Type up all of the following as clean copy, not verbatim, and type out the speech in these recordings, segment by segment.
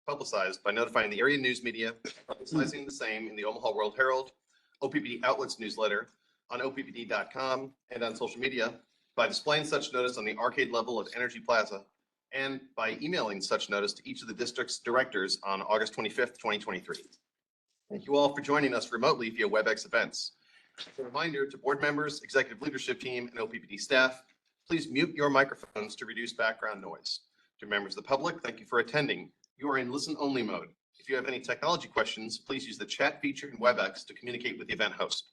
publicized by notifying the area news media, publicizing the same in the Omaha World Herald, OPPD Outlets newsletter, on OPPD.com, and on social media, by displaying such notice on the arcade level of Energy Plaza, and by emailing such notice to each of the district's directors on August 25th, 2023. Thank you all for joining us remotely via WebEx events. As a reminder to board members, executive leadership team, and OPPD staff, please mute your microphones to reduce background noise. To members of the public, thank you for attending. You are in listen-only mode. If you have any technology questions, please use the chat feature in WebEx to communicate with the event host.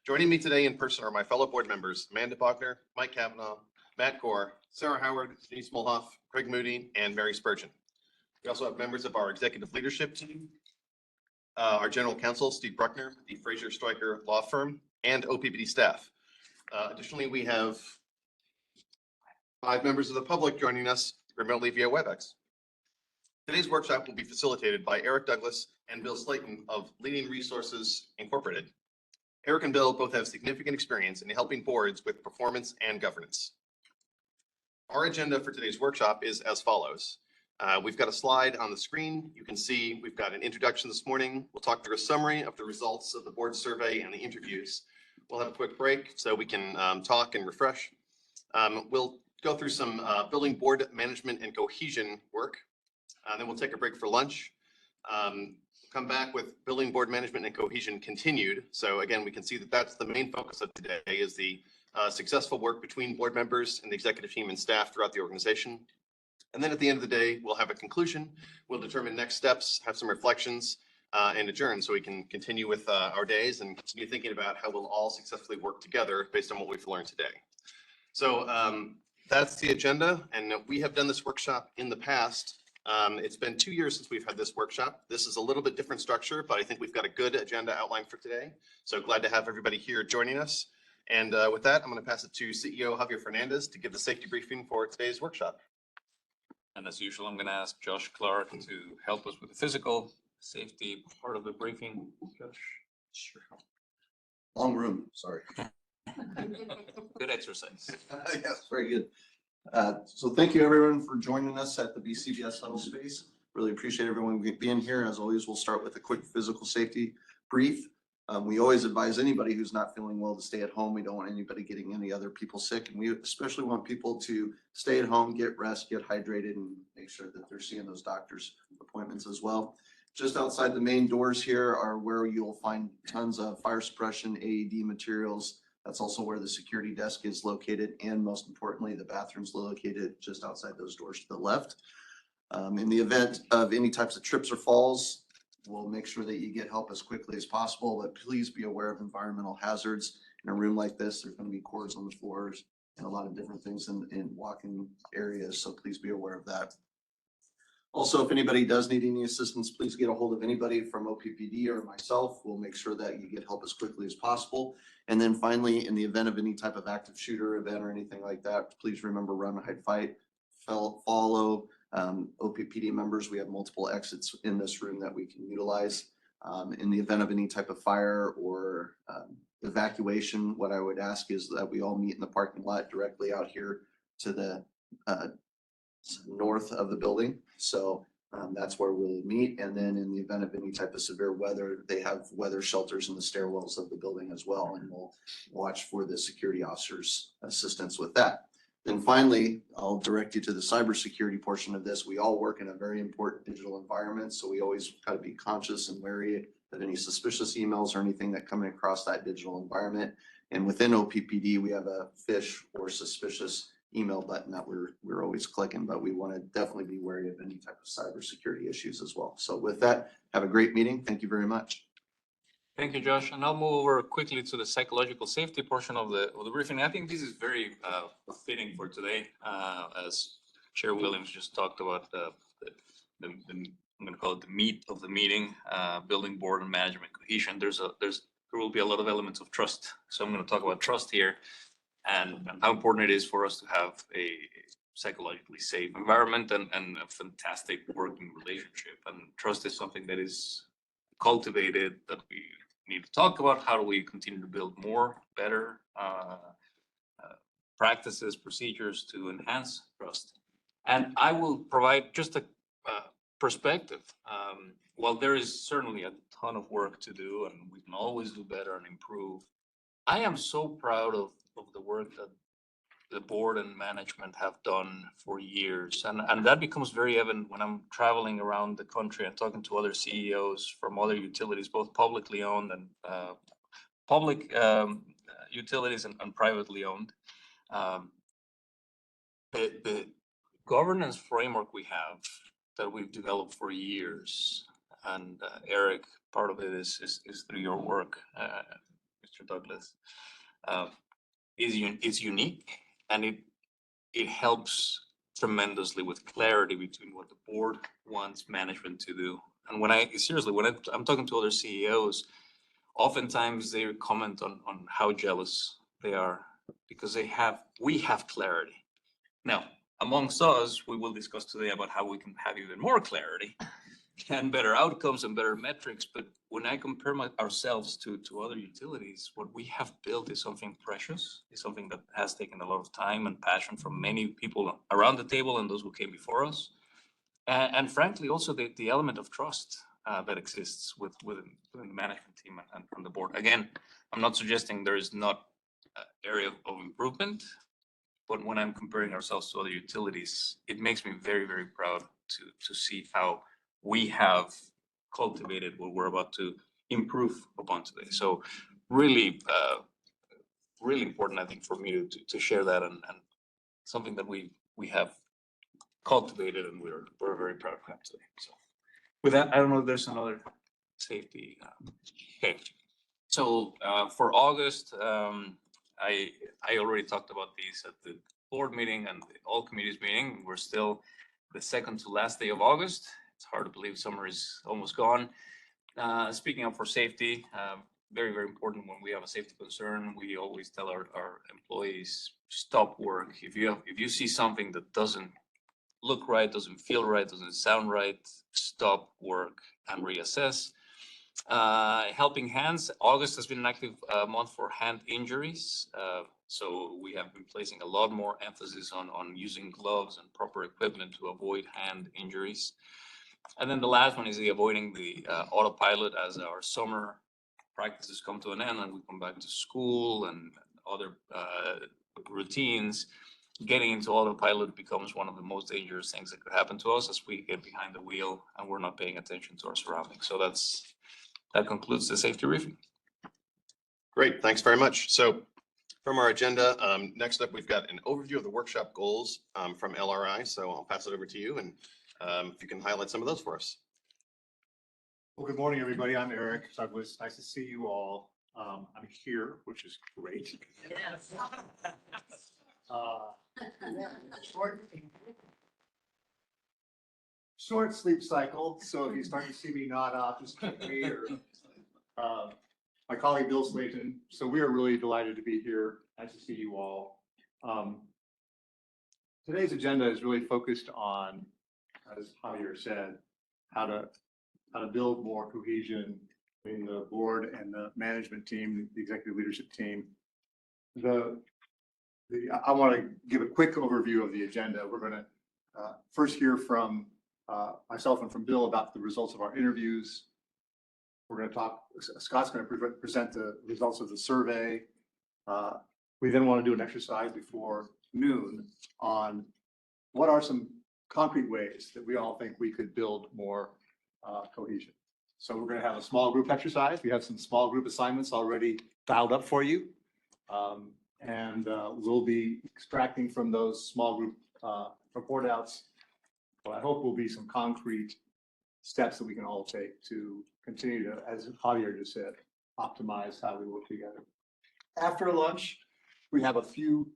Joining me today in person are my fellow board members, Amanda Bogner, Mike Kavanaugh, Matt Gore, Sarah Howard, Denise Mulhoff, Craig Moody, and Mary Spurgeon. We also have members of our executive leadership team, our general counsel, Steve Bruckner, the Fraser Stryker Law Firm, and OPPD staff. Additionally, we have 5 members of the public joining us remotely via WebEx. Today's workshop will be facilitated by Eric Douglas and Bill Slayton of Leading Resources Incorporated. Eric and Bill both have significant experience in helping boards with performance and governance. Our agenda for today's workshop is as follows. We've got a slide on the screen. You can see we've got an introduction this morning. We'll talk through a summary of the results of the board survey and the interviews. We'll have a quick break so we can talk and refresh. We'll go through some building board management and cohesion work. Then we'll take a break for lunch. Come back with building board management and cohesion continued. So again, we can see that that's the main focus of today is the successful work between board members and the executive team and staff throughout the organization. And then at the end of the day, we'll have a conclusion. We'll determine next steps, have some reflections, and adjourn so we can continue with our days and continue thinking about how we'll all successfully work together based on what we've learned today. So that's the agenda, and we have done this workshop in the past. It's been 2 years since we've had this workshop. This is a little bit different structure, but I think we've got a good agenda outlined for today. So glad to have everybody here joining us. And with that, I'm going to pass it to CEO Javier Fernandez to give the safety briefing for today's workshop. And as usual, I'm going to ask Josh Clark to help us with the physical safety part of the briefing. Josh? Sure. Long room, sorry. Good exercise. Yes, very good. So thank you everyone for joining us at the BCBS Huddle Space. Really appreciate everyone being here. As always, we'll start with a quick physical safety brief. We always advise anybody who's not feeling well to stay at home. We don't want anybody getting any other people sick. And we especially want people to stay at home, get rest, get hydrated, and make sure that they're seeing those doctor's appointments as well. Just outside the main doors here are where you'll find tons of fire suppression, AED materials. That's also where the security desk is located. And most importantly, the bathroom's located just outside those doors to the left. In the event of any types of trips or falls, we'll make sure that you get help as quickly as possible, but please be aware of environmental hazards. In a room like this, there's going to be cords on the floors and a lot of different things in walking areas. So please be aware of that. Also, if anybody does need any assistance, please get a hold of anybody from OPPD or myself. We'll make sure that you get help as quickly as possible. And then finally, in the event of any type of active shooter event or anything like that, please remember run, hide, fight, follow. OPPD members, we have multiple exits in this room that we can utilize. In the event of any type of fire or evacuation, what I would ask is that we all meet in the parking lot directly out here to the north of the building. So that's where we'll meet. And then in the event of any type of severe weather, they have weather shelters in the stairwells of the building as well. And we'll watch for the security officers' assistance with that. Then finally, I'll direct you to the cybersecurity portion of this. We all work in a very important digital environment. So we always got to be conscious and wary of any suspicious emails or anything that coming across that digital environment. And within OPPD, we have a phish or suspicious email button that we're always clicking, but we want to definitely be wary of any type of cybersecurity issues as well. So with that, have a great meeting. Thank you very much. Thank you, Josh. And I'll move over quickly to the psychological safety portion of the briefing. I think this is very fitting for today, as Chair Williams just talked about I'm going to call it the meat of the meeting, building board and management cohesion. There will be a lot of elements of trust. So I'm going to talk about trust here and how important it is for us to have a psychologically safe environment and a fantastic working relationship. And trust is something that is cultivated, that we need to talk about. How do we continue to build more, better practices, procedures to enhance trust? And I will provide just a perspective, while there is certainly a ton of work to do and we can always do better and improve, I am so proud of the work that the board and management have done for years. And that becomes very evident when I'm traveling around the country and talking to other CEOs from other utilities, both publicly owned and public utilities and privately owned. Um, the governance framework we have that we've developed for years, and Eric, part of it is through your work, Mr. Douglas, is unique, and it helps tremendously with clarity between what the board wants management to do. And when I'm talking to other CEOs, oftentimes they comment on how jealous they are because we have clarity. Now, amongst us, we will discuss today about how we can have even more clarity and better outcomes and better metrics. But when I compare ourselves to other utilities, what we have built is something precious, is something that has taken a lot of time and passion from many people around the table and those who came before us. And frankly, also the element of trust that exists within the management team and the board. Again, I'm not suggesting there is not an area of improvement, but when I'm comparing ourselves to other utilities, it makes me very, very proud to see how we have cultivated what we're about to improve upon today. So really, really important, I think, for me to share that and something that we have cultivated and we're very proud of that today. So with that, I don't know if there's another safety. Okay. So for August, I already talked about these at the board meeting and the all committees meeting. We're still the second to last day of August. It's hard to believe summer is almost gone. Speaking of for safety, very, very important when we have a safety concern, we always tell our employees, stop work. If you see something that doesn't look right, doesn't feel right, doesn't sound right, stop work and reassess. Helping hands. August has been an active month for hand injuries. So we have been placing a lot more emphasis on using gloves and proper equipment to avoid hand injuries. And then the last one is avoiding the autopilot as our summer practices come to an end and we come back to school and other routines. Getting into autopilot becomes one of the most dangerous things that could happen to us as we get behind the wheel and we're not paying attention to our surroundings. So that concludes the safety briefing. Great, thanks very much. So from our agenda, next up, we've got an overview of the workshop goals from LRI. So I'll pass it over to you and if you can highlight some of those for us. Well, good morning, everybody. I'm Eric Douglas. Nice to see you all. I'm here, which is great. Yes. Short sleep cycle. So if you start to see me nod off, just kick me or my colleague Bill Slayton. So we are really delighted to be here. Nice to see you all. Today's agenda is really focused on, as Javier said, how to build more cohesion between the board and the management team, the executive leadership team. I want to give a quick overview of the agenda. We're going to first hear from myself and from Bill about the results of our interviews. We're going to talk, Scott's going to present the results of the survey. We then want to do an exercise before noon on what are some concrete ways that we all think we could build more cohesion. So we're going to have a small group exercise. We have some small group assignments already dialed up for you. And we'll be extracting from those small group report outs what I hope will be some concrete steps that we can all take to continue to, as Javier just said, optimize how we work together. After lunch, we have a few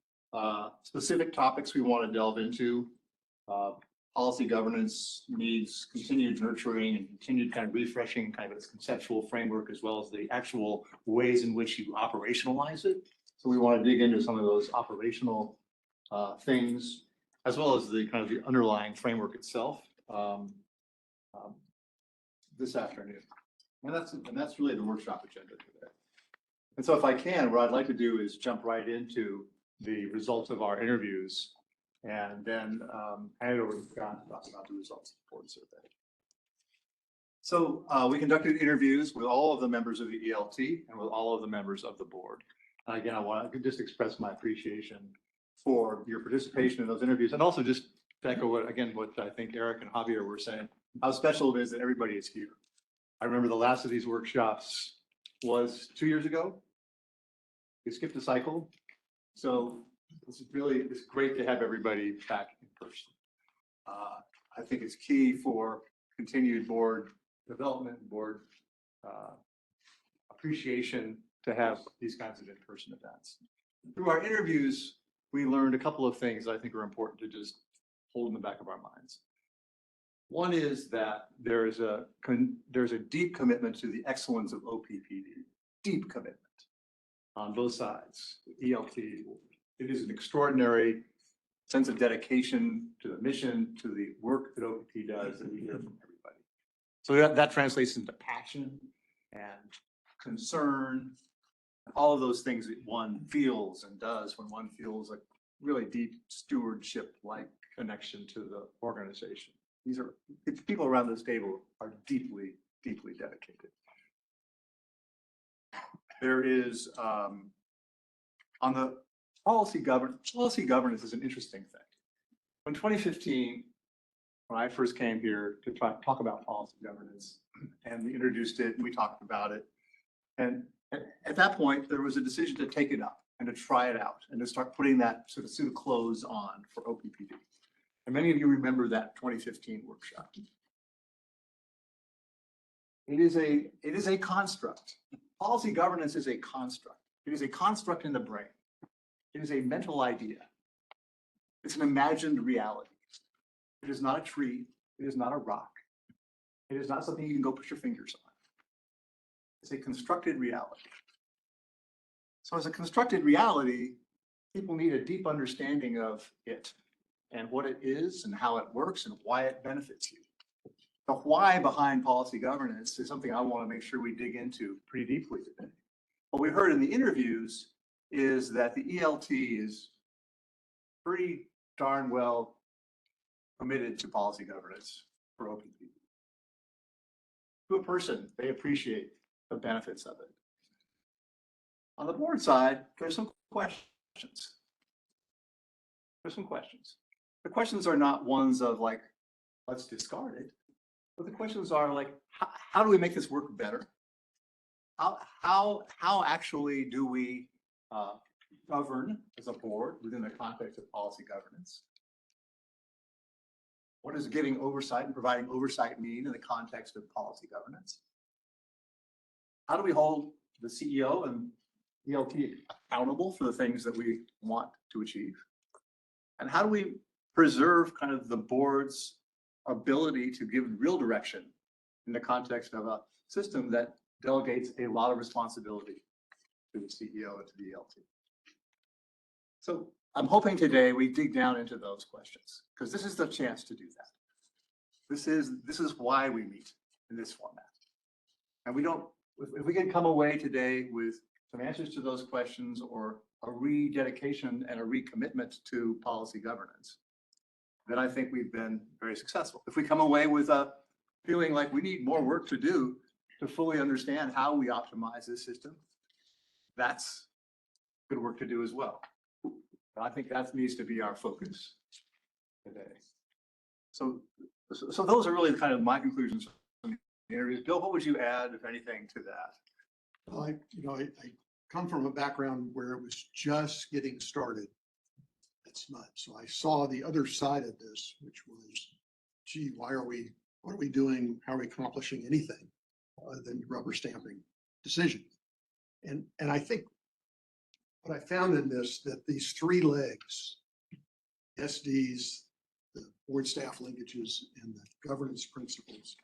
specific topics we want to delve into. Policy governance needs continued nurturing and continued kind of refreshing kind of its conceptual framework, as well as the actual ways in which you operationalize it. So we want to dig into some of those operational things, as well as the kind of the underlying framework itself this afternoon. And that's really the workshop agenda today. And so if I can, what I'd like to do is jump right into the results of our interviews and then hand it over to Scott to talk about the results of the board survey. So we conducted interviews with all of the members of the ELT and with all of the members of the board. Again, I want to just express my appreciation for your participation in those interviews and also just to echo what I think Eric and Javier were saying, how special it is that everybody is here. I remember the last of these workshops was 2 years ago. We skipped a cycle. So it's great to have everybody back in person. I think it's key for continued board development, board appreciation to have these kinds of in-person events. Through our interviews, we learned a couple of things that I think are important to just hold in the back of our minds. One is that there's a deep commitment to the excellence of OPPD, deep commitment on both sides, the ELT. It is an extraordinary sense of dedication to the mission, to the work that OPPD does that we hear from everybody. So that translates into passion and concern, all of those things that one feels and does when one feels like really deep stewardship-like connection to the organization. People around this table are deeply, deeply dedicated. There is, on the policy governance is an interesting thing. In 2015, when I first came here to talk about policy governance, and we introduced it, and we talked about it, and at that point, there was a decision to take it up and to try it out and to start putting that sort of suit of clothes on for OPPD. And many of you remember that 2015 workshop. It is a construct. Policy governance is a construct. It is a construct in the brain. It is a mental idea. It's an imagined reality. It is not a tree. It is not a rock. It is not something you can go put your fingers on. It's a constructed reality. So as a constructed reality, people need a deep understanding of it and what it is and how it works and why it benefits you. The why behind policy governance is something I want to make sure we dig into pretty deeply today. What we heard in the interviews is that the ELT is pretty darn well committed to policy governance for OPPD. To a person, they appreciate the benefits of it. On the board side, there's some questions. The questions are not ones of like, let's discard it. But the questions are like, how do we make this work better? How actually do we govern as a board within the context of policy governance? What does giving oversight and providing oversight mean in the context of policy governance? How do we hold the CEO and ELT accountable for the things that we want to achieve? And how do we preserve kind of the board's ability to give real direction in the context of a system that delegates a lot of responsibility to the CEO and to the ELT? So I'm hoping today we dig down into those questions because this is the chance to do that. This is why we meet in this format. And if we can come away today with some answers to those questions or a rededication and a recommitment to policy governance, then I think we've been very successful. If we come away with a feeling like we need more work to do to fully understand how we optimize this system, that's good work to do as well. I think that needs to be our focus today. So those are really kind of my conclusions from the interviews. Bill, what would you add, if anything, to that? Well, I come from a background where it was just getting started. That's not. So I saw the other side of this, which was, gee, what are we doing? How are we accomplishing anything other than rubber stamping decisions? And I think what I found in this, that these three legs, SDs, the board staff linkages, and the governance principles,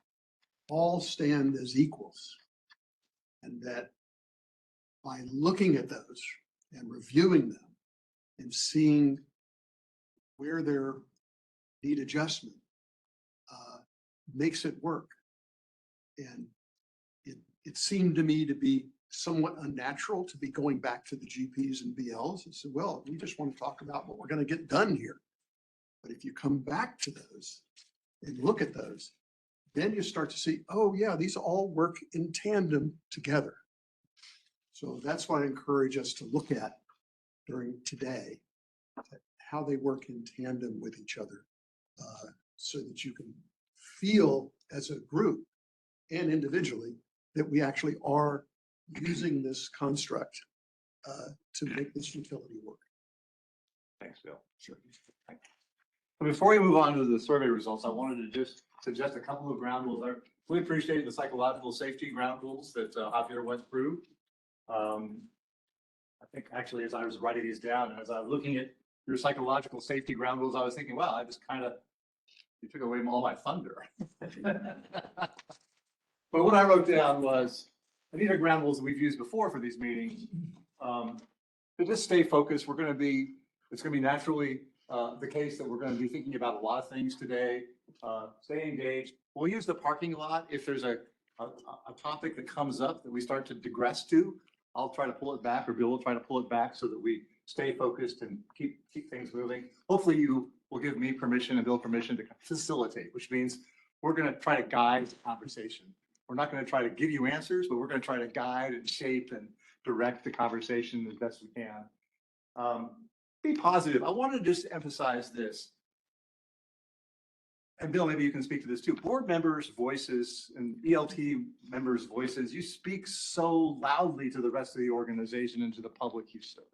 all stand as equals. And that by looking at those and reviewing them and seeing where there need adjustment, makes it work. And it seemed to me to be somewhat unnatural to be going back to the GPs and BLs and said, well, we just want to talk about what we're going to get done here. But if you come back to those and look at those, then you start to see, oh yeah, these all work in tandem together. So that's what I encourage us to look at during today, how they work in tandem with each other, so that you can feel as a group and individually that we actually are using this construct to make this utility work. Thanks, Bill. Sure. Before we move on to the survey results, I wanted to just suggest a couple of ground rules. I really appreciate the psychological safety ground rules that Javier went through. I think actually as I was writing these down and as I was looking at your psychological safety ground rules, I was thinking, wow, you took away all my thunder. But what I wrote down was, and these are ground rules that we've used before for these meetings. To just stay focused, it's going to be naturally the case that we're going to be thinking about a lot of things today. Stay engaged. We'll use the parking lot if there's a topic that comes up that we start to digress to. I'll try to pull it back, or Bill will try to pull it back so that we stay focused and keep things moving. Hopefully you will give me permission and Bill permission to facilitate, which means we're going to try to guide the conversation. We're not going to try to give you answers, but we're going to try to guide and shape and direct the conversation as best we can. Be positive. I want to just emphasize this. And Bill, maybe you can speak to this too. Board members' voices and ELT members' voices, you speak so loudly to the rest of the organization and to the public you serve.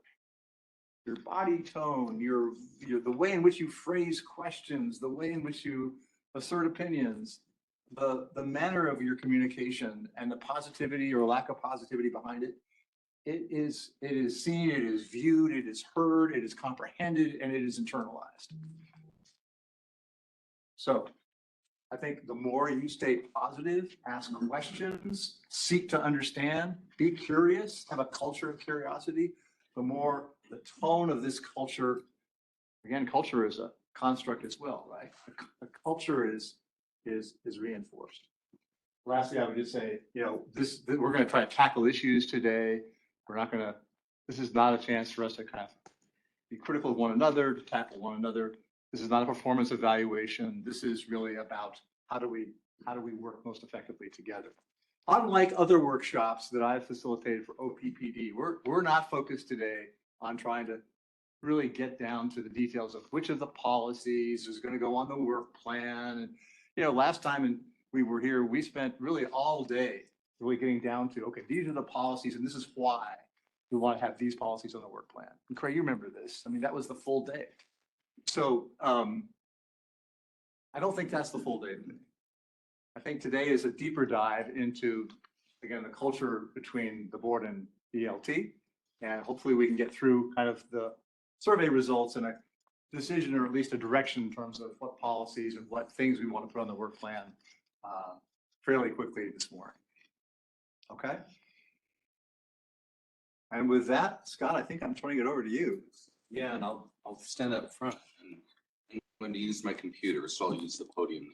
Your body tone, the way in which you phrase questions, the way in which you assert opinions, the manner of your communication and the positivity or lack of positivity behind it, it is seen, it is viewed, it is heard, it is comprehended, and it is internalized. So I think the more you stay positive, ask questions, seek to understand, be curious, have a culture of curiosity, the more the tone of this culture, again, culture is a construct as well, right? The culture is reinforced. Lastly, I would just say, we're going to try to tackle issues today. This is not a chance for us to kind of be critical of one another, to tackle one another. This is not a performance evaluation. This is really about how do we work most effectively together. Unlike other workshops that I've facilitated for OPPD, we're not focused today on trying to really get down to the details of which of the policies is going to go on the work plan. And last time we were here, we spent really all day really getting down to, okay, these are the policies and this is why we want to have these policies on the work plan. And Craig, you remember this. I mean, that was the full day. So I don't think that's the full day today. I think today is a deeper dive into, again, the culture between the board and ELT. And hopefully we can get through kind of the survey results and a decision, or at least a direction in terms of what policies and what things we want to put on the work plan fairly quickly this morning. Okay. And with that, Scott, I think I'm turning it over to you. Yeah, and I'll stand up front and I'm going to use my computer, so I'll use the podium.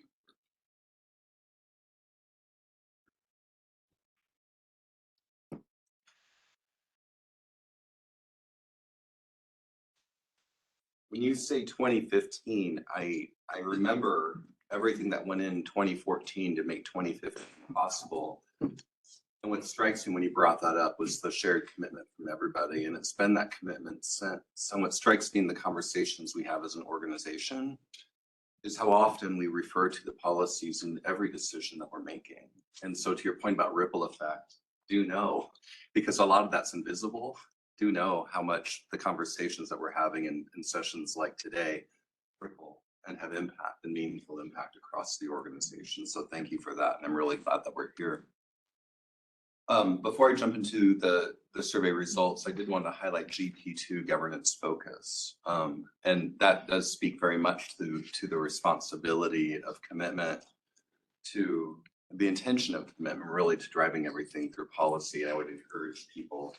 When you say 2015, I remember everything that went in 2014 to make 2015 possible. And what strikes me when you brought that up was the shared commitment from everybody. And it's been that commitment since. So what strikes me in the conversations we have as an organization is how often we refer to the policies in every decision that we're making. And so to your point about ripple effect, do know, because a lot of that's invisible, do know how much the conversations that we're having in sessions like today ripple and have impact and meaningful impact across the organization. So thank you for that. And I'm really glad that we're here. Before I jump into the survey results, I did want to highlight GP2 governance focus. And that does speak very much to the responsibility of commitment, to the intention of commitment, really to driving everything through policy. And I would encourage people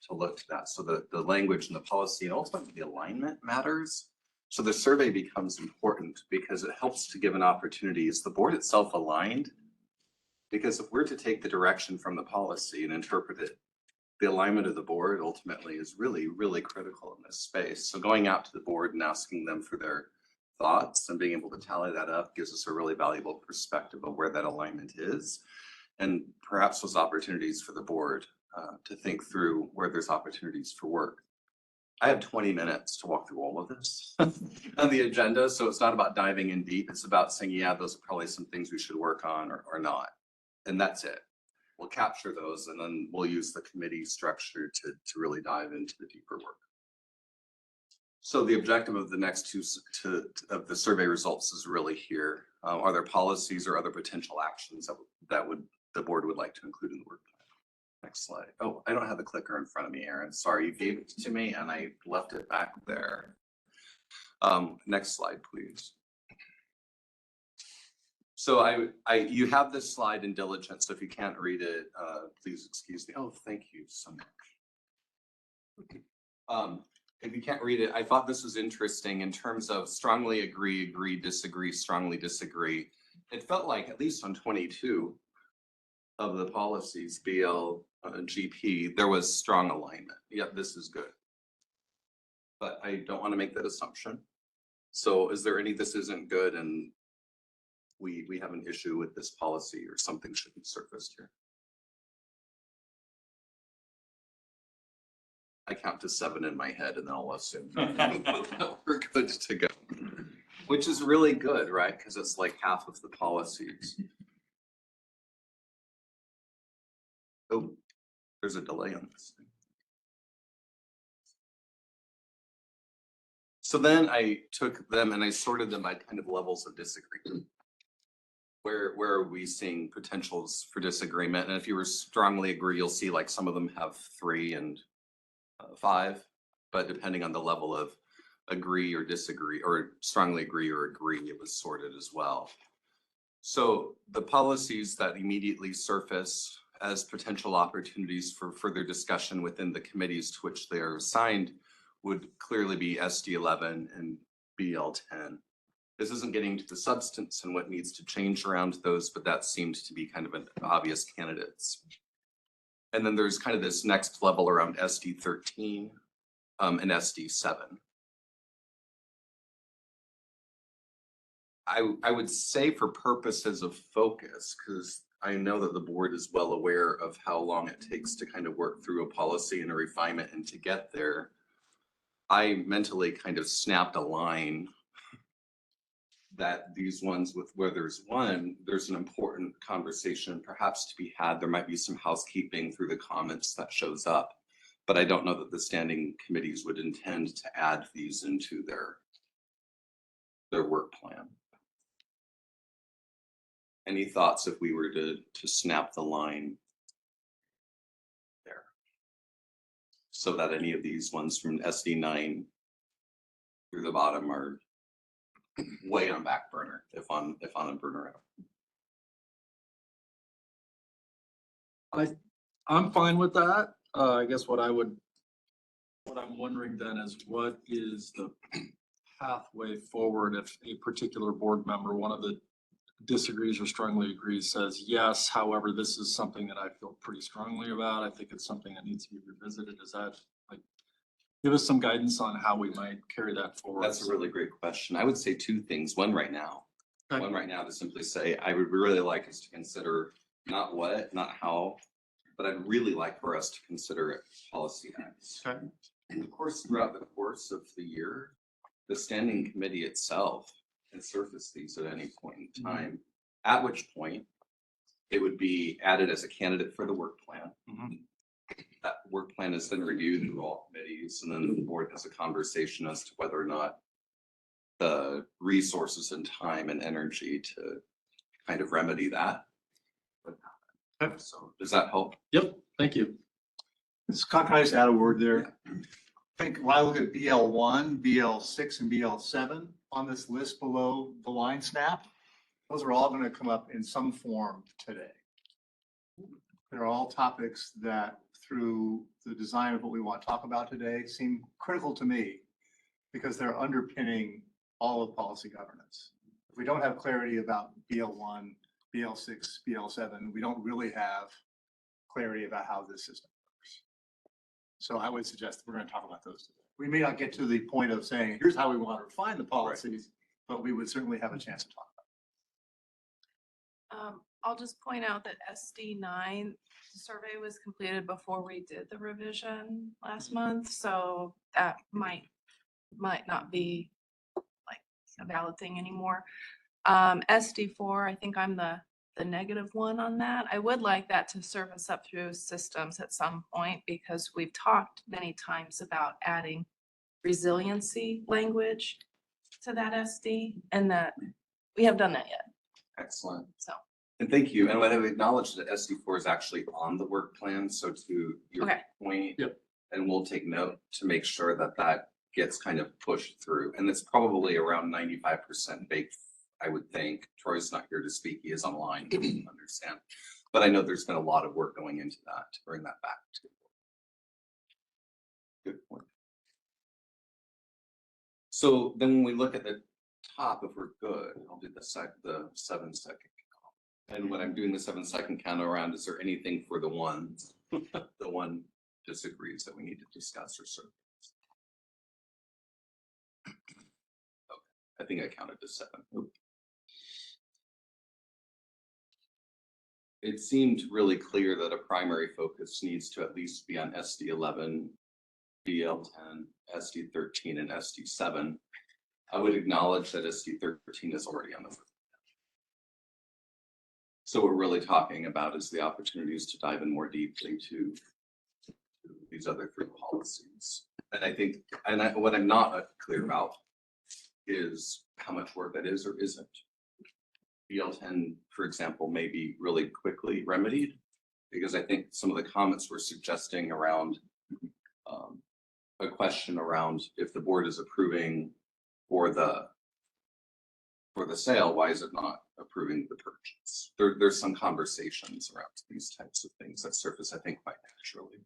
to look to that. So the language and the policy and ultimately the alignment matters. So the survey becomes important because it helps to give an opportunity. Is the board itself aligned? Because if we're to take the direction from the policy and interpret it, the alignment of the board ultimately is really, really critical in this space. So going out to the board and asking them for thoughts, and being able to tally that up gives us a really valuable perspective of where that alignment is. And perhaps those opportunities for the board to think through where there's opportunities for work. I have 20 minutes to walk through all of this on the agenda. So it's not about diving in deep. It's about saying, yeah, those are probably some things we should work on or not. And that's it. We'll capture those and then we'll use the committee structure to really dive into the deeper work. So the objective of the next of the survey results is really here. Are there policies or other potential actions that the board would like to include in the work plan? Next slide. Oh, I don't have the clicker in front of me, Aaron. Sorry, you gave it to me and I left it back there. Next slide, please. So you have this slide in diligence. So if you can't read it, please excuse me. Oh, thank you so much. If you can't read it, I thought this was interesting in terms of strongly agree, agree, disagree, strongly disagree. It felt like at least on 22 of the policies, BL, GP, there was strong alignment. Yeah, this is good. But I don't want to make that assumption. So is there any, this isn't good and we have an issue with this policy or something should be surfaced here? I count to 7 in my head and then I'll assume we're good to go, which is really good, right? Because it's like half of the policies. Oh, there's a delay on this thing. So then I took them and I sorted them by kind of levels of disagreement. Where are we seeing potentials for disagreement? And if you were strongly agree, you'll see like some of them have 3 and 5, but depending on the level of agree or disagree or strongly agree or agree, it was sorted as well. So the policies that immediately surface as potential opportunities for further discussion within the committees to which they are assigned would clearly be SD11 and BL10. This isn't getting to the substance and what needs to change around those, but that seemed to be kind of an obvious candidates. And then there's kind of this next level around SD13 and SD7. I would say for purposes of focus, because I know that the board is well aware of how long it takes to kind of work through a policy and a refinement and to get there. I mentally kind of snapped a line that these ones with where there's an important conversation perhaps to be had. There might be some housekeeping through the comments that shows up, but I don't know that the standing committees would intend to add these into their work plan. Any thoughts if we were to snap the line there? So that any of these ones from SD9 through the bottom are way on back burner, if on a burner out. I'm fine with that. I guess what I'm wondering then is what is the pathway forward if a particular board member, one of the disagrees or strongly agrees, says, yes, however, this is something that I feel pretty strongly about. I think it's something that needs to be revisited. Is that like, give us some guidance on how we might carry that forward? That's a really great question. I would say 2 things. One right now to simply say, I would really like us to consider not what, not how, but I'd really like for us to consider policy acts. Okay. And of course, throughout the course of the year, the standing committee itself can surface these at any point in time, at which point it would be added as a candidate for the work plan. That work plan is then reviewed through all committees, and then the board has a conversation as to whether or not the resources and time and energy to kind of remedy that. Okay. So does that help? Yep, thank you. Scott, can I just add a word there? I think when I look at BL1, BL6, and BL7 on this list below the line snap, those are all going to come up in some form today. They're all topics that through the design of what we want to talk about today seem critical to me because they're underpinning all of policy governance. If we don't have clarity about BL1, BL6, BL7, we don't really have clarity about how this system works. So I would suggest we're going to talk about those today. We may not get to the point of saying, here's how we want to refine the policies, but we would certainly have a chance to talk. I'll just point out that SD9 survey was completed before we did the revision last month, so that might not be like a valid thing anymore. SD4, I think I'm the negative one on that. I would like that to serve us up through systems at some point because we've talked many times about adding resiliency language to that SD and that we haven't done that yet, Excellent. so. And thank you. And I have acknowledged that SD4 is actually on the work plan. So to your Okay. point. Yep. And we'll take note to make sure that that gets kind of pushed through. And it's probably around 95% baked, I would think. Troy's not here to speak. He is online. I understand. But I know there's been a lot of work going into that to bring that back to. Good point. So then when we look at the top, if we're good, I'll do the 7 second. And when I'm doing the 7 second count around, is there anything for the ones, the one disagrees that we need to discuss or serve? Okay, I think I counted to 7. It seemed really clear that a primary focus needs to at least be on SD11, BL10, SD13, and SD7. I would acknowledge that SD13 is already on the list. So what we're really talking about is the opportunities to dive in more deeply to these other 3 policies. And I think, what I'm not clear about is how much work that is or isn't. BL10, for example, may be really quickly remedied because I think some of the comments were suggesting around a question around if the board is approving for the sale, why is it not approving the purchase? There's some conversations around these types of things that surface, I think, quite naturally.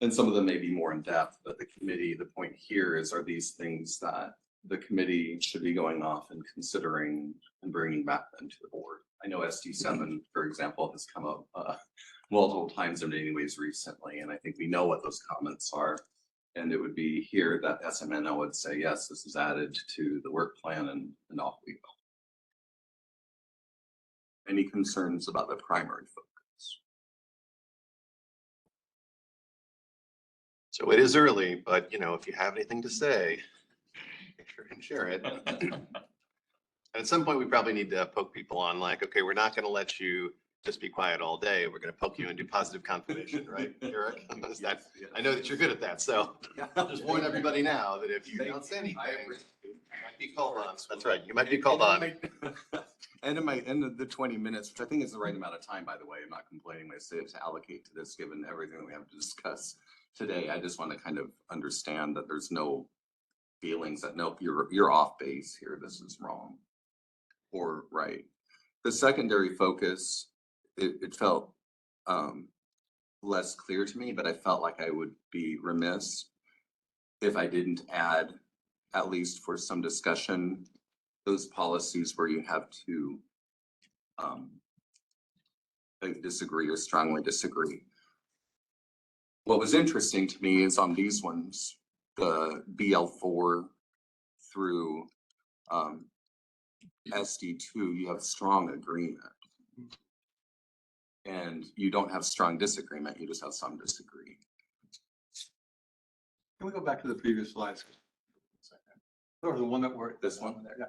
And some of them may be more in depth, but the committee, the point here is, are these things that the committee should be going off and considering and bringing back then to the board? I know SD7, for example, has come up multiple times in many ways recently, and I think we know what those comments are. And it would be here that SMNO would say, yes, this is added to the work plan and off we go. Any concerns about the primary focus? So it is early, but if you have anything to say, make sure and share it. And at some point, we probably need to poke people on like, okay, we're not going to let you just be quiet all day. We're going to poke you and do positive confirmation, right, Eric? I know that you're good at that. So just warn everybody now that if you don't say anything, you might be called on. That's right. You might be called on. And in my end of the 20 minutes, which I think is the right amount of time, by the way, I'm not complaining. I say to allocate to this, given everything that we have to discuss today. I just want to kind of understand that there's no feelings that nope, you're off base here. This is wrong or right. The secondary focus, it felt less clear to me, but I felt like I would be remiss if I didn't add, at least for some discussion, those policies where you have to disagree or strongly disagree. What was interesting to me is on these ones, the BL4 through SD2, you have strong agreement. And you don't have strong disagreement, you just have some disagree. Can we go back to the previous slides? Or the one that we're. This one? Yeah.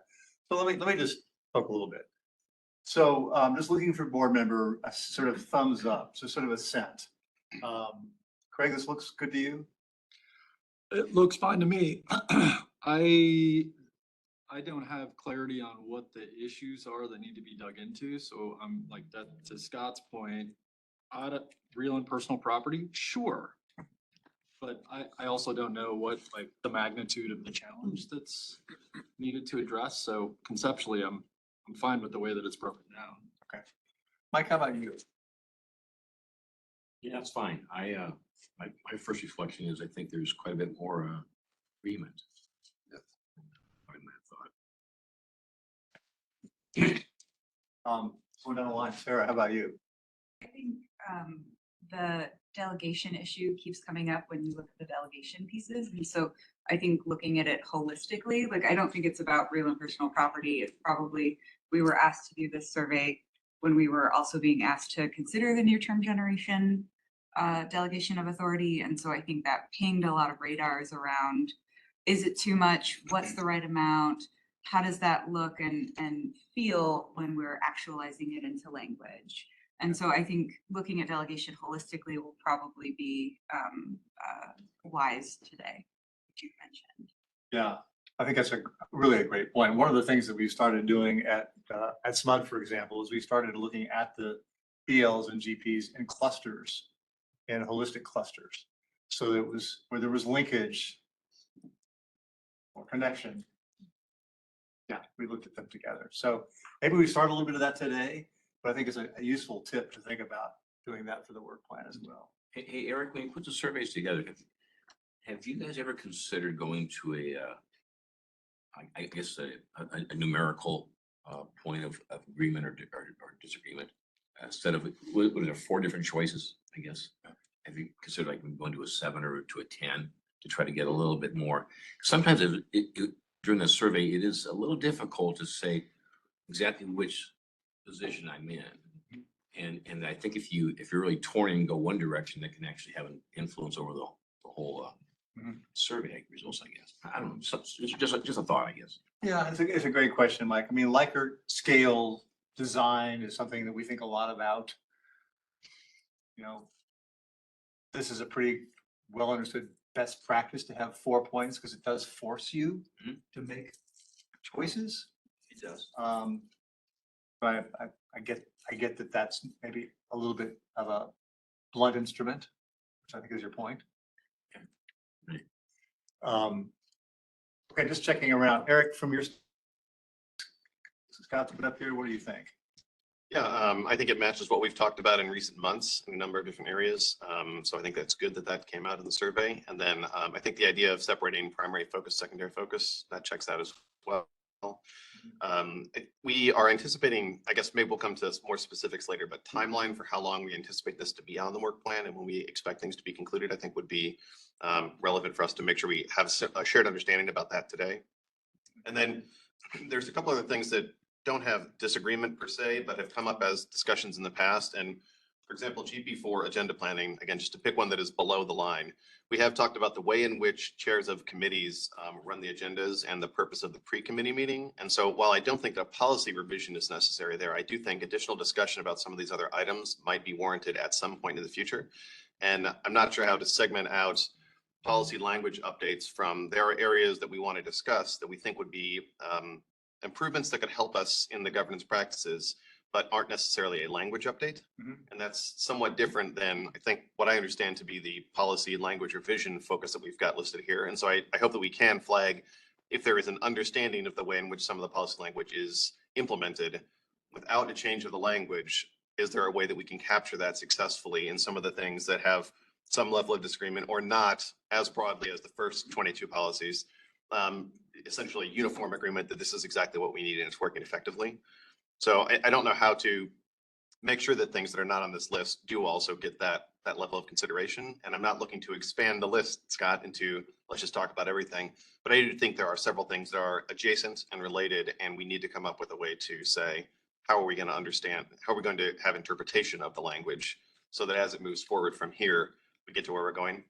So let me just talk a little bit. So just looking for board member, a sort of thumbs up, so sort of assent. Craig, this looks good to you? It looks fine to me. I don't have clarity on what the issues are that need to be dug into, so I'm like that, to Scott's point, real and personal property, sure. But I also don't know what, like, the magnitude of the challenge that's needed to address, so conceptually, I'm fine with the way that it's broken down. Okay. Mike, how about you? Yeah, that's fine. My first reflection is I think there's quite a bit more agreement. Going down the line, Sarah, how about you? I think the delegation issue keeps coming up when you look at the delegation pieces. And so I think looking at it holistically, like, I don't think it's about real and personal property. It's probably, we were asked to do this survey when we were also being asked to consider the near-term generation delegation of authority. And so I think that pinged a lot of radars around, is it too much? What's the right amount? How does that look and feel when we're actualizing it into language? And so I think looking at delegation holistically will probably be wise today, which you mentioned. Yeah, I think that's really a great point. One of the things that we started doing at SMUD, for example, is we started looking at the BLs and GPs in clusters, in holistic clusters. So it was where there was linkage or connection. Yeah, we looked at them together. So maybe we start a little bit of that today, but I think it's a useful tip to think about doing that for the work plan as well. Hey, Eric, when you put the surveys together, have you guys ever considered going to I guess a numerical point of agreement or disagreement? Instead of, what are there, 4 different choices, I guess? Have you considered like going to a 7 or to a 10 to try to get a little bit more? Sometimes during the survey, it is a little difficult to say exactly which position I'm in. And I think if you're really torn and go one direction, that can actually have an influence over the whole survey results, I guess. I don't know. It's just a thought, I guess. Yeah, it's a great question, Mike. I mean, Likert scale design is something that we think a lot about. You know, this is a pretty well understood best practice to have 4 points because it does force you to make choices. It does. But I get that that's maybe a little bit of a blunt instrument, which I think is your point. Right. Okay, just checking around. Eric, from your Scott's put up here, what do you think? Yeah, I think it matches what we've talked about in recent months in a number of different areas. So I think that's good that that came out in the survey. And then I think the idea of separating primary focus, secondary focus, that checks out as well. We are anticipating, I guess maybe we'll come to more specifics later, but timeline for how long we anticipate this to be on the work plan and when we expect things to be concluded, I think would be relevant for us to make sure we have a shared understanding about that today. And then there's a couple other things that don't have disagreement per se, but have come up as discussions in the past. And for example, GP4 agenda planning, again, just to pick one that is below the line, we have talked about the way in which chairs of committees run the agendas and the purpose of the pre-committee meeting. And so while I don't think a policy revision is necessary there, I do think additional discussion about some of these other items might be warranted at some point in the future. And I'm not sure how to segment out policy language updates from there are areas that we want to discuss that we think would be improvements that could help us in the governance practices, but aren't necessarily a language update. And that's somewhat different than I think what I understand to be the policy language revision focus that we've got listed here. And so I hope that we can flag if there is an understanding of the way in which some of the policy language is implemented without a change of the language. Is there a way that we can capture that successfully in some of the things that have some level of disagreement or not as broadly as the first 22 policies? Essentially uniform agreement that this is exactly what we need and it's working effectively. So I don't know how to make sure that things that are not on this list do also get that level of consideration. And I'm not looking to expand the list, Scott, into let's just talk about everything. But I do think there are several things that are adjacent and related, and we need to come up with a way to say, how are we going to understand, how are we going to have interpretation of the language so that as it moves forward from here, we get to where we're going.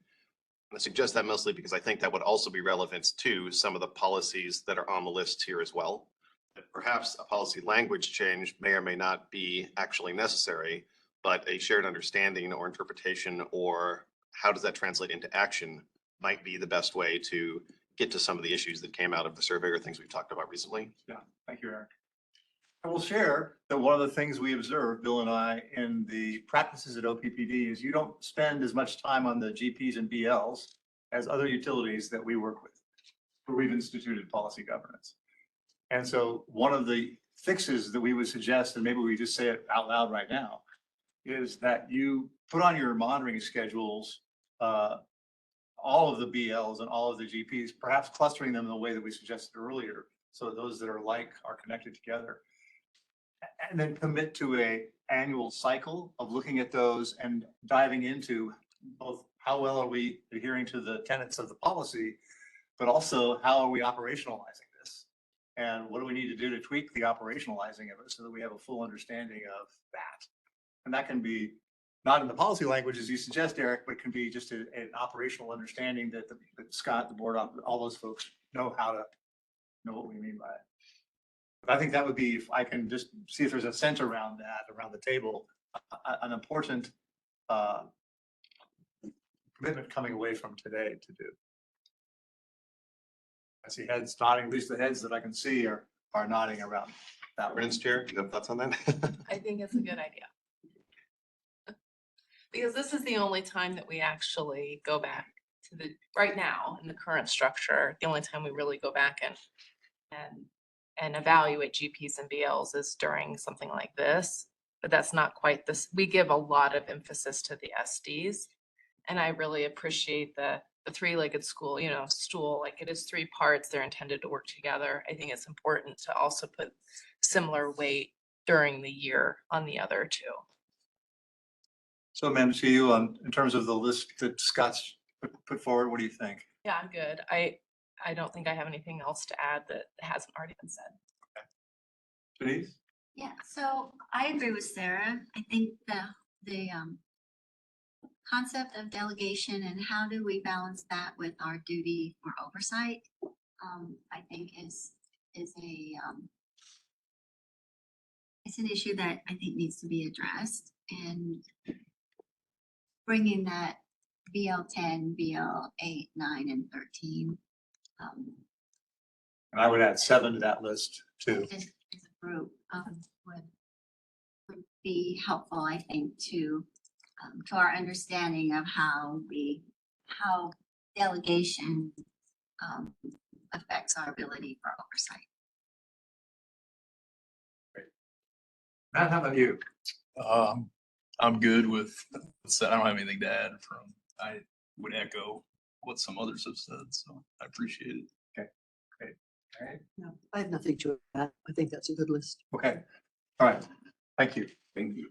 I suggest that mostly because I think that would also be relevant to some of the policies that are on the list here as well. That perhaps a policy language change may or may not be actually necessary, but a shared understanding or interpretation or how does that translate into action might be the best way to get to some of the issues that came out of the survey or things we've talked about recently. Yeah, thank you, Eric. I will share that one of the things we observed, Bill and I, in the practices at OPPD is you don't spend as much time on the GPs and BLs as other utilities that we work with, where we've instituted policy governance. And so one of the fixes that we would suggest, and maybe we just say it out loud right now, is that you put on your monitoring schedules all of the BLs and all of the GPs, perhaps clustering them in the way that we suggested earlier, so those that are like are connected together. and then commit to a annual cycle of looking at those and diving into both how well are we adhering to the tenets of the policy, but also how are we operationalizing this? And what do we need to do to tweak the operationalizing of it so that we have a full understanding of that? And that can be not in the policy language as you suggest, Eric, but it can be just an operational understanding that that Scott, the board, all those folks know how to know what we mean by it. But I think that would be, if I can just see if there's a sense around that, around the table, an important commitment coming away from today to do. I see heads nodding, at least the heads that I can see are nodding around that one. Ordinance Chair, you have thoughts on that? I think it's a good idea. Because this is the only time that we actually go back to the, right now, in the current structure, the only time we really go back and evaluate GPs and BLs is during something like this. But that's not quite this, we give a lot of emphasis to the SDs. And I really appreciate the three-legged stool, like it is three parts, they're intended to work together. I think it's important to also put similar weight during the year on the other two. So Amanda, to you in terms of the list that Scott's put forward, what do you think? Yeah, I'm good. I don't think I have anything else to add that hasn't already been said. Denise? Yeah, so I agree with Sarah. I think the concept of delegation and how do we balance that with our duty for oversight, I think is a it's an issue that I think needs to be addressed, and bringing that BL 10, BL 8, 9, and 13 And I would add 7 to that list too. as a group would be helpful, I think, to our understanding of how delegation affects our ability for oversight. Matt, how about you? I'm good with, I don't have anything to add from, I would echo what some others have said, so I appreciate it. All right. No, I have nothing to add. I think that's a good list. Okay. All right. Thank you. Thank you.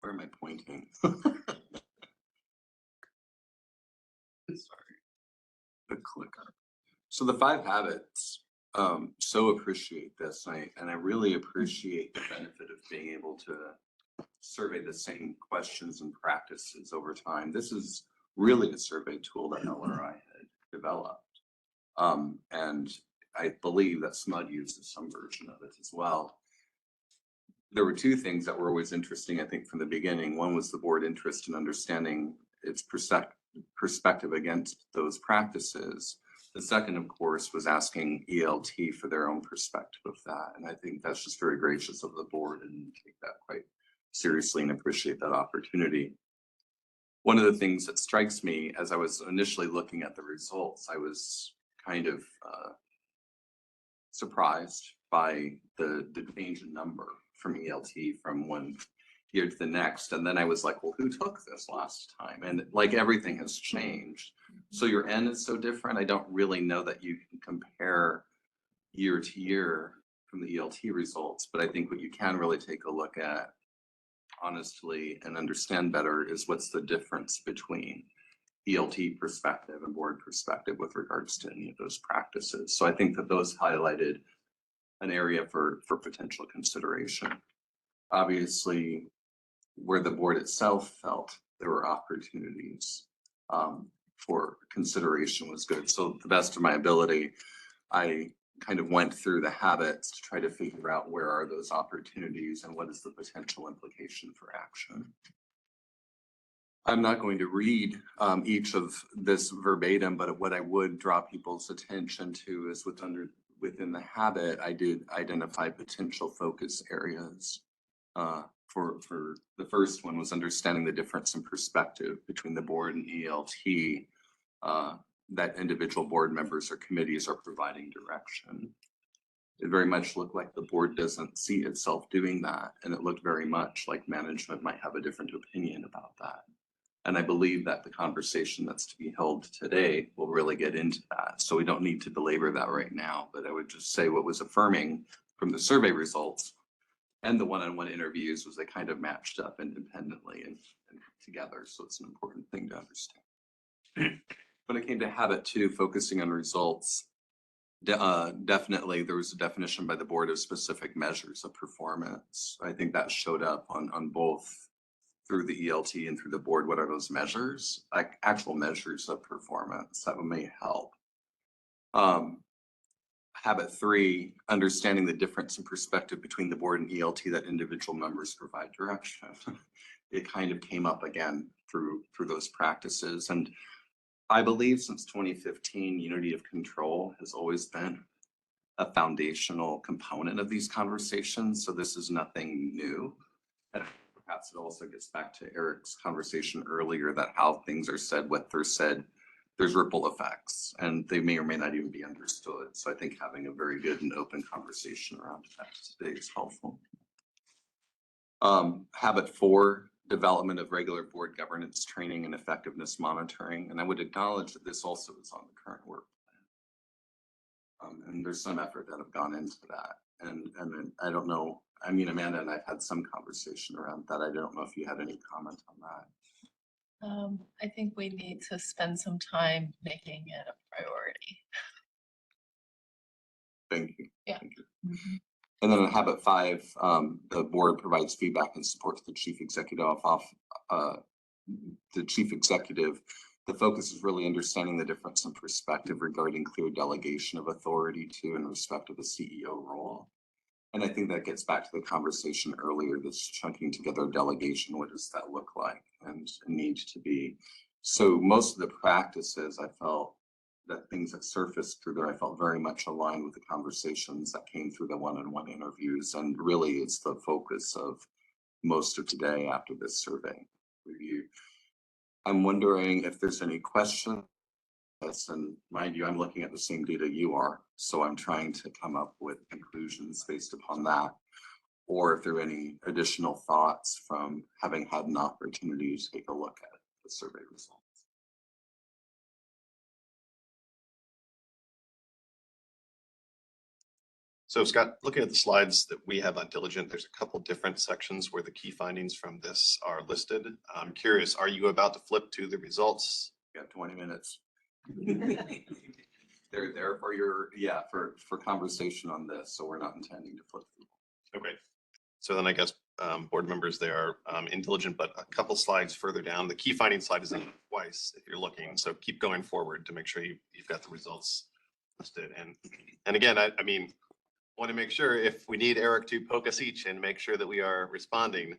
Where am I pointing? Sorry. The clicker. So the 5 habits, so appreciate this. And I really appreciate the benefit of being able to survey the same questions and practices over time. This is really a survey tool that LRI had developed. And I believe that SMUD uses some version of it as well. There were 2 things that were always interesting, I think, from the beginning. One was the board interest in understanding its perspective against those practices. The second, of course, was asking ELT for their own perspective of that. And I think that's just very gracious of the board and take that quite seriously and appreciate that opportunity. One of the things that strikes me as I was initially looking at the results, I was kind of surprised by the change in number from ELT from one year to the next. And then I was like, well, who took this last time? And like everything has changed. So your N is so different. I don't really know that you can compare year to year from the ELT results, but I think what you can really take a look at honestly and understand better is what's the difference between ELT perspective and board perspective with regards to any of those practices. So I think that those highlighted an area for potential consideration. Obviously, where the board itself felt there were opportunities for consideration was good. So to the best of my ability, I kind of went through the habits to try to figure out where are those opportunities and what is the potential implication for action. I'm not going to read each of this verbatim, but what I would draw people's attention to is within the habit, I did identify potential focus areas. For the first one was understanding the difference in perspective between the board and ELT, that individual board members or committees are providing direction. It very much looked like the board doesn't see itself doing that. And it looked very much like management might have a different opinion about that. And I believe that the conversation that's to be held today will really get into that. So we don't need to belabor that right now, but I would just say what was affirming from the survey results and the one-on-one interviews was they kind of matched up independently and together. So it's an important thing to understand. When it came to habit 2, focusing on results, definitely there was a definition by the board of specific measures of performance. I think that showed up on both through the ELT and through the board. What are those measures? Like actual measures of performance that may help. Habit 3, understanding the difference in perspective between the board and ELT that individual members provide direction. It kind of came up again through those practices. And I believe since 2015, unity of control has always been a foundational component of these conversations. So this is nothing new. And perhaps it also gets back to Eric's conversation earlier that how things are said, what they're said, there's ripple effects and they may or may not even be understood. So I think having a very good and open conversation around that today is helpful. Habit 4, development of regular board governance training and effectiveness monitoring. And I would acknowledge that this also is on the current work plan. And there's some effort that have gone into that. And I don't know, I mean, Amanda and I've had some conversation around that. I don't know if you had any comment on that. I think we need to spend some time making it a priority. Thank you. Yeah. Thank you. Mhm. And then in habit 5, the board provides feedback and support to the chief executive The focus is really understanding the difference in perspective regarding clear delegation of authority to in respect of the CEO role. And I think that gets back to the conversation earlier, this chunking together delegation. What does that look like and need to be? So most of the practices I felt that things that surfaced through there, I felt very much aligned with the conversations that came through the one-on-one interviews. And really it's the focus of most of today after this survey review. I'm wondering if there's any questions. And mind you, I'm looking at the same data you are. So I'm trying to come up with conclusions based upon that. Or if there are any additional thoughts from having had an opportunity to take a look at the survey results. So Scott, looking at the slides that we have on Diligent, there's a couple different sections where the key findings from this are listed. I'm curious, are you about to flip to the results? You got 20 minutes. They're there for your, for conversation on this. So we're not intending to flip through. Okay. So then I guess board members, they are in Diligent, but a couple slides further down, the key finding slide is in twice if you're looking. So keep going forward to make sure you've got the results listed. And again, I mean, want to make sure if we need Eric to poke us each and make sure that we are responding.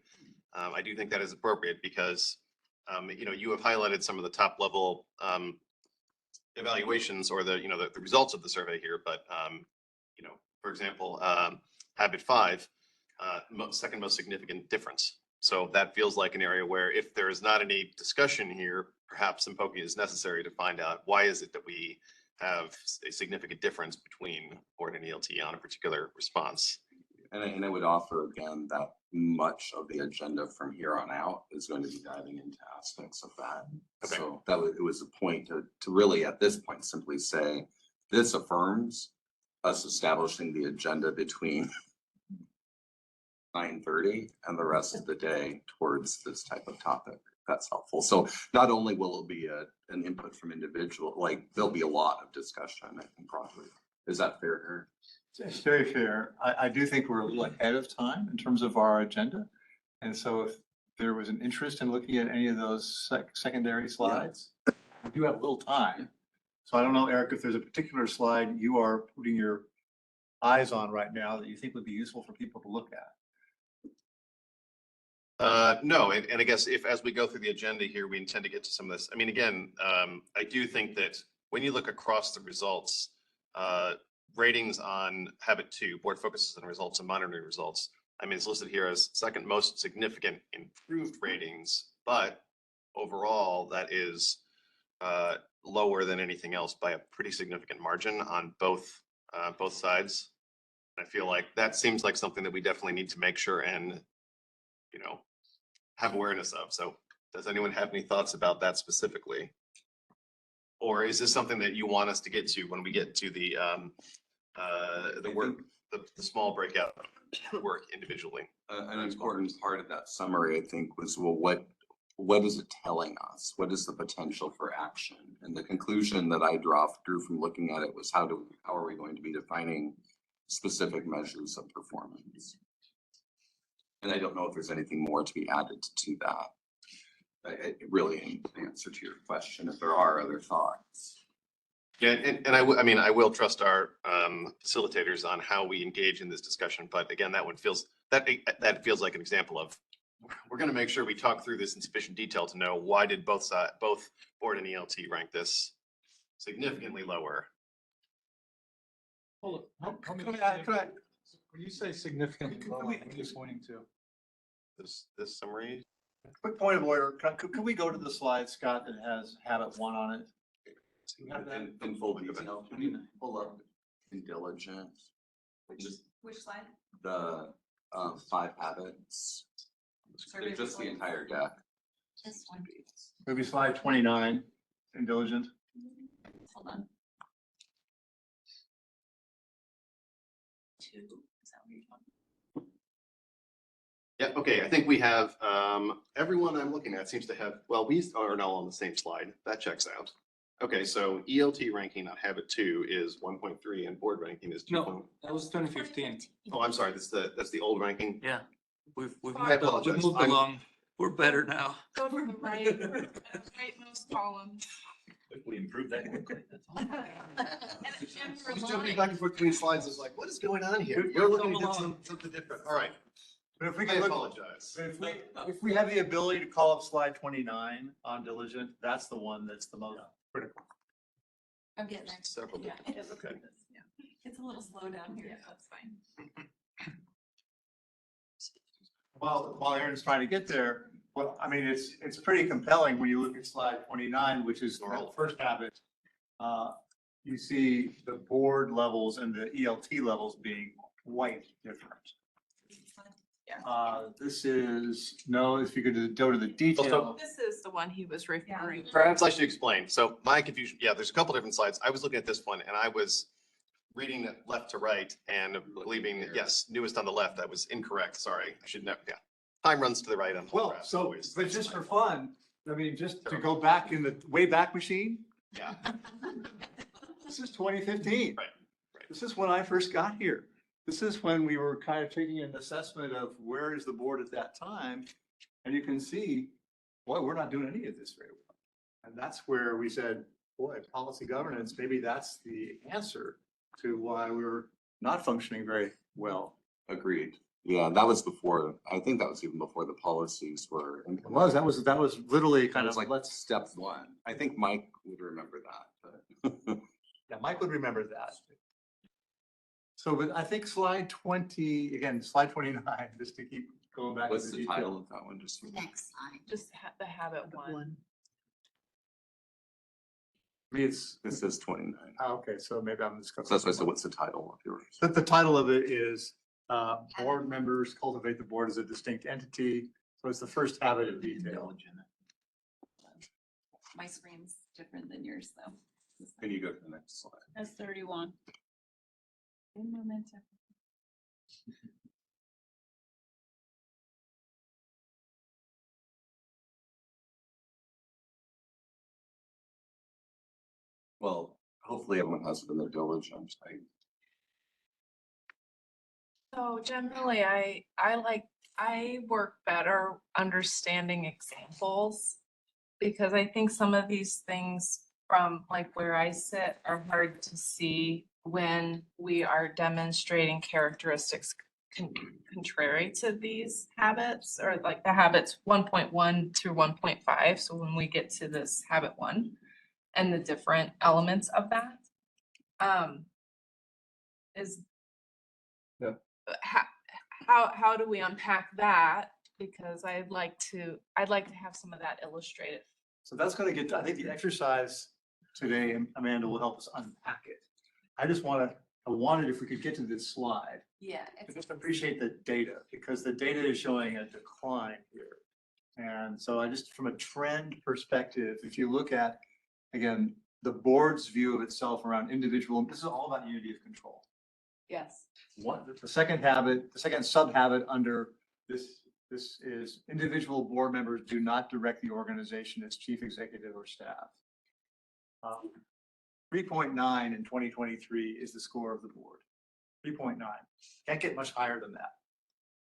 I do think that is appropriate because, you have highlighted some of the top level evaluations or the results of the survey here. But, for example, habit 5, second most significant difference. So that feels like an area where if there is not any discussion here, perhaps some poking is necessary to find out why is it that we have a significant difference between board and ELT on a particular response. And I would offer again that much of the agenda from here on out is going to be diving into aspects of that. Okay. So it was a point to really at this point simply say this affirms us establishing the agenda between 9:30 and the rest of the day towards this type of topic. That's helpful. So not only will it be an input from individual, like there'll be a lot of discussion, I think, probably. Is that fair, Eric? It's very fair. I do think we're a little ahead of time in terms of our agenda. And so if there was an interest in looking at any of those secondary slides, we do have a little time. So I don't know, Eric, if there's a particular slide you are putting your eyes on right now that you think would be useful for people to look at. No, and I guess as we go through the agenda here, we intend to get to some of this. I mean, again, I do think that when you look across the results, ratings on habit 2, board focuses on results and monitoring results. I mean, it's listed here as second most significant improved ratings, but overall that is lower than anything else by a pretty significant margin on both sides. I feel like that seems like something that we definitely need to make sure and, you know, have awareness of. So does anyone have any thoughts about that specifically? Or is this something that you want us to get to when we get to the work, the small breakout work individually? An important part of that summary, I think, was, well, what is it telling us? What is the potential for action? And the conclusion that I drew from looking at it was how are we going to be defining specific measures of performance? And I don't know if there's anything more to be added to that. It really ain't the answer to your question if there are other thoughts. Yeah, and I mean, I will trust our facilitators on how we engage in this discussion, but again, that one feels, that feels like an example of, we're gonna make sure we talk through this in sufficient detail to know why did both board and ELT rank this significantly lower? Hold on. Could I- When you say significantly low, what are you pointing to? This summary? Quick point of order, could we go to the slide, Scott, that has habit 1 on it? In full detail, pull up in diligence. Just Which slide? the 5 habits. Survey Just the results. entire deck. This one. Maybe slide 29 in diligent. Hold on. 2, is that what you're talking? Yeah, okay, I think we have, everyone I'm looking at seems to have, well, we are now on the same slide. That checks out. Okay, so ELT ranking on habit 2 is 1.3 and board ranking is 2. No, that was 2015. Oh, I'm sorry, that's the old ranking. Yeah, we've I apologize. we've moved along. We're better now. Go to the rightmost column. If we improve that quickly, that's all. And for Just jumping line- back and forth between slides is like, what is going on here? You're looking at something different. All right, But if we I can look, apologize. if we have the ability to call up slide 29 on diligent, that's the one that's the most critical. I'm getting there. Several Yeah, different, it is. okay. Yeah. It's a little slow down here, that's fine. While Aaron's trying to get there, well, I mean, it's pretty compelling when you look at slide 29, which is the first habit. You see the board levels and the ELT levels being quite different. This is, no, if you could go to the detail. This is the one he was referring to. Perhaps I should explain. So my confusion, yeah, there's a couple different slides. I was looking at this one and I was reading it left to right and believing, yes, newest on the left. That was incorrect. Sorry. I should never, yeah. Time runs to the right on. Well, so, but just for fun, I mean, just to go back in the way back machine, Yeah, this is 2015. Right. This is when I first got here. This is when we were kind of taking an assessment of where is the board at that time. And you can see, boy, we're not doing any of this very well. And that's where we said, boy, policy governance, maybe that's the answer to why we're not functioning very well. Agreed. Yeah, that was before, I think that was even before the policies were. It was, that was literally kind Kind of of like, let's step 1. I think Mike would remember that, but. yeah, Mike would remember that. So, but I think slide 20, again, slide 29, just to keep going back. What's to the detail. title of that one? Just. The next slide. Just the habit one. I mean, it's, This is 29. okay, so maybe I'm just. So that's why I said, what's the title of yours? The title of it is, board members cultivate the board as a distinct entity. So it's the first habit of detail. My screen's different than yours, though. Can you go to the next slide? That's 31. In momentum. Well, hopefully everyone has it in their diligence. So generally, I work better understanding examples because I think some of these things from like where I sit are hard to see when we are demonstrating characteristics contrary to these habits or like the habits 1.1 to 1.5. So when we get to this habit 1 and the different elements of that, is Yeah. How do we unpack that? Because I'd like to have some of that illustrated. So that's going to get, I think the exercise today, and Amanda will help us unpack it. I wanted if we could get to this slide Yeah. I just appreciate the data because the data is showing a decline here. And so I just, from a trend perspective, if you look at, again, the board's view of itself around individual, this is all about unity of control. Yes. The second habit, the second sub-habit under this is individual board members do not direct the organization as chief executive or staff. 3.9 in 2023 is the score of the board. 3.9. Can't get much higher than that.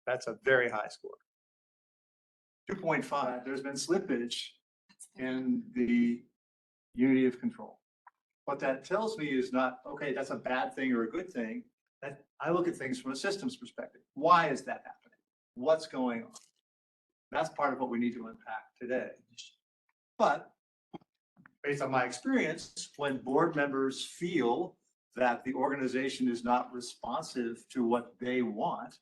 That's a very high score. 2.5, there's been slippage in the unity of control. What that tells me is not, okay, that's a bad thing or a good thing. That I look at things from a systems perspective. Why is that happening? What's going on? That's part of what we need to unpack today. But based on my experience, when board members feel that the organization is not responsive to what they want,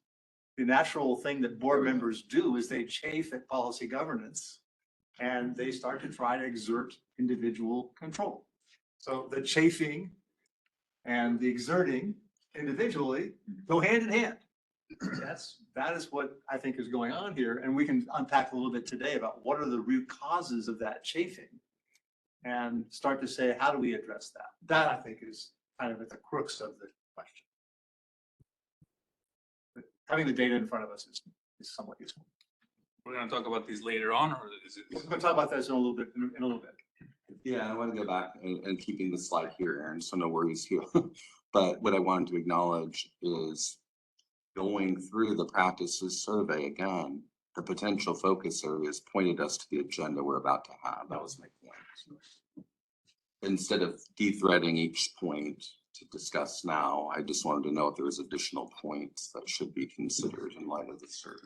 the natural thing that board members do is they chafe at policy governance and they start to try to exert individual control. So the chafing and the exerting individually go hand in hand. That is what I think is going on here. And we can unpack a little bit today about what are the root causes of that chafing and start to say, how do we address that? That I think is kind of at the crux of the question. But having the data in front of us is somewhat useful. We're gonna talk about these later on, or is it? We're gonna talk about this in a little bit, in a little bit. Yeah, I want to go back and keeping the slide here, Aaron, so no worries here. But what I wanted to acknowledge is going through the practices survey again, the potential focus areas pointed us to the agenda we're about to have. That was my point. Instead of de-threading each point to discuss now, I just wanted to know if there was additional points that should be considered in light of the survey.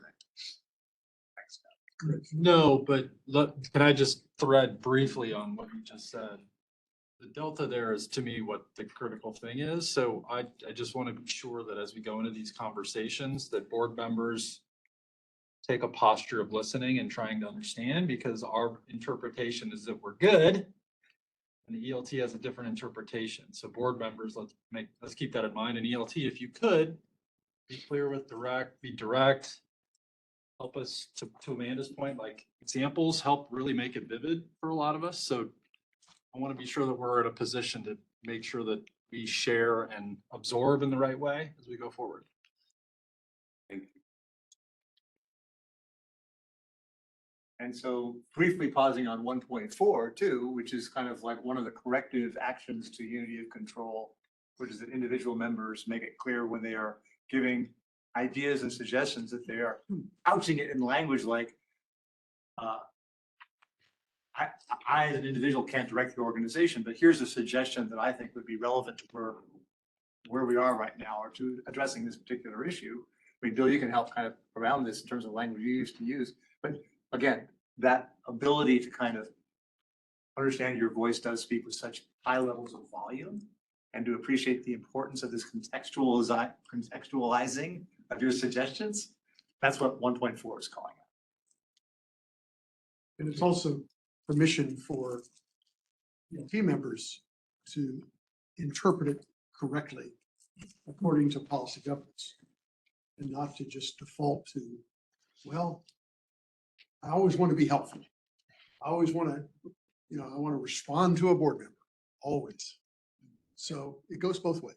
No, but can I just thread briefly on what you just said? The delta there is to me what the critical thing is. So I just want to be sure that as we go into these conversations, that board members take a posture of listening and trying to understand, because our interpretation is that we're good and the ELT has a different interpretation. So board members, let's keep that in mind. And ELT, if you could be clear with be direct. Help us to Amanda's point, like examples help really make it vivid for a lot of us. So I want to be sure that we're in a position to make sure that we share and absorb in the right way as we go forward. Thank you. And so briefly pausing on 1.4 too, which is kind of like one of the corrective actions to unity of control, which is that individual members make it clear when they are giving ideas and suggestions that they are couching it in language like, I as an individual can't direct the organization, but here's a suggestion that I think would be relevant to where we are right now or to addressing this particular issue. I mean, Bill, you can help kind of around this in terms of language you used to use, but again, that ability to kind of understand your voice does speak with such high levels of volume and to appreciate the importance of this contextualizing of your suggestions. That's what 1.4 is calling out. And it's also permission for team members to interpret it correctly according to policy governance and not to just default to, well, I always want to be helpful. I always want to, I want to respond to a board member, always. So it goes both ways.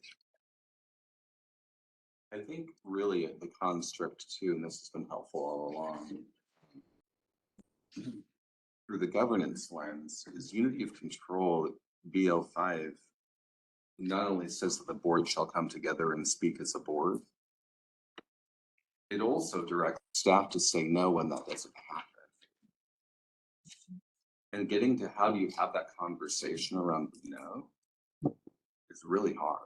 I think really the construct too, and this has been helpful all along, through the governance lens, is unity of control. BL5 not only says that the board shall come together and speak as a board, it also directs staff to say no when that doesn't happen. And getting to how do you have that conversation around no is really hard.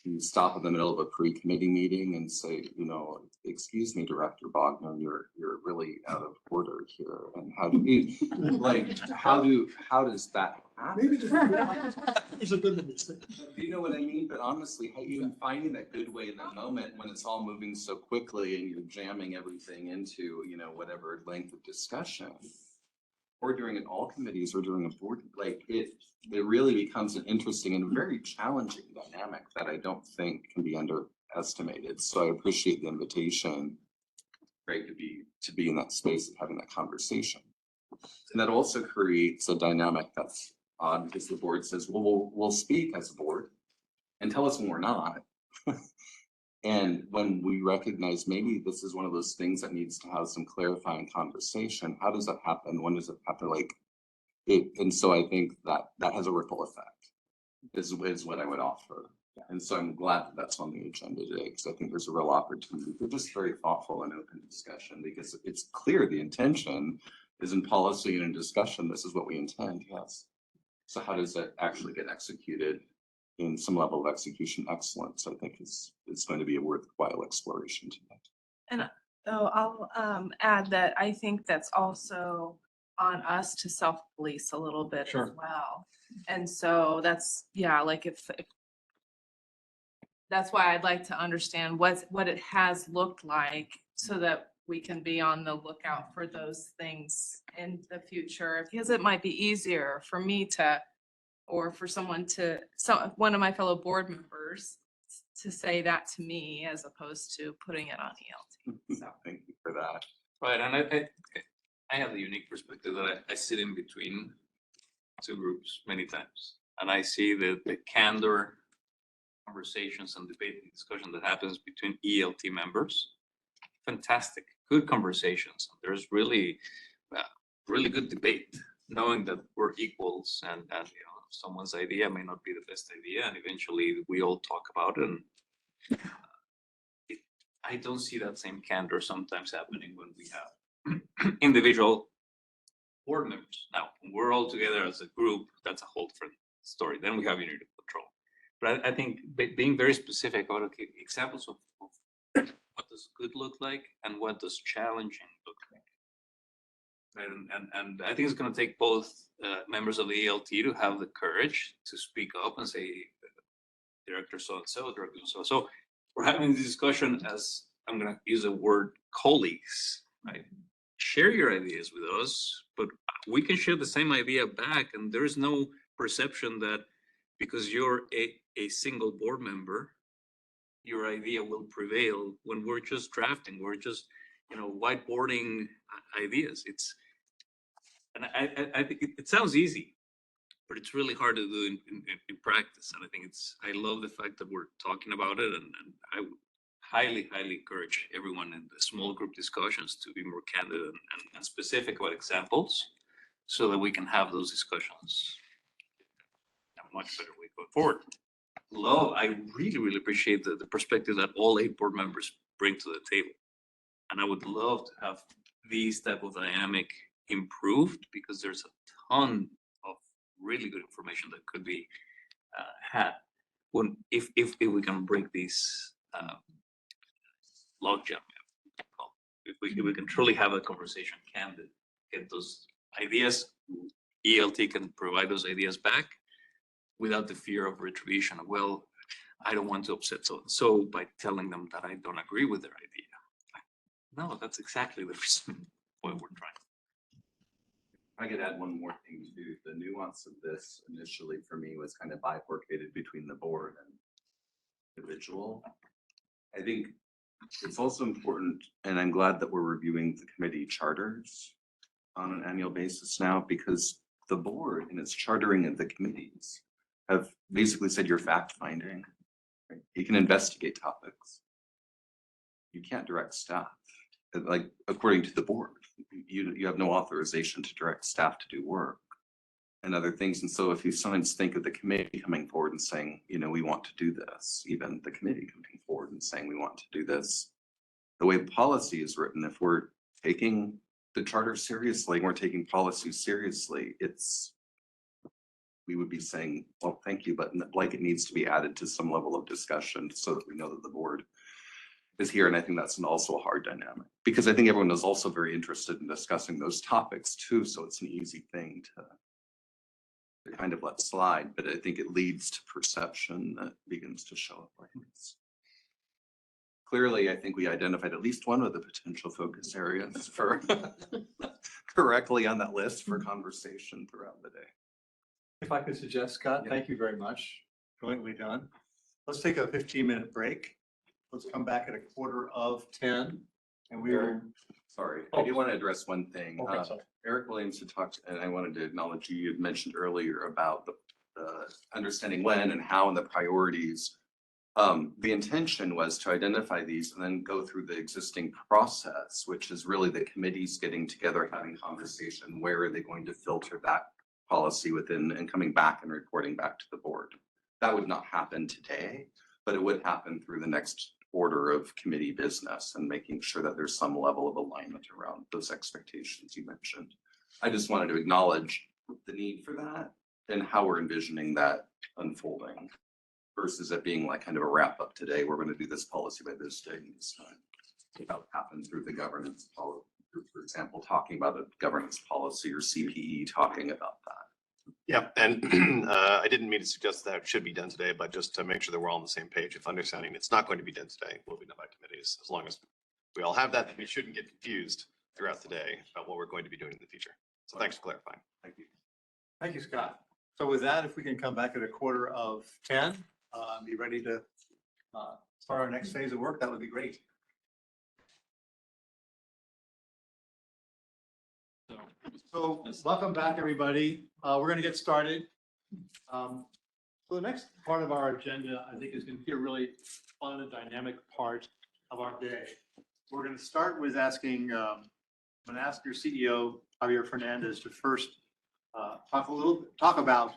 You stop in the middle of a pre-committee meeting and say, excuse me, Director Bogner, you're really out of order here. And how do you how does that happen? Maybe it's a good mistake. You know what I mean? But honestly, how even finding that good way in that moment when it's all moving so quickly and you're jamming everything into, whatever length of discussion, or during an all committees or during a board, like it really becomes an interesting and very challenging dynamic that I don't think can be estimated. So I appreciate the invitation. Great to be in that space of having that conversation. And that also creates a dynamic that's odd because the board says, well, we'll speak as a board and tell us when we're not. And when we recognize maybe this is one of those things that needs to have some clarifying conversation, how does that happen? When does it happen? Like it, and so I think that has a ripple effect is what I would offer. And so I'm glad that that's on the agenda today because I think there's a real opportunity for just very thoughtful and open discussion because it's clear the intention is in policy and in discussion. This is what we intend. Yes. So how does that actually get executed in some level of execution excellence? I think it's going to be a worthwhile exploration tonight. And I'll add that I think that's also on us to self-police a little bit as Sure. well. And so that's, yeah, like if that's why I'd like to understand what it has looked like so that we can be on the lookout for those things in the future, because it might be easier for me to, or for someone to, one of my fellow board members to say that to me as opposed to putting it on ELT. So. Thank you for that. Right, and I have the unique perspective that I sit in between two groups many times, and I see the candor conversations and debate and discussion that happens between ELT members. Fantastic, good conversations. There's really, really good debate, knowing that we're equals and you know, someone's idea may not be the best idea, and eventually we all talk about it. And I don't see that same candor sometimes happening when we have individual board members. Now, when we're all together as a group, that's a whole different story. Then we have unity of control. But I think being very specific about okay, examples of what does good look like and what does challenging look like. And I think it's going to take both members of the ELT to have the courage to speak up and say, Director so-and-so, Director so-and-so. We're having this discussion as, I'm going to use the word colleagues, right? Share your ideas with us, but we can share the same idea back. And there's no perception that because you're a single board member, your idea will prevail when we're just drafting, we're just, you know, whiteboarding ideas. And I think it sounds easy, but it's really hard to do in practice. And I think I love the fact that we're talking about it. And I would highly encourage everyone in the small group discussions to be more candid and specific about examples so that we can have those discussions in a much better way going forward. I really appreciate the perspective that all 8 board members bring to the table. And I would love to have these type of dynamic improved because there's a ton of really good information that could be had if we can break these logjam. If we can truly have a conversation candid, get those ideas, ELT can provide those ideas back without the fear of retribution. Well, I don't want to upset so by telling them that I don't agree with their idea. No, that's exactly the reason why we're trying. I could add one more thing too. The nuance of this initially for me was kind of bifurcated between the board and individual. I think it's also important, and I'm glad that we're reviewing the committee charters on an annual basis now, because the board in its chartering of the committees have basically said you're fact finding. Right? You can investigate topics. You can't direct staff. Like according to the board, you have no authorization to direct staff to do work and other things. And so if you sometimes think of the committee coming forward and saying, you know, we want to do this, even the committee coming forward and saying we want to do this, the way policy is written, if we're taking the charter seriously, and we're taking policy seriously, we would be saying, well, thank you, but like it needs to be added to some level of discussion so that we know that the board is here. And I think that's also a hard dynamic because I think everyone is also very interested in discussing those topics too. So it's an easy thing to kind of let slide, but I think it leads to perception that begins to show up like this. Clearly, I think we identified at least one of the potential focus areas for correctly on that list for conversation throughout the day. If I could suggest, Scott, Yeah. thank you very much. Jointly done. Let's take a 15-minute break. let's come back at 9:45 and we will. Sorry, I do want to address one thing. Okay, sorry. Eric Williams had talked, and I wanted to acknowledge you had mentioned earlier about the understanding when and how and the priorities. The intention was to identify these and then go through the existing process, which is really the committees getting together, having conversation. Where are they going to filter that policy within and coming back and reporting back to the board? That would not happen today, but it would happen through the next order of committee business and making sure that there's some level of alignment around those expectations you mentioned. I just wanted to acknowledge the need for that and how we're envisioning that unfolding versus it being like kind of a wrap up today. We're going to do this policy by this day and this time. That would happen through the governance policy, for example, talking about a governance policy or CPE, talking about that. Yeah, and I didn't mean to suggest that it should be done today, but just to make sure that we're all on the same page, if understanding it's not going to be done today, will be done by committees. As long as we all have that, then we shouldn't get confused throughout the day about what we're going to be doing in the future. So thanks for clarifying. Thank you. Thank you, Scott. So with that, if we can come back at 9:45, be ready to start our next phase of work, that would be great. So welcome back, everybody. We're going to get started. So the next part of our agenda, I think, is going to be a really fun and dynamic part of our day. We're going to start with asking, I'm going to ask your CEO, Javier Fernandez, to first talk about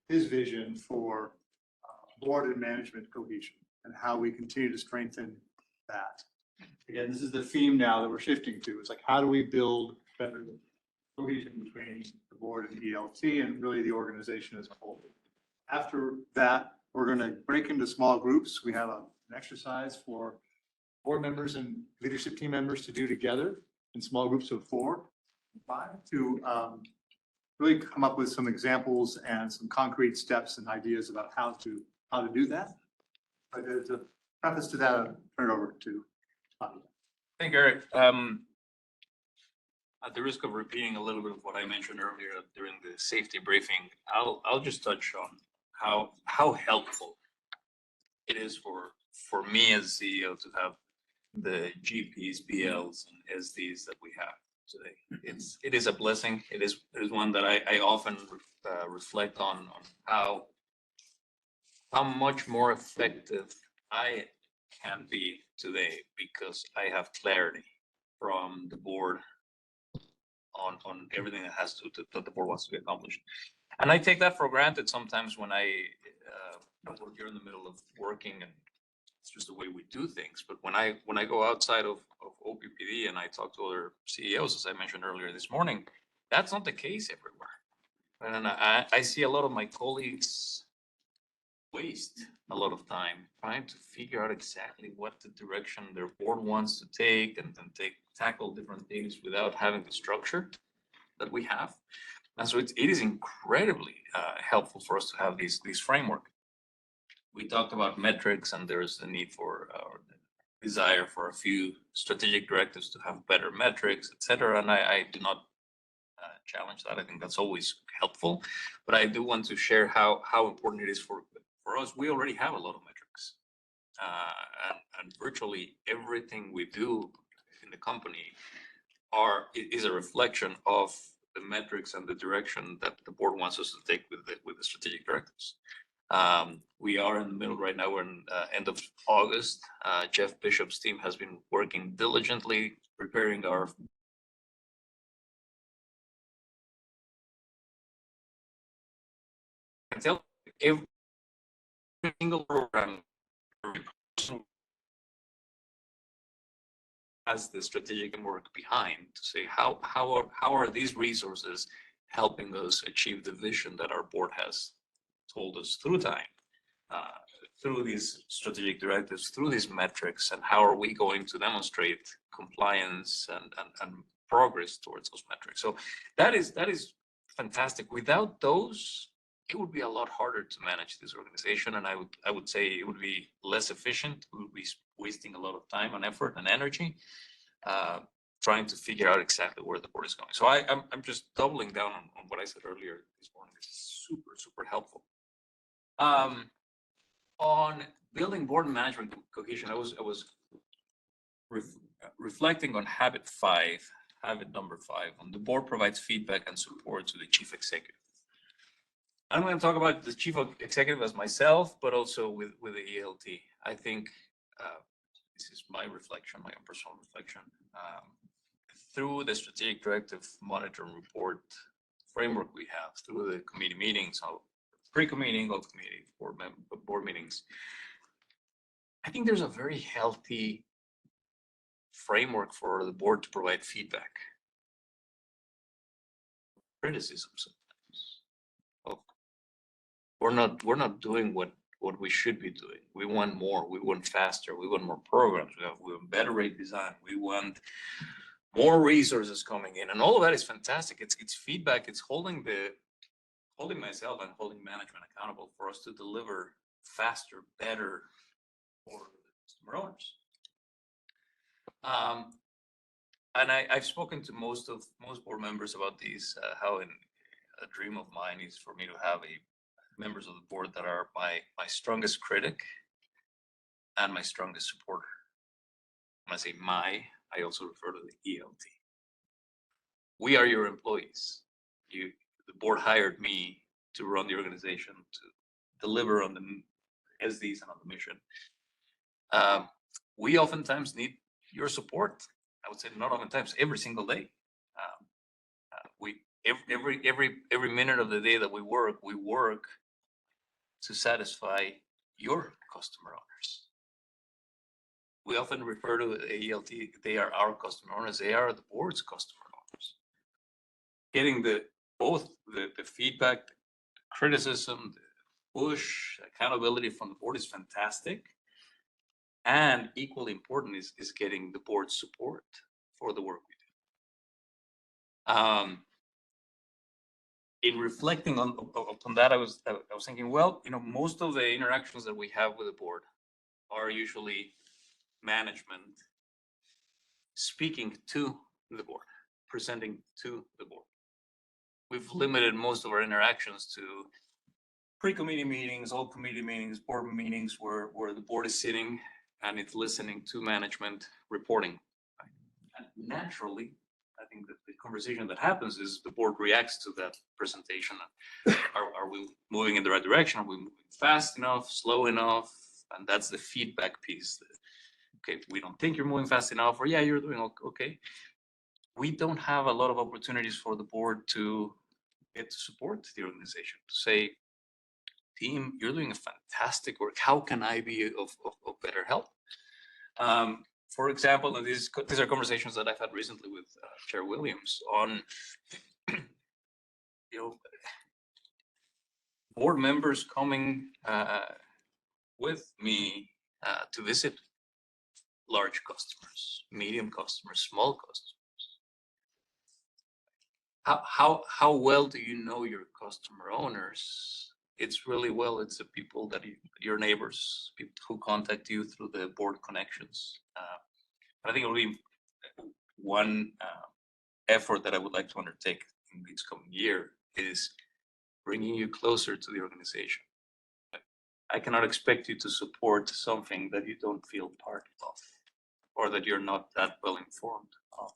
his vision for board and management cohesion and how we continue to strengthen that. Again, this is the theme now that we're shifting to. It's like, how do we build better cohesion between the board and ELT and really the organization as a whole? After that, we're going to break into small groups. We have an exercise for board members and leadership team members to do together in small groups of 4 and 5 to really come up with some examples and some concrete steps and ideas about how to do that. But as a preface to that, I'll turn it over to Javier. Thank you, Eric. At the risk of repeating a little bit of what I mentioned earlier during the safety briefing, I'll just touch on how helpful it is for me as CEO to have the GPs, BLs, and SDs that we have today. It is a blessing. It is one that I often reflect on how much more effective I can be today because I have clarity from the board on everything that has to that the board wants to be accomplished. And I take that for granted sometimes when we're here in the middle of working and it's just the way we do things. But when I go outside of OPPD and I talk to other CEOs, as I mentioned earlier this morning, that's not the case everywhere. And I see a lot of my colleagues waste a lot of time trying to figure out exactly what the direction their board wants to take and tackle different things without having the structure that we have. And so it is incredibly helpful for us to have these framework. We talked about metrics and there's a need for desire for a few strategic directives to have better metrics, et cetera. And I do not challenge that. I think that's always helpful, but I do want to share how important it is for us. We already have a lot of metrics and virtually everything we do in the company is a reflection of the metrics and the direction that the board wants us to take with the strategic directives. We are in the middle right now. We're in end of August. Jeff Bishop's team has been working diligently preparing our every single program has the strategic work behind to say how are these resources helping us achieve the vision that our board has told us through time, through these strategic directives, through these metrics, and how are we going to demonstrate compliance and progress towards those metrics. So that is fantastic. Without those, it would be a lot harder to manage this organization, and I would say it would be less efficient. We would be wasting a lot of time and effort and energy trying to figure out exactly where the board is going. So I'm just doubling down on what I said earlier this morning. This is super helpful. On building board management cohesion, I was reflecting on habit number 5, on the board provides feedback and support to the chief executive. I'm going to talk about the chief executive as myself, but also with the ELT. I think this is my reflection, my own personal reflection. Through the strategic directive monitor and report framework we have, through the committee meetings, pre-committee, of committee, board meetings, I think there's a very healthy framework for the board to provide feedback, criticism sometimes. Oh, we're not doing what we should be doing. We want more. We want faster. We want more programs. We want better rate design. We want more resources coming in, and all of that is fantastic. It's feedback. It's holding myself and holding management accountable for us to deliver faster, better for customer owners. And I've spoken to most board members about these, how a dream of mine is for me to have members of the board that are my strongest critic and my strongest supporter. When I say I also refer to the ELT. We are your employees. The board hired me to run the organization, to deliver on the SDs and on the mission. We oftentimes need your support. I would say not oftentimes, every single day. Every minute of the day that we work to satisfy your customer owners. We often refer to the ELT, they are our customer owners, they are the board's customer owners. Getting both the feedback, the criticism, the push, accountability from the board is fantastic. And equally important is getting the board's support for the work we do. In reflecting on that, I was thinking, well, most of the interactions that we have with the board are usually management speaking to the board, presenting to the board. We've limited most of our interactions to pre-committee meetings, all committee meetings, board meetings where the board is sitting and it's listening to management reporting. And naturally, I think that the conversation that happens is the board reacts to that presentation. Are we moving in the right direction? Are we moving fast enough, slow enough? And that's the feedback piece. Okay, we don't think you're moving fast enough, or yeah, you're doing okay. We don't have a lot of opportunities for the board to get to support the organization, to say, team, you're doing a fantastic work. How can I be of better help? For example, and these are conversations that I've had recently with Chair Williams on, board members coming with me to visit large customers, medium customers, small customers. How well do you know your customer owners? It's really well. It's the people that your neighbors, people who contact you through the board connections. I think it will be one effort that I would like to undertake in this coming year is bringing you closer to the organization. I cannot expect you to support something that you don't feel part of, or that you're not that well informed of.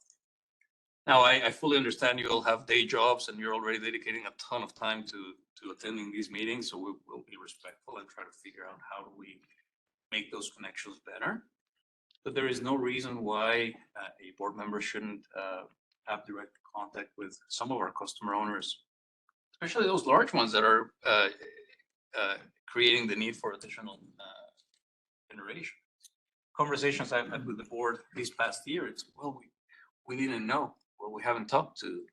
Now, I fully understand you all have day jobs and you're already dedicating a ton of time to attending these meetings, so we'll be respectful and try to figure out how do we make those connections better. But there is no reason why a board member shouldn't have direct contact with some of our customer owners, especially those large ones that are creating the need for additional generation. Conversations I've had with the board this past year, it's, well, we didn't know. Well, we haven't talked to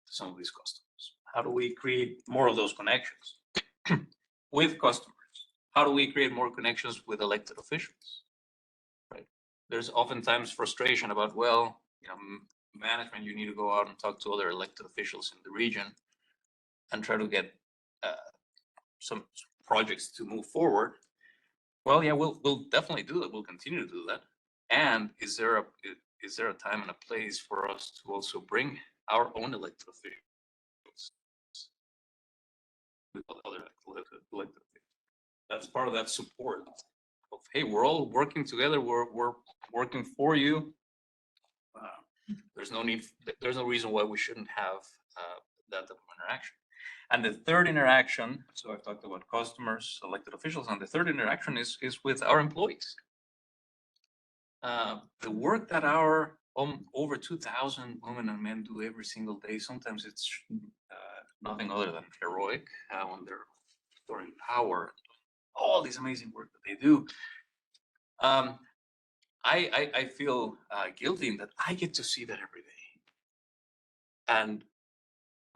some of these customers. How do we create more of those connections with customers? How do we create more connections with elected officials? Right? There's oftentimes frustration about, well, management, you need to go out and talk to other elected officials in the region and try to get some projects to move forward. Well, yeah, we'll definitely do that. We'll continue to do that. And is there a time and a place for us to also bring our own elected officials with other elected officials? That's part of that support hey, we're all working together, we're working for you. There's no need, there's no reason why we shouldn't have that type of interaction. And the third interaction, so I've talked about customers, elected officials, and the third interaction is with our employees. The work that our over 2,000 women and men do every single day, sometimes it's nothing other than heroic when they're storing power, all this amazing work that they do. I feel guilty in that I get to see that every day. And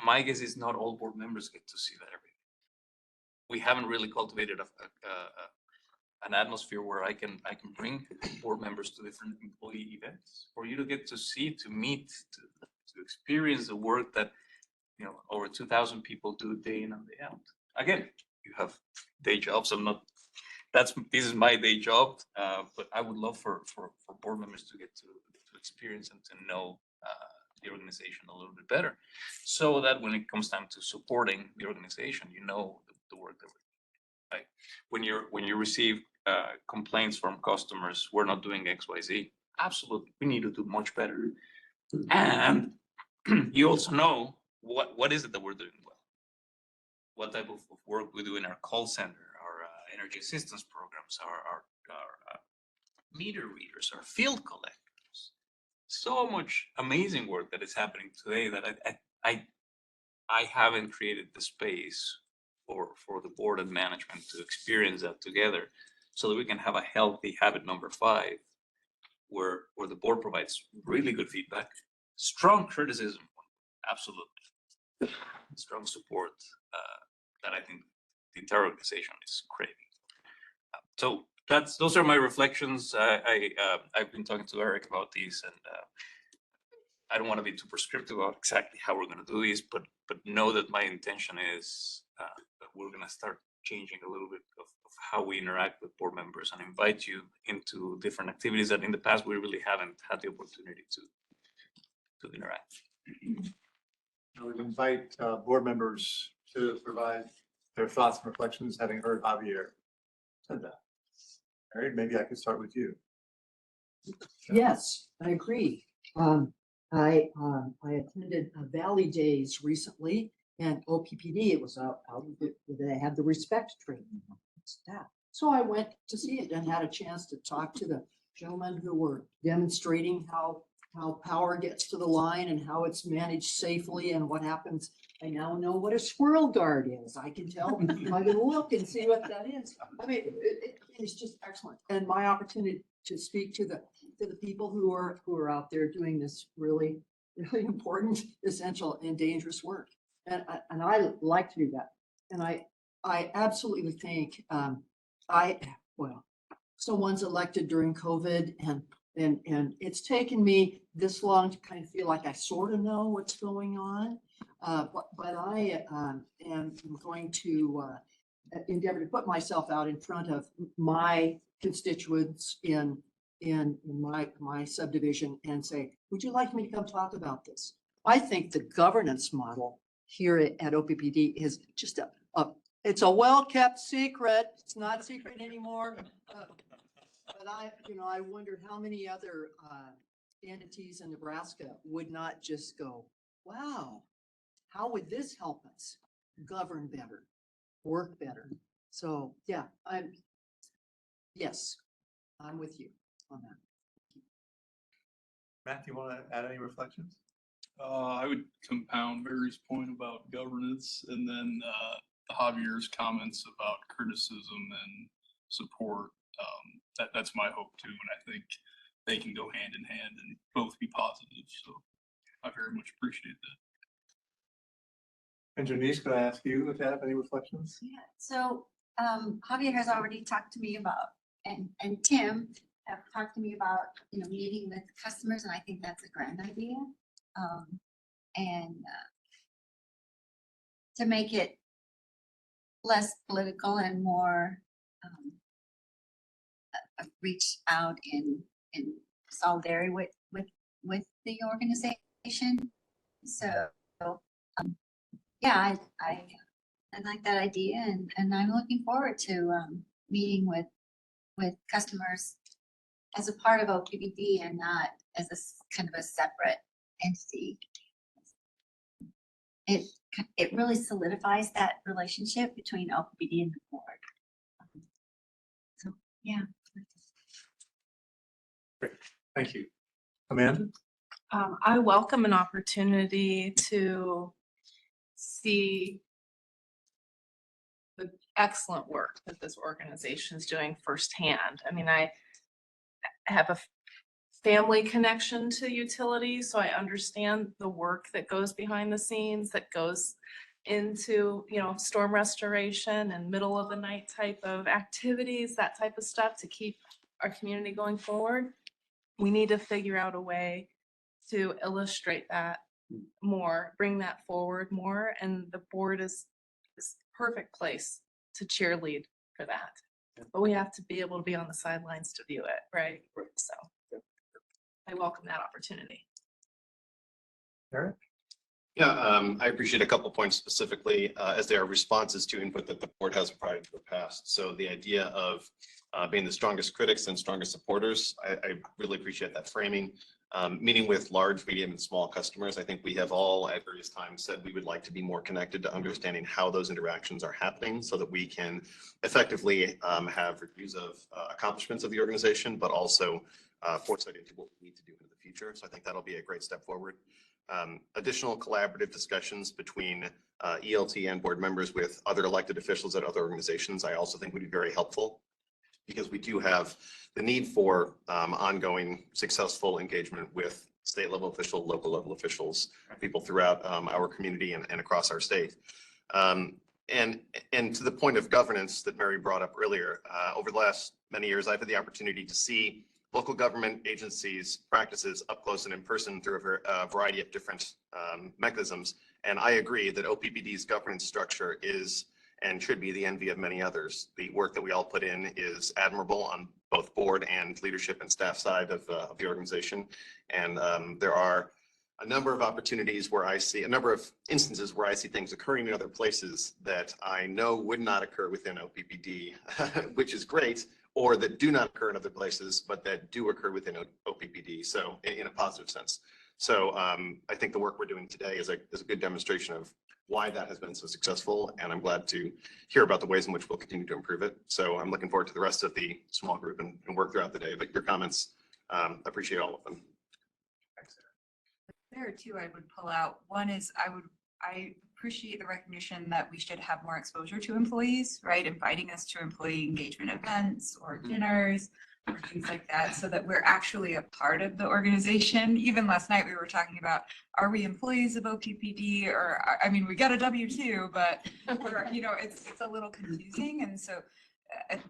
my guess is not all board members get to see that every day. We haven't really cultivated an atmosphere where I can bring board members to different employee events for you to get to see, to meet, to experience the work that, you know, over 2,000 people do day in and day out. Again, you have day jobs. I'm not, this is my day job, but I would love for board members to get to experience and to know the organization a little bit better, so that when it comes time to supporting the organization, you know the work that we're doing. Right? When you receive complaints from customers, we're not doing XYZ. Absolutely, we need to do much better. And you also know what is it that we're doing well, what type of work we do in our call center, our energy assistance programs, our meter readers, our field collectors. So much amazing work that is happening today that I haven't created the space for the board and management to experience that together, so that we can have a healthy habit number 5, where the board provides really good feedback, strong criticism, absolutely, strong support that I think the entire organization is craving. So those are my reflections. I've been talking to Eric about these, and I don't want to be too prescriptive about exactly how we're going to do this, but know that my intention is that we're going to start changing a little bit of how we interact with board members, and invite you into different activities that in the past we really haven't had the opportunity to interact. I would invite board members to provide their thoughts and reflections, having heard Javier said that. All right, maybe I could start with you. Yes, I agree. I attended Valley Days recently, and OPPD, it was out they had the respect training. It's that. So I went to see it and had a chance to talk to the gentlemen who were demonstrating how power gets to the line and how it's managed safely and what happens. I now know what a squirrel guard is. I can tell, I can look and see what that is. I mean, it's just excellent. And my opportunity to speak to the people who are out there doing this really, really important, essential, and dangerous work. And I like to do that. And I absolutely think someone's elected during COVID, and it's taken me this long to kind of feel like I sort of know what's going on. But I am going to endeavor to put myself out in front of my constituents in my subdivision and say, would you like me to come talk about this? I think the governance model here at OPPD is just it's a well-kept secret. It's not secret anymore. But I wonder how many other entities in Nebraska would not just go, wow, how would this help us govern better, work better? So yeah, I'm with you on that. Matt, do you want to add any reflections? I would compound Barry's point about governance, and then Javier's comments about criticism and support. That's my hope too, and I think they can go hand in hand and both be positive. So I very much appreciate that. And Janice, could I ask you to have any reflections? Yeah, so Javier has already talked to me about, and Tim have talked to me about, meeting with customers, and I think that's a grand idea. And to make it less political and more reach out in solidarity with the organization. So yeah, I like that idea, and I'm looking forward to meeting with with customers as a part of OPPD and not as kind of a separate entity. It really solidifies that relationship between OPPD and the board. So, yeah. Thank you. Amanda? I welcome an opportunity to see the excellent work that this organization is doing firsthand. I mean, I have a family connection to utilities, so I understand the work that goes behind the scenes, that goes into, you know, storm restoration and middle of the night type of activities, that type of stuff to keep our community going forward. We need to figure out a way to illustrate that more, bring that forward more, and the board is perfect place to cheerlead for that. But we have to be able to be on the sidelines to view it, right? So I welcome that opportunity. Eric? Yeah, I appreciate a couple points specifically as they are responses to input that the board has provided in the past. So the idea of being the strongest critics and strongest supporters, I really appreciate that framing. Meeting with large, medium, and small customers, I think we have all at various times said we would like to be more connected to understanding how those interactions are happening so that we can effectively have reviews of accomplishments of the organization, but also foresight into what we need to do in the future. So I think that'll be a great step forward. Additional collaborative discussions between ELT and board members with other elected officials at other organizations, I also think would be very helpful, because we do have the need for ongoing successful engagement with state level official, local level officials, people throughout our community and across our state. And to the point of governance that Mary brought up earlier, over the last many years, I've had the opportunity to see local government agencies practices up close and in person through a variety of different mechanisms. And I agree that OPPD's governance structure is and should be the envy of many others. The work that we all put in is admirable on both board and leadership and staff side of the organization. And there are a number of opportunities where I see a number of instances where I see things occurring in other places that I know would not occur within OPPD, which is great, or that do not occur in other places, but that do occur within OPPD. So in a positive sense. So I think the work we're doing today is a good demonstration of why that has been so successful. And I'm glad to hear about the ways in which we'll continue to improve it. So I'm looking forward to the rest of the small group and work throughout the day. But your comments, appreciate all of them. There are two I would pull out. One is I appreciate the recognition that we should have more exposure to employees, right? Inviting us to employee engagement events or dinners or things like that, so that we're actually a part of the organization. Even last night we were talking about, are we employees of OPPD? Or, I mean, we got a W-2, but you know, it's a little confusing. And so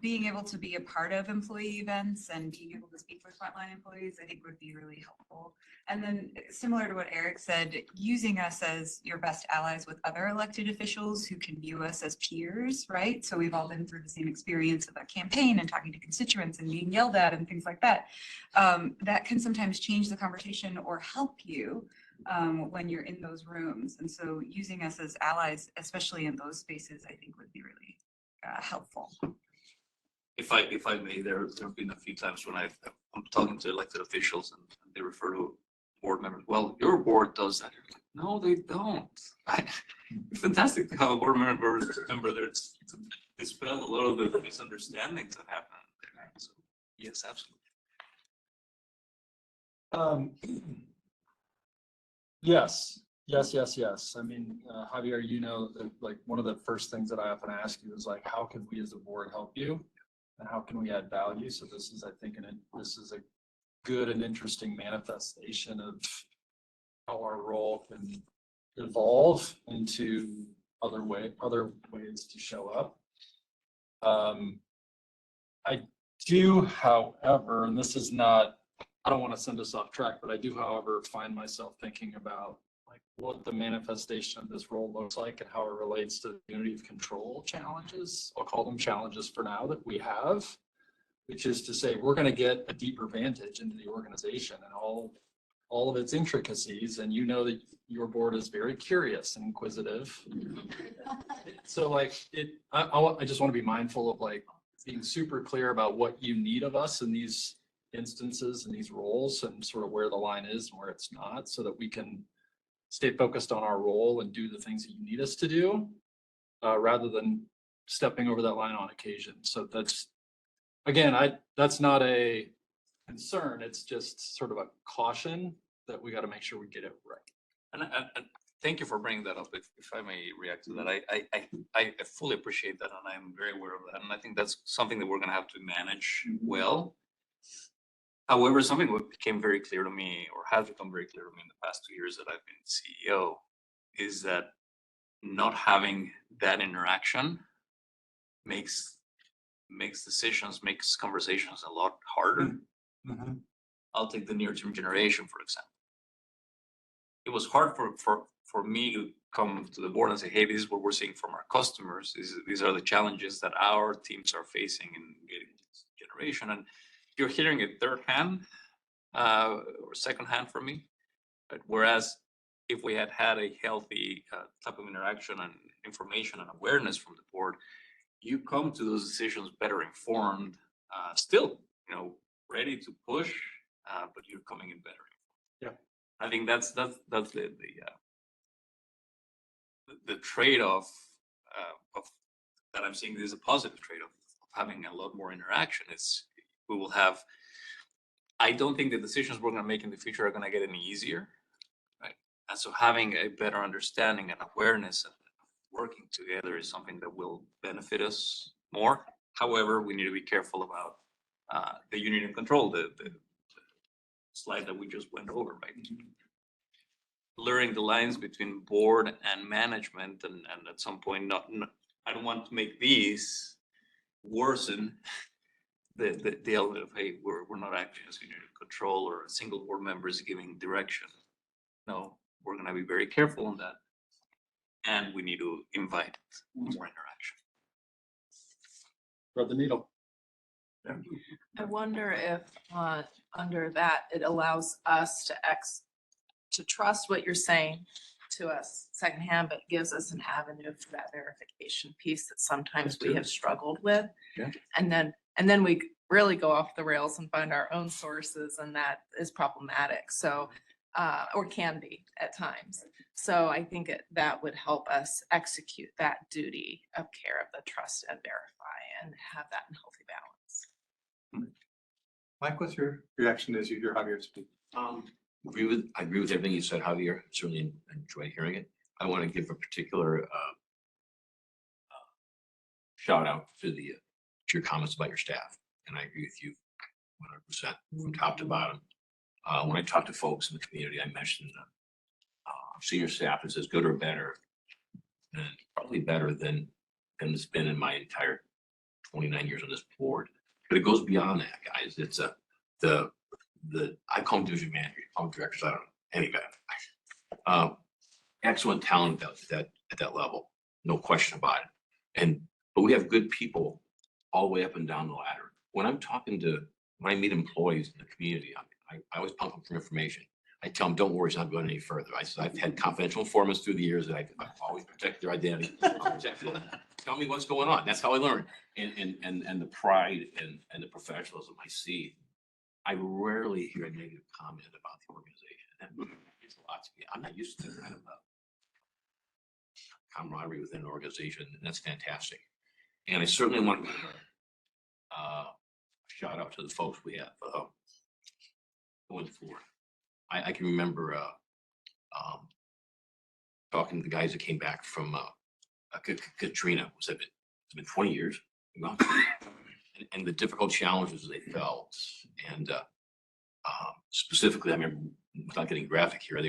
being able to be a part of employee events and being able to speak for frontline employees, I think would be really helpful. And then similar to what Eric said, using us as your best allies with other elected officials who can view us as peers, right? So we've all been through the same experience of a campaign and talking to constituents and being yelled at and things like that. That can sometimes change the conversation or help you when you're in those rooms. And so using us as allies, especially in those spaces, I think would be really helpful. If I may, there have been a few times when I'm talking to elected officials and they refer to board members. Well, your board does that. Like, no, they don't. It's fantastic to have a board member there to dispel a lot of the misunderstandings that happen there. So, yes, absolutely. Yes. I mean, Javier, you know, that, like, one of the first things that I often ask you is like, how can we as a board help you? And how can we add value? So this is, I think, this is a good and interesting manifestation of how our role can evolve into other ways to show up. I do, however, and this is not, I don't want to send us off track, but I do, however, find myself thinking about like what the manifestation of this role looks like and how it relates to the unity of control challenges. I'll call them challenges for now that we have, which is to say we're going to get a deeper vantage into the organization and all of its intricacies. And you know that your board is very curious and inquisitive. So like I just want to be mindful of like being super clear about what you need of us in these instances and these roles and sort of where the line is and where it's not, so that we can stay focused on our role and do the things that you need us to do, rather than stepping over that line on occasion. So that's, again, that's not a concern. It's just sort of a caution that we got to make sure we get it right. And thank you for bringing that up. If I may react to that, I fully appreciate that, and I'm very aware of that. And I think that's something that we're gonna have to manage well. However, something that became very clear to me, or has become very clear to me in the past 2 years that I've been CEO, is that not having that interaction makes decisions, makes conversations a lot harder. I'll take the near-term generation, for example. It was hard for me to come to the board and say, hey, this is what we're seeing from our customers. These are the challenges that our teams are facing in getting this generation. And you're hearing it third hand or second hand from me. But whereas if we had had a healthy type of interaction and information and awareness from the board, you come to those decisions better informed, still, ready to push, but you're coming in better. Yeah. I think that's the trade-off of that I'm seeing. There's a positive trade-off of having a lot more interaction. We will have. I don't think the decisions we're going to make in the future are going to get any easier, right? And so having a better understanding and awareness and working together is something that will benefit us more. However, we need to be careful about the union and control, the slide that we just went over, right? Blurring the lines between board and management, and at some point, I don't want to make these worsen the element of, hey, we're not acting as union control or a single board member is giving direction. No, we're going to be very careful on that, and we need to invite more interaction. Thread the needle. I wonder if under that, it allows us to trust what you're saying to us secondhand, but gives us an avenue for that verification piece that sometimes we have struggled with. Yeah. And then we really go off the rails and find our own sources, and that is problematic. So, or can be at times. So I think that would help us execute that duty of care of the trust and verify and have that in healthy balance. Mike, what's your reaction as you hear Javier speak? I agree with everything you said, Javier. Certainly enjoyed hearing it. I want to give a particular shout out to your comments about your staff, and I agree with you 100% from top to bottom. When I talk to folks in the community, I mentioned senior staff is as good or better, and probably better than it's been in my entire 29 years on this board. But it goes beyond that, guys. It's I call them division managers, I call them directors. I don't know any better. Excellent talent at that level, no question about it. But we have good people all the way up and down the ladder. When I meet employees in the community, I always pump them for information. I tell them, don't worry, it's not going any further. I said, I've had confidential informants through the years that I've always protected their identity. Tell me what's going on. That's how I learn. And the pride and the professionalism I see. I rarely hear a negative comment about the organization. That means a lot to me. I'm not used to that kind of camaraderie within an organization, and that's fantastic. And I certainly want to shout out to the folks we have going forward. I can remember talking to the guys that came back from Katrina. It's been 20 years. And the difficult challenges they felt. And specifically, I remember, without getting graphic here,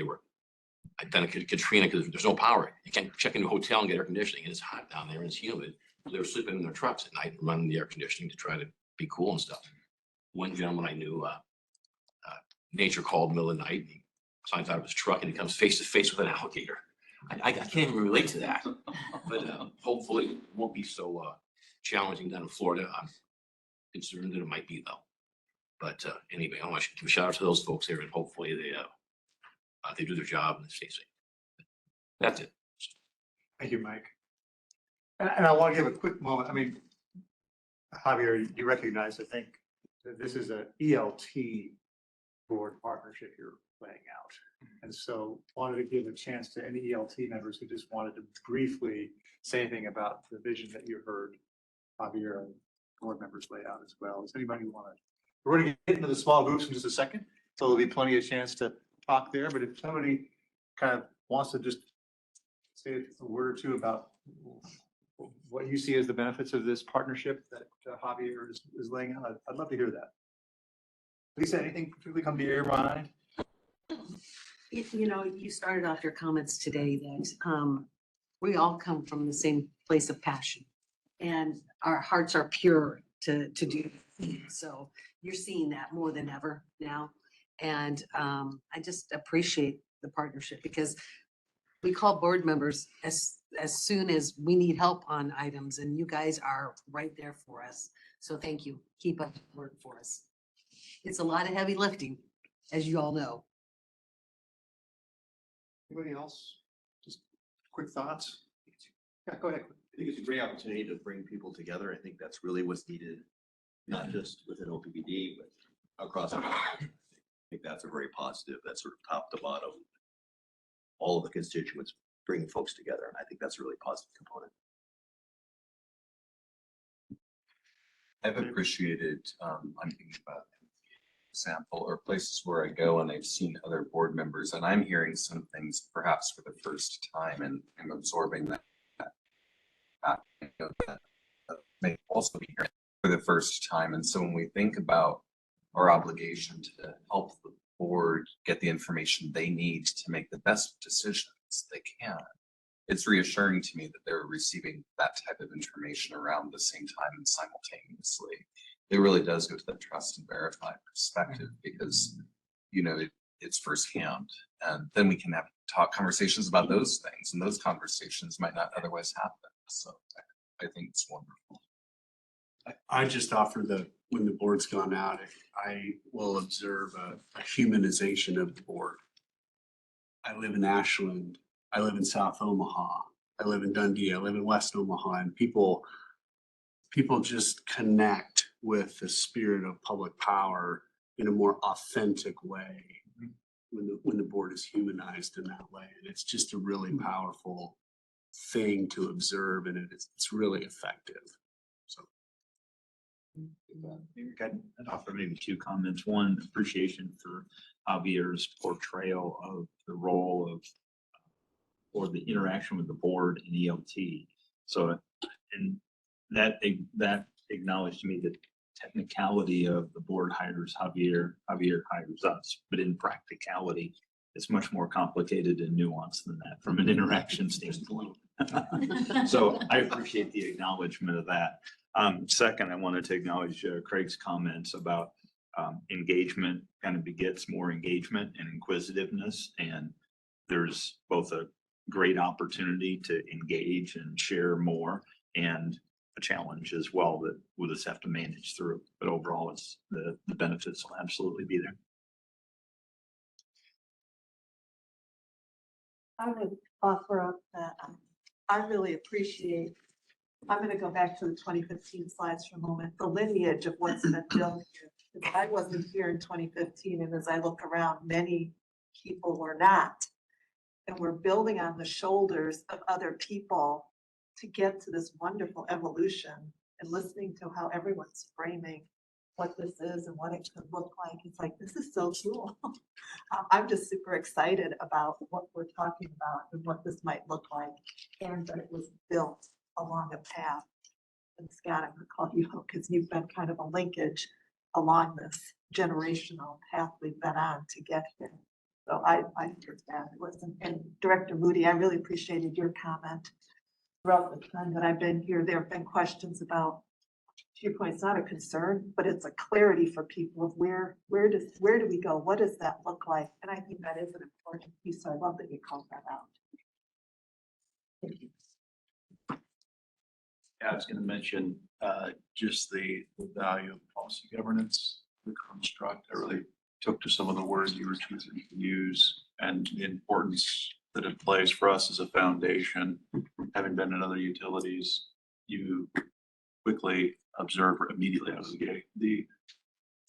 I'd done a Katrina because there's no power. You can't check into a hotel and get air conditioning, and it's hot down there and it's humid. They were sleeping in their trucks at night and running the air conditioning to try to be cool and stuff. One gentleman I knew, nature called in the middle of the night, and he climbs out of his truck and he comes face to face with an alligator. I can't even relate to that, but hopefully it won't be so challenging down in Florida. I'm concerned that it might be, though. But anyway, I want to give a shout out to those folks there, and hopefully they do their job and they stay safe. That's it. Thank you, Mike. And I want to give a quick moment. I mean, Javier, you recognize, I think, that this is a ELT board partnership you're laying out. And so wanted to give a chance to any ELT members who just wanted to briefly say anything about the vision that you heard Javier and board members lay out as well. Does anybody want to? We're going to get into the small groups in just a second, so there'll be plenty of chance to talk there. But if somebody kind of wants to just say a word or two about what you see as the benefits of this partnership that Javier is laying out, I'd love to hear that. Lisa, anything particularly come to your mind? You know, you started off your comments today that we all come from the same place of passion and our hearts are pure to do. So you're seeing that more than ever now. And I just appreciate the partnership because we call board members as soon as we need help on items and you guys are right there for us. So thank you. Keep up the work for us. It's a lot of heavy lifting, as you all know. Anybody else? Just quick thoughts? Yeah, go ahead. I think it's a great opportunity to bring people together. I think that's really what's needed, not just within OPPD, but across. I think that's a very positive, that's sort of top to bottom. All of the constituents bringing folks together. And I think that's a really positive component. I've appreciated, I'm thinking about example or places where I go and I've seen other board members and I'm hearing some things perhaps for the first time and I'm absorbing that. You know, that may also be hearing for the first time. And so when we think about our obligation to help the board get the information they need to make the best decisions they can, it's reassuring to me that they're receiving that type of information around the same time and simultaneously. It really does go to that trust and verify perspective because, you know, it's firsthand. And then we can have conversations about those things and those conversations might not otherwise happen. So I think it's wonderful. I just offer that when the board's gone out, I will observe a humanization of the board. I live in Ashland. I live in South Omaha. I live in Dundee. I live in West Omaha, and people just connect with the spirit of public power in a more authentic way when the board is humanized in that way. And it's just a really powerful thing to observe, and it's really effective. So. Maybe I can offer maybe two comments. One, appreciation for Javier's portrayal of the role of or the interaction with the board and ELT. So, and that acknowledged to me the technicality of the board hires Javier hires us, but in practicality, it's much more complicated and nuanced than that from an interaction standpoint. So I appreciate the acknowledgement of that. Second, I wanted to acknowledge Craig's comments about engagement kind of begets more engagement and inquisitiveness. And there's both a great opportunity to engage and share more and a challenge as well that we'll just have to manage through. But overall, it's the benefits will absolutely be there. I would offer up that I really appreciate, I'm going to go back to the 2015 slides for a moment, the lineage of what's been built here. Because I wasn't here in 2015, and as I look around, many people were not. And we're building on the shoulders of other people to get to this wonderful evolution, and listening to how everyone's framing what this is and what it could look like. It's like, this is so cool. I'm just super excited about what we're talking about and what this might look like, and that it was built along a path. And Scott, I'm gonna call you because you've been kind of a linkage along this generational path we've been on to get here. So I heard that. It wasn't, and Director Moody, I really appreciated your comment. Throughout the time that I've been here, there have been questions about, to your point, it's not a concern, but it's a clarity for people of where do we go? What does that look like? And I think that is an important piece. So I love that you called that out. Thank you. Yeah, I was going to mention just the value of policy governance, the construct. I really took to some of the words you were choosing to use and the importance that it plays for us as a foundation. Having been in other utilities, you quickly observe immediately out of the gate the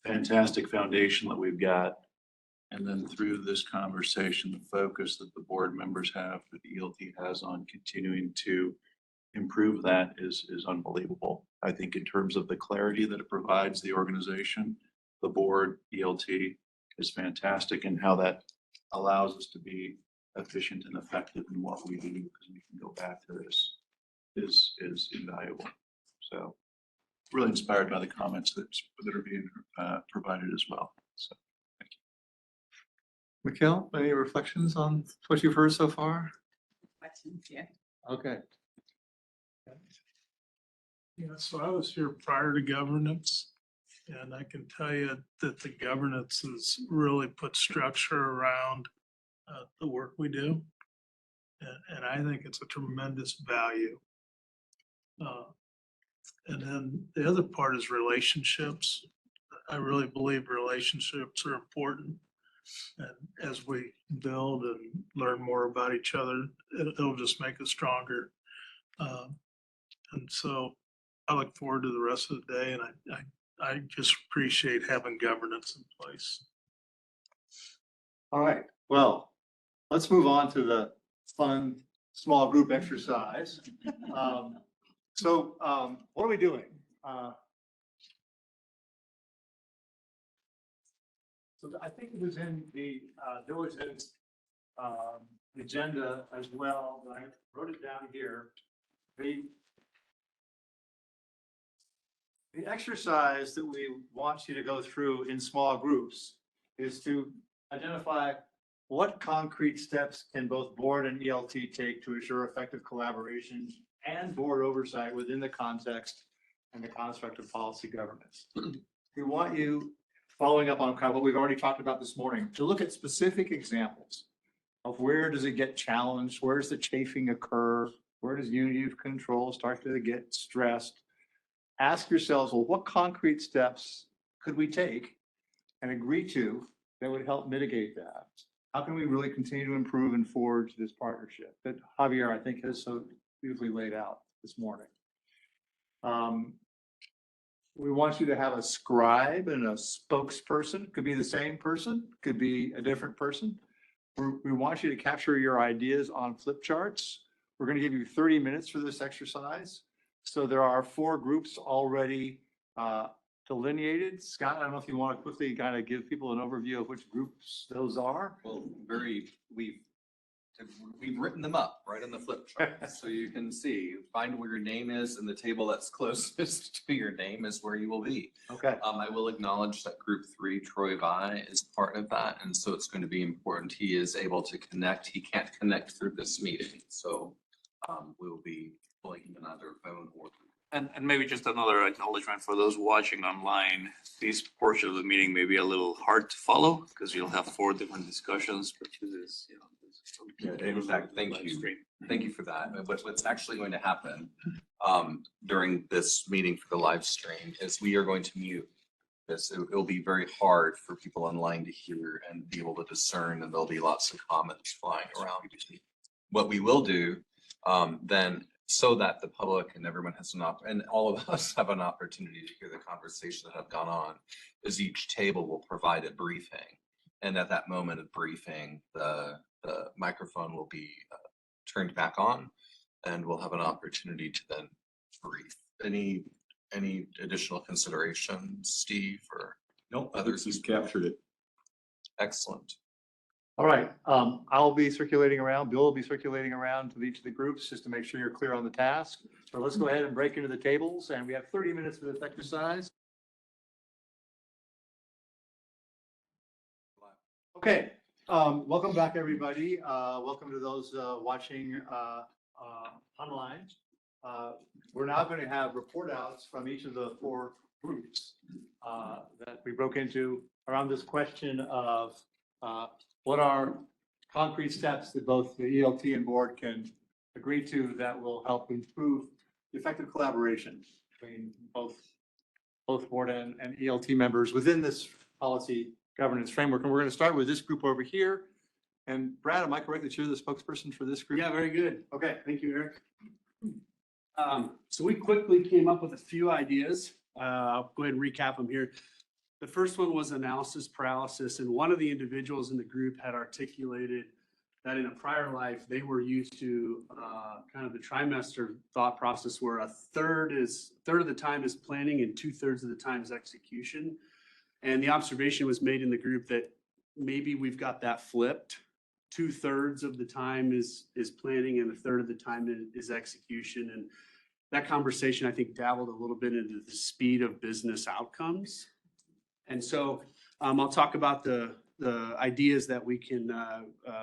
fantastic foundation that we've got. And then through this conversation, the focus that the board members have, that ELT has on continuing to improve that is unbelievable. I think in terms of the clarity that it provides the organization, the board, ELT is fantastic, and how that allows us to be efficient and effective in what we do, because we can go back to this is invaluable. So really inspired by the comments that are being provided as well. So thank you. Mikhail, any reflections on what you've heard so far? Questions, yeah. Okay. Yeah, so I was here prior to governance, and I can tell you that the governance has really put structure around the work we do. And I think it's a tremendous value. And then the other part is relationships. I really believe relationships are important. And as we build and learn more about each other, it'll just make us stronger. And so I look forward to the rest of the day, and I just appreciate having governance in place. All right, well, let's move on to the fun small group exercise. What are we doing? So I think it was in the diligence agenda as well, but I wrote it down here. The exercise that we want you to go through in small groups is to identify what concrete steps can both board and ELT take to ensure effective collaboration and board oversight within the context and the construct of policy governance. We want you, following up on kind of what we've already talked about this morning, to look at specific examples of where does it get challenged, where does the chafing occur, where does unity of control start to get stressed. Ask yourselves, well, what concrete steps could we take and agree to that would help mitigate that? How can we really continue to improve and forge this partnership that Javier, I think, has so beautifully laid out this morning? We want you to have a scribe and a spokesperson. Could be the same person, could be a different person. We want you to capture your ideas on flip charts. We're going to give you 30 minutes for this exercise. So there are 4 groups already delineated. Scott, I don't know if you want to quickly kind of give people an overview of which groups those are. Well, we've written them up right on the flip chart. So you can see, find where your name is, and the table that's closest to your name is where you will be. Okay. I will acknowledge that group 3, Troy Vi, is part of that. And so it's going to be important. He is able to connect. He can't connect through this meeting. So we will be pulling him in either phone or. And maybe just another acknowledgement for those watching online. This portion of the meeting may be a little hard to follow because you'll have 4 different discussions, but this is, In fact, thank you. Thank you for that. What's actually going to happen during this meeting for the live stream is we are going to mute this. It'll be very hard for people online to hear and be able to discern, and there'll be lots of comments flying around. What we will do then, so that the public and everyone has and all of us have an opportunity to hear the conversations that have gone on, is each table will provide a briefing. And at that moment of briefing, the microphone will be turned back on, and we'll have an opportunity to then brief. Any additional considerations, Steve, or no others? You've captured it. Excellent. All right, I'll be circulating around, Bill will be circulating around to each of the groups just to make sure you're clear on the task. So let's go ahead and break into the tables, and we have 30 minutes for this exercise. Okay, welcome back, everybody. Welcome to those watching online. We're now going to have report outs from each of the 4 groups that we broke into around this question of what are concrete steps that both the ELT and board can agree to that will help improve the effective collaboration between both board and ELT members within this policy governance framework. And we're going to start with this group over here. And Brad, am I correct that you're the spokesperson for this group? Yeah, very good. Okay, thank you, Eric. So we quickly came up with a few ideas. I'll go ahead and recap them here. The first one was analysis paralysis, and one of the individuals in the group had articulated that in a prior life, they were used to kind of the trimester thought process where a third of the time is planning and 2/3 of the time is execution. And the observation was made in the group that maybe we've got that flipped. 2/3 of the time is planning and 1/3 of the time is execution. And that conversation, I think, dabbled a little bit into the speed of business outcomes. And so I'll talk about the ideas that we can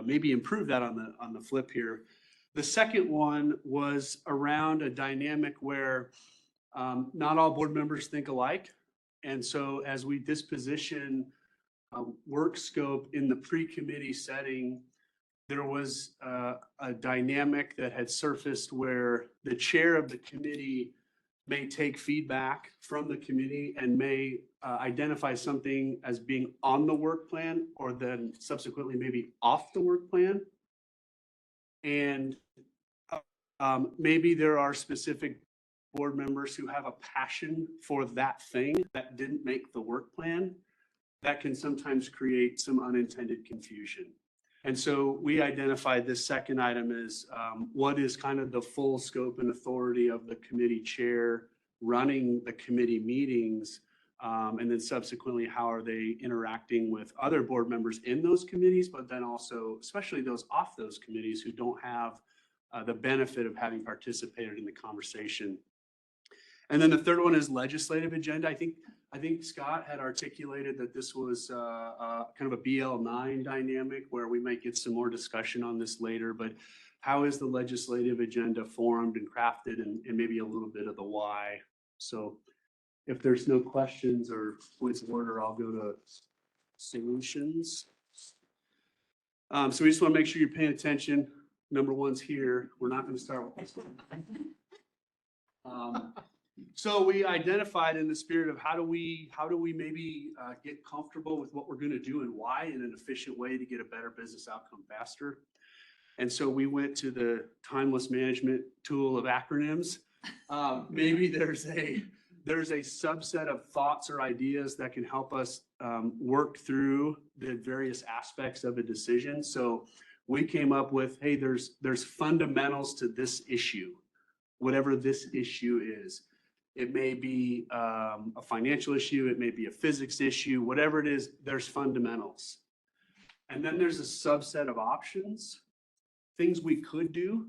maybe improve that on the flip here. The second one was around a dynamic where not all board members think alike. And so as we disposition work scope in the pre-committee setting, there was a dynamic that had surfaced where the chair of the committee may take feedback from the committee and may identify something as being on the work plan or then subsequently maybe off the work plan. And maybe there are specific board members who have a passion for that thing that didn't make the work plan that can sometimes create some unintended confusion. And so we identified this second item as what is kind of the full scope and authority of the committee chair running the committee meetings, and then subsequently how are they interacting with other board members in those committees, but then also especially those off those committees who don't have the benefit of having participated in the conversation. And then the third one is legislative agenda. I think Scott had articulated that this was kind of a BL9 dynamic where we might get some more discussion on this later, but how is the legislative agenda formed and crafted and maybe a little bit of the why. So if there's no questions or points of order, I'll go to solutions. So we just want to make sure you're paying attention. Number one's here. We're not going to start with this one. So we identified in the spirit of how do we maybe get comfortable with what we're going to do and why in an efficient way to get a better business outcome faster. And so we went to the timeless management tool of acronyms. Maybe there's a subset of thoughts or ideas that can help us work through the various aspects of a decision. So we came up with, hey, there's fundamentals to this issue, whatever this issue is. It may be a financial issue, it may be a physics issue, whatever it is, there's fundamentals. And then there's a subset of options, things we could do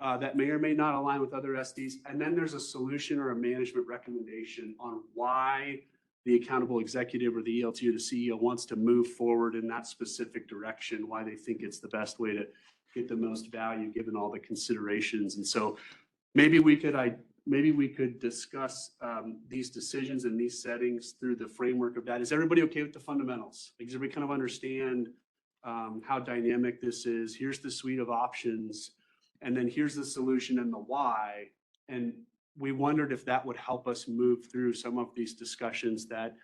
that may or may not align with other SDs. And then there's a solution or a management recommendation on why the accountable executive or the ELT or the CEO wants to move forward in that specific direction, why they think it's the best way to get the most value given all the considerations. And so maybe we could discuss these decisions and these settings through the framework of that. Is everybody okay with the fundamentals? Like, does everybody kind of understand how dynamic this is? Here's the suite of options, and then here's the solution and the why. And we wondered if that would help us move through some of these discussions that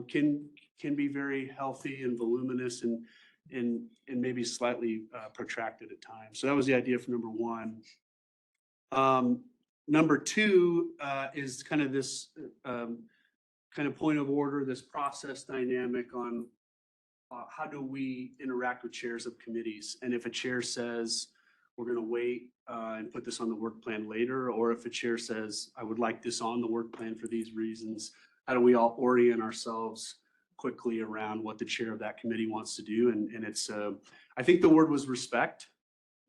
can be very healthy and voluminous and maybe slightly protracted at times. So that was the idea for number one. Number two is kind of this kind of point of order, this process dynamic on how do we interact with chairs of committees? And if a chair says, we're going to wait and put this on the work plan later, or if a chair says, I would like this on the work plan for these reasons, how do we all orient ourselves quickly around what the chair of that committee wants to do? And it's, I think the word was respect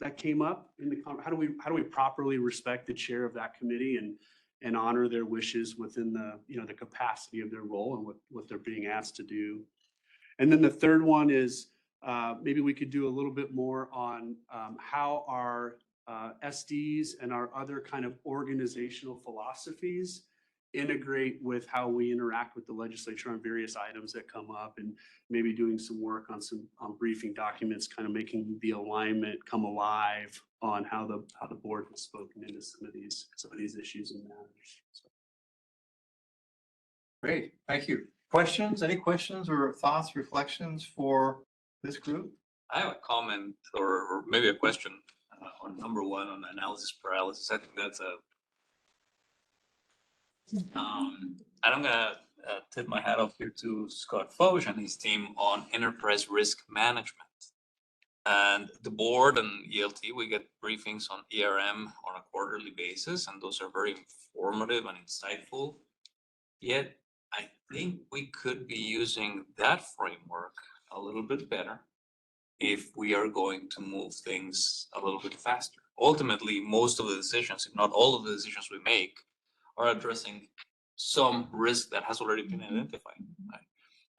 that came up in the how do we properly respect the chair of that committee and honor their wishes within the the capacity of their role and what they're being asked to do. And then the third one is maybe we could do a little bit more on how our SDs and our other kind of organizational philosophies integrate with how we interact with the legislature on various items that come up, and maybe doing some work on some briefing documents, kind of making the alignment come alive on how the board has spoken into some of these issues and matters. So. Great, thank you. Questions? Any questions or thoughts, reflections for this group? I have a comment or maybe a question on number one on analysis paralysis. I think that's a And I'm gonna tip my hat off here to Scott Foch and his team on enterprise risk management. And the board and ELT, we get briefings on ERM on a quarterly basis, and those are very informative and insightful. Yet, I think we could be using that framework a little bit better if we are going to move things a little bit faster. Ultimately, most of the decisions, if not all of the decisions we make, are addressing some risk that has already been identified. Right?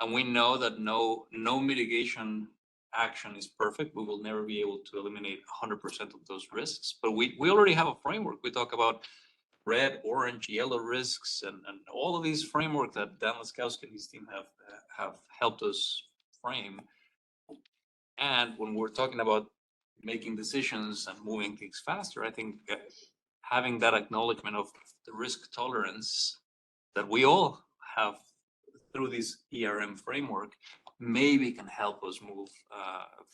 And we know that no mitigation action is perfect. We will never be able to eliminate 100% of those risks, but we already have a framework. We talk about red, orange, yellow risks, and all of these framework that Dan Laskowski and his team have helped us frame. And when we're talking about making decisions and moving things faster, I think having that acknowledgement of the risk tolerance that we all have through this ERM framework maybe can help us move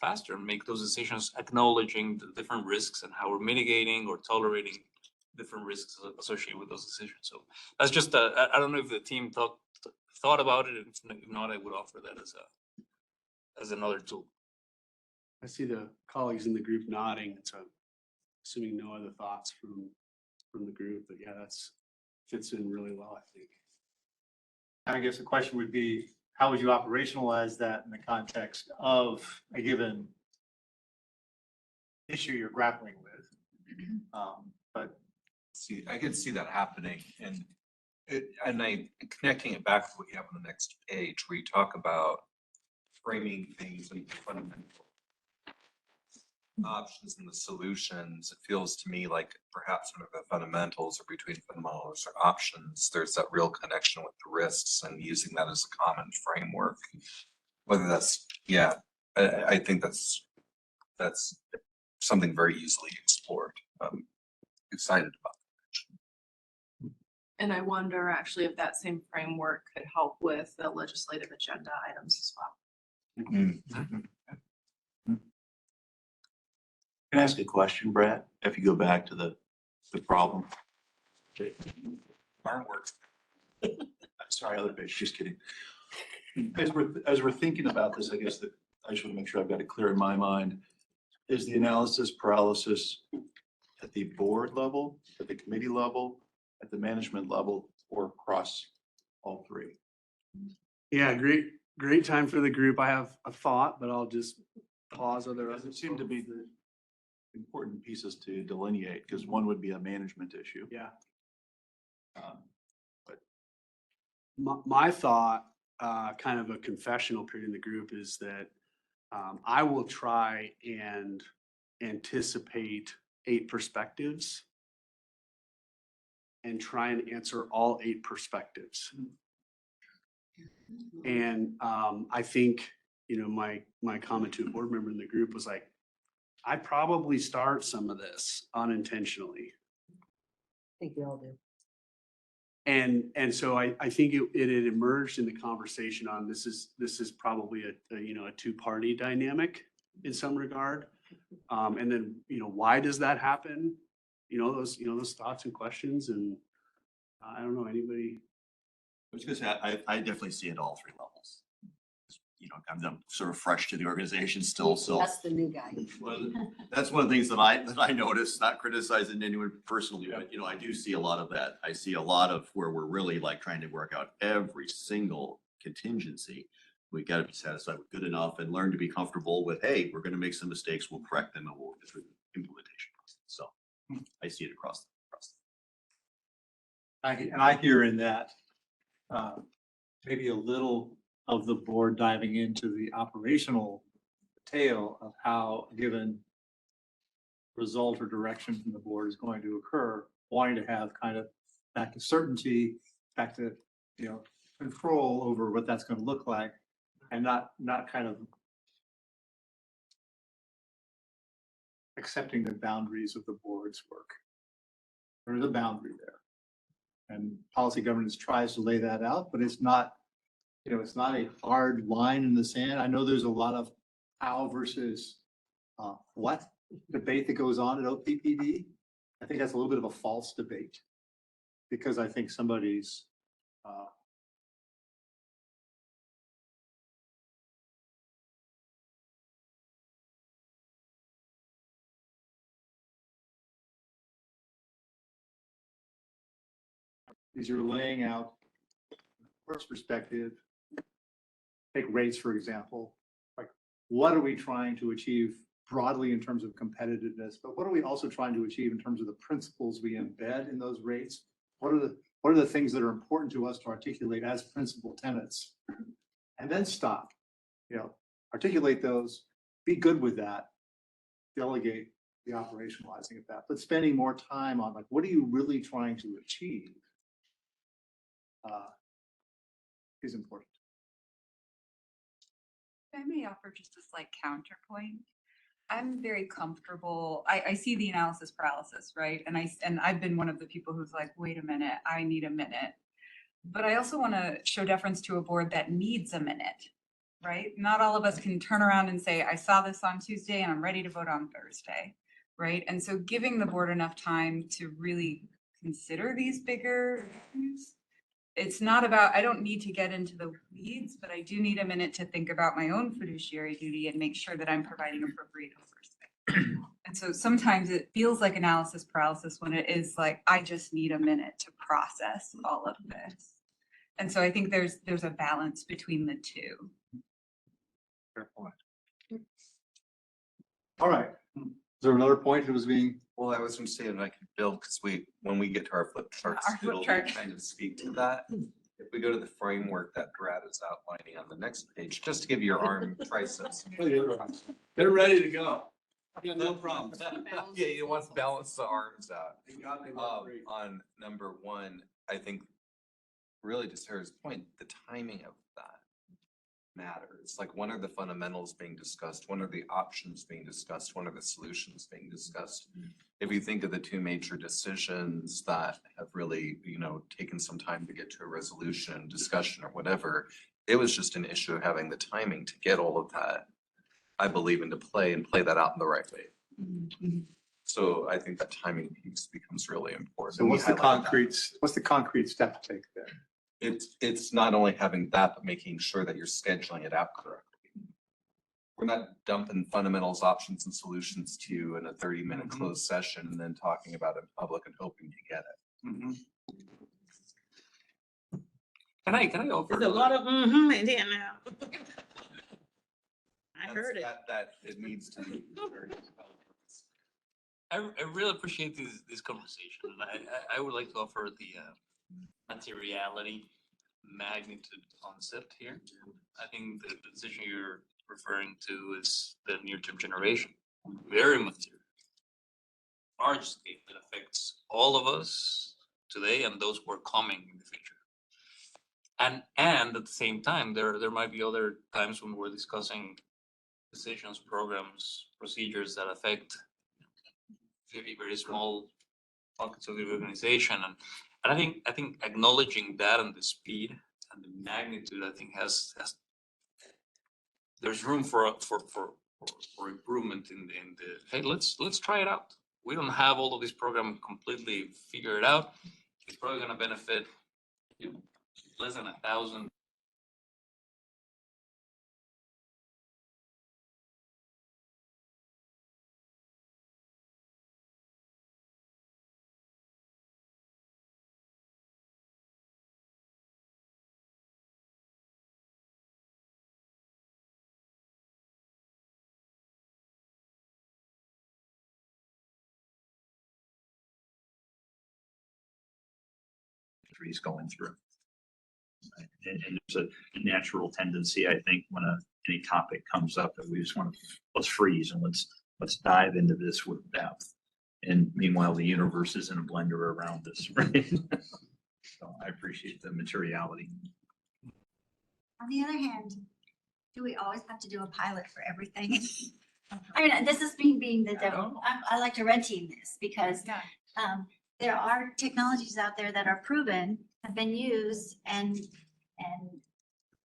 faster and make those decisions acknowledging the different risks and how we're mitigating or tolerating different risks associated with those decisions. So that's just I don't know if the team thought about it. If not, I would offer that as another tool. I see the colleagues in the group nodding, so assuming no other thoughts from the group, but yeah, that's fits in really well, I think. I guess the question would be, how would you operationalize that in the context of a given issue you're grappling with? But See, I could see that happening and connecting it back to what you have on the next page, where you talk about framing things and fundamental options and the solutions. It feels to me like perhaps one of the fundamentals are between fundamentals or options. There's that real connection with the risks and using that as a common framework. Whether that's, yeah, I think that's something very easily explored. I'm excited about that. And I wonder actually if that same framework could help with the legislative agenda items as well. Can I ask a question, Brad? If you go back to the problem. Fireworks. Sorry, other page, just kidding. As we're thinking about this, I guess that I just want to make sure I've got it clear in my mind. Is the analysis paralysis at the board level, at the committee level, at the management level, or across all three? Yeah, great time for the group. I have a thought, but I'll just pause. Because it seemed to be the important pieces to delineate, because one would be a management issue. Yeah. But My thought, kind of a confessional period in the group, is that I will try and anticipate 8 perspectives and try and answer all 8 perspectives. And I think, my comment to a board member in the group was like, I probably start some of this unintentionally. I think we all do. And so I think it had emerged in the conversation on this is probably a 2-party dynamic in some regard. And then, why does that happen? Those thoughts and questions, and I don't know, anybody. I was gonna say, I definitely see it at all 3 levels. I'm sort of fresh to the organization still, so. That's the new guy. Well, that's one of the things that I noticed, not criticizing anyone personally, but I do see a lot of that. I see a lot of where we're really like trying to work out every single contingency. We got to be satisfied with good enough and learn to be comfortable with, hey, we're going to make some mistakes, we'll correct them, and we'll get through the implementation process. So I see it across. I hear in that maybe a little of the board diving into the operational detail of how a given result or direction from the board is going to occur, wanting to have kind of back to certainty, back to control over what that's going to look like, and not kind of accepting the boundaries of the board's work. There's a boundary there, and policy governance tries to lay that out, but it's not. It's not a hard line in the sand. I know there's a lot of how versus what debate that goes on at OPPD. I think that's a little bit of a false debate, because I think somebody's is you're laying out first perspective. Take rates, for example. Like, what are we trying to achieve broadly in terms of competitiveness, but what are we also trying to achieve in terms of the principles we embed in those rates? What are the things that are important to us to articulate as principal tenets? And then stop, articulate those, be good with that, delegate the operationalizing of that, but spending more time on like, what are you really trying to achieve is important. If I may offer just a slight counterpoint. I'm very comfortable. I see the analysis paralysis, right? And I've been one of the people who's like, wait a minute, I need a minute. But I also want to show deference to a board that needs a minute, right? Not all of us can turn around and say, I saw this on Tuesday and I'm ready to vote on Thursday, right? And so giving the board enough time to really consider these bigger issues. It's not about, I don't need to get into the weeds, but I do need a minute to think about my own fiduciary duty and make sure that I'm providing appropriate oversight. And so sometimes it feels like analysis paralysis when it is like, I just need a minute to process all of this. And so I think there's a balance between the two. Fair point. All right. Is there another point that was being? Well, I was going to say, and I could build, because when we get to our flip charts, Our flip it'll chart. kind of speak to that. If we go to the framework that Brad is outlining on the next page, just to give your arm triceps. They're ready to go. Yeah, no problem. Yeah, you want to balance the arms out. On number one, I think really to Sarah's point, the timing of that matters. Like, when are the fundamentals being discussed? When are the options being discussed? When are the solutions being discussed? If you think of the two major decisions that have really, taken some time to get to a resolution, discussion or whatever, it was just an issue of having the timing to get all of that, I believe, into play and play that out in the right way. So I think that timing piece becomes really important. So what's the concrete step to take there? It's not only having that, but making sure that you're scheduling it out correctly. We're not dumping fundamentals, options and solutions to you in a 30-minute closed session and then talking about it in public and hoping to get it. Can I offer? There's a lot of in there now. I heard it. That it needs to be very. I really appreciate this conversation. I would like to offer the materiality magnitude concept here. I think the decision you're referring to is the near-term generation. Very material. Large scale that affects all of us today and those who are coming in the future. And at the same time, there might be other times when we're discussing decisions, programs, procedures that affect very, very small pockets of the organization. And I think acknowledging that and the speed and the magnitude, I think there's room for improvement in the hey, let's try it out. We don't have all of this program completely figured out. It's probably going to benefit less than 1,000. He's going through. And there's a natural tendency, I think, when any topic comes up that we just want to, let's freeze and let's dive into this with depth. And meanwhile, the universe is in a blender around us, right? So I appreciate the materiality. On the other hand, do we always have to do a pilot for everything? I mean, this is me being the devil. I like to red team this because there are technologies out there that are proven, have been used, and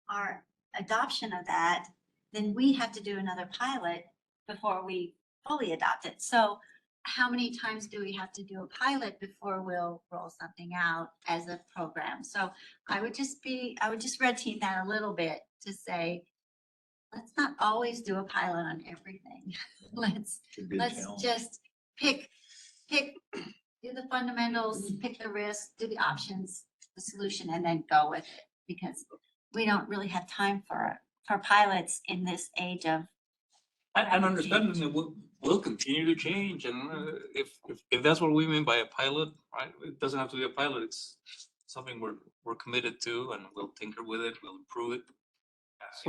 our adoption of that, then we have to do another pilot before we fully adopt it. So how many times do we have to do a pilot before we'll roll something out as a program? So I would just red team that a little bit to say, let's not always do a pilot on everything. Let's just pick, do the fundamentals, pick the risk, do the options, the solution, and then go with it. Because we don't really have time for pilots in this age of. And understanding that we'll continue to change, and if that's what we mean by a pilot, right? It doesn't have to be a pilot. It's something we're committed to, and we'll tinker with it. We'll improve it.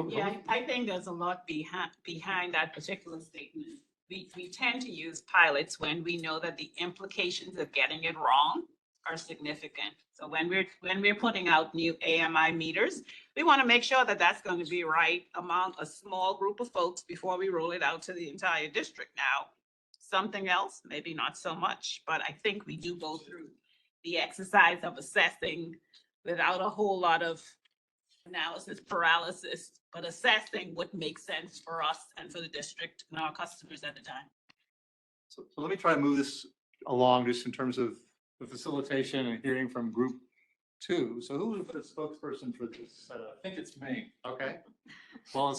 Yeah, I think there's a lot behind that particular statement. We tend to use pilots when we know that the implications of getting it wrong are significant. So when we're putting out new AMI meters, we want to make sure that that's going to be right among a small group of folks before we roll it out to the entire district. Now, something else, maybe not so much, but I think we do go through the exercise of assessing without a whole lot of analysis paralysis, but assessing what makes sense for us and for the district and our customers at the time. So let me try to move this along just in terms of the facilitation and hearing from group 2. So who was the spokesperson for this setup? I think it's me. Okay. Well,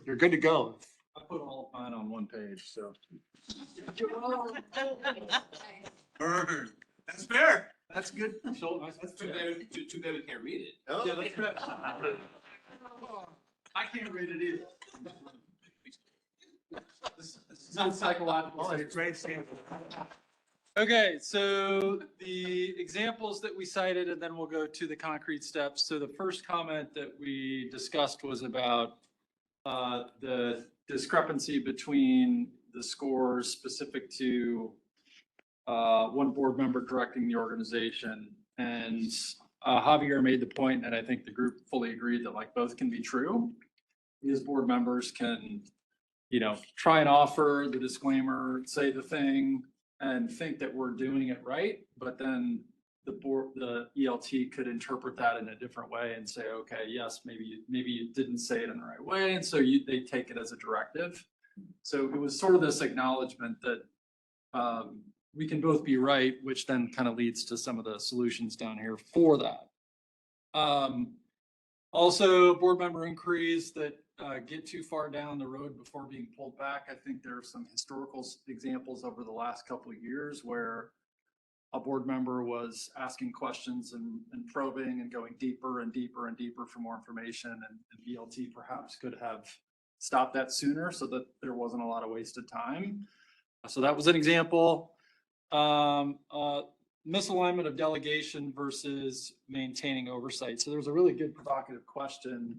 you're good to go. I put all of mine on one page, so. Burn. That's fair. That's good. So that's too bad we can't read it. Oh. Yeah, that's good. I can't read it either. This is not psychological. Oh, it's great seeing. Okay, so the examples that we cited, and then we'll go to the concrete steps. So the first comment that we discussed was about the discrepancy between the scores specific to one board member directing the organization. And Javier made the point, and I think the group fully agreed that like both can be true. These board members can, try and offer the disclaimer, say the thing, and think that we're doing it right, but then the ELT could interpret that in a different way and say, okay, yes, maybe you didn't say it in the right way, and so they take it as a directive. So it was sort of this acknowledgement that we can both be right, which then kind of leads to some of the solutions down here for that. Also, board member inquiries that get too far down the road before being pulled back. I think there are some historical examples over the last couple of years where a board member was asking questions and probing and going deeper and deeper and deeper for more information, and ELT perhaps could have stopped that sooner so that there wasn't a lot of wasted time. So that was an example. Misalignment of delegation versus maintaining oversight. So there's a really good provocative question,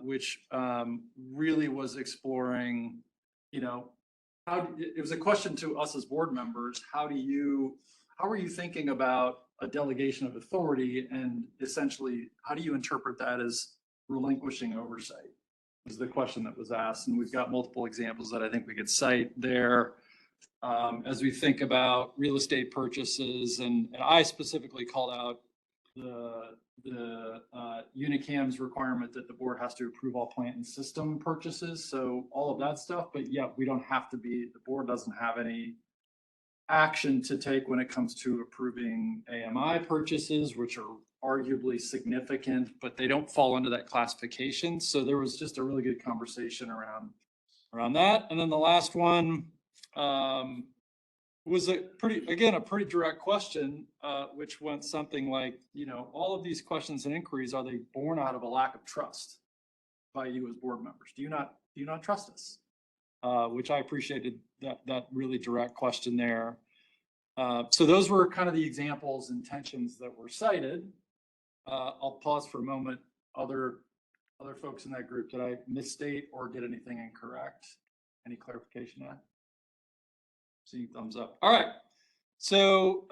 which really was exploring, it was a question to us as board members. How are you thinking about a delegation of authority, and essentially, how do you interpret that as relinquishing oversight? Was the question that was asked, and we've got multiple examples that I think we could cite there. As we think about real estate purchases, and I specifically called out the Unicam's requirement that the board has to approve all plant and system purchases. So all of that stuff, but yeah, we don't have to the board doesn't have any action to take when it comes to approving AMI purchases, which are arguably significant, but they don't fall into that classification. So there was just a really good conversation around that. And then the last one, was a pretty direct question, which went something like, all of these questions and inquiries, are they born out of a lack of trust by you as board members? Do you not trust us? Which I appreciated that really direct question there. So those were kind of the examples and tensions that were cited. I'll pause for a moment. Other folks in that group, did I misstate or get anything incorrect? Any clarification on that? Seeing thumbs up. All right. So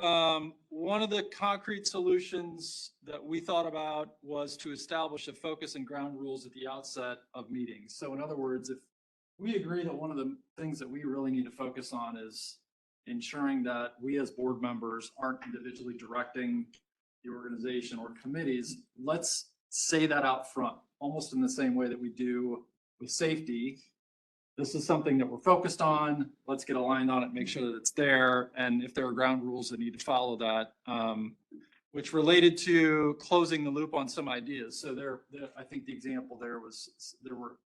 one of the concrete solutions that we thought about was to establish a focus and ground rules at the outset of meetings. So in other words, if we agree that one of the things that we really need to focus on is ensuring that we as board members aren't individually directing the organization or committees, let's say that out front, almost in the same way that we do with safety, this is something that we're focused on. Let's get aligned on it, make sure that it's there. And if there are ground rules that need to follow that, which related to closing the loop on some ideas. So I think the example there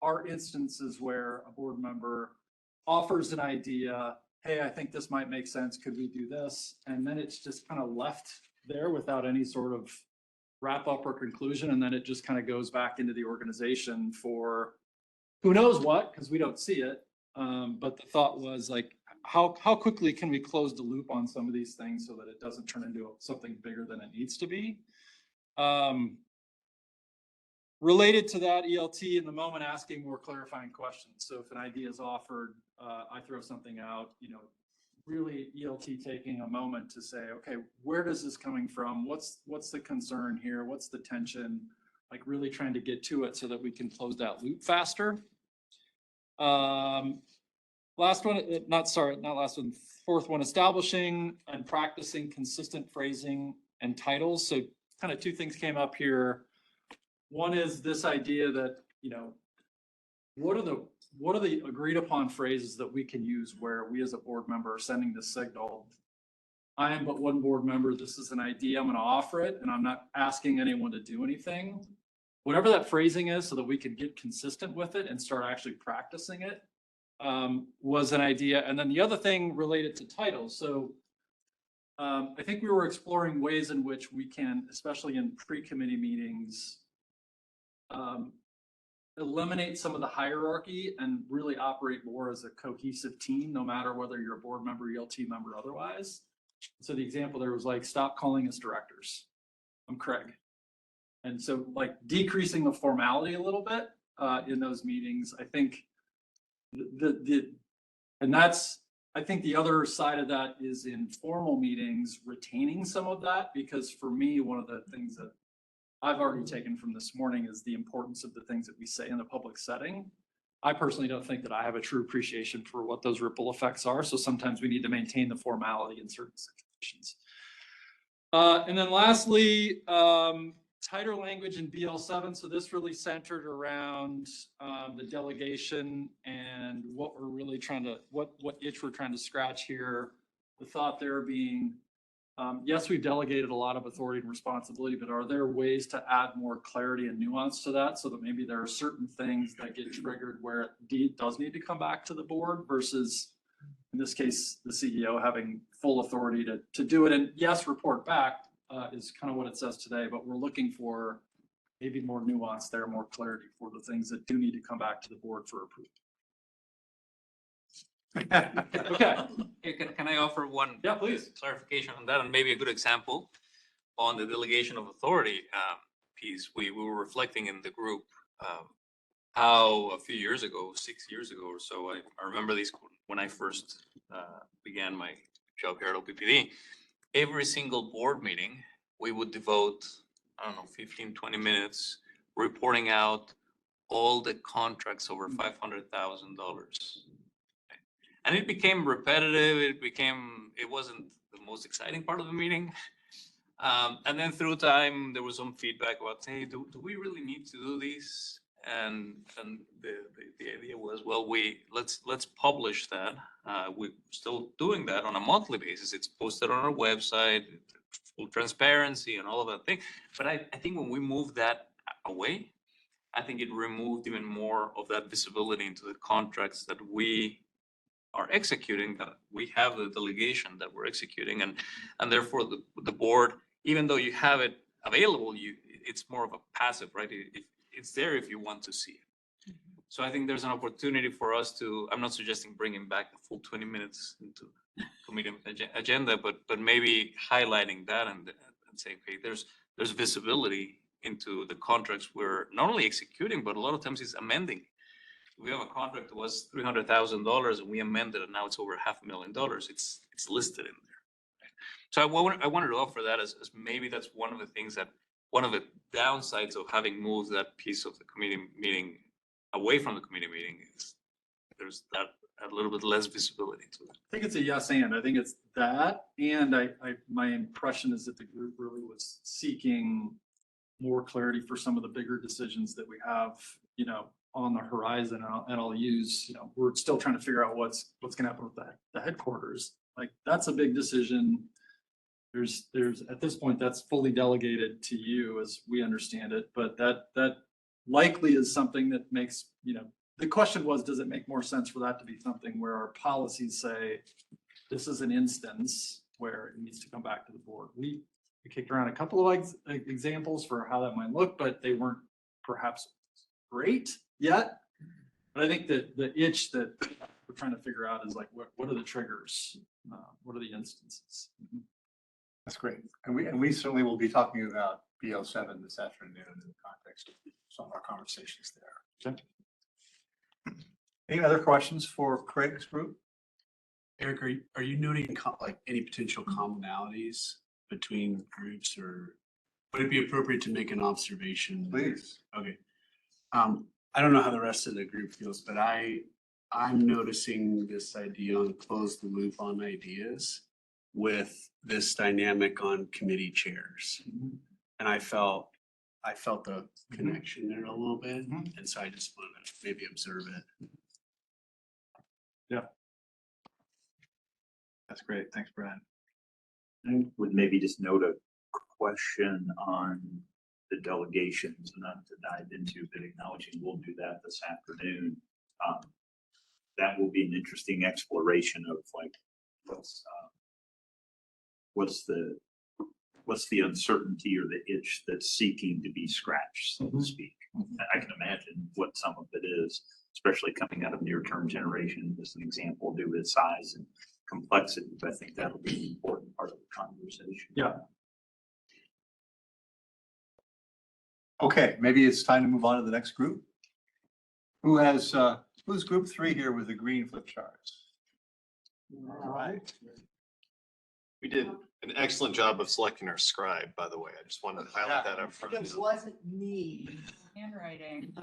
are instances where a board member offers an idea, hey, I think this might make sense. Could we do this? And then it's just kind of left there without any sort of wrap up or conclusion. And then it just kind of goes back into the organization for who knows what, because we don't see it. But the thought was like, how quickly can we close the loop on some of these things so that it doesn't turn into something bigger than it needs to be? Related to that, ELT in the moment asking more clarifying questions. So if an idea is offered, I throw something out, really ELT taking a moment to say, okay, where does this coming from? What's the concern here? What's the tension? Like really trying to get to it so that we can close that loop faster. Last one, not last one, fourth one, establishing and practicing consistent phrasing and titles. So kind of two things came up here. One is this idea that, what are the agreed upon phrases that we can use where we as a board member are sending this signal? I am but one board member. This is an idea. I'm going to offer it, and I'm not asking anyone to do anything. Whatever that phrasing is, so that we can get consistent with it and start actually practicing it, was an idea. And then the other thing related to titles. So I think we were exploring ways in which we can, especially in pre-committee meetings, eliminate some of the hierarchy and really operate more as a cohesive team, no matter whether you're a board member, ELT member, otherwise. So the example there was like, stop calling us directors. I'm Craig. And so like decreasing the formality a little bit in those meetings, I think I think the other side of that is in formal meetings, retaining some of that, because for me, one of the things that I've already taken from this morning is the importance of the things that we say in the public setting. I personally don't think that I have a true appreciation for what those ripple effects are. So sometimes we need to maintain the formality in certain situations. And then lastly, tighter language in BL7. So this really centered around the delegation and what we're really trying to, what itch we're trying to scratch here. The thought there being, yes, we've delegated a lot of authority and responsibility, but are there ways to add more clarity and nuance to that so that maybe there are certain things that get triggered where it does need to come back to the board versus, in this case, the CEO having full authority to do it. And yes, report back is kind of what it says today, but we're looking for maybe more nuance there, more clarity for the things that do need to come back to the board for approval. Okay. Can I offer one? Yeah, please. Clarification on that, and maybe a good example on the delegation of authority piece. We were reflecting in the group how a few years ago, 6 years ago or so, I remember these when I first began my job here at OPPD. Every single board meeting, we would devote, 15, 20 minutes reporting out all the contracts over $500,000. And it became repetitive. It wasn't the most exciting part of the meeting. And then through time, there was some feedback about, hey, do we really need to do these? And the idea was, well, let's publish that. We're still doing that on a monthly basis. It's posted on our website, full transparency and all of that thing. But I think when we moved that away, I think it removed even more of that visibility into the contracts that we are executing, that we have the delegation that we're executing, and therefore the board, even though you have it available, it's more of a passive, right? It's there if you want to see it. So I think there's an opportunity for us to, I'm not suggesting bringing back the full 20 minutes into committee agenda, but maybe highlighting that and saying, okay, there's visibility into the contracts we're not only executing, but a lot of times it's amending. We have a contract that was $300,000 and we amended it. Now it's over $500,000. It's listed in there. So I wanted to offer that as maybe that's one of the things that, one of the downsides of having moved that piece of the committee meeting away from the committee meeting is there's that a little bit less visibility to it. I think it's a yes and. I think it's that. And my impression is that the group really was seeking more clarity for some of the bigger decisions that we have, on the horizon, and I'll use, we're still trying to figure out what's gonna happen with the headquarters. Like, that's a big decision. There's, at this point, that's fully delegated to you as we understand it, but that likely is something that makes, the question was, does it make more sense for that to be something where our policies say, this is an instance where it needs to come back to the board? We kicked around a couple of examples for how that might look, but they weren't perhaps great yet. But I think that the itch that we're trying to figure out is like, what are the triggers? What are the instances? That's great. And we certainly will be talking about BO7 this afternoon in the context of some of our conversations there. Okay. Any other questions for Craig's group? Eric, are you noting like any potential commonalities between groups, or would it be appropriate to make an observation? Please. Okay. I don't know how the rest of the group feels, but I'm noticing this idea on close the loop on ideas with this dynamic on committee chairs. And I felt the connection there a little bit. And so I just wanted to maybe observe it. Yeah. That's great. Thanks, Brad. I would maybe just note a question on the delegations, not to dive into, but acknowledging we'll do that this afternoon. That will be an interesting exploration of like what's the uncertainty or the itch that's seeking to be scratched, so to speak. I can imagine what some of it is, especially coming out of near-term generation, as an example, due to its size and complexity. But I think that'll be an important part of the conversation. Yeah. Okay, maybe it's time to move on to the next group. Who's group 3 here with the green flip charts? All right. We did an excellent job of selecting our scribe, by the way. I just wanted to highlight that up front. It wasn't me. Handwriting.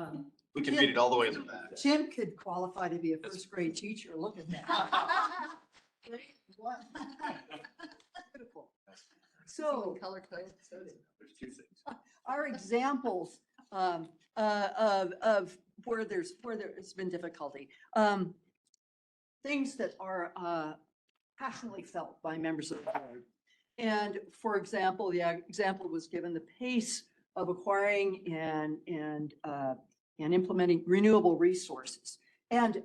We can beat it all the way in the back. Tim could qualify to be a first grade teacher. Look at that. Beautiful. So Color coded. There's two things. our examples of where there's been difficulty. Things that are passionately felt by members of the board. And for example, the example was given the pace of acquiring and implementing renewable resources. And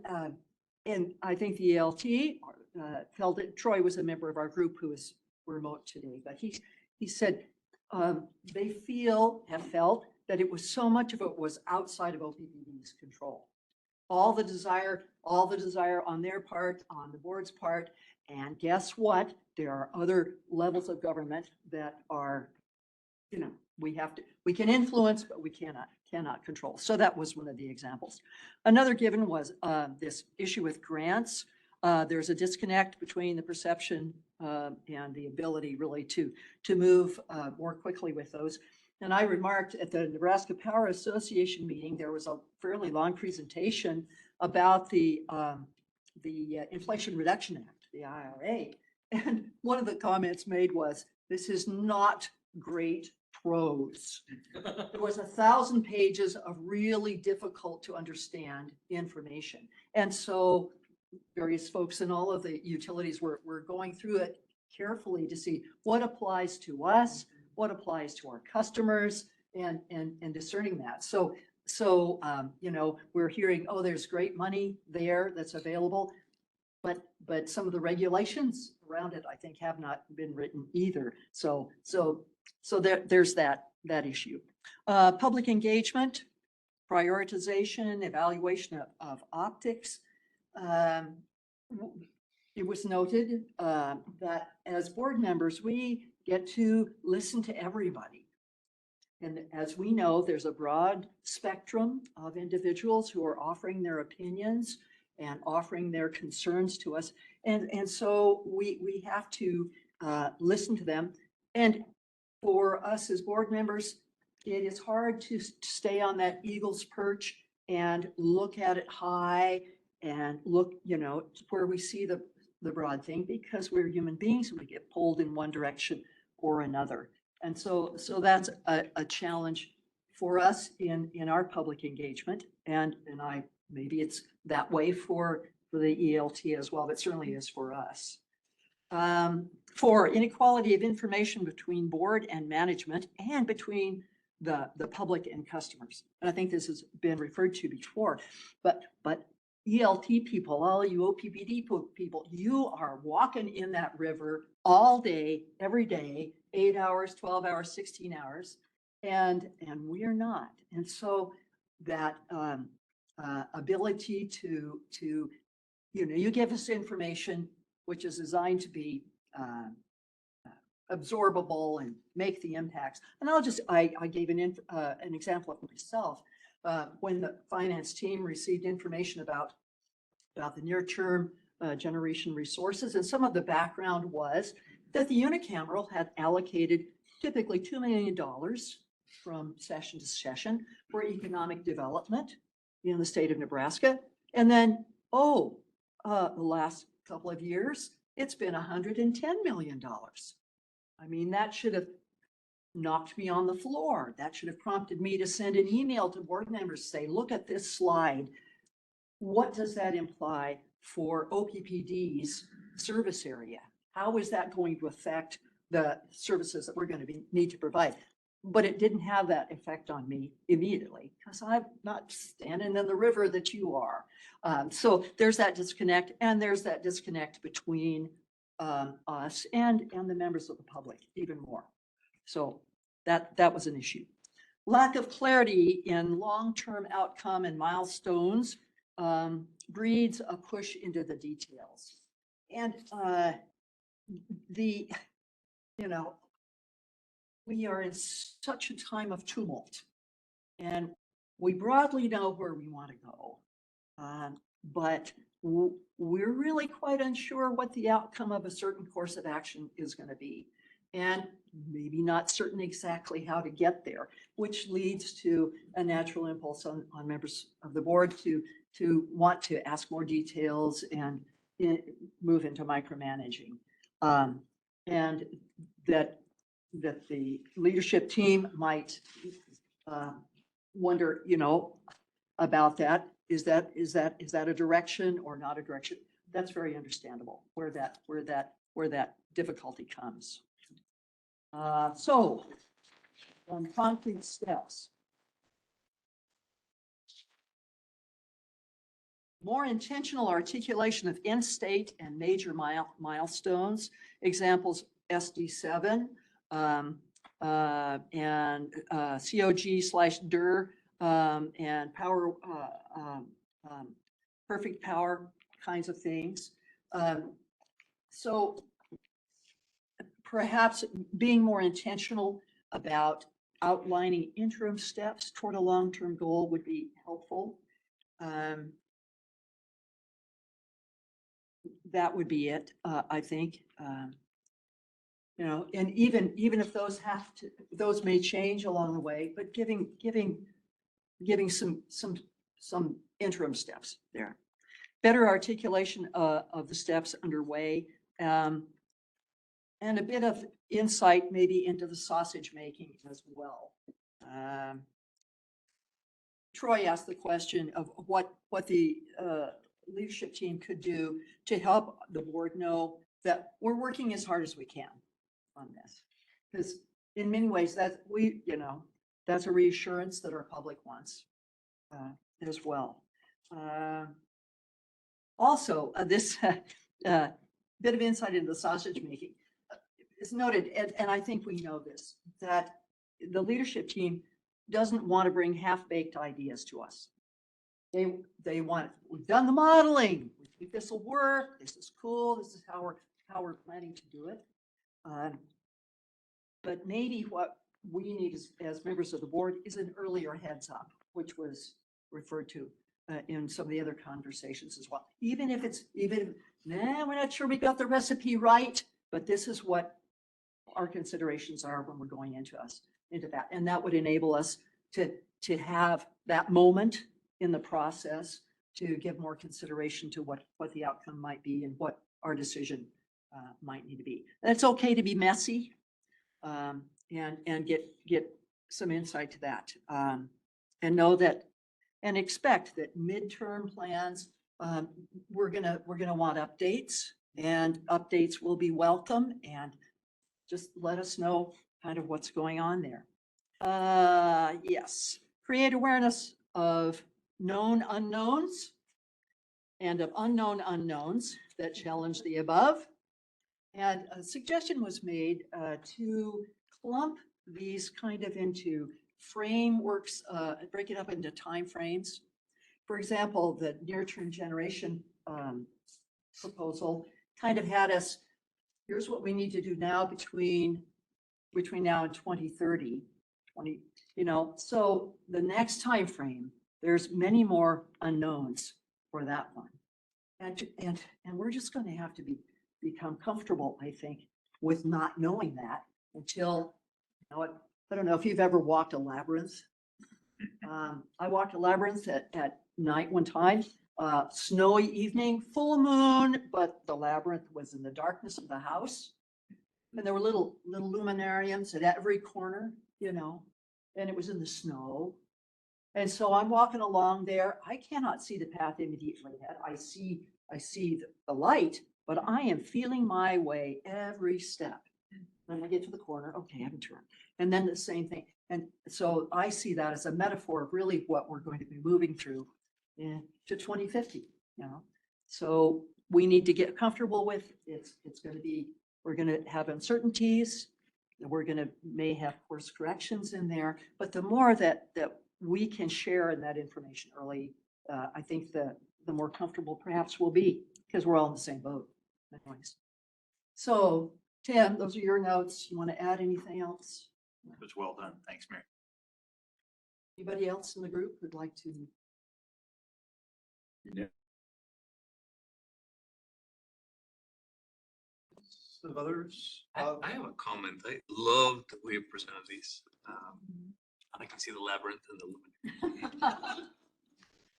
I think the ELT felt that Troy was a member of our group who is remote today, but he said they have felt that it was so much of it was outside of OPPD's control. All the desire on their part, on the board's part, and guess what? There are other levels of government that are, we can influence, but we cannot control. So that was one of the examples. Another given was this issue with grants. There's a disconnect between the perception and the ability really to move more quickly with those. And I remarked at the Nebraska Power Association meeting, there was a fairly long presentation about the Inflation Reduction Act, the IRA. And one of the comments made was, this is not great prose. There was 1,000 pages of really difficult to understand information. And so various folks in all of the utilities were going through it carefully to see what applies to us, what applies to our customers, and discerning that. So we're hearing, oh, there's great money there that's available, but some of the regulations around it, I think, have not been written either. So there's that issue. Public engagement, prioritization, evaluation of optics. It was noted that as board members, we get to listen to everybody. And as we know, there's a broad spectrum of individuals who are offering their opinions and offering their concerns to us. And so we have to listen to them. And for us as board members, it is hard to stay on that eagle's perch and look at it high and look, where we see the broad thing, because we're human beings and we get pulled in one direction or another. And so that's a challenge for us in our public engagement, and maybe it's that way for the ELT as well, but certainly is for us. For inequality of information between board and management and between the public and customers. And I think this has been referred to before, but ELT people, all you OPPD people, you are walking in that river all day, every day, 8 hours, 12 hours, 16 hours, and we're not. And so that ability to, you give us information which is designed to be absorbable and make the impacts. And I gave an example of myself. When the finance team received information about the near-term generation resources, and some of the background was that the unicameral had allocated typically $2 million from session to session for economic development in the state of Nebraska. And then, the last couple of years, it's been $110 million. I mean, that should have knocked me on the floor. That should have prompted me to send an email to board members, say, look at this slide. What does that imply for OPPD's service area? How is that going to affect the services that we're going to need to provide? But it didn't have that effect on me immediately because I'm not standing in the river that you are. So there's that disconnect, and there's that disconnect between us and the members of the public even more. So that was an issue. Lack of clarity in long-term outcome and milestones breeds a push into the details. And we are in such a time of tumult, and we broadly know where we want to go, but we're really quite unsure what the outcome of a certain course of action is going to be, and maybe not certain exactly how to get there, which leads to a natural impulse on members of the board to want to ask more details and move into micromanaging, and that the leadership team might wonder, about that. Is that a direction or not a direction? That's very understandable where that difficulty comes. So on concrete steps. More intentional articulation of in-state and major milestones. Examples SD7 and COG/DER and power, perfect power kinds of things. So perhaps being more intentional about outlining interim steps toward a long-term goal would be helpful. That would be it, I think. And even if those may change along the way, but giving some interim steps there. Better articulation of the steps underway, and a bit of insight maybe into the sausage making as well. Troy asked the question of what the leadership team could do to help the board know that we're working as hard as we can on this. Because in many ways that's a reassurance that our public wants as well. Also, this bit of insight into the sausage making is noted, and I think we know this, that the leadership team doesn't want to bring half-baked ideas to us. They want, we've done the modeling, we think this will work, this is cool, this is how we're planning to do it. But maybe what we need as members of the board is an earlier heads up, which was referred to in some of the other conversations as well. Even if we're not sure we got the recipe right, but this is what our considerations are when we're going into that. And that would enable us to have that moment in the process to give more consideration to what the outcome might be and what our decision might need to be. And it's okay to be messy and get some insight to that. And know that, and expect that midterm plans, we're gonna want updates, and updates will be welcome, and just let us know kind of what's going on there. Yes, create awareness of known unknowns and of unknown unknowns that challenge the above. And a suggestion was made to clump these kind of into frameworks, break it up into time frames. For example, the near-term generation proposal kind of had us, here's what we need to do now between now and 2030, so the next time frame, there's many more unknowns for that one. And we're just going to have to become comfortable, I think, with not knowing that until, I don't know if you've ever walked a labyrinth. I walked a labyrinth at night one time, snowy evening, full moon, but the labyrinth was in the darkness of the house. And there were little luminariums at every corner, and it was in the snow. And so I'm walking along there. I cannot see the path immediately ahead. I see the light, but I am feeling my way every step. When I get to the corner, okay, I have a turn. And then the same thing. And so I see that as a metaphor of really what we're going to be moving through to 2050, So we need to get comfortable with it's going to be, we're going to have uncertainties. We're going to may have course corrections in there, but the more that we can share in that information early, I think the more comfortable perhaps we'll be, because we're all in the same boat. Anyways. So Tim, those are your notes. You want to add anything else? It was well done. Thanks, Mary. Anybody else in the group would like to? Of others? I have a comment. I love the way you presented these. And I can see the labyrinth and the luminary.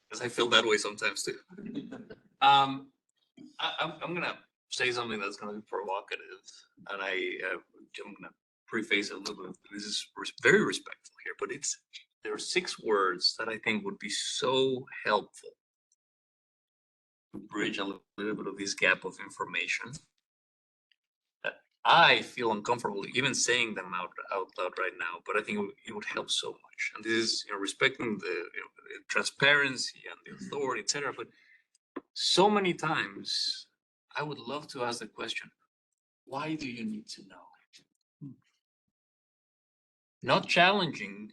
Because I feel that way sometimes too. I'm gonna say something that's gonna be provocative, and I'm gonna preface it a little bit. This is very respectful here, but there are 6 words that I think would be so helpful to bridge a little bit of this gap of information. I feel uncomfortable even saying them out loud right now, but I think it would help so much. And this is, respecting the transparency and the authority, etc. But so many times, I would love to ask the question: why do you need to know? Not challenging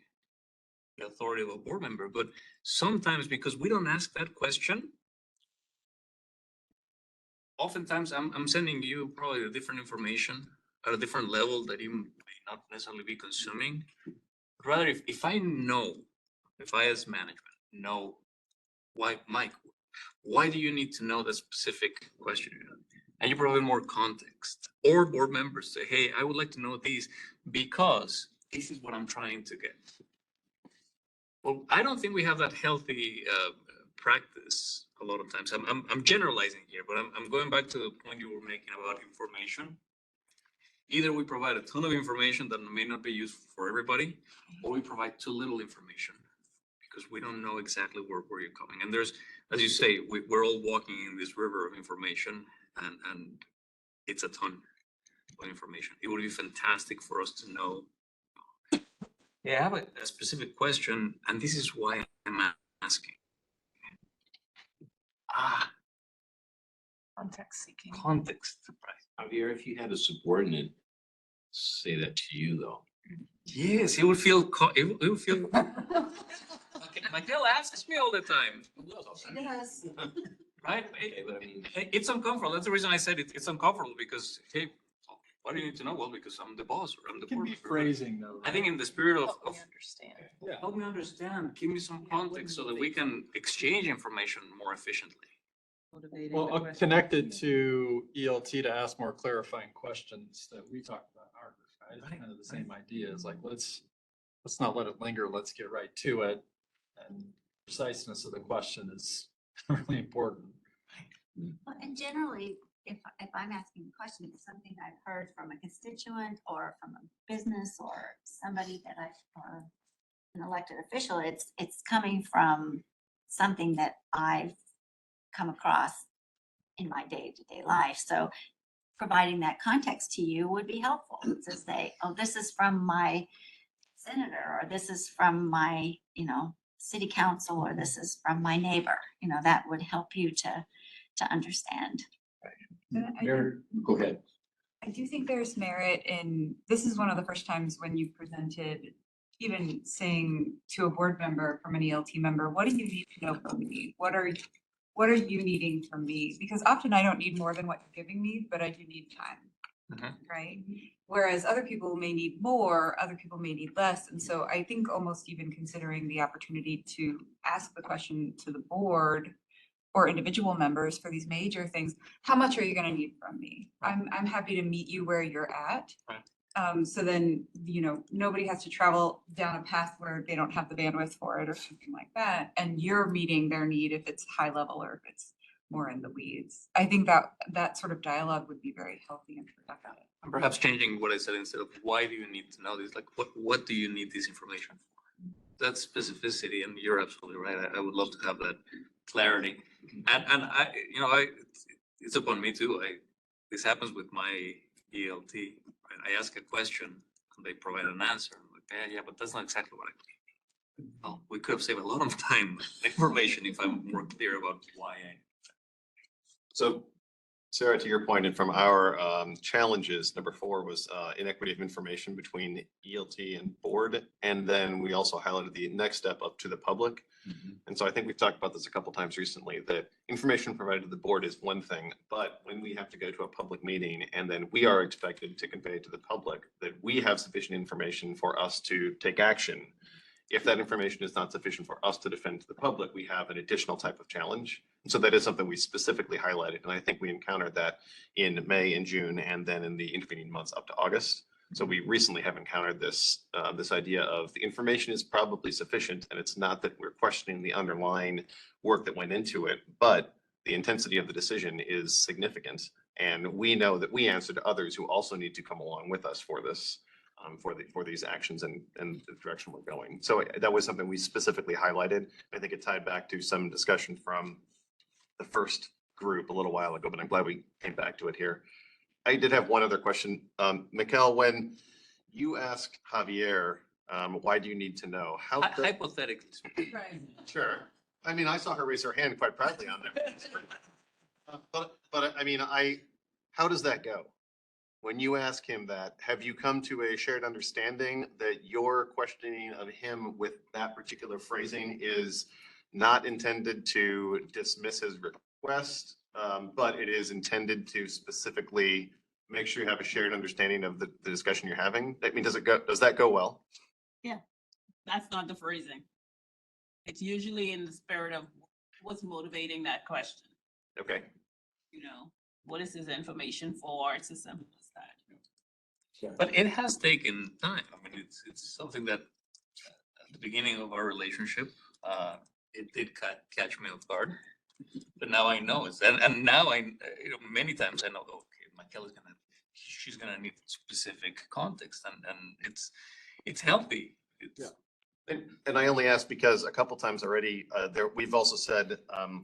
the authority of a board member, but sometimes because we don't ask that question. Oftentimes I'm sending you probably a different information at a different level that you may not necessarily be consuming. Rather, if I as management know why, Mike, why do you need to know that specific question? And you provide more context, or board members say, hey, I would like to know these because this is what I'm trying to get. Well, I don't think we have that healthy practice a lot of times. I'm generalizing here, but I'm going back to the point you were making about information. Either we provide a ton of information that may not be useful for everybody, or we provide too little information because we don't know exactly where you're coming. And there's, as you say, we're all walking in this river of information, and it's a ton of information. It would be fantastic for us to know. Yeah, I have a specific question, and this is why I'm asking. Context seeking. Context. Javier, if you had a subordinate say that to you, though. Yes, it would feel. It would feel. Miguel asks me all the time. Yes. Right? It's uncomfortable. That's the reason I said it's uncomfortable, because, hey, why do you need to know? Well, because I'm the boss, or I'm the board member. Phrasing though. I think in the spirit of Understand. help me understand, give me some context so that we can exchange information more efficiently. Well, connected to ELT to ask more clarifying questions that we talked about in our group, right? It's kind of the same idea. It's like, let's not let it linger. Let's get right to it. And preciseness of the question is really important. Well, and generally, if I'm asking a question, it's something I've heard from a constituent or from a business or somebody that or an elected official, it's coming from something that I've come across in my day-to-day life. So providing that context to you would be helpful to say, oh, this is from my senator, or this is from my, city council, or this is from my neighbor. That would help you to understand. Go ahead. I do think there's merit in, this is one of the first times when you presented, even saying to a board member from an ELT member, what do you need to know from me? What are you needing from me? Because often I don't need more than what you're giving me, but I do need time, right? Whereas other people may need more, other people may need less. And so I think almost even considering the opportunity to ask the question to the board or individual members for these major things, how much are you gonna need from me? I'm happy to meet you where you're at. So then, nobody has to travel down a path where they don't have the bandwidth for it or something like that. And you're meeting their need if it's high level or if it's more in the weeds. I think that sort of dialogue would be very healthy and productive. And perhaps changing what I said instead of why do you need to know this, like what do you need this information for? That's specificity, and you're absolutely right. I would love to have that clarity. And it's upon me too. This happens with my ELT. Right? I ask a question and they provide an answer. I'm like, yeah, but that's not exactly what I mean. Well, we could have saved a lot of time and information if I'm more clear about why So Sarah, to your point, and from our challenges, number 4 was inequity of information between ELT and board. And then we also highlighted the next step up to the public. And so I think we've talked about this a couple times recently, that information provided to the board is one thing, but when we have to go to a public meeting and then we are expected to convey to the public that we have sufficient information for us to take action. If that information is not sufficient for us to defend to the public, we have an additional type of challenge. And so that is something we specifically highlighted. And I think we encountered that in May and June, and then in the intervening months up to August. So we recently have encountered this idea of the information is probably sufficient, and it's not that we're questioning the underlying work that went into it, but the intensity of the decision is significant. And we know that we answer to others who also need to come along with us for this. For these actions and the direction we're going. So that was something we specifically highlighted. I think it tied back to some discussion from the first group a little while ago, but I'm glad we came back to it here. I did have one other question. Mikkel, when you asked Javier, why do you need to know? hypothetically. Right. Sure. I mean, I saw her raise her hand quite proudly on there. But I mean, how does that go? When you ask him that, have you come to a shared understanding that your questioning of him with that particular phrasing is not intended to dismiss his request, but it is intended to specifically make sure you have a shared understanding of the discussion you're having? I mean, does that go well? Yeah, that's not the phrasing. It's usually in the spirit of what's motivating that question. Okay. What is this information for? It's as simple as that. But it has taken time. I mean, it's something that at the beginning of our relationship, it did catch me off guard. But now I know it's and now many times I know, okay, she's gonna need specific context, and it's healthy. And I only ask because a couple times already, we've also said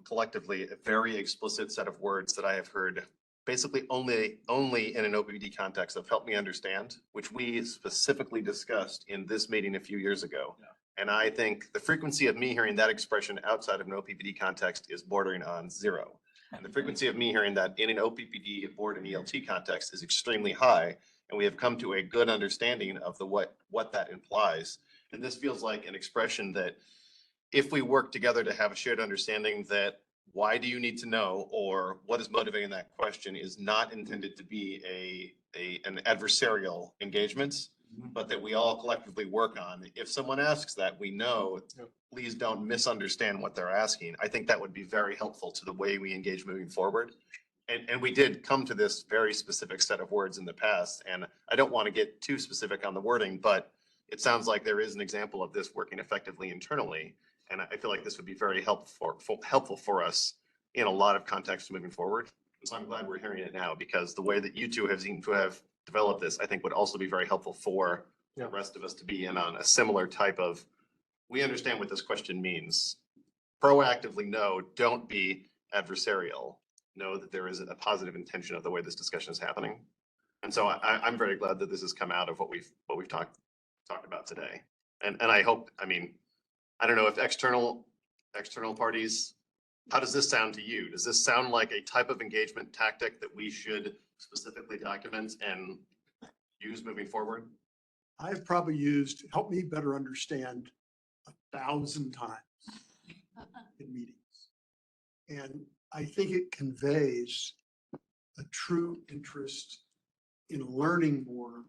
collectively a very explicit set of words that I have heard basically only in an OPPD context of help me understand, which we specifically discussed in this meeting a few years ago. Yeah. And I think the frequency of me hearing that expression outside of an OPPD context is bordering on 0. And the frequency of me hearing that in an OPPD board and ELT context is extremely high. And we have come to a good understanding of what that implies. And this feels like an expression that if we work together to have a shared understanding that why do you need to know, or what is motivating that question, is not intended to be an adversarial engagement, but that we all collectively work on. If someone asks that, we know, please don't misunderstand what they're asking. I think that would be very helpful to the way we engage moving forward. And we did come to this very specific set of words in the past, and I don't want to get too specific on the wording, but it sounds like there is an example of this working effectively internally. And I feel like this would be very helpful for us in a lot of contexts moving forward. So I'm glad we're hearing it now, because the way that you two have seemed to have developed this, I think would also be very helpful for the rest of us to be in on a similar type of, we understand what this question means. Proactively, no, don't be adversarial. Know that there is a positive intention of the way this discussion is happening. And so I'm very glad that this has come out of what we've talked about today. And I hope, I mean, I don't know if external parties, how does this sound to you? Does this sound like a type of engagement tactic that we should specifically document and use moving forward? I have probably used, help me better understand 1,000 times in meetings. And I think it conveys a true interest in learning more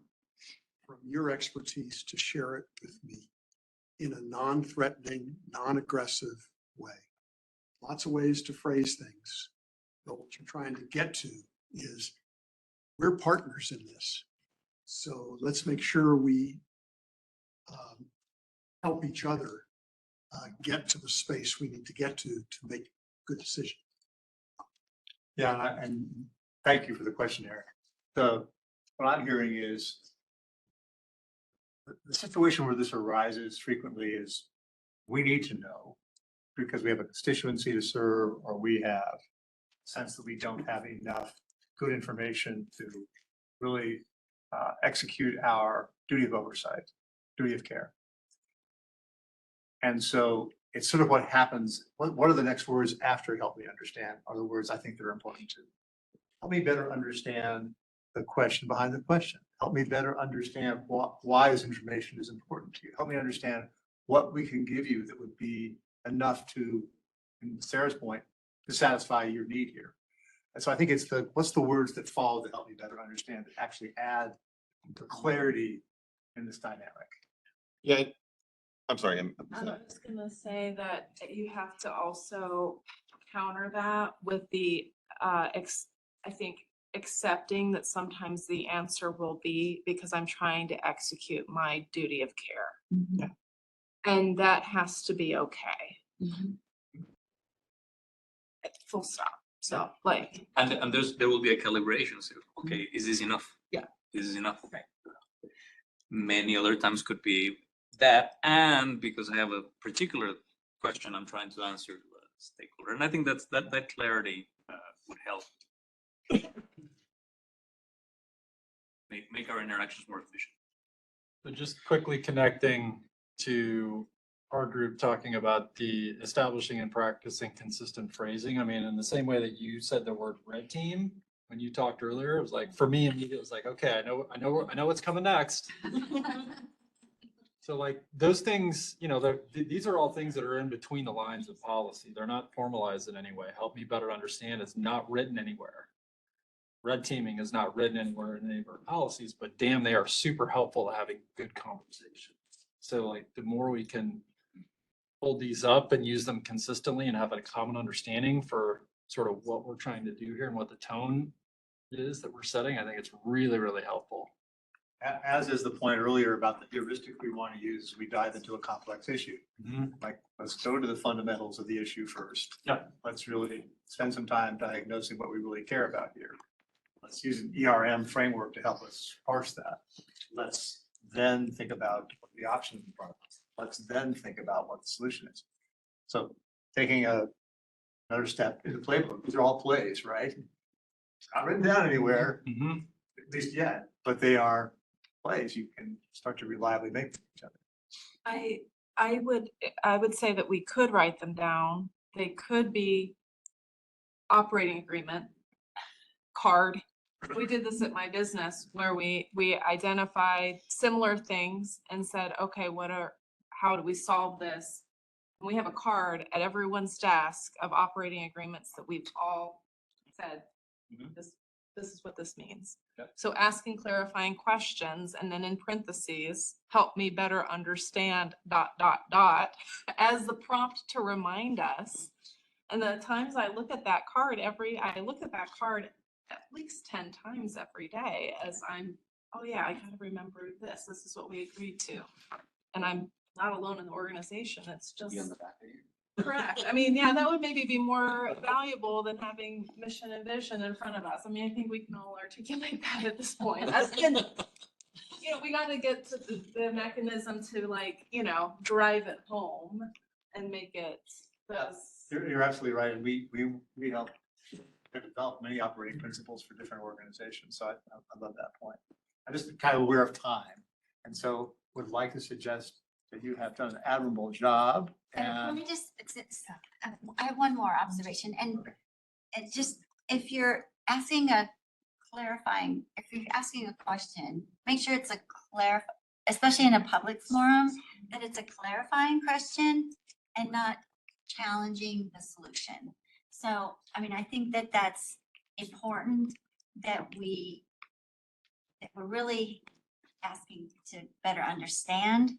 from your expertise to share it with me in a non-threatening, non-aggressive way. Lots of ways to phrase things, but what you're trying to get to is we're partners in this. So let's make sure we help each other get to the space we need to get to make good decisions. Yeah, and thank you for the question, Eric. What I'm hearing is the situation where this arises frequently is we need to know because we have a constituency to serve, or we have a sense that we don't have enough good information to really execute our duty of oversight, duty of care. And so it's sort of what happens. What are the next words after help me understand are the words I think that are important too. Help me better understand the question behind the question. Help me better understand why this information is important to you. Help me understand what we can give you that would be enough to, in Sarah's point, to satisfy your need here. And so I think it's what's the words that follow to help me better understand that actually add the clarity in this dynamic. Yeah, I'm sorry. I was gonna say that you have to also counter that with the, I think, accepting that sometimes the answer will be because I'm trying to execute my duty of care. Yeah. And that has to be okay. Full stop. So like. And there will be a calibration. So, okay, is this enough? Yeah. This is enough. Okay. Many other times could be that, and because I have a particular question I'm trying to answer to a stakeholder, and I think that clarity would help make our interactions more efficient. So just quickly connecting to our group talking about the establishing and practicing consistent phrasing. I mean, in the same way that you said the word red team when you talked earlier, it was like, for me, immediately it was like, okay, I know what's coming next. So like those things, you know, these are all things that are in between the lines of policy. They're not formalized in any way. Help me better understand. It's not written anywhere. Red teaming is not written anywhere in any of our policies, but damn, they are super helpful to having good conversations. So like the more we can hold these up and use them consistently and have a common understanding for sort of what we're trying to do here and what the tone is that we're setting, I think it's really, really helpful. As is the point earlier about the heuristic we want to use as we dive into a complex issue. Like, let's go to the fundamentals of the issue first. Yeah. Let's really spend some time diagnosing what we really care about here. Let's use an ERM framework to help us parse that. Let's then think about what the options in front of us. Let's then think about what the solution is. So taking another step in the playbook, these are all plays, right? It's not written down anywhere, at least yet, but they are plays you can start to reliably make with each other. I would say that we could write them down. They could be operating agreement, card. We did this at my business where we identified similar things and said, okay, how do we solve this? And we have a card at everyone's desk of operating agreements that we've all said, this is what this means. Yep. So asking clarifying questions and then in parentheses, help me better understand ... as the prompt to remind us. And the times I look at that card I look at that card at least 10 times every day as oh yeah, I gotta remember this. This is what we agreed to. And I'm not alone in the organization. It's just. Correct. I mean, yeah, that would maybe be more valuable than having mission and vision in front of us. I mean, I think we can all articulate that at this point. you know, we gotta get to the mechanism to like, you know, drive it home and make it those. You're absolutely right. And we help develop many operating principles for different organizations. So I love that point. I'm just kind of aware of time. And so would like to suggest that you have done an admirable job. And let And me just, I have one more observation and just, if you're asking a if you're asking a question, make sure it's especially in a public forum, that it's a clarifying question and not challenging the solution. So, I mean, I think that that's important that we're really asking to better understand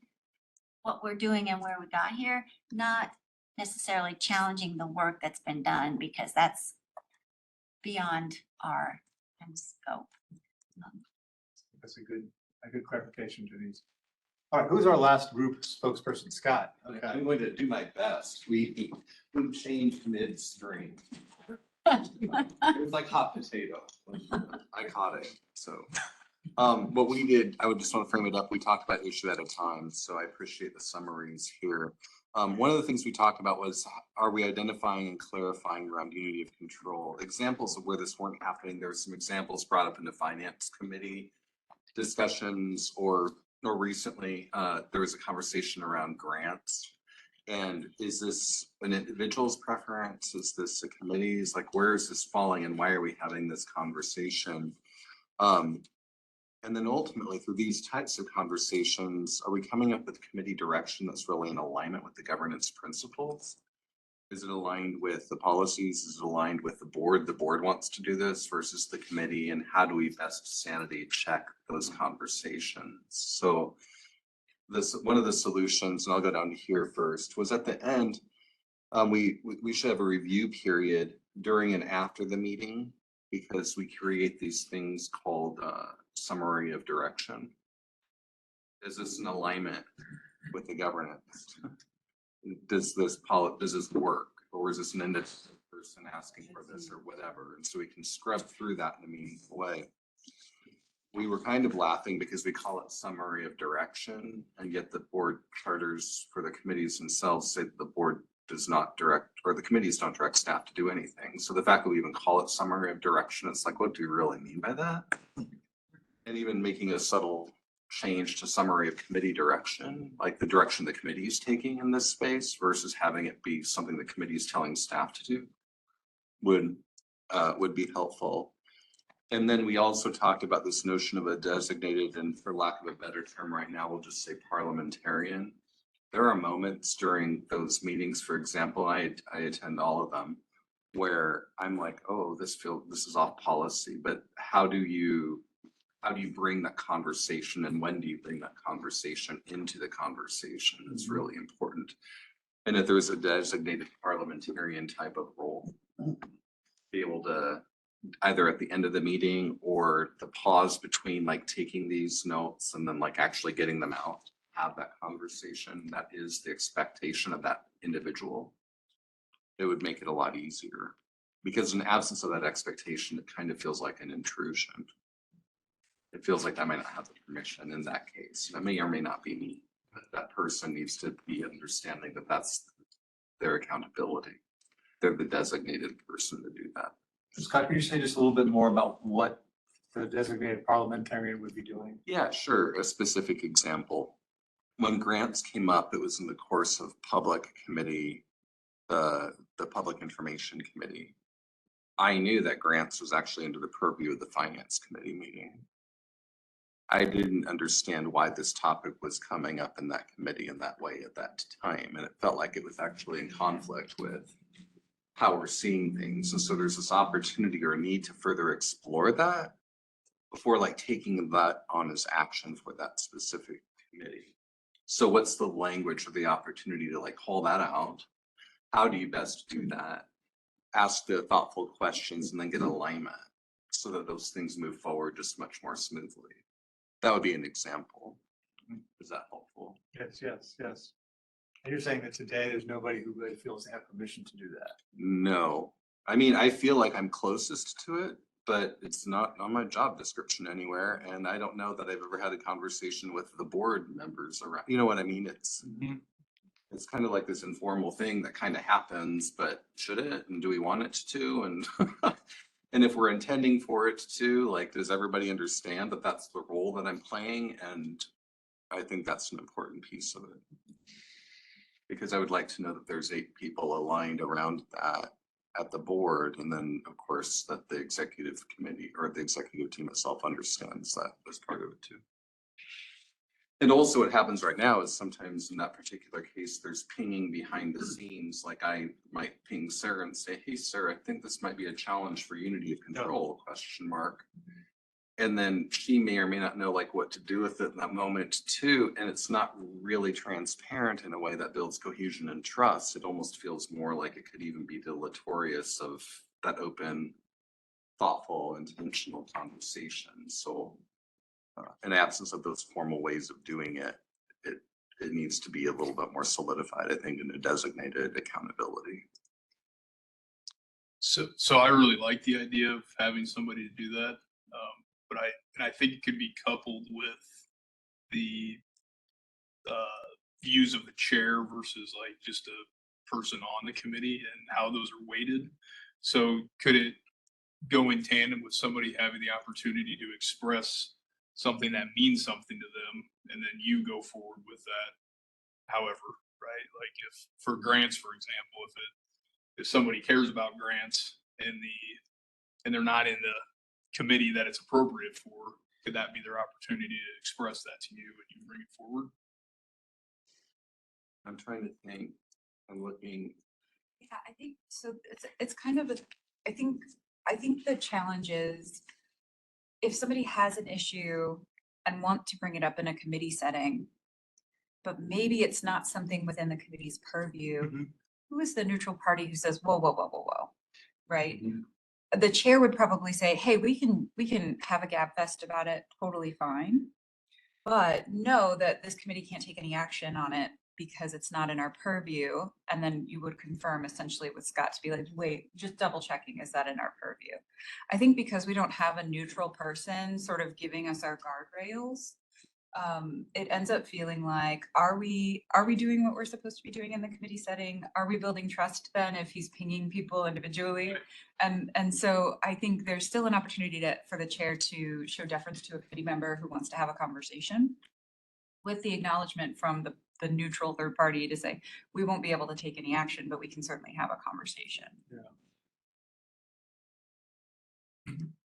what we're doing and where we got here, not necessarily challenging the work that's been done because that's beyond our scope. that's a good clarification, Denise. All right, who's our last group spokesperson? Scott? Okay. I'm going to do my best. We changed midstream. It was like hot potato. I caught it, so. What we did, I would just want to frame it up. We talked about issue at a time, so I appreciate the summaries here. One of the things we talked about was, are we identifying and clarifying around unity of control? Examples of where this weren't happening. There were some examples brought up in the finance committee discussions, or recently, there was a conversation around grants. And is this an individual's preference? Is this a committee's? Like, where is this falling and why are we having this conversation? And then ultimately, through these types of conversations, are we coming up with committee direction that's really in alignment with the governance principles? Is it aligned with the policies? Is it aligned with the board? The board wants to do this versus the committee, and how do we best sanity check those conversations? So one of the solutions, and I'll go down to here first, was at the end, we should have a review period during and after the meeting, because we create these things called summary of direction. Is this in alignment with the governance? Does this work, or is this an independent person asking for this or whatever? And so we can scrub through that in a meaningful way. We were kind of laughing because we call it summary of direction, and yet the board charters for the committees themselves say that the board does not direct, or the committees don't direct staff to do anything. So the fact that we even call it summary of direction, it's like, what do you really mean by that? And even making a subtle change to summary of committee direction, like the direction the committee is taking in this space versus having it be something the committee is telling staff to do would be helpful. And then we also talked about this notion of a designated, and for lack of a better term right now, we'll just say parliamentarian. There are moments during those meetings, for example, I attend all of them, where I'm like, oh, this is off policy, but how do you bring that conversation, and when do you bring that conversation into the conversation is really important. And if there's a designated parliamentarian type of role, be able to either at the end of the meeting or the pause between like taking these notes and then like actually getting them out, have that conversation. That is the expectation of that individual. It would make it a lot easier, because in absence of that expectation, it kind of feels like an intrusion. It feels like I might not have the permission in that case. That may or may not be me, but that person needs to be understanding that that's their accountability. They're the designated person to do that. Scott, can you say just a little bit more about what the designated parliamentarian would be doing? Yeah, sure. A specific example. When grants came up, it was in the course of public committee, the Public Information Committee. I knew that grants was actually under the purview of the Finance Committee meeting. I didn't understand why this topic was coming up in that committee in that way at that time. And it felt like it was actually in conflict with how we're seeing things. And so there's this opportunity or a need to further explore that before like taking that on as action for that specific committee. So what's the language or the opportunity to like call that out? How do you best do that? Ask the thoughtful questions and then get alignment so that those things move forward just much more smoothly. That would be an example. Is that helpful? Yes. And you're saying that today there's nobody who really feels they have permission to do that? No. I mean, I feel like I'm closest to it, but it's not on my job description anywhere. And I don't know that I've ever had a conversation with the board members around, you know what I mean? It's kind of like this informal thing that kind of happens, but should it? And do we want it to? And and if we're intending for it to, like, does everybody understand that that's the role that I'm playing? And I think that's an important piece of it. Because I would like to know that there's 8 people aligned around that at the board, and then, of course, that the executive committee or the executive team itself understands that as part of it too. And also what happens right now is sometimes in that particular case, there's pinging behind the scenes. Like I might ping Sarah and say, hey, Sarah, I think this might be a challenge for unity of control, question mark. And then she may or may not know like what to do with it in that moment too. And it's not really transparent in a way that builds cohesion and trust. It almost feels more like it could even be deleterious of that open, thoughtful, intentional conversation. So in absence of those formal ways of doing it, it needs to be a little bit more solidified, I think, in a designated accountability. So I really like the idea of having somebody to do that. But I think it could be coupled with the views of the chair versus like just a person on the committee and how those are weighted. So could it go in tandem with somebody having the opportunity to express something that means something to them, and then you go forward with that however, right? Like if for grants, for example, if somebody cares about grants and they're not in the committee that it's appropriate for, could that be their opportunity to express that to you and you bring it forward? I'm trying to think. I'm looking. Yeah, I think so. It's kind of I think the challenge is if somebody has an issue and want to bring it up in a committee setting, but maybe it's not something within the committee's purview. Who is the neutral party who says, whoa, whoa, whoa, whoa, whoa, right? The chair would probably say, hey, we can have a gab fest about it, totally fine. But know that this committee can't take any action on it because it's not in our purview. And then you would confirm essentially with Scott to be like, wait, just double checking, is that in our purview? I think because we don't have a neutral person sort of giving us our guardrails, it ends up feeling like, are we doing what we're supposed to be doing in the committee setting? Are we building trust then if he's pinging people individually? And so I think there's still an opportunity for the chair to show deference to a committee member who wants to have a conversation with the acknowledgement from the neutral third party to say, we won't be able to take any action, but we can certainly have a conversation.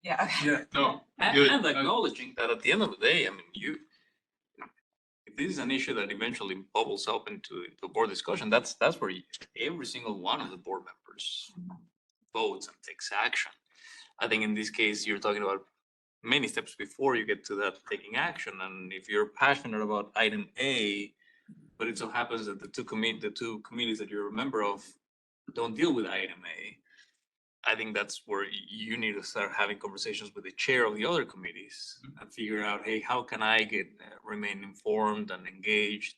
Yeah. Yeah, no, and acknowledging that at the end of the day, I mean, if this is an issue that eventually bubbles up into the board discussion, that's where every single one of the board members votes and takes action. I think in this case, you're talking about many steps before you get to that taking action. And if you're passionate about item A, but it so happens that the two committees that you're a member of don't deal with item A, I think that's where you need to start having conversations with the chair of the other committees and figure out, hey, how can I remain informed and engaged?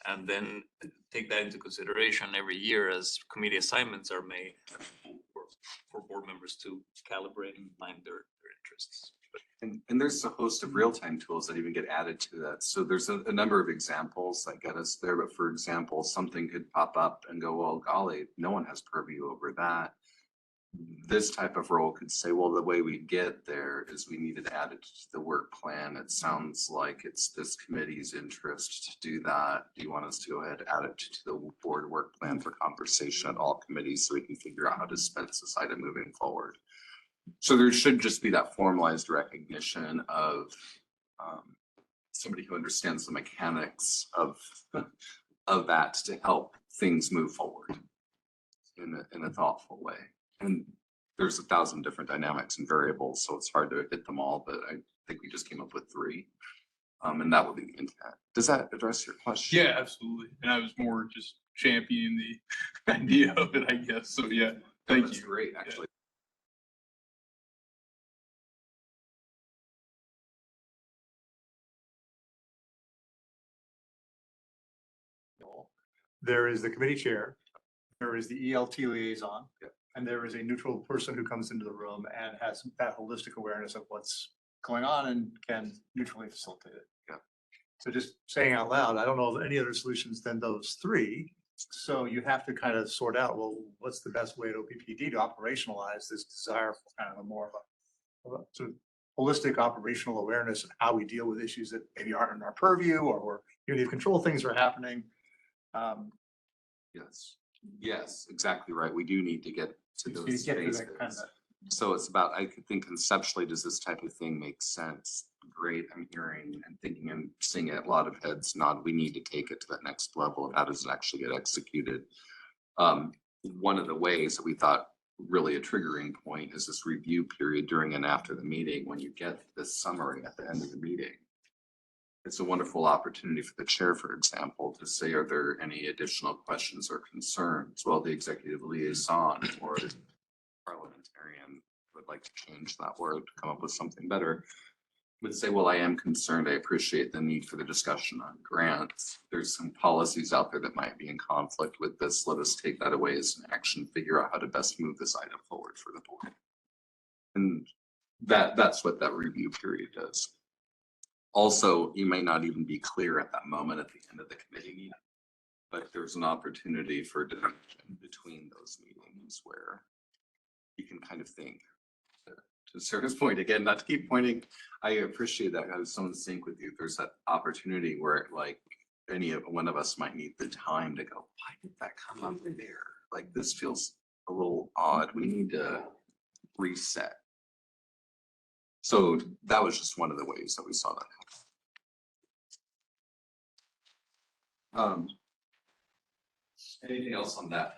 And then take that into consideration every year as committee assignments are made for board members to calibrate and find their interests. And there's a host of real-time tools that even get added to that. So there's a number of examples that get us there. But for example, something could pop up and go, well, golly, no one has purview over that. This type of role could say, well, the way we get there is we need it added to the work plan. It sounds like it's this committee's interest to do that. Do you want us to go ahead and add it to the board work plan for conversation at all committees so we can figure out how to dispense this item moving forward? So there should just be that formalized recognition of somebody who understands the mechanics of that to help things move forward in a thoughtful way. And there's 1,000 different dynamics and variables, so it's hard to hit them all, but I think we just came up with 3. And that would be the intent. Does that address your question? Yeah, absolutely. And I was more just championing the idea of it, I guess. So yeah, thank you. That's great, actually. There is the committee chair. There is the ELT liaison. and there is a neutral person who comes into the room and has that holistic awareness of what's going on and can neutrally facilitate it. Yeah. So just saying out loud, I don't know of any other solutions than those three. So you have to kind of sort out, well, what's the best way at OPPD to operationalize this desire for kind of a more of a sort of holistic operational awareness of how we deal with issues that maybe aren't in our purview or where unity of control things are happening. Yes, exactly right. We do need to get to You those get to that spaces. kind of- So it's about, I could think conceptually, does this type of thing make sense? Great, I'm hearing and thinking and seeing a lot of heads nod. We need to take it to that next level of how does it actually get executed? One of the ways that we thought really a triggering point is this review period during and after the meeting, when you get this summary at the end of the meeting. It's a wonderful opportunity for the chair, for example, to say, are there any additional questions or concerns? Well, the executive liaison or parliamentarian would like to change that word, come up with something better, would say, well, I am concerned. I appreciate the need for the discussion on grants. There's some policies out there that might be in conflict with this. Let us take that away as an action, figure out how to best move this item forward for the board. And that's what that review period does. Also, you may not even be clear at that moment at the end of the committee meeting, but there's an opportunity for discussion between those meetings where you can kind of think. To Sarah's point, again, not to keep pointing, I appreciate that I was so in sync with you. There's that opportunity where like one of us might need the time to go, why did that come up there? Like this feels a little odd. We need to reset. So that was just one of the ways that we saw that happen. Anything else on that?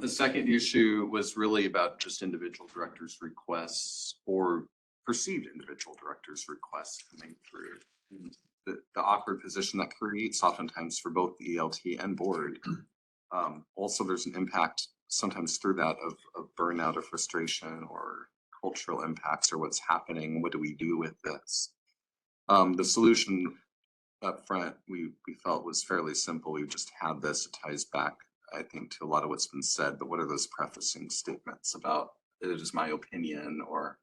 The second issue was really about just individual directors' requests or perceived individual directors' requests coming through. And the awkward position that creates oftentimes for both the ELT and board. Also, there's an impact sometimes through that of burnout or frustration or cultural impacts or what's happening. What do we do with this? The solution up front, we felt was fairly simple. We just had this, it ties back, I think, to a lot of what's been said, but what are those prefacing statements about it is my opinion or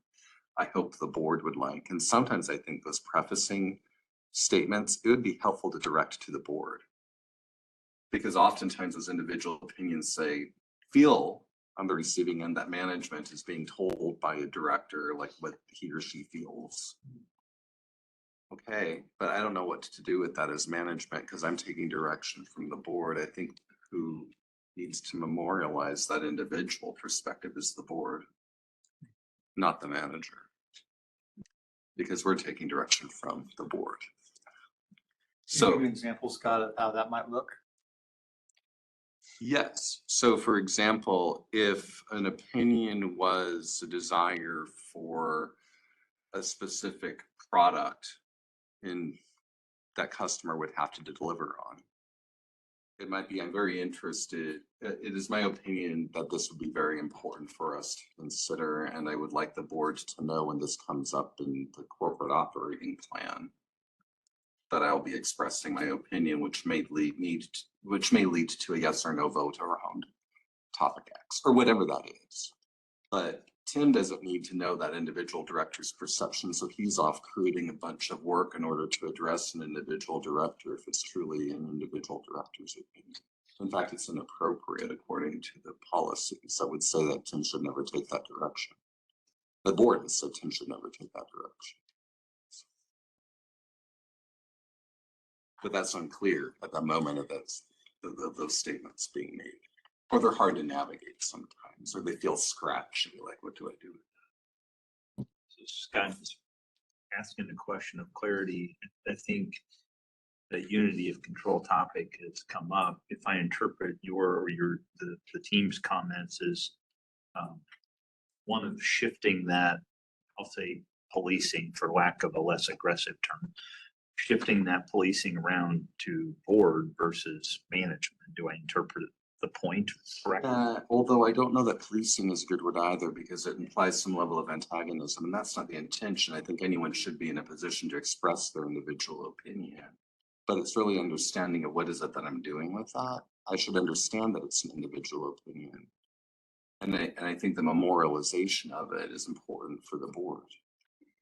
I hope the board would like? And sometimes I think those prefacing statements, it would be helpful to direct to the board. Because oftentimes those individual opinions feel on the receiving end that management is being told by a director like what he or she feels. Okay, but I don't know what to do with that as management because I'm taking direction from the board. I think who needs to memorialize that individual perspective is the board, not the manager. Because we're taking direction from the board. Can you give an example, Scott, of how that might look? Yes. So for example, if an opinion was a desire for a specific product in that customer would have to deliver on, it might be, I'm very interested. It is my opinion that this would be very important for us to consider. And I would like the board to know when this comes up in the corporate operating plan that I'll be expressing my opinion, which may lead to a yes or no vote around topic X or whatever that is. But Tim doesn't need to know that individual director's perception, so he's off creating a bunch of work in order to address an individual director if it's truly an individual director's opinion. In fact, it's inappropriate according to the policies that would say that Tim should never take that direction. The board has said Tim should never take that direction. But that's unclear at the moment of those statements being made. Or they're hard to navigate sometimes, or they feel scratchy, like what do I do? So Scott is asking the question of clarity. I think the unity of control topic has come up. If I interpret the team's comments as one of shifting that, I'll say policing for lack of a less aggressive term, shifting that policing around to board versus management. Do I interpret the point correctly? Although I don't know that policing is a good word either, because it implies some level of antagonism, and that's not the intention. I think anyone should be in a position to express their individual opinion. But it's really understanding of what is it that I'm doing with that. I should understand that it's an individual opinion. And I think the memorialization of it is important for the board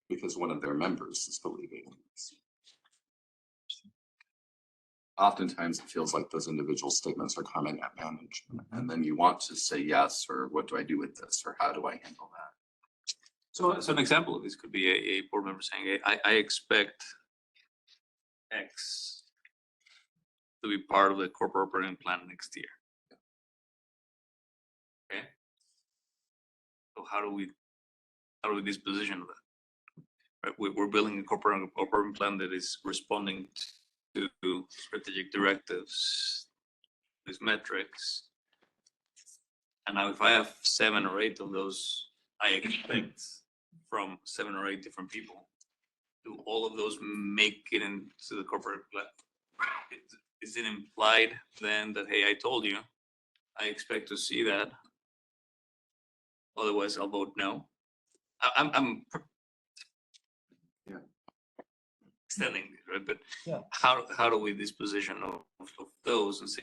because one of their members is believing in this. Oftentimes it feels like those individual statements are coming at management and then you want to say yes, or what do I do with this? Or how do I handle that? So an example of this could be a board member saying, I expect X to be part of the corporate operating plan next year. Okay. So how do we disposition of that? Right, we're building a corporate operating plan that is responding to strategic directives, these metrics. And now if I have 7 or 8 of those, I expect from 7 or 8 different people, do all of those make it into the corporate plan? Is it implied then that, hey, I told you, I expect to see that. Otherwise, I'll vote no. I'm extending it, right? But how do we disposition of those and say,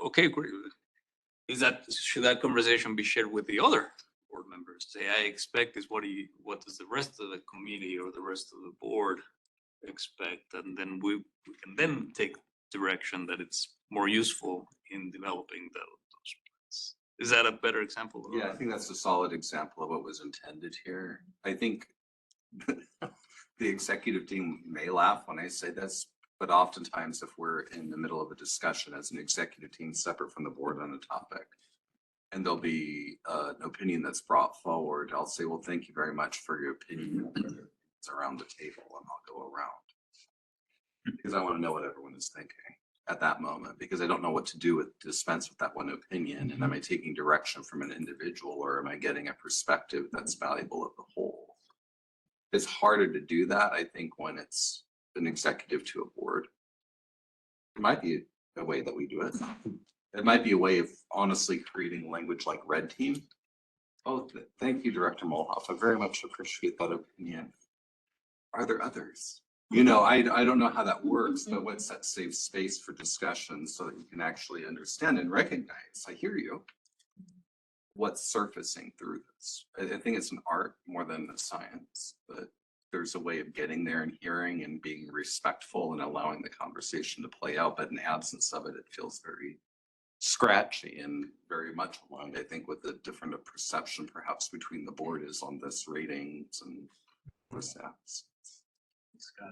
okay, great. Should that conversation be shared with the other board members? Say, I expect is what does the rest of the committee or the rest of the board expect? And then we can then take direction that it's more useful in developing those plans. Is that a better example? Yeah, I think that's a solid example of what was intended here. I think the executive team may laugh when I say this, but oftentimes if we're in the middle of a discussion as an executive team separate from the board on a topic, and there'll be an opinion that's brought forward, I'll say, well, thank you very much for your opinion. It's around the table and I'll go around. Because I want to know what everyone is thinking at that moment, because I don't know what to do with dispense with that one opinion. And am I taking direction from an individual or am I getting a perspective that's valuable of the whole? It's harder to do that, I think, when it's an executive to a board. It might be a way that we do it. It might be a way of honestly creating language like red team. Oh, thank you, Director Molhoff. I very much appreciate that opinion. Are there others? You know, I don't know how that works, but what's that safe space for discussion so that you can actually understand and recognize, I hear you, what's surfacing through this. I think it's an art more than a science, but there's a way of getting there and hearing and being respectful and allowing the conversation to play out. But in absence of it, it feels very scratchy and very much aligned, I think, with the different perception perhaps between the board is on this ratings and percepts. Scott,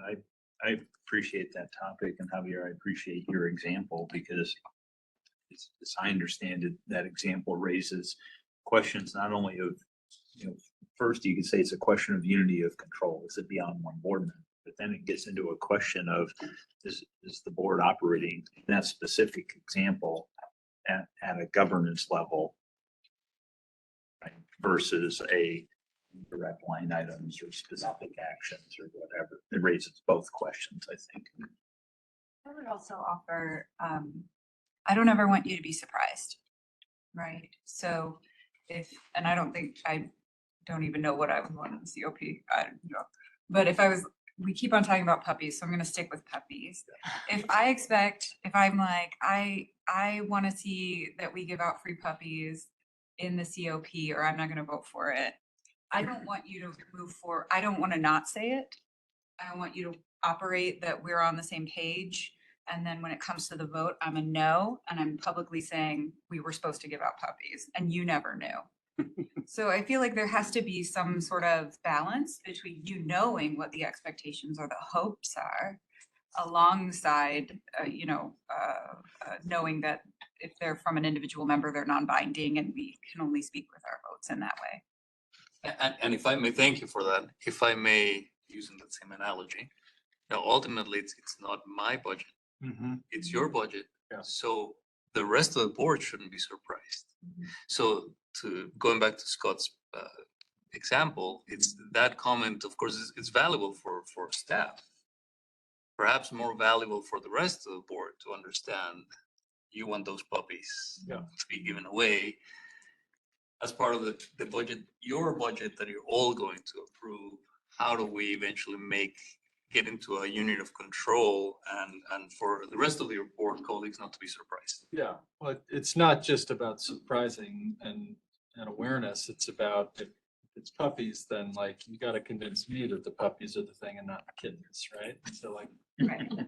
I appreciate that topic, and Javier, I appreciate your example because as I understand it, that example raises questions not only of, first you could say it's a question of unity of control. Is it beyond one board member? But then it gets into a question of is the board operating in that specific example at a governance level, right, versus a direct line items or specific actions or whatever. It raises both questions, I think. I would also offer, I don't ever want you to be surprised, right? So and I don't even know what I would want in the COP, I don't know. But we keep on talking about puppies, so I'm gonna stick with puppies. If I'm like, I wanna see that we give out free puppies in the COP, or I'm not gonna vote for it. I don't want you to move forward. I don't want to not say it. I want you to operate that we're on the same page. And then when it comes to the vote, I'm a no, and I'm publicly saying we were supposed to give out puppies and you never knew. So I feel like there has to be some sort of balance between you knowing what the expectations or the hopes are alongside, knowing that if they're from an individual member, they're non-binding and we can only speak with our votes in that way. And if I may, thank you for that. If I may, using that same analogy, ultimately it's not my budget. It's your budget. Yeah. So the rest of the board shouldn't be surprised. So going back to Scott's example, it's that comment, of course, it's valuable for staff. Perhaps more valuable for the rest of the board to understand you want those puppies to be given away as part of the budget, your budget that you're all going to approve. How do we eventually get into a unit of control and for the rest of your board colleagues not to be surprised. Yeah, but it's not just about surprising and awareness. It's about if it's puppies, then like you gotta convince me that the puppies are the thing and not the kittens, right? And so like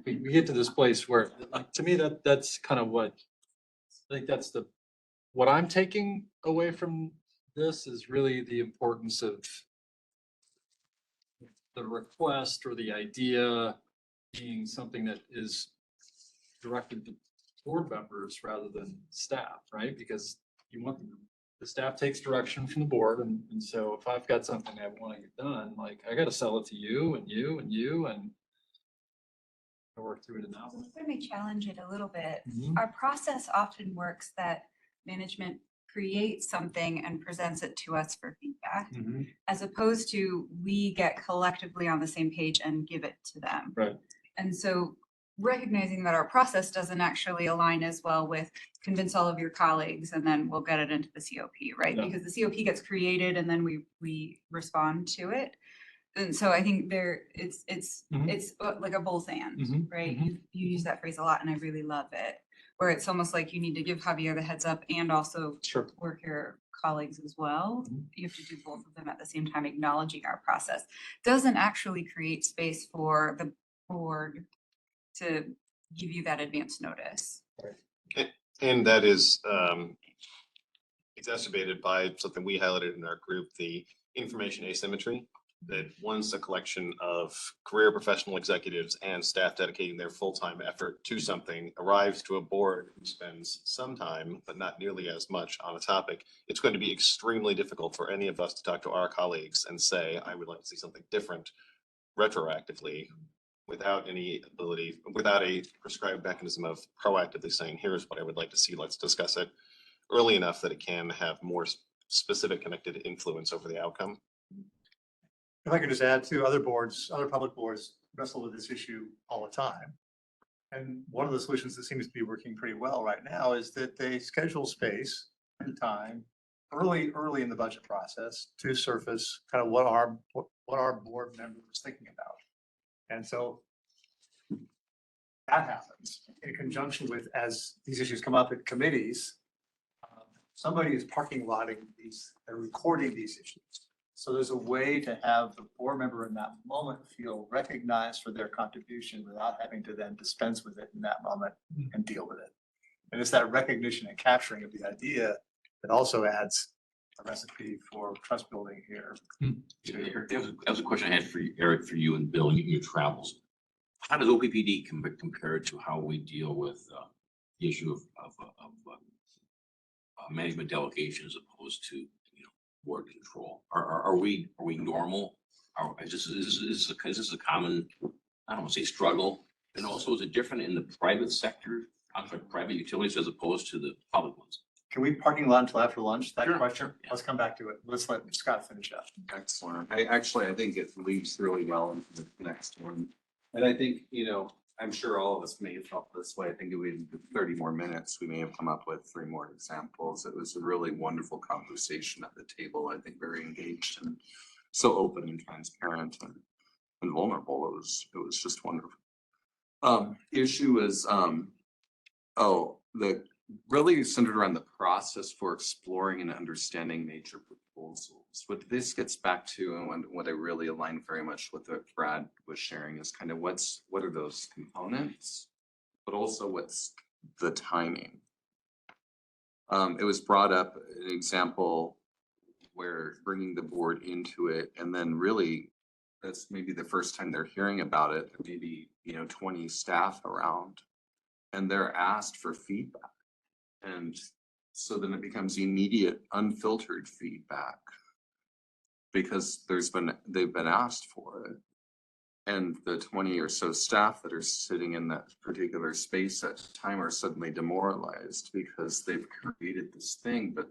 we get to this place where like to me that's kind of what I think that's what I'm taking away from this is really the importance of the request or the idea being something that is directed to board members rather than staff, right? Because you want the staff takes direction from the board, and so if I've got something I want to get done, like I got to sell it to you and you and you and I work through it enough. Let me challenge it a little bit. Mhm. Our process often works that management creates something and presents it to us for feedback, as opposed to we get collectively on the same page and give it to them. Right. And so recognizing that our process doesn't actually align as well with convince all of your colleagues and then we'll get it into the COP, right? Yeah. Because the COP gets created and then we respond to it. And so I think it's like a both and, right? You use that phrase a lot and I really love it. Where it's almost like you need to give Javier the heads up and also work your colleagues as well. You have to do both of them at the same time, acknowledging our process. Doesn't actually create space for the board to give you that advance notice. And that is exacerbated by something we highlighted in our group, the information asymmetry. That once a collection of career professional executives and staff dedicating their full-time effort to something arrives to a board who spends some time, but not nearly as much on a topic, it's going to be extremely difficult for any of us to talk to our colleagues and say, I would like to see something different retroactively without any ability, without a prescribed mechanism of proactively saying, here's what I would like to see, let's discuss it early enough that it can have more specific connected influence over the outcome. If I could just add to other boards, other public boards wrestle with this issue all the time. And one of the solutions that seems to be working pretty well right now is that they schedule space and time early in the budget process to surface kind of what our board member was thinking about. And so that happens in conjunction with, as these issues come up at committees, somebody is parking lotting these, they're recording these issues. So there's a way to have the board member in that moment feel recognized for their contribution without having to then dispense with it in that moment and deal with it. And it's that recognition and capturing of the idea that also adds a recipe for trust building here. Eric, that was a question I had for you, Eric, for you and Bill in your travels. How does OPPD compare to how we deal with the issue of management delegation as opposed to board control? Are we normal? Is this a common, I don't want to say struggle? And also, is it different in the private sector, private utilities as opposed to the public ones? Can we parking lot until after lunch? That question, let's come back to it. Let's let Scott finish up. Excellent. I think it leads really well into the next one. And I think, I'm sure all of us may have felt this way. I think if we had 30 more minutes, we may have come up with 3 more examples. It was a really wonderful conversation at the table. I think very engaged and so open and transparent and vulnerable. It was just wonderful. Issue is, the really centered around the process for exploring and understanding major proposals. What this gets back to, and what I really align very much with what Brad was sharing, is kind of what are those components, but also what's the timing. It was brought up an example where bringing the board into it, and then really that's maybe the first time they're hearing about it, maybe 20 staff around, and they're asked for feedback. And so then it becomes immediate, unfiltered feedback because they've been asked for it. And the 20 or so staff that are sitting in that particular space at the time are suddenly demoralized because they've created this thing, but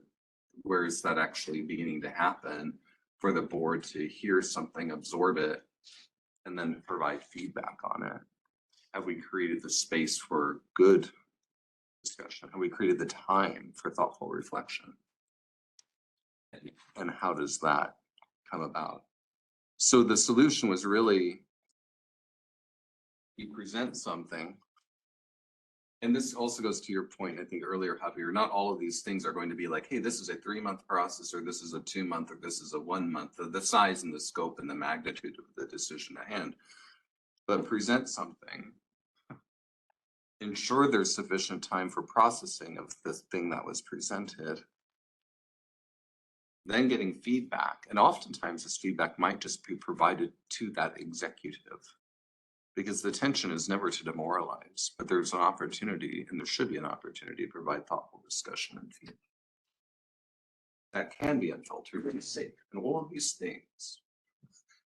where is that actually beginning to happen for the board to hear something, absorb it, and then provide feedback on it? Have we created the space for good discussion? Have we created the time for thoughtful reflection? And how does that come about? So the solution was really you present something. And this also goes to your point, I think earlier, Javier, not all of these things are going to be like, hey, this is a 3-month process, or this is a 2-month, or this is a 1 month, the size and the scope and the magnitude of the decision at hand. But present something. Ensure there's sufficient time for processing of the thing that was presented. Then getting feedback, and oftentimes this feedback might just be provided to that executive. Because the intention is never to demoralize, but there's an opportunity, and there should be an opportunity to provide thoughtful discussion and feedback. That can be unfiltered and safe, and all of these things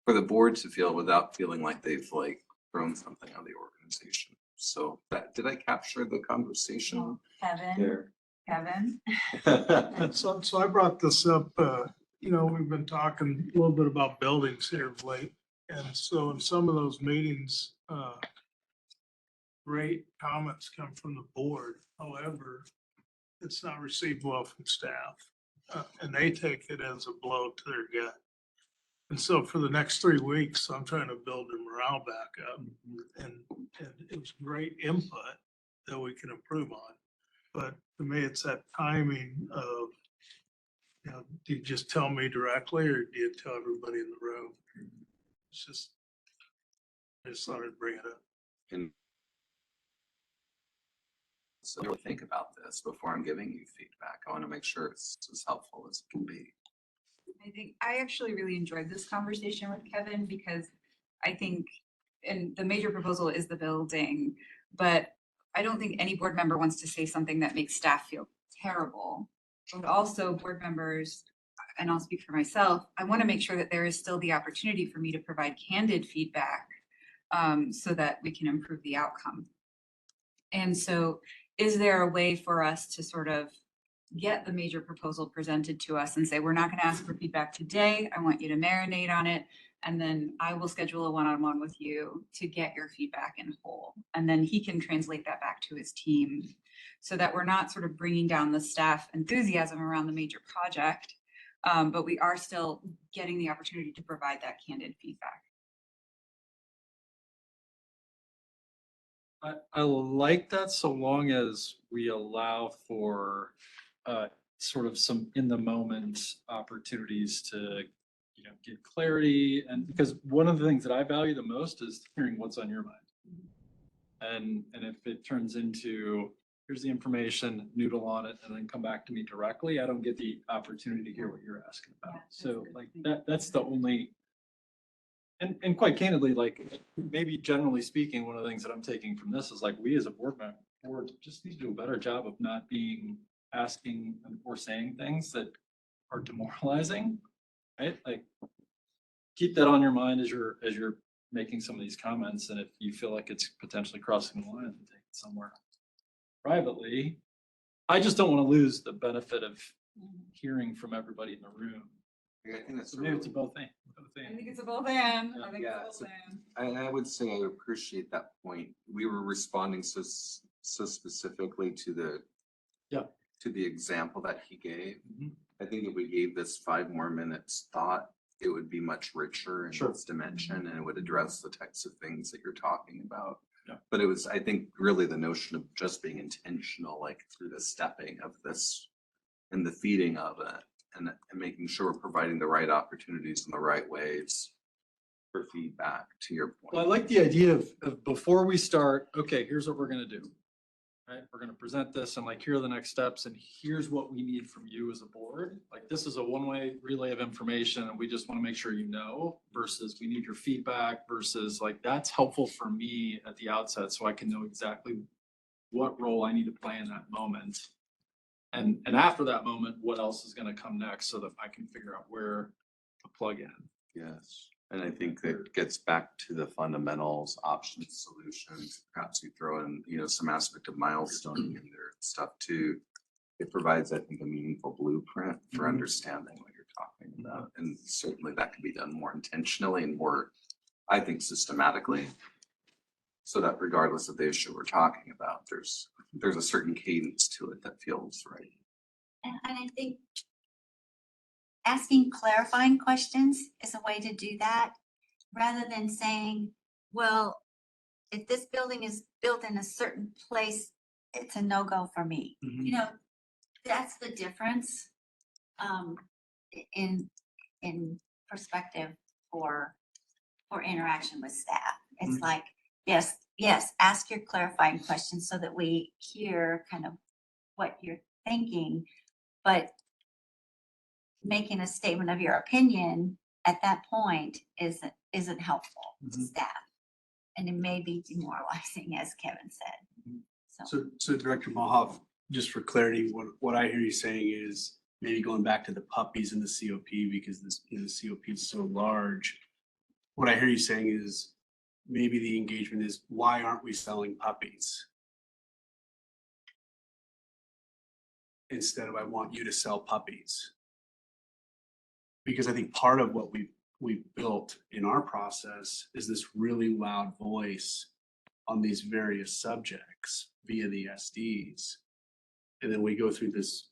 for the board to feel without feeling like they've like thrown something on the organization. So that, did I capture the conversation? Kevin. And so I brought this up, we've been talking a little bit about buildings here of late. And so in some of those meetings, great comments come from the board. However, it's not received well from staff. And they take it as a blow to their gut. And so for the next 3 weeks, I'm trying to build their morale back up. And it was great input that we can improve on. But to me, it's that timing of, do you just tell me directly or do you tell everybody in the room? It's just, I just thought I'd bring it up. And so really think about this before I'm giving you feedback. I want to make sure it's as helpful as it can be. I think I actually really enjoyed this conversation with Kevin because I think, and the major proposal is the building, but I don't think any board member wants to say something that makes staff feel terrible. But also board members, and I'll speak for myself, I want to make sure that there is still the opportunity for me to provide candid feedback so that we can improve the outcome. And so is there a way for us to sort of get the major proposal presented to us and say, we're not going to ask for feedback today. I want you to marinate on it. And then I will schedule a one-on-one with you to get your feedback in whole. And then he can translate that back to his team so that we're not sort of bringing down the staff enthusiasm around the major project, but we are still getting the opportunity to provide that candid feedback. I like that so long as we allow for sort of some in the moment opportunities to get clarity. And because one of the things that I value the most is hearing what's on your mind. And if it turns into here's the information, noodle on it, and then come back to me directly, I don't get the opportunity to hear what you're asking about. So like that's the only. And quite candidly, like maybe generally speaking, one of the things that I'm taking from this is like we as a board just need to do a better job of not asking or saying things that are demoralizing, right? Like keep that on your mind as you're making some of these comments. And if you feel like it's potentially crossing the line, then take it somewhere privately. I just don't want to lose the benefit of hearing from everybody in the room. Yeah, I think that's I think it's a both and. I think it's a both and. I would say I appreciate that point. We were responding so specifically to the example that he gave. I think if we gave this 5 more minutes thought, it would be much richer in its dimension and it would address the types of things that you're talking about. Yeah. But it was, I think, really the notion of just being intentional, like through the stepping of this and the feeding of it. And making sure we're providing the right opportunities in the right ways for feedback, to your point. Well, I like the idea of before we start, okay, here's what we're going to do. Right? We're going to present this and like, here are the next steps. And here's what we need from you as a board. Like this is a one-way relay of information. And we just want to make sure you know versus we need your feedback versus like, that's helpful for me at the outset. So I can know exactly what role I need to play in that moment. And after that moment, what else is going to come next so that I can figure out where to plug in. Yes. And I think that gets back to the fundamentals, options, solutions. Perhaps you throw in, some aspect of milestoning in there and stuff too. It provides, I think, a meaningful blueprint for understanding what you're talking about. And certainly that can be done more intentionally and more, I think, systematically. So that regardless of the issue we're talking about, there's a certain cadence to it that feels right. And I think asking clarifying questions is a way to do that rather than saying, well, if this building is built in a certain place, it's a no-go for me. Mhm. You know, that's the difference, in, perspective for interaction with staff. It's Mhm. like, yes, ask your clarifying questions so that we hear kind of what you're thinking, but making a statement of your opinion at that point isn't helpful to Mhm. staff. And it may be demoralizing, as Kevin said. So Director Mahoff, just for clarity, what I hear you saying is maybe going back to the puppies in the COP because this, the COP is so large. What I hear you saying is maybe the engagement is, why aren't we selling puppies? Instead of, I want you to sell puppies. Because I think part of what we've built in our process is this really loud voice on these various subjects via the SDs. And then we go through this,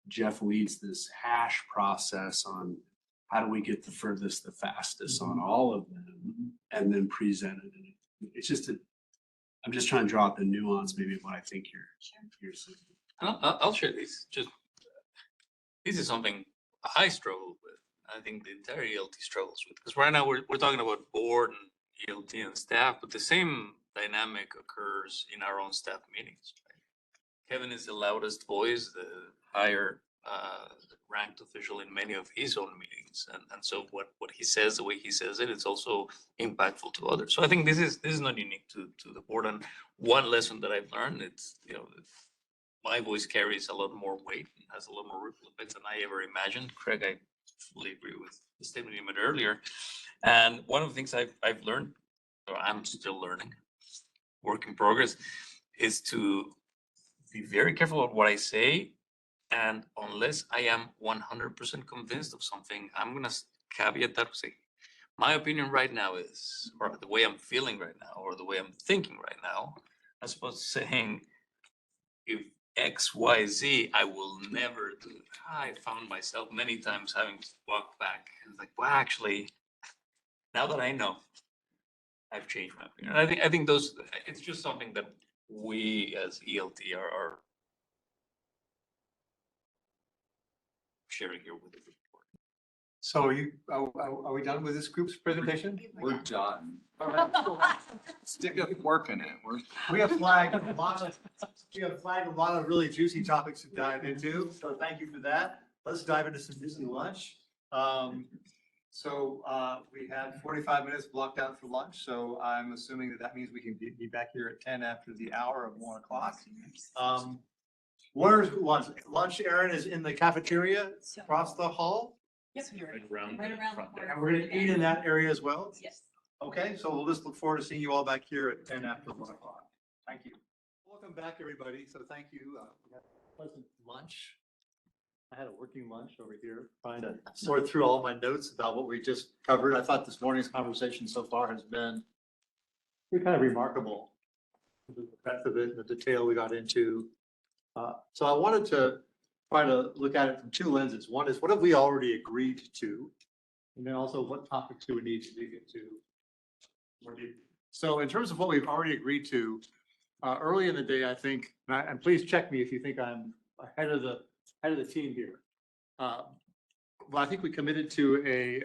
Jeff leads this hash process on how do we get the furthest, the fastest on all of them, and then present it. And it's just I'm just trying to draw out the nuance maybe of what I think you're saying. I'll share this. Just this is something I struggle with. I think the entire ELT struggles with, because right now we're talking about board and ELT and staff, but the same dynamic occurs in our own staff meetings. Right? Kevin is the loudest voice, the higher ranked official in many of his own meetings, and so what he says, the way he says it, it's also impactful to others. So I think this is not unique to the board. And one lesson that I've learned, it's my voice carries a lot more weight and has a lot more ripple effects than I ever imagined. Craig, I fully agree with the statement you made earlier. And one of the things I've learned, or I'm still learning, work in progress, is to be very careful of what I say. And unless I am 100% convinced of something, I'm going to caveat that to say, my opinion right now is, or the way I'm feeling right now, or the way I'm thinking right now, as opposed to saying, if X, Y, Z, I will never do it. I found myself many times having to walk back and like, well, actually, now that I know, I've changed my opinion. And I think those, it's just something that we as ELT are sharing here with the group. So are we done with this group's presentation? We're done. Stick up working it. We have flagged a lot of really juicy topics to dive into, so thank you for that. Let's dive into some Disney lunch. We had 45 minutes blocked out for lunch, so I'm assuming that means we can be back here at 10 after the hour of 1 o'clock. Where's lunch? Lunch, Erin, is in the cafeteria across the hall. Right around Right the around the front corner. there. And we're gonna eat in that area as well? Yes. Okay, so we'll just look forward to seeing you all back here at 10 after 1 o'clock. Thank you. Welcome back, everybody. So thank you. We had a pleasant lunch. I had a working lunch over here, trying to sort through all my notes about what we just covered. I thought this morning's conversation so far has been kind of remarkable. The breadth of it, the detail we got into. So I wanted to try to look at it from two lenses. One is, what have we already agreed to? And then also, what topics do we need to dig into more deeply? So in terms of what we've already agreed to, early in the day, I think, and please check me if you think I'm ahead of the team here. Well, I think we committed to a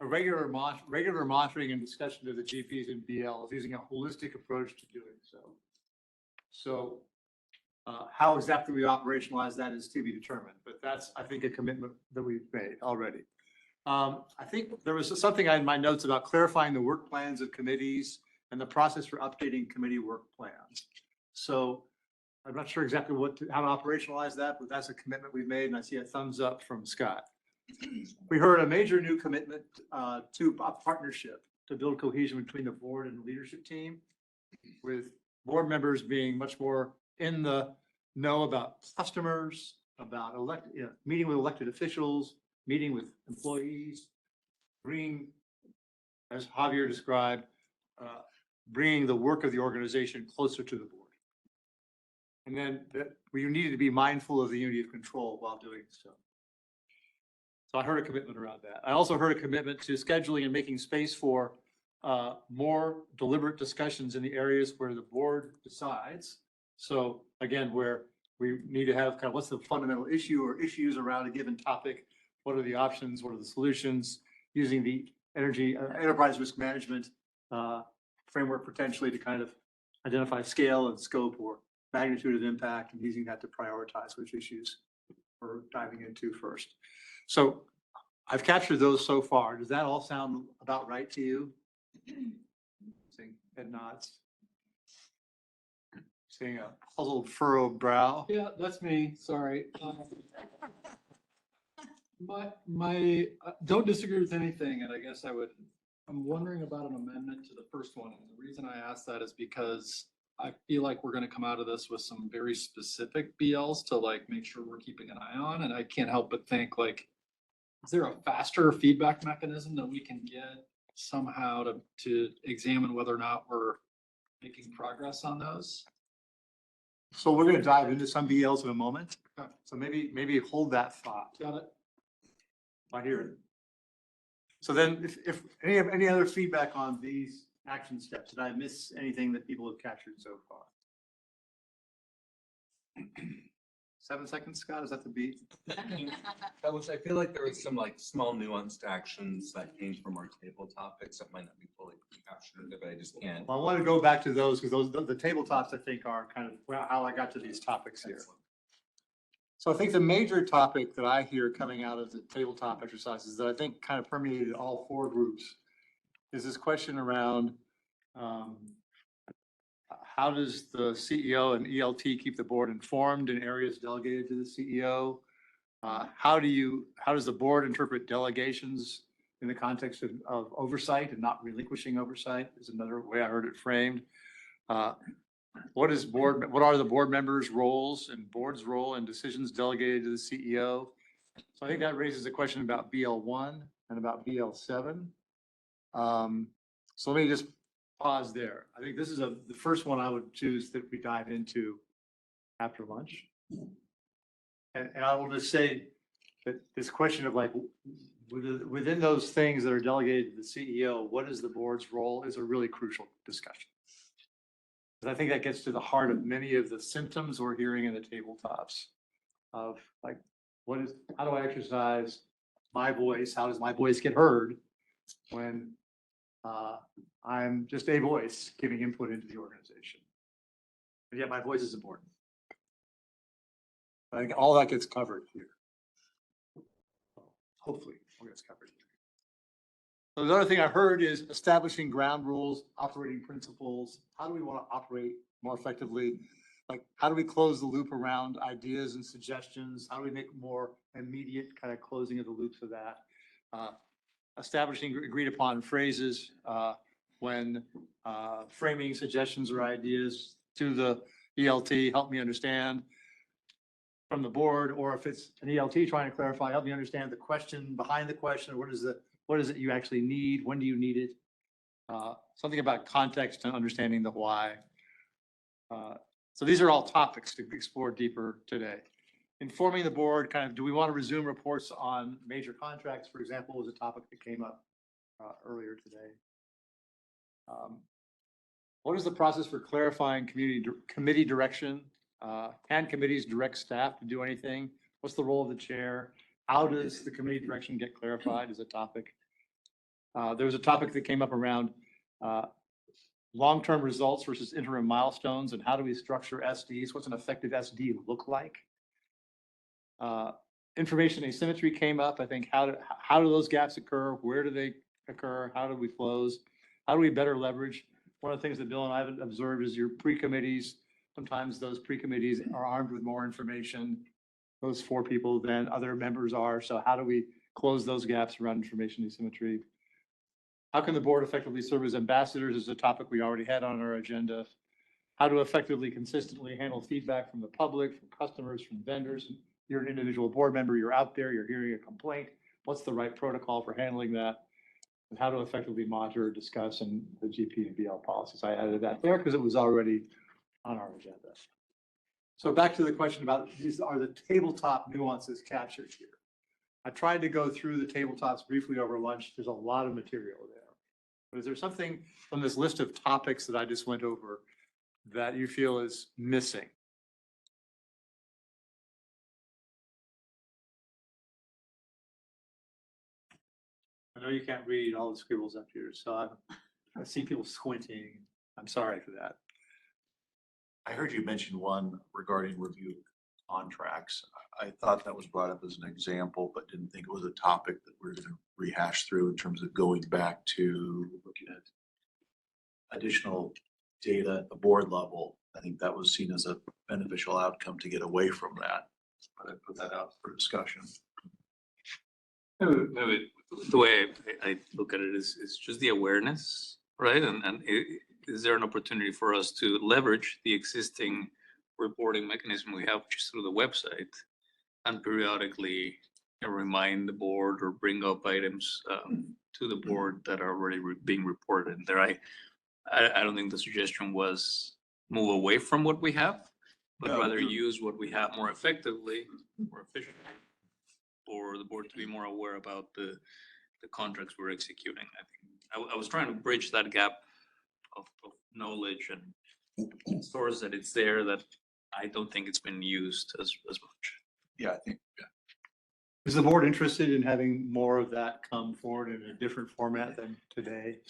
regular monitoring and discussion of the GPs and BLs using a holistic approach to doing so. So how exactly we operationalize that is to be determined, but that's, I think, a commitment that we've made already. I think there was something in my notes about clarifying the work plans of committees and the process for updating committee work plans. So I'm not sure exactly how to operationalize that, but that's a commitment we've made, and I see a thumbs up from Scott. We heard a major new commitment to a partnership to build cohesion between the board and the leadership team, with board members being much more in the know about customers, about meeting with elected officials, meeting with employees, bringing, as Javier described, bringing the work of the organization closer to the board. And then that we needed to be mindful of the unity of control while doing so. So I heard a commitment around that. I also heard a commitment to scheduling and making space for more deliberate discussions in the areas where the board decides. So again, where we need to have kind of what's the fundamental issue or issues around a given topic? What are the options? What are the solutions? Using the energy enterprise risk management framework potentially to kind of identify scale and scope or magnitude of impact, and using that to prioritize which issues we're diving into first. So I've captured those so far. Does that all sound about right to you? Seeing head nods. Seeing a puzzled furrowed brow. Yeah, that's me, sorry. Don't disagree with anything, and I guess I'm wondering about an amendment to the first one. And the reason I ask that is because I feel like we're gonna come out of this with some very specific BLs to like make sure we're keeping an eye on, and I can't help but think like, is there a faster feedback mechanism that we can get somehow to examine whether or not we're making progress on those? So we're gonna dive into some BLs in a moment. So maybe hold that thought. Got it. I hear it. So then if any other feedback on these action steps, did I miss anything that people have captured so far? 7 seconds, Scott, is that the beat? I feel like there was some like small nuanced actions that came from our table topics that might not be fully captured, but I just can't. Well, I want to go back to those because the tabletops I think are kind of how I got to these topics here. So I think the major topic that I hear coming out of the tabletop exercises that I think kind of permeated all 4 groups is this question around how does the CEO and ELT keep the board informed in areas delegated to the CEO? How does the board interpret delegations in the context of oversight and not relinquishing oversight is another way I heard it framed. What are the board members' roles and board's role in decisions delegated to the CEO? So I think that raises a question about BL1 and about BL7. So let me just pause there. I think this is the first one I would choose that we dive into after lunch. And I will just say that this question of like, within those things that are delegated to the CEO, what is the board's role is a really crucial discussion. Because I think that gets to the heart of many of the symptoms we're hearing in the tabletops of like, how do I exercise my voice? How does my voice get heard when I'm just a voice giving input into the organization? But yet my voice is important. I think all that gets covered here. Hopefully, all gets covered here. So the other thing I heard is establishing ground rules, operating principles. How do we want to operate more effectively? Like, how do we close the loop around ideas and suggestions? How do we make more immediate kind of closing of the loops of that? Establishing agreed upon phrases when framing suggestions or ideas to the ELT, help me understand from the board, or if it's an ELT trying to clarify, help me understand the question behind the question. What is it you actually need? When do you need it? Something about context and understanding the why. So these are all topics to explore deeper today. Informing the board, kind of, do we want to resume reports on major contracts, for example, was a topic that came up earlier today. What is the process for clarifying committee direction? Can committees direct staff to do anything? What's the role of the chair? How does the committee direction get clarified is a topic. There was a topic that came up around long-term results versus interim milestones, and how do we structure SDs? What's an effective SD look like? Information asymmetry came up. I think how do those gaps occur? Where do they occur? How do we close? How do we better leverage? One of the things that Bill and I have observed is your pre-committees. Sometimes those pre-committees are armed with more information, those 4 people, than other members are. So how do we close those gaps around information asymmetry? How can the board effectively serve as ambassadors is a topic we already had on our agenda. How to effectively, consistently handle feedback from the public, from customers, from vendors. You're an individual board member, you're out there, you're hearing a complaint. What's the right protocol for handling that? And how to effectively monitor, discuss, and the GP and BL policies. I added that there because it was already on our agenda. So back to the question about these are the tabletop nuances captured here. I tried to go through the tabletops briefly over lunch. There's a lot of material there. But is there something from this list of topics that I just went over that you feel is missing? I know you can't read all the scribbles up here, so I see people squinting. I'm sorry for that. I heard you mention one regarding review contracts. I thought that was brought up as an example, but didn't think it was a topic that we're gonna rehash through in terms of going back to looking at additional data at the board level. I think that was seen as a beneficial outcome to get away from that. But I put that out for discussion. Maybe the way I look at it is just the awareness, right? And is there an opportunity for us to leverage the existing reporting mechanism we have, which is through the website, and periodically remind the board or bring up items to the board that are already being reported there? I don't think the suggestion was move away from what we have, but No, rather you're- use what we have more effectively, more efficiently, for the board to be more aware about the contracts we're executing. I think I was trying to bridge that gap of knowledge and source that it's there that I don't think it's been used as much. Yeah, I think, yeah. Is the board interested in having more of that come forward in a different format than today?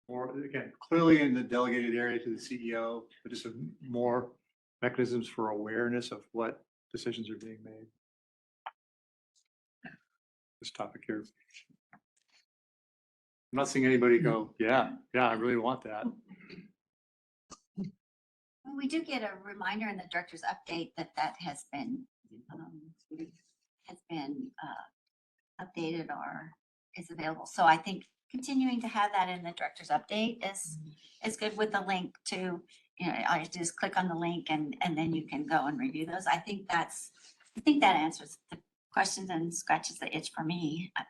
Or again, clearly in the delegated area to the CEO, but just more mechanisms for awareness of what decisions are being made. This topic here. I'm not seeing anybody go, yeah, I really want that. Well, we do get a reminder in the director's update that has been, updated or is available. So I think continuing to have that in the director's update is good with the link to, I just click on the link and then you can go and review those. I think that answers the questions and scratches the itch for me. I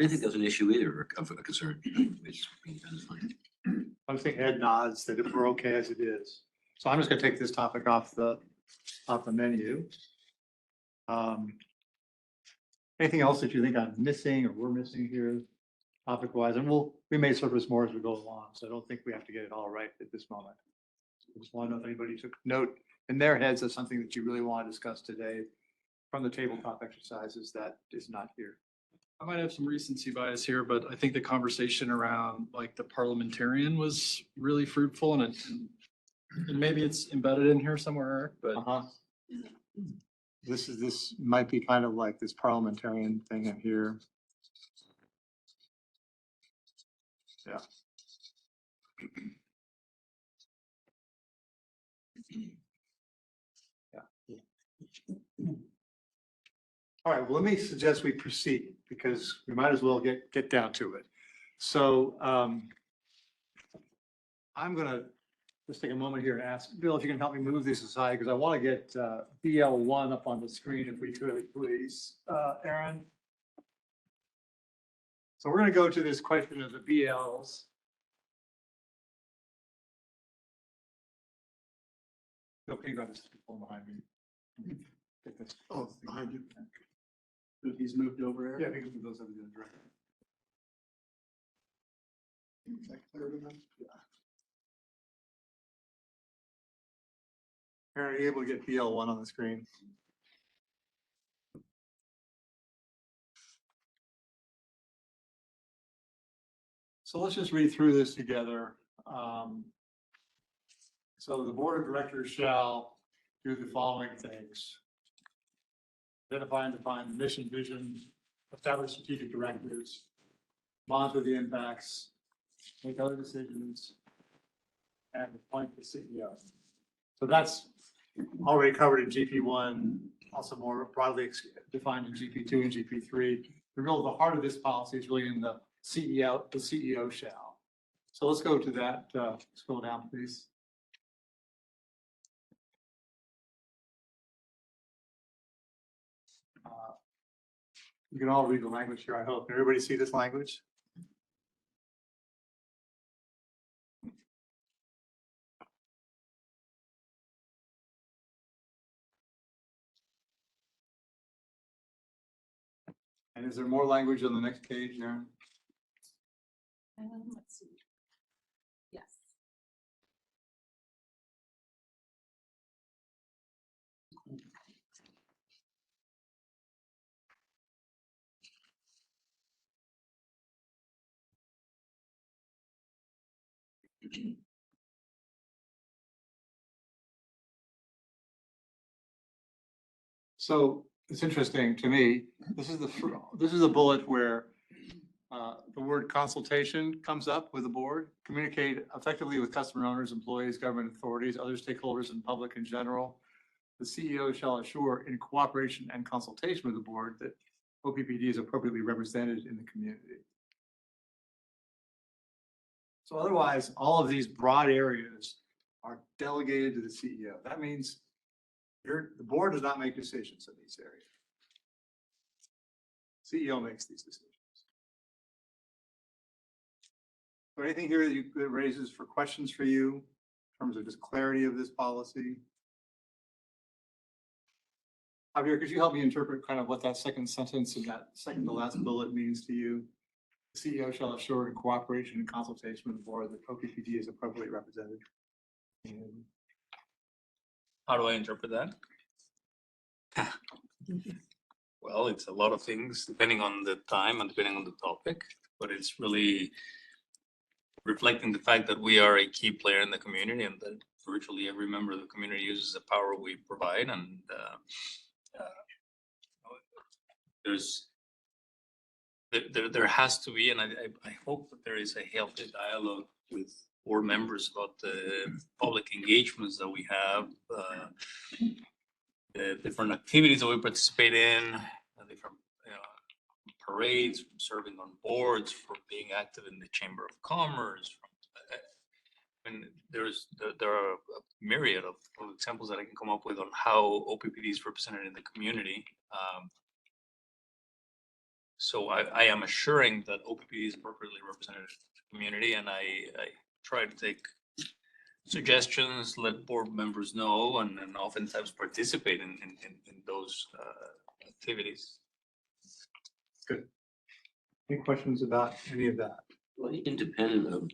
didn't think that was an issue either, of a concern. It's being done fine. I think Ed nods that we're okay as it is. So I'm just gonna take this topic off the menu. Anything else that you think I'm missing or we're missing here, topic wise? And we may surface more as we go along, so I don't think we have to get it all right at this moment. I just want to know if anybody took note in their heads of something that you really want to discuss today from the tabletop exercises that is not here. I might have some recency bias here, but I think the conversation around like the parliamentarian was really fruitful and maybe it's embedded in here somewhere, but. This might be kind of like this parliamentarian thing in here. Yeah. All right, well, let me suggest we proceed because we might as well get down to it. So I'm gonna just take a moment here and ask Bill if you can help me move this aside because I want to get BL1 up on the screen if we could, please, Aaron. So we're going to go to this question of the BLs. Bill, can you grab this phone behind me? Get this. Oh, behind you. He's moved over here? Yeah, he can move those over to the director. Is that clear enough? Yeah. Aaron, are you able to get BL1 on the screen? So let's just read through this together. So the board of directors shall do the following things. Identify and define the mission, vision, establish strategic directives, monitor the impacts, make other decisions, and appoint the CEO. So that's already covered in GP1, also more broadly defined in GP2 and GP3. The heart of this policy is really in the CEO shall. So let's go to that, scroll down, please. You can all read the language here, I hope. Can everybody see this language? And is there more language on the next page, Aaron? Let's see. Yes. So it's interesting to me, this is this is a bullet where the word consultation comes up with the board, communicate effectively with customer owners, employees, government authorities, other stakeholders and public in general. The CEO shall assure in cooperation and consultation with the board that OPPD is appropriately represented in the community. So otherwise, all of these broad areas are delegated to the CEO. That means the board does not make decisions in these areas. CEO makes these decisions. So anything here that raises for questions for you in terms of just clarity of this policy? Javier, could you help me interpret kind of what that second sentence and that second to last bullet means to you? The CEO shall assure in cooperation and consultation with the board that OPPD is appropriately represented. How do I interpret that? Well, it's a lot of things depending on the time and depending on the topic, but it's really reflecting the fact that we are a key player in the community and that virtually every member of the community uses the power we provide. And there has to be, and I hope that there is a healthy dialogue with board members about the public engagements that we have, the different activities that we participate in, different parades, from serving on boards, from being active in the Chamber of Commerce. And there are a myriad of examples that I can come up with on how OPPD is represented in the community. So I am assuring that OPPD is appropriately represented in the community, and I try to take suggestions, let board members know, and oftentimes participate in those activities. Good. Any questions about any of that? Well, independent of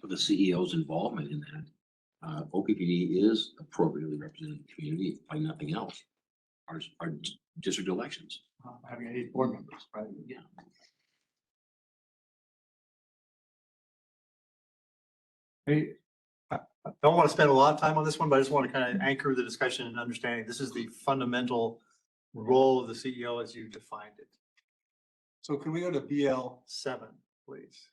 the CEO's involvement in that, OPPD is appropriately represented in the community by nothing else. Our district elections. Having 8 board members, right? Yeah. Hey, I don't want to spend a lot of time on this one, but I just want to kind of anchor the discussion and understanding. This is the fundamental role of the CEO as you defined it. So can we go to BL7, please?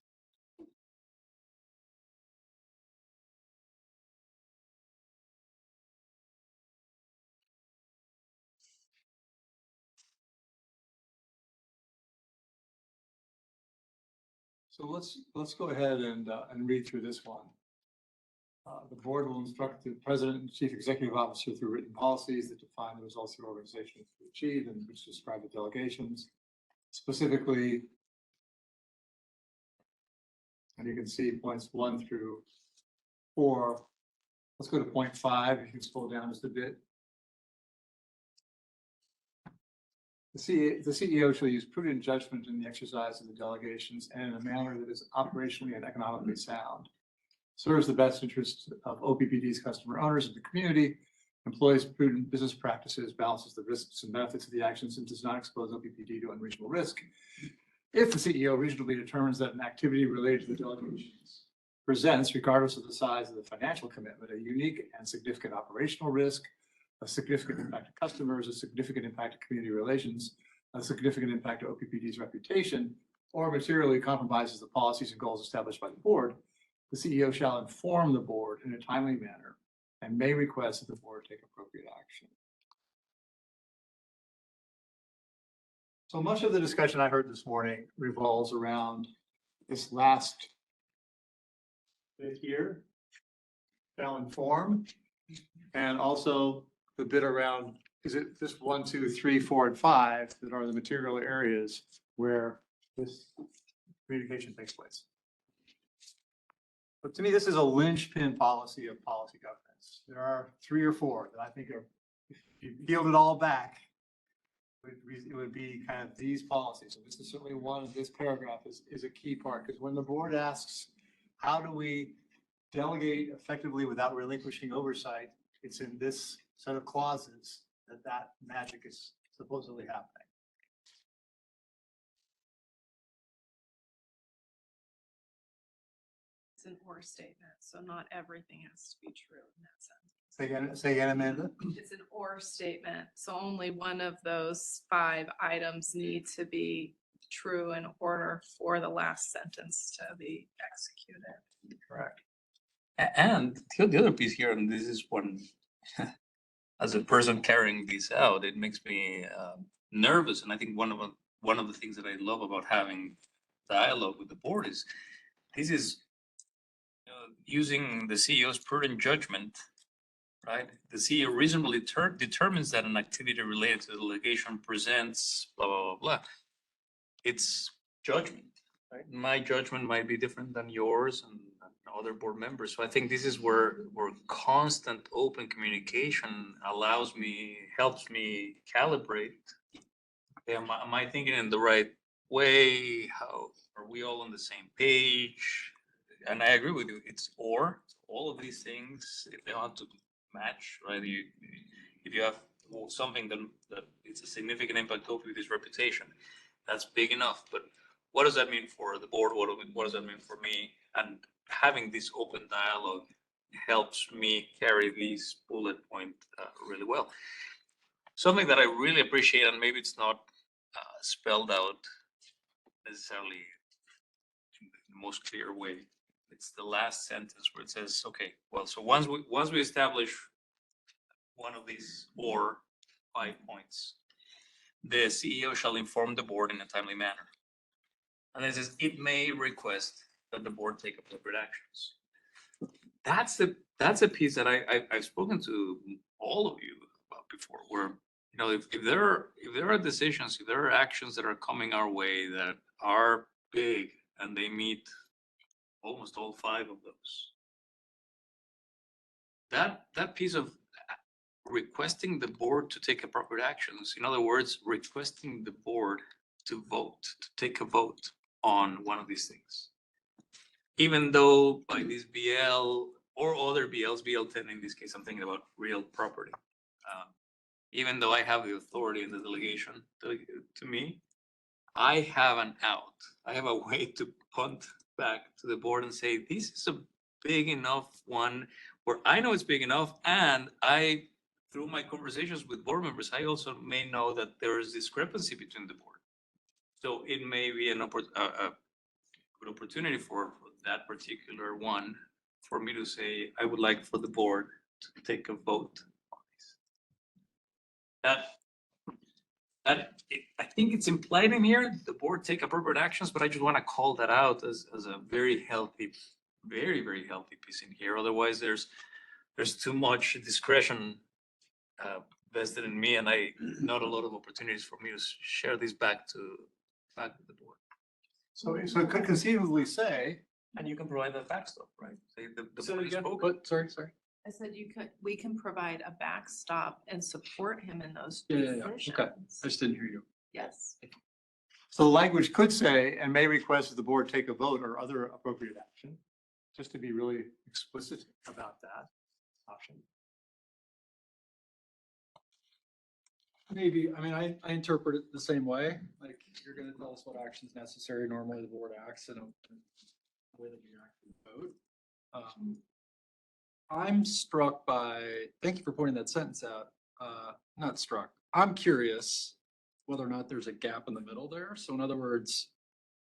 So let's go ahead and read through this one. The board will instruct the president and chief executive officer through written policies that define the results the organization is to achieve and which describe the delegations. Specifically, and you can see points 1 through 4. Let's go to point 5. You can scroll down just a bit. The CEO shall use prudent judgment in the exercise of the delegations and in a manner that is operationally and economically sound, serves the best interests of OPPD's customer owners of the community, employs prudent business practices, balances the risks and benefits of the actions, and does not expose OPPD to unreasonable risk. If the CEO reasonably determines that an activity related to the delegations presents, regardless of the size of the financial commitment, a unique and significant operational risk, a significant impact to customers, a significant impact to community relations, a significant impact to OPPD's reputation, or materially compromises the policies and goals established by the board, the CEO shall inform the board in a timely manner and may request that the board take appropriate action. So much of the discussion I heard this morning revolves around this last bit here, shall inform, and also the bit around, is it just 1, 2, 3, 4, and 5 that are the material areas where this communication takes place. But to me, this is a linchpin policy of policy governance. There are 3 or 4 that I think are, if you peeled it all back, it would be kind of these policies. So this is certainly one, this paragraph is a key part, because when the board asks, how do we delegate effectively without relinquishing oversight? It's in this set of clauses that magic is supposedly happening. It's an or statement, so not everything has to be true in that sentence. Say again, Amanda? It's an or statement, so only one of those 5 items need to be true in order for the last sentence to be executed. Correct. And the other piece here, and this is one, as a person carrying this out, it makes me nervous. And I think one of the things that I love about having dialogue with the board is this is using the CEO's prudent judgment, right? The CEO reasonably determines that an activity related to the delegation presents blah, blah, blah, blah. It's judgment, right? My judgment might be different than yours and other board members. So I think this is where constant open communication helps me calibrate. Am I thinking in the right way? How are we all on the same page? And I agree with you. It's or all of these things, if they want to match, right? If you have something that it's a significant impact over this reputation, that's big enough. But what does that mean for the board? What does that mean for me? And having this open dialogue helps me carry these bullet points really well. Something that I really appreciate, and maybe it's not spelled out necessarily in the most clear way. It's the last sentence where it says, okay, well, so once we establish one of these or 5 points, the CEO shall inform the board in a timely manner. And it says it may request that the board take appropriate actions. That's a piece that I've spoken to all of you about before, where if there are decisions, if there are actions that are coming our way that are big and they meet almost all 5 of those, that piece of requesting the board to take appropriate actions, in other words, requesting the board to take a vote on one of these things, even though by this BL or other BLs, BL 10 in this case, I'm thinking about real property. Even though I have the authority in the delegation to me, I have an out. I have a way to punt back to the board and say, this is a big enough one where I know it's big enough. And through my conversations with board members, I also may know that there is discrepancy between the board. So it may be a good opportunity for that particular one for me to say, I would like for the board to take a vote on this. I think it's implied in here, the board take appropriate actions, but I just want to call that out as a very healthy, very, very healthy piece in here. Otherwise, there's too much discretion vested in me, and not a lot of opportunities for me to share this back to the board. So it could conceivably say, and you can provide that backstop, right? Say the Say it board is again, spoken. but sorry. I said we can provide a backstop and support him in those Yeah. decisions. Okay, I just didn't hear you. Yes. So the language could say, and may request that the board take a vote or other appropriate action, just to be really explicit about that option. Maybe, I mean, I interpret it the same way, like you're gonna tell us what action is necessary. Normally the board acts in a way that we actually vote. I'm struck by, thank you for pointing that sentence out. Not struck, I'm curious whether or not there's a gap in the middle there. So in other words,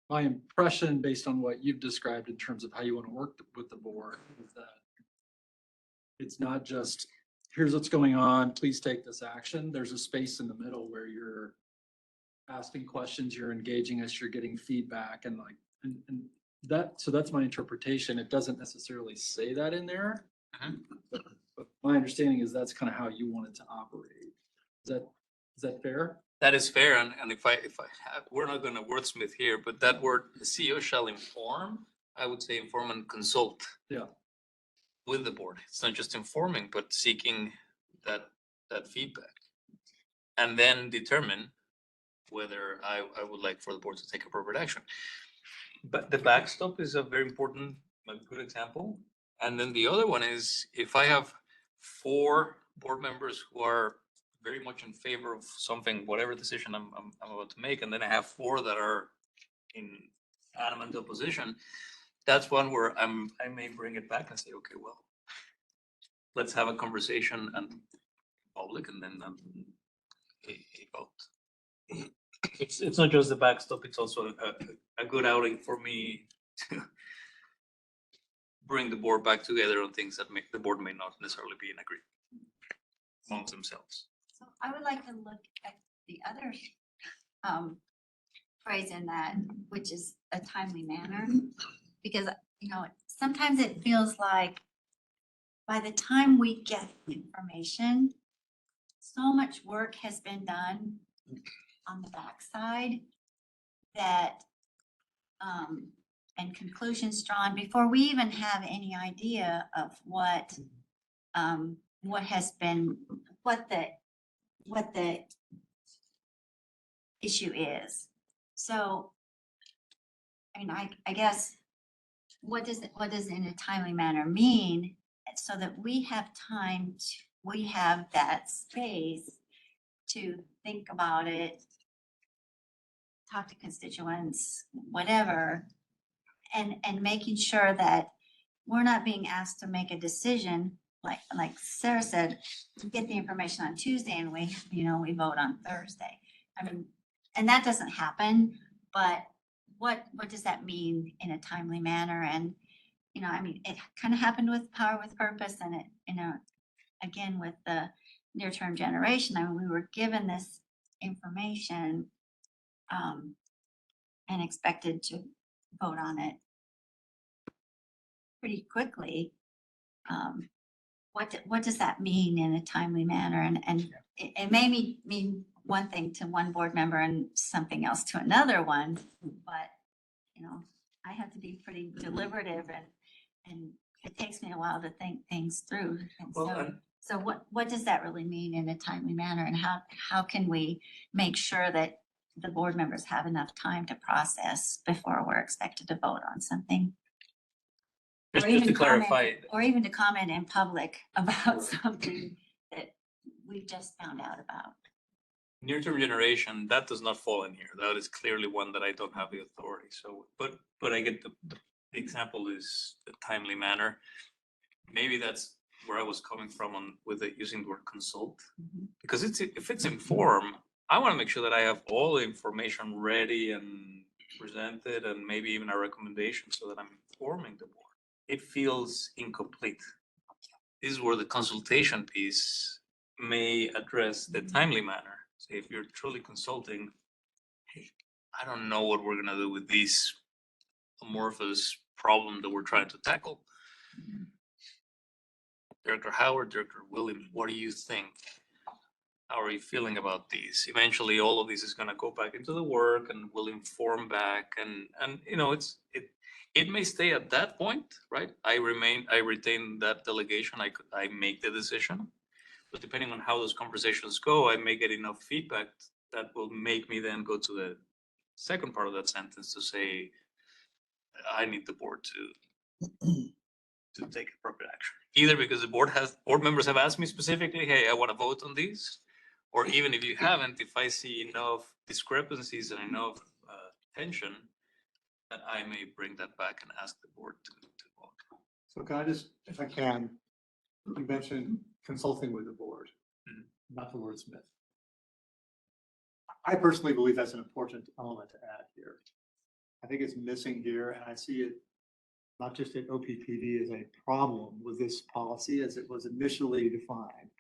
my impression based on what you've described in terms of how you want to work with the board is that it's not just, here's what's going on, please take this action. There's a space in the middle where you're asking questions, you're engaging us, you're getting feedback, and so that's my interpretation. It doesn't necessarily say that in there. But my understanding is that's kind of how you want it to operate. Is that fair? That is fair, and if I have, we're not going to wordsmith here, but that word, the CEO shall inform, I would say inform and consult. Yeah. With the board. It's not just informing, but seeking that feedback. And then determine whether I would like for the board to take appropriate action. But the backstop is a very important, a good example. And then the other one is if I have 4 board members who are very much in favor of something, whatever decision I'm about to make, and then I have 4 that are in adamant opposition, that's one where I may bring it back and say, okay, well, let's have a conversation and public and then a vote. It's not just the backstop, it's also a good outing for me to bring the board back together on things that the board may not necessarily be in agreement amongst themselves. So I would like to look at the other phrase in that, which is a timely manner. Because, you know, sometimes it feels like by the time we get information, so much work has been done on the backside that, and conclusions drawn before we even have any idea of what has been, what the issue is. So, I mean, I guess, what does in a timely manner mean? So that we have time, we have that space to think about it, talk to constituents, whatever, and making sure that we're not being asked to make a decision, like Sarah said, to get the information on Tuesday and we vote on Thursday. I mean, and that doesn't happen, but what does that mean in a timely manner? And, you know, I mean, it kind of happened with Power with Purpose, and it, you know, again, with the near-term generation, I mean, we were given this information and expected to vote on it pretty quickly. What does that mean in a timely manner? And it may mean one thing to one board member and something else to another one, but, you know, I have to be pretty deliberative and it takes me a while to think things through. And so what does that really mean in a timely manner, and how can we make sure that the board members have enough time to process before we're expected to vote on something? Just to clarify, Or even to comment in public about something that we just found out about. near-term generation, that does not fall in here. That is clearly one that I don't have the authority. So, but I get the example is the timely manner. Maybe that's where I was coming from with using the word consult. Because if it's informed, I want to make sure that I have all the information ready and presented, and maybe even a recommendation so that I'm informing the board. It feels incomplete. This is where the consultation piece may address the timely manner. So if you're truly consulting, hey, I don't know what we're gonna do with this amorphous problem that we're trying to tackle. Director Howard, Director Williams, what do you think? How are you feeling about these? Eventually, all of this is gonna go back into the work and we'll inform back, and you know, it may stay at that point, right? I retain that delegation. I make the decision, but depending on how those conversations go, I may get enough feedback that will make me then go to the second part of that sentence to say, I need the board to take appropriate action. Either because the board members have asked me specifically, hey, I want to vote on these, or even if you haven't, if I see enough discrepancies and enough tension, that I may bring that back and ask the board to vote. So can I just, if I can, you mentioned consulting with the board, not the wordsmith. I personally believe that's an important element to add here. I think it's missing here, and I see it not just at OPPD as a problem with this policy as it was initially defined.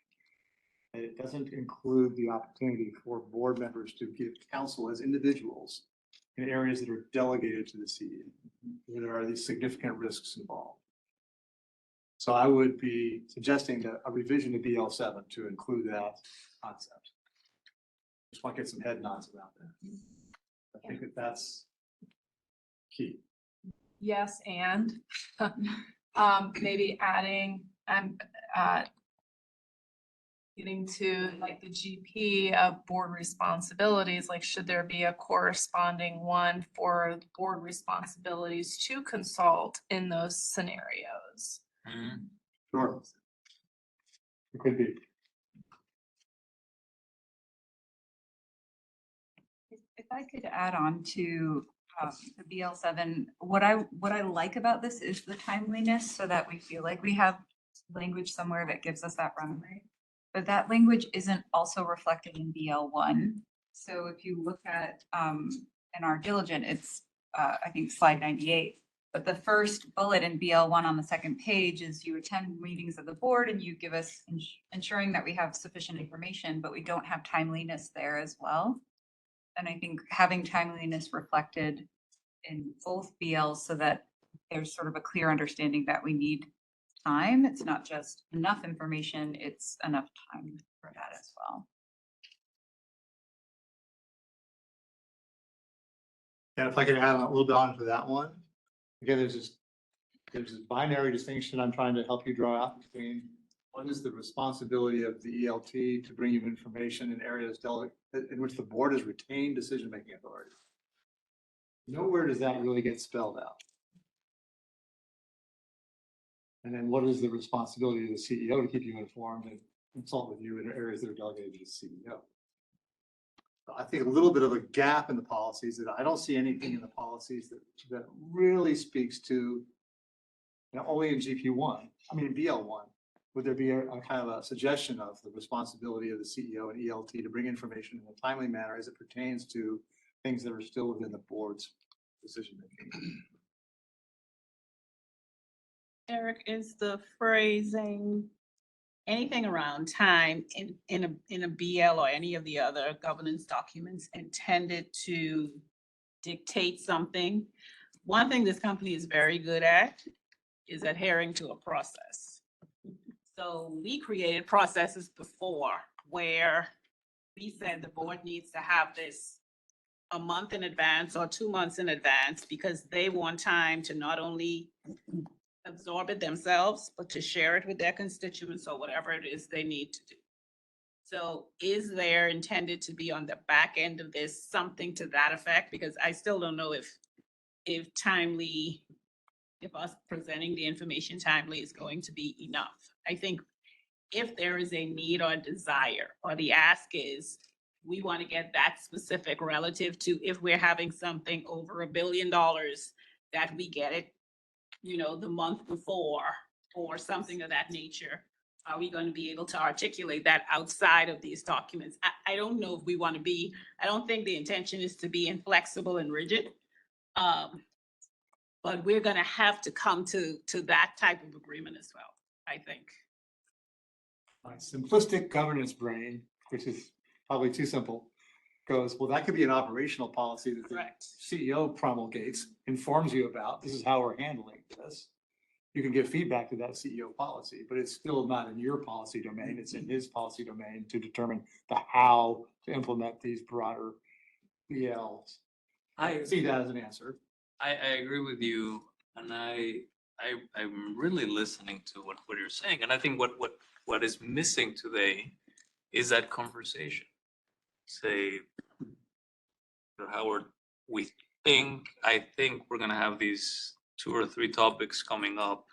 And it doesn't include the opportunity for board members to give counsel as individuals in areas that are delegated to the CEO, where there are these significant risks involved. So I would be suggesting that a revision to BL7 to include that concept. Just want to get some head nods around that. I think that's key. Yes, and maybe adding getting to like the GP of board responsibilities, like should there be a corresponding one for board responsibilities to consult in those scenarios? Sure. It could be. If I could add on to the BL7, what I like about this is the timeliness so that we feel like we have language somewhere that gives us that runway. But that language isn't also reflected in BL1. So if you look at in our diligent, it's I think slide 98. But the first bullet in BL1 on the second page is you attend meetings of the board and you give us ensuring that we have sufficient information, but we don't have timeliness there as well. And I think having timeliness reflected in both BLs so that there's sort of a clear understanding that we need time. It's not just enough information, it's enough time for that as well. And if I could add a little bit on to that one, again, there's this binary distinction I'm trying to help you draw out between what is the responsibility of the ELT to bring you information in areas in which the board has retained decision-making authority. Nowhere does that really get spelled out. And then what is the responsibility of the CEO to keep you informed and consult with you in areas that are delegated to the CEO? I think a little bit of a gap in the policies that I don't see anything in the policies that really speaks to, only in GP1, I mean, BL1, would there be a kind of a suggestion of the responsibility of the CEO and ELT to bring information in a timely manner as it pertains to things that are still within the board's decision making? Eric, is the phrasing anything around time in a BL or any of the other governance documents intended to dictate something? One thing this company is very good at is adhering to a process. So we created processes before where we said the board needs to have this a month in advance or 2 months in advance because they want time to not only absorb it themselves, but to share it with their constituents or whatever it is they need to do. So is there intended to be on the back end of this something to that effect? Because I still don't know if us presenting the information timely is going to be enough. I think if there is a need or desire, or the ask is, we want to get that specific relative to if we're having something over $1 billion, that we get it, the month before or something of that nature. Are we going to be able to articulate that outside of these documents? I don't know if we want to be, I don't think the intention is to be inflexible and rigid. But we're going to have to come to that type of agreement as well, I think. My simplistic governance brain, which is probably too simple, goes, well, that could be an operational policy that the CEO promulgates, informs you about, this is how we're handling this. You can give feedback to that CEO policy, but it's still not in your policy domain. It's in his policy domain to determine the how to implement these broader BLs. I see that as an answer. I agree with you, and I'm really listening to what you're saying, and I think what is missing today is that conversation. Say, Howard, I think we're gonna have these 2 or 3 topics coming up,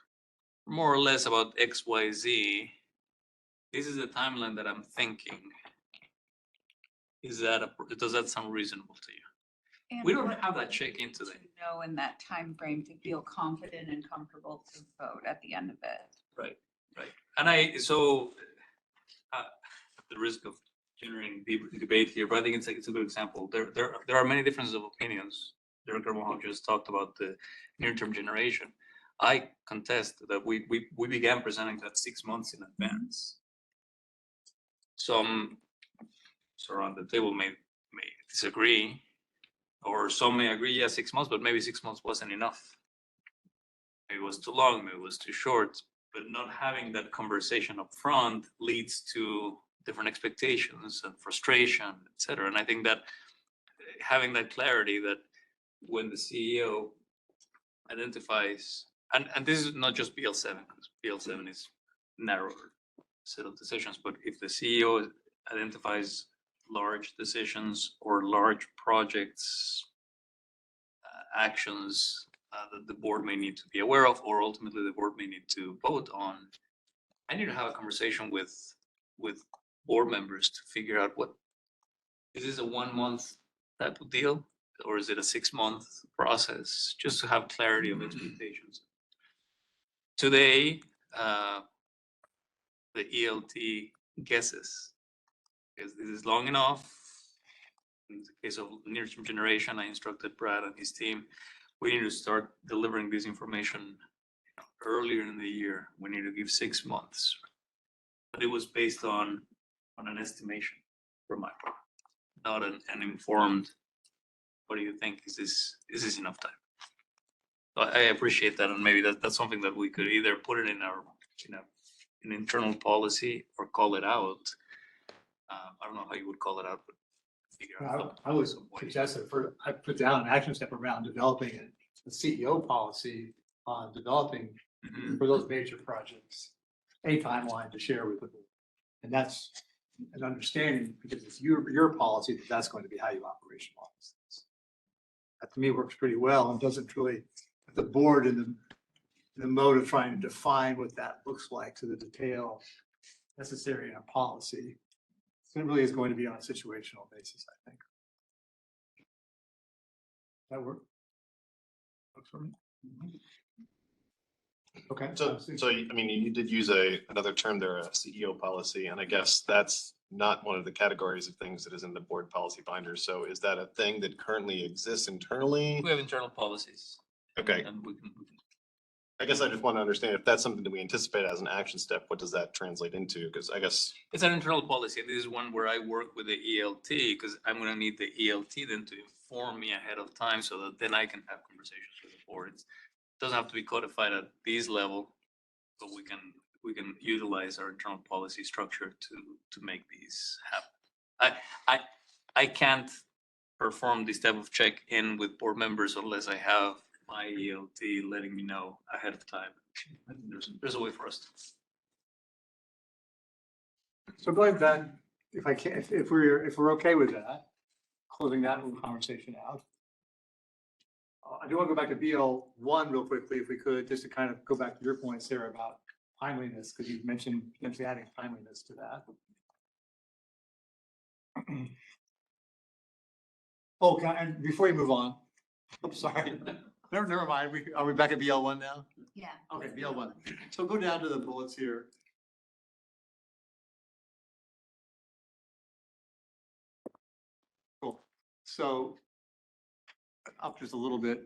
more or less about X, Y, Z. This is the timeline that I'm thinking. Does that sound reasonable to you? And We don't what have that check-in today. to know in that time frame to feel confident and comfortable to vote at the end of it. Right. And at the risk of generating debate here, but I think it's a good example. There are many differences of opinions. Director Omaha just talked about the near-term generation. I contest that we began presenting that 6 months in advance. Some around the table may disagree, or some may agree, yeah, 6 months, but maybe 6 months wasn't enough. Maybe it was too long, maybe it was too short, but not having that conversation up front leads to different expectations and frustration, et cetera. And I think that having that clarity that when the CEO identifies, and this is not just BL7, because BL7 is narrower. set of decisions, but if the CEO identifies large decisions or large projects, actions that the board may need to be aware of, or ultimately the board may need to vote on, I need to have a conversation with board members to figure out what, is this a 1 month type of deal? Or is it a 6 month process, just to have clarity of expectations? Today, the ELT guesses, because this is long enough. In the case of near-term generation, I instructed Brad and his team, we need to start delivering this information earlier in the year. We need to give 6 months. But it was based on an estimation from my part, not an informed, what do you think, is this enough time? So I appreciate that, and maybe that's something that we could either put it in our, an internal policy or call it out. I don't know how you would call it out, but figure out. I would suggest that I put down an action step around developing a CEO policy on developing for those major projects, a timeline to share with the board. And that's an understanding, because it's your policy, that's going to be how you operationalize this. That to me works pretty well and doesn't really, the board in the mode of trying to define what that looks like to the detail necessary in a policy. So it really is going to be on a situational basis, I think. That work? Works for me. Okay. So I mean, you did use another term there, a CEO policy, and I guess that's not one of the categories of things that is in the board policy binder. So is that a thing that currently exists internally? We have internal policies. Okay. And I guess I just want to understand if that's something that we anticipate as an action step, what does that translate into? Because I guess. It's an internal policy. This is one where I work with the ELT, because I'm gonna need the ELT then to inform me ahead of time, so that then I can have conversations with the board. It doesn't have to be codified at this level, but we can utilize our internal policy structure to make these happen. I can't perform this type of check-in with board members unless I have my ELT letting me know ahead of time. There's a way for us to. So going back, if I can, if we're okay with that, closing that little conversation out. I do want to go back to BL1 real quickly, if we could, just to kind of go back to your point, Sarah, about timeliness, because you mentioned potentially adding timeliness to that. Oh, and before you move on, I'm sorry. Never mind. Are we back at BL1 now? Yeah. Okay, BL1. So go down to the bullets here. Cool. So up just a little bit.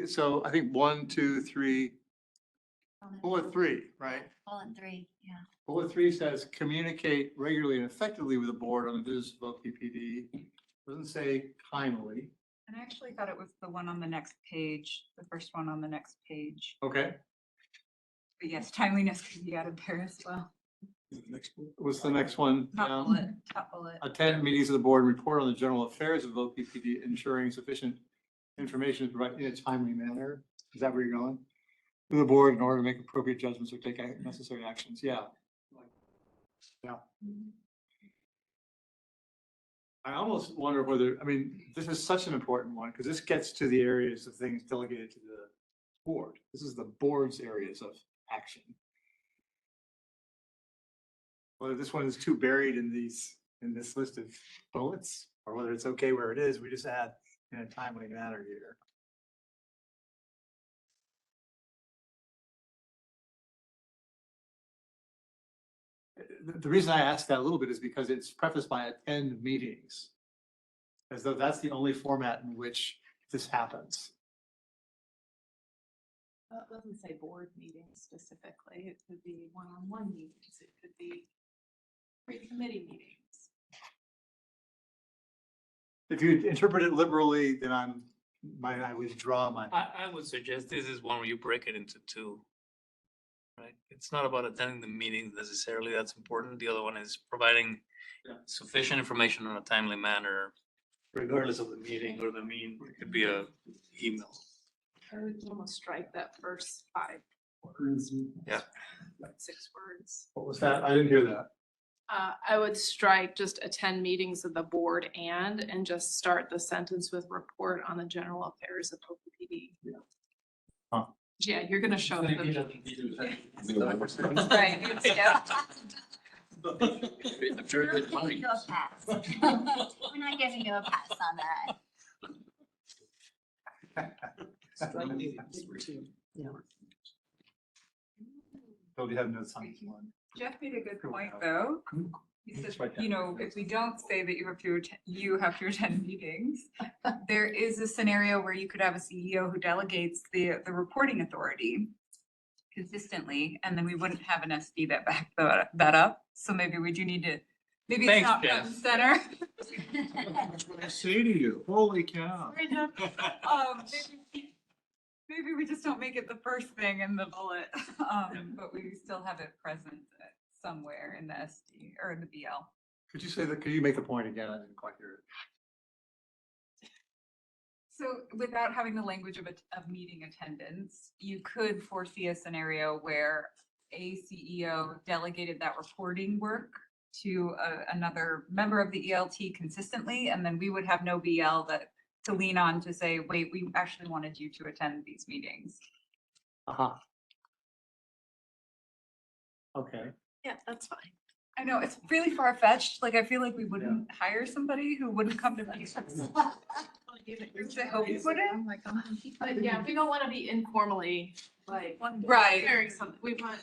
So I think 1, 2, 3, bullet 3, right? Bullet 3, yeah. Bullet 3 says communicate regularly and effectively with the board on the business of OPPD. Doesn't say timely. And I actually thought it was the one on the next page, the first one on the next page. Okay. But yes, timeliness can be added there as well. What's the next one? Top bullet, top bullet. Attend meetings of the board, report on the general affairs of OPPD, ensuring sufficient information is provided in a timely manner. Is that where you're going? To the board in order to make appropriate judgments or take necessary actions. Yeah. Yeah. I almost wonder whether, I mean, this is such an important one because this gets to the areas of things delegated to the board. This is the board's areas of action. Whether this one is too buried in this list of bullets, or whether it's okay where it is, we just add in a timely manner here. The reason I asked that a little bit is because it's prefaced by attend meetings, as though that's the only format in which this happens. Well, it doesn't say board meetings specifically. It could be one-on-one meetings. It could be pre-committee meetings. If you interpret it liberally, then I withdraw my. I would suggest this is one where you break it into two. Right? It's not about attending the meeting necessarily. That's important. The other one is providing sufficient information in a timely manner, regardless of the meeting or the mean. It could be a email. I would almost strike that first 5 Yeah. 6 words. What was that? I didn't hear that. I would strike just attend meetings of the board and just start the sentence with report on the general affairs of OPPD. Huh. Yeah, you're gonna show them. Right, yeah. I'm sure We're good not giving mind. you a pass. We're not giving you a pass on that. So we have notes on this one. Jeff made a good point, though. He said, you know, if we don't say that you have to attend meetings, there is a scenario where you could have a CEO who delegates the reporting authority consistently, and then we wouldn't have an SD that backed that up. So maybe we do need to, maybe it's Thanks, not Jeff. front and center. That's what I say to you. Holy cow. Maybe we just don't make it the first thing in the bullet, but we still have it present somewhere in the SD or in the BL. Could you say that? Could you make the point again? I didn't quite hear it. So without having the language of meeting attendance, you could foresee a scenario where a CEO delegated that reporting work to another member of the ELT consistently, and then we would have no BL to lean on to say, wait, we actually wanted you to attend these meetings. Uh-huh. Okay. Yeah, that's fine. I know, it's really far-fetched. Like, I feel like we wouldn't hire somebody who wouldn't come to meetings. I hope you wouldn't. But yeah, we don't wanna be informally, like. Right. Sharing something. We want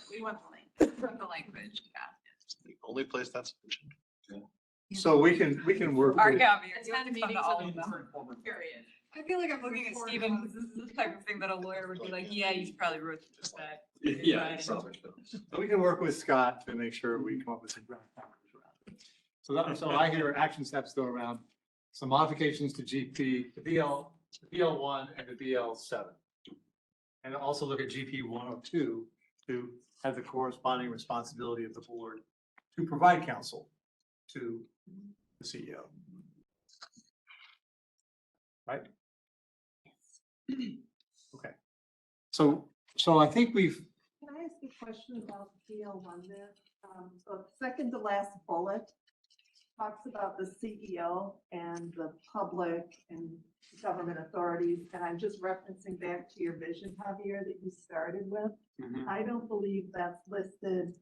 the language. The only place that's mentioned. So we can work. Our with- caveat, you Attend have to come meetings to all of of the them. board, period. I feel like I'm looking at Steven, because this is the type of thing that a lawyer would be like, yeah, you probably wrote this back. Yeah. So we can work with Scott to make sure we come up with some ground numbers around it. So I hear action steps go around, some modifications to GP, the BL1 and the BL7. And also look at GP 102 to have the corresponding responsibility of the board to provide counsel to the CEO. Right? Okay. So I think we've, Can I ask a question about DL1 there? So second to last bullet talks about the CEO and the public and government authorities. And I'm just referencing back to your vision, Javier, that you started with. I don't believe that's listed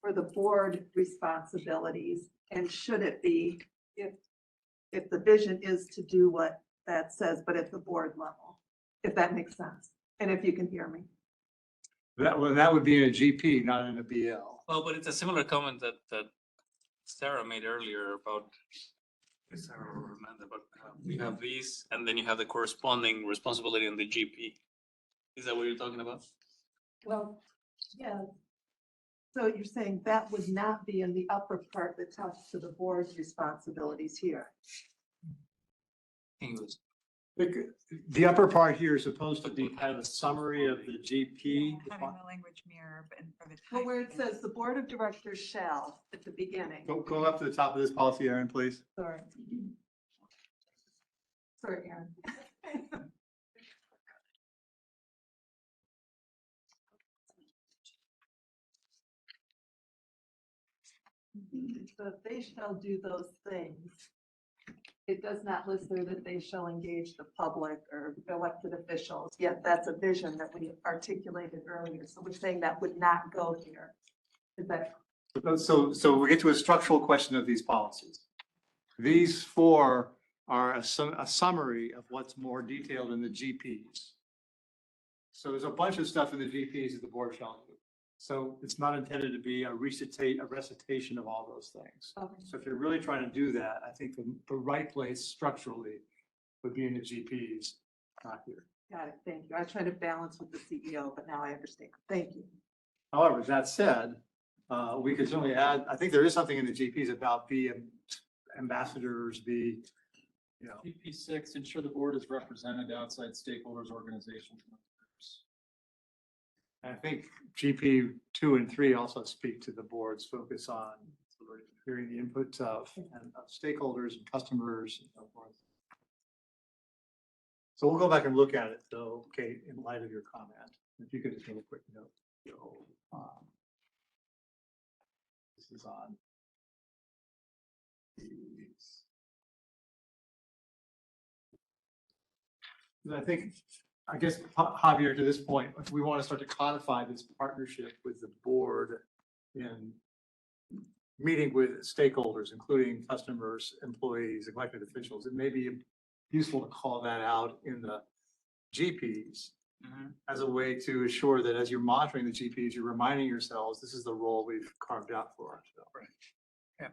for the board responsibilities. And should it be if the vision is to do what that says, but at the board level, if that makes sense. And if you can hear me. that would be in a GP, not in a BL. Well, but it's a similar comment that Sarah made earlier about, Sarah or Amanda, but you have these, and then you have the corresponding responsibility in the GP. Is that what you're talking about? Well, yeah. So you're saying that would not be in the upper part that talks to the board's responsibilities here. English. The upper part here is supposed to be kind of a summary of the GP. Having the language mirror, but for the. Well, where it says the board of directors shall at the beginning. Go up to the top of this policy, Aaron, please. Sorry. Sorry, Aaron. So if they shall do those things, it does not list there that they shall engage the public or elected officials, yet that's a vision that we articulated earlier. So we're saying that would not go here. Is that? So we get to a structural question of these policies. These four are a summary of what's more detailed in the GPs. So there's a bunch of stuff in the GPs that the board shall do. So it's not intended to be a recitation of all those things. Okay. So if you're really trying to do that, I think the right place structurally would be in the GPs, not here. Got it. Thank you. I was trying to balance with the CEO, but now I understand. Thank you. However, that said, we could certainly add, I think there is something in the GPs about be ambassadors, be, you know. GP 6, ensure the board is represented outside stakeholders, organizations. and groups. I think GP 2 and 3 also speak to the board's focus on sort of hearing the input of stakeholders and customers and so forth. So we'll go back and look at it though, Kate, in light of your comment. If you could just give a quick note. go. This is on. And I guess, Javier, to this point, we want to start to codify this partnership with the board in meeting with stakeholders, including customers, employees, elected officials. It may be useful to call that out in the GPs as a way to assure that as you're monitoring the GPs, you're reminding yourselves, this is the role we've carved out for ourselves. Right. Yeah.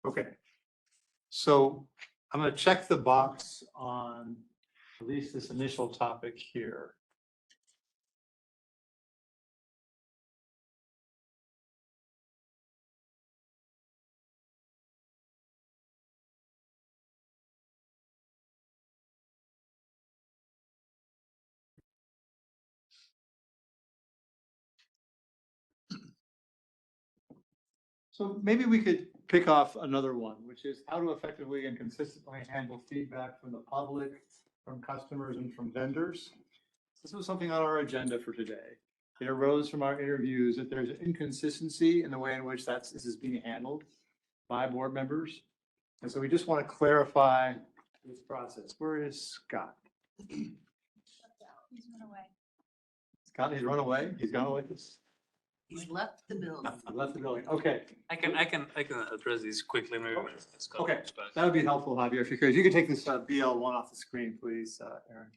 Okay. So I'm going to check the box on at least this initial topic here. So maybe we could pick off another one, which is how to effectively and consistently handle feedback from the public, from customers, and from vendors. This was something on our agenda for today. It arose from our interviews that there's an inconsistency in the way in which this is being handled by board members. And so we just want to clarify this process. Where is Scott? He's run away. Scott, he's run away? He's gone away? He's left the building. Left the building. Okay. I can address these quickly, maybe. when Scott Okay, comes back. that would be helpful, Javier, if you could. If you could take this BL1 off the screen, please, Aaron.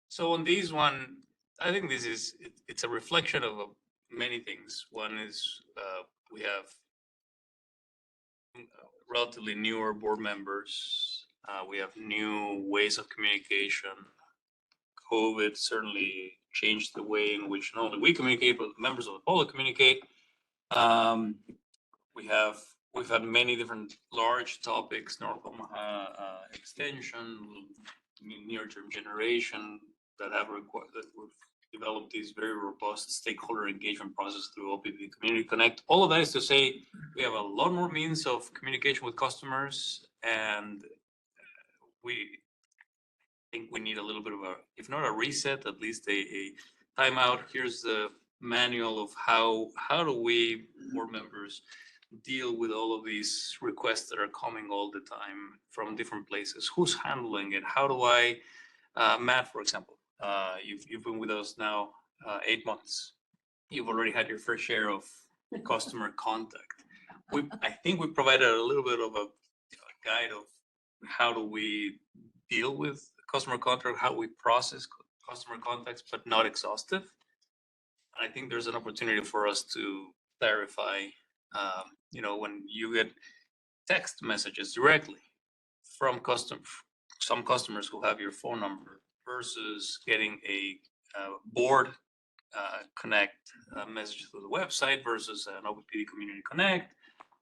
So on these one, I think it's a reflection of many things. One is we have relatively newer board members. We have new ways of communication. COVID certainly changed the way in which not only we communicate, but members of the public communicate. We've had many different large topics, North Omaha extension, near-term generation that we've developed these very robust stakeholder engagement process through OPPD Community Connect. All of that is to say we have a lot more means of communication with customers, and we think we need a little bit of if not a reset, at least a timeout. Here's the manual of how do we, board members, deal with all of these requests that are coming all the time from different places. Who's handling it? How do I, Matt, for example, you've been with us now 8 months. You've already had your fair share of customer contact. I think we provided a little bit of a guide of how do we deal with customer contact, how we process customer contacts, but not exhaustive. I think there's an opportunity for us to clarify, when you get text messages directly from some customers who have your phone number versus getting a board connect message through the website versus an OPPD Community Connect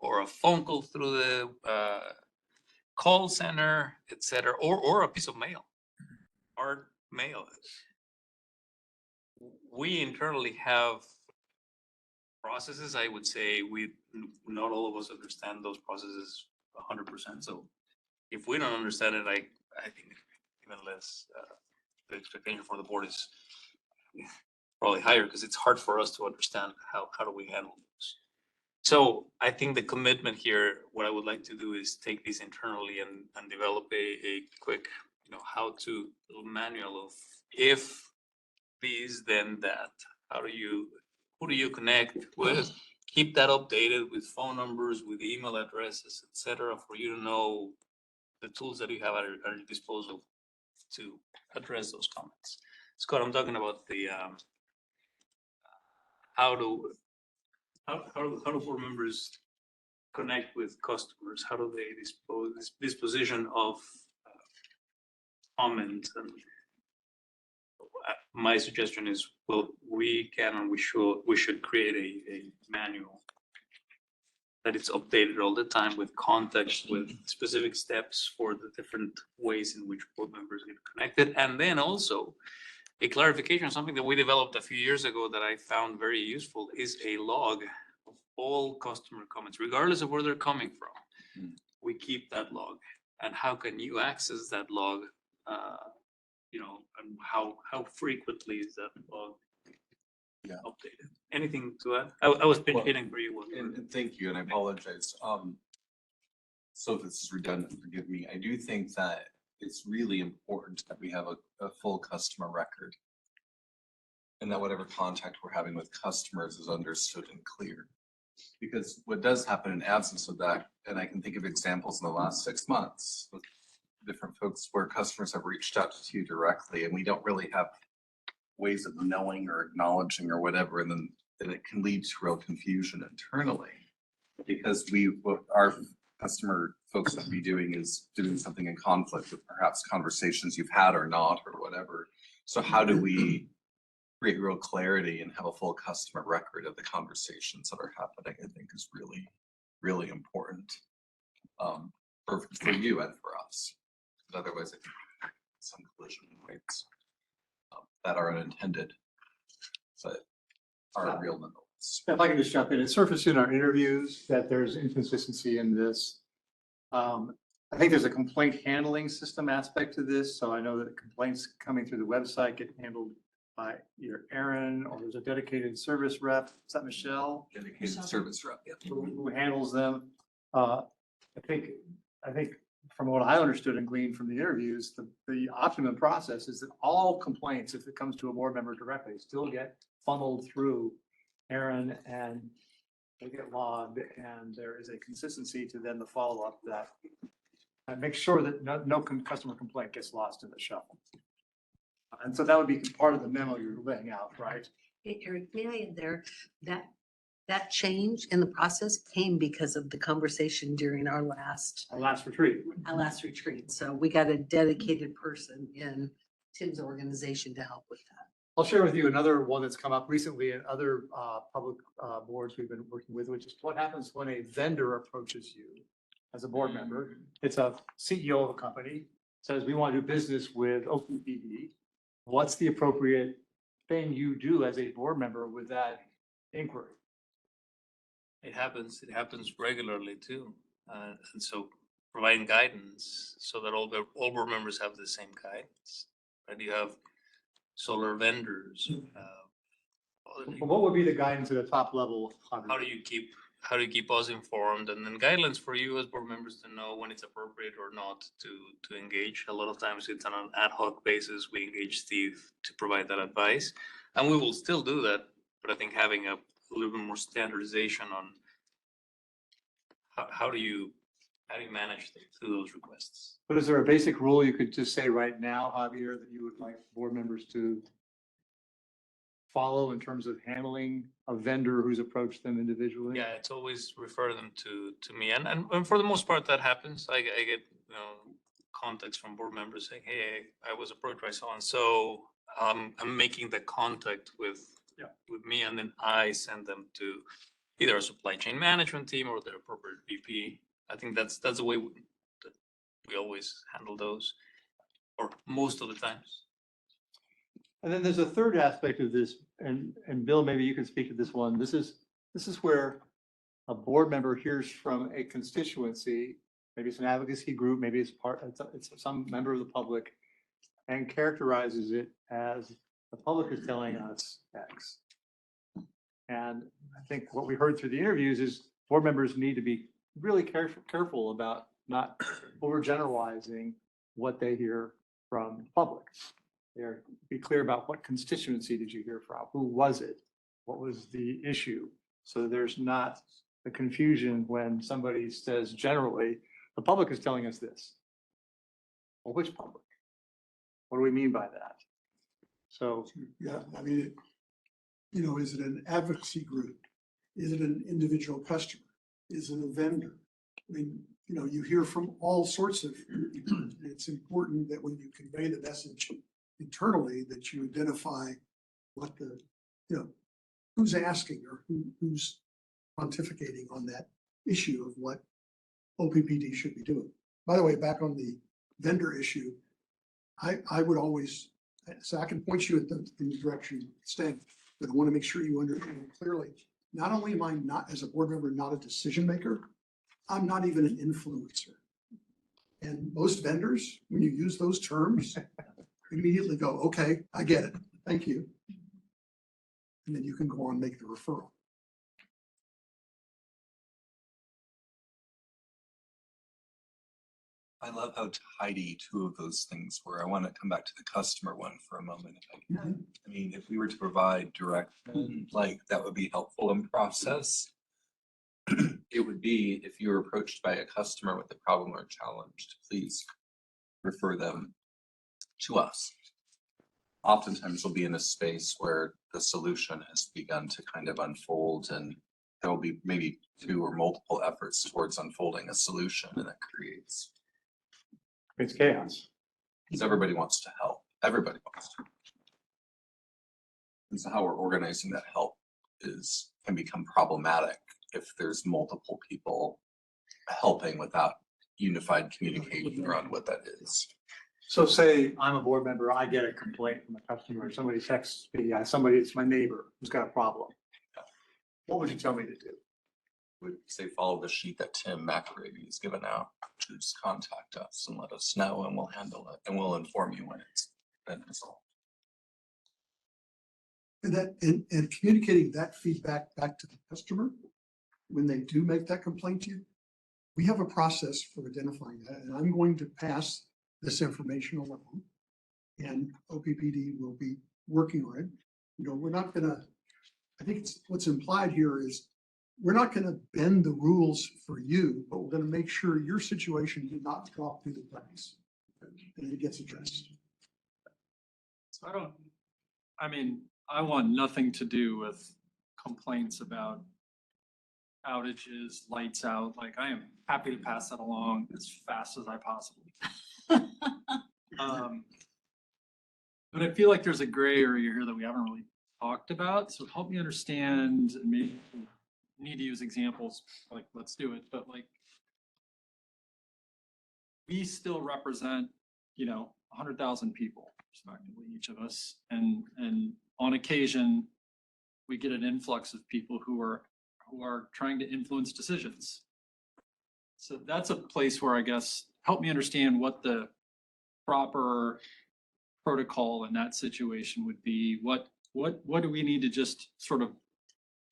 or a phone call through the call center, etc., or a piece of mail. Our mail. We internally have processes. I would say not all of us understand those processes 100%. So if we don't understand it, I think even less the expectation for the board is probably higher because it's hard for us to understand how do we handle this. So I think the commitment here, what I would like to do is take this internally and develop a quick, how-to little manual of if these, then that. Who do you connect with? Keep that updated with phone numbers, with email addresses, etc., for you to know the tools that you have at your disposal to address those comments. Scott, I'm talking about the how do board members connect with customers? How do they disposition of comments? And my suggestion is, well, we can and we should create a manual that it's updated all the time with context, with specific steps for the different ways in which board members get connected, and then also a clarification, something that we developed a few years ago that I found very useful is a log of all customer comments, regardless of where they're coming from. We keep that log. And how can you access that log? And how frequently is that log updated? Anything to add? I was pinch hitting for you. And thank you, and I apologize. So if this is redundant, forgive me. I do think that it's really important that we have a full customer record. And that whatever contact we're having with customers is understood and clear. Because what does happen in absence of that, and I can think of examples in the last 6 months with different folks where customers have reached out to you directly and we don't really have ways of knowing or acknowledging or whatever, and then it can lead to real confusion internally. Because what our customer folks would be doing is doing something in conflict with perhaps conversations you've had or not or whatever. So how do we create real clarity and have a full customer record of the conversations that are happening? I think is really, really important for you and for us. But otherwise, I think some collision points that are unintended, but are real nonetheless. If I can just jump in, it surfaced in our interviews that there's inconsistency in this. I think there's a complaint handling system aspect to this, so I know that complaints coming through the website get handled by either Aaron or there's a dedicated service rep. Is that Michelle? Dedicated service rep, yep. Who handles them. I think from what I understood and gleaned from the interviews, the optimum process is that all complaints, if it comes to a board member directly, still get funneled through Aaron and they get logged, and there is a consistency to then the follow-up that make sure that no customer complaint gets lost in the shuffle. And so that would be part of the memo you're laying out, right? Hey, Eric, may I add there, that change in the process came because of the conversation during our last retreat. Our last retreat. So we got a dedicated person in Tim's organization to help with that. I'll share with you another one that's come up recently in other public boards we've been working with, which is what happens when a vendor approaches you as a board member. It's a CEO of a company, says, we want to do business with OPPD. What's the appropriate thing you do as a board member with that inquiry? It happens regularly too. And so providing guidance so that all board members have the same guidance. And you have solar vendors. What would be the guidance at the top level? How do you keep us informed, and then guidelines for you as board members to know when it's appropriate or not to engage. A lot of times it's on an ad hoc basis. We engage Steve to provide that advice, and we will still do that. But I think having a little bit more standardization on how do you manage those requests. But is there a basic rule you could just say right now, Javier, that you would like board members to follow in terms of handling a vendor who's approached them individually? Yeah, it's always refer them to me, and for the most part that happens. I get contacts from board members saying, "Hey, I was approached by so and so. I'm making the contact with me, and then I send them to either a supply chain management team or the appropriate VP." I think that's the way we always handle those, or most of the times. And then there's a third aspect of this, and Bill, maybe you can speak to this one. This is where a board member hears from a constituency, maybe it's an advocacy group, maybe it's some member of the public, and characterizes it as the public is telling us X. And I think what we heard through the interviews is board members need to be really careful about not overgeneralizing what they hear from the public. Be clear about what constituency did you hear from? Who was it? What was the issue? So there's not the confusion when somebody says generally, the public is telling us this. Well, which public? What do we mean by that? So. Yeah, I mean, is it an advocacy group? Is it an individual customer? Is it a vendor? I mean, you hear from all sorts of people. It's important that when you convey the message internally that you identify what who's asking or who's pontificating on that issue of what OPPD should be doing. By the way, back on the vendor issue, I would always So I can point you in the direction it's staying, but I want to make sure you understand clearly. Not only am I not, as a board member, not a decision maker, I'm not even an influencer. And most vendors, when you use those terms, immediately go, okay, I get it. Thank you. And then you can go on and make the referral. I love how tidy two of those things were. I want to come back to the customer one for a moment. If I can. I mean, if we were to provide direction, like that would be helpful in process. It would be if you're approached by a customer with a problem or challenge, to please refer them to us. Oftentimes we'll be in a space where the solution has begun to kind of unfold, and there will be maybe two or multiple efforts towards unfolding a solution, and that creates chaos. because everybody wants to help. Everybody wants to. And so how we're organizing that help can become problematic if there's multiple people helping without unified communication around what that is. So say I'm a board member, I get a complaint from a customer, somebody texts me, it's my neighbor who's got a problem. What would you tell me to do? Would say follow the sheet that Tim McArady has given out. Just contact us and let us know, and we'll handle it, and we'll inform you when it's been resolved. And communicating that feedback back to the customer when they do make that complaint to you. We have a process for identifying that, and I'm going to pass this information along. And OPPD will be working on it. You know, we're not gonna, I think what's implied here is we're not gonna bend the rules for you, but we're gonna make sure your situation did not drop through the cracks and it gets addressed. So I want nothing to do with complaints about outages, lights out. Like, I am happy to pass that along as fast as I possibly can. But I feel like there's a gray area here that we haven't really talked about. So help me understand, and maybe need to use examples, like, let's do it, but like, we still represent, 100,000 people, respectively, each of us. And on occasion, we get an influx of people who are trying to influence decisions. So that's a place where, I guess, help me understand what the proper protocol in that situation would be. What do we need to just sort of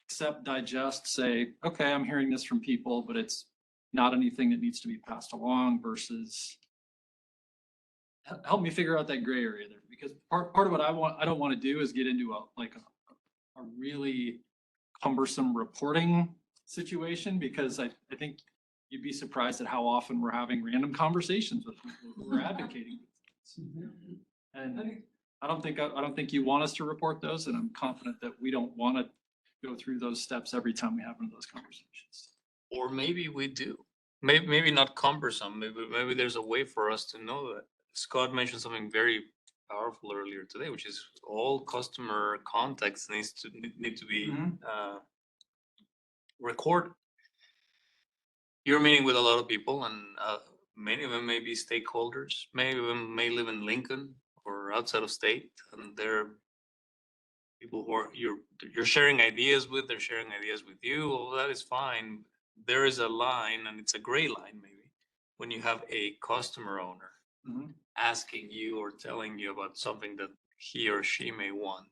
accept, digest, say, okay, I'm hearing this from people, but it's not anything that needs to be passed along, versus help me figure out that gray area there, because part of what I don't want to do is get into a really cumbersome reporting situation, because I think you'd be surprised at how often we're having random conversations with people who are advocating. And I don't think you want us to report those, and I'm confident that we don't want to go through those steps every time we have one of those conversations. Or maybe we do. Maybe not cumbersome. Maybe there's a way for us to know that. Scott mentioned something very powerful earlier today, which is all customer contacts need to be recorded. You're meeting with a lot of people, and many of them may be stakeholders. Many of them may live in Lincoln or outside of state, and they're people who you're sharing ideas with. They're sharing ideas with you. All that is fine. There is a line, and it's a gray line maybe, when you have a customer owner asking you or telling you about something that he or she may want.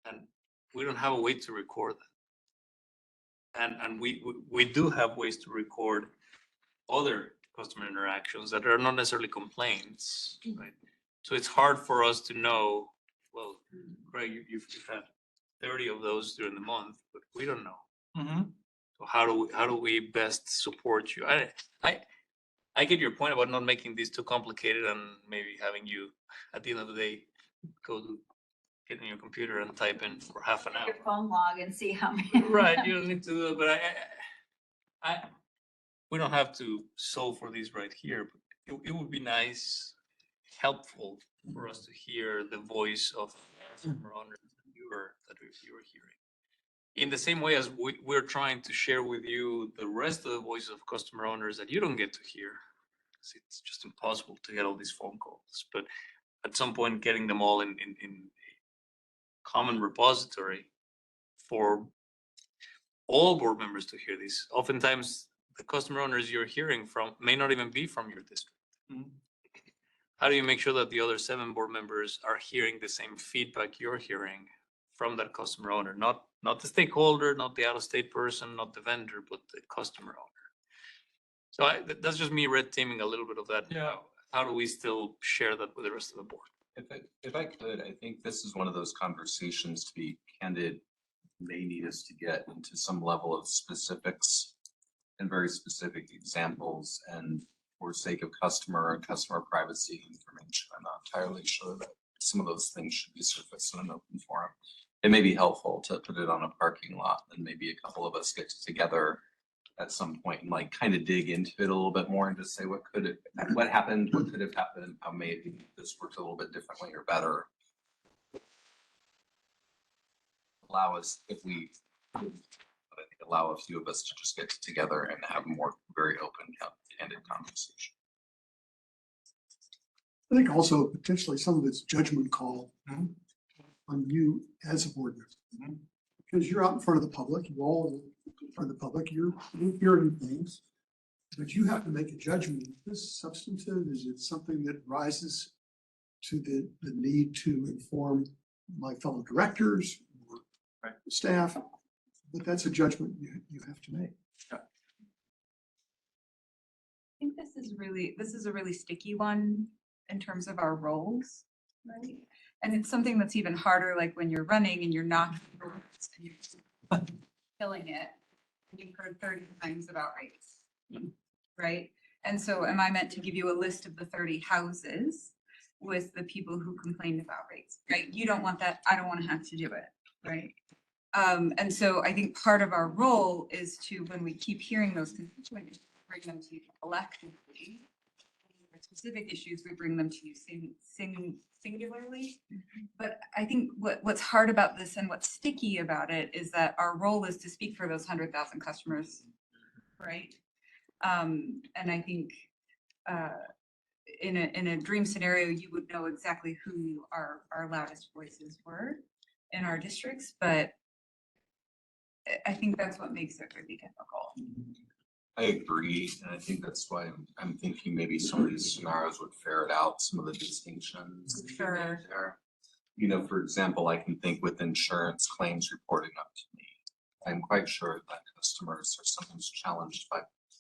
And we don't have a way to record that. And we do have ways to record other customer interactions that are not necessarily complaints, right? So it's hard for us to know, well, Greg, you've had 30 of those during the month, but we don't know. So how do we best support you? I get your point about not making these too complicated, and maybe having you at the end of the day get on your computer and type in for half an hour. Your phone log and see how many. Right, you don't need to do it, but we don't have to solve for these right here, but it would be nice, helpful for us to hear the voice of customer owners that you were hearing. In the same way as we're trying to share with you the rest of the voices of customer owners that you don't get to hear, because it's just impossible to get all these phone calls. But at some point getting them all in common repository for all board members to hear these. Oftentimes, the customer owners you're hearing from may not even be from your district. How do you make sure that the other 7 board members are hearing the same feedback you're hearing from that customer owner? Not the stakeholder, not the out-of-state person, not the vendor, but the customer owner. So that's just me red teaming a little bit of that. Yeah. How do we still share that with the rest of the board? If I could, I think this is one of those conversations, to be candid, may need us to get into some level of specifics and very specific examples. And for sake of customer and customer privacy information, I'm not entirely sure that some of those things should be surfaced in an open forum. It may be helpful to put it on a parking lot, and maybe a couple of us get together at some point and like kind of dig into it a little bit more and just say, what happened, what could have happened, how maybe this worked a little bit differently or better. Allow us, if we, but I think allow a few of us to just get together and have a more very open, candid conversation. I think also potentially some of it's judgment call on you as a board member. Because you're out in front of the public, you all in front of the public, you're hearing things, but you have to make a judgment. Is this substantive? Is it something that rises to the need to inform my fellow directors or staff? But that's a judgment you have to make. I think this is a really sticky one in terms of our roles, right? And it's something that's even harder, like when you're running and you're not and you're killing it. And you've heard 30 times about rates, right? And so am I meant to give you a list of the 30 houses with the people who complained about rates, right? You don't want that. I don't want to have to do it, right? And so I think part of our role is to, when we keep hearing those constituents, bring them to you collectively. For specific issues, we bring them to you singularly. But I think what's hard about this and what's sticky about it is that our role is to speak for those 100,000 customers, right? And I think in a dream scenario, you would know exactly who our loudest voices were in our districts, but I think that's what makes it really difficult. I agree, and I think that's why I'm thinking maybe some of these scenarios would ferret out some of the distinctions Sure. there. You know, for example, I can think with insurance claims reporting up to me. I'm quite sure that customers are sometimes challenged by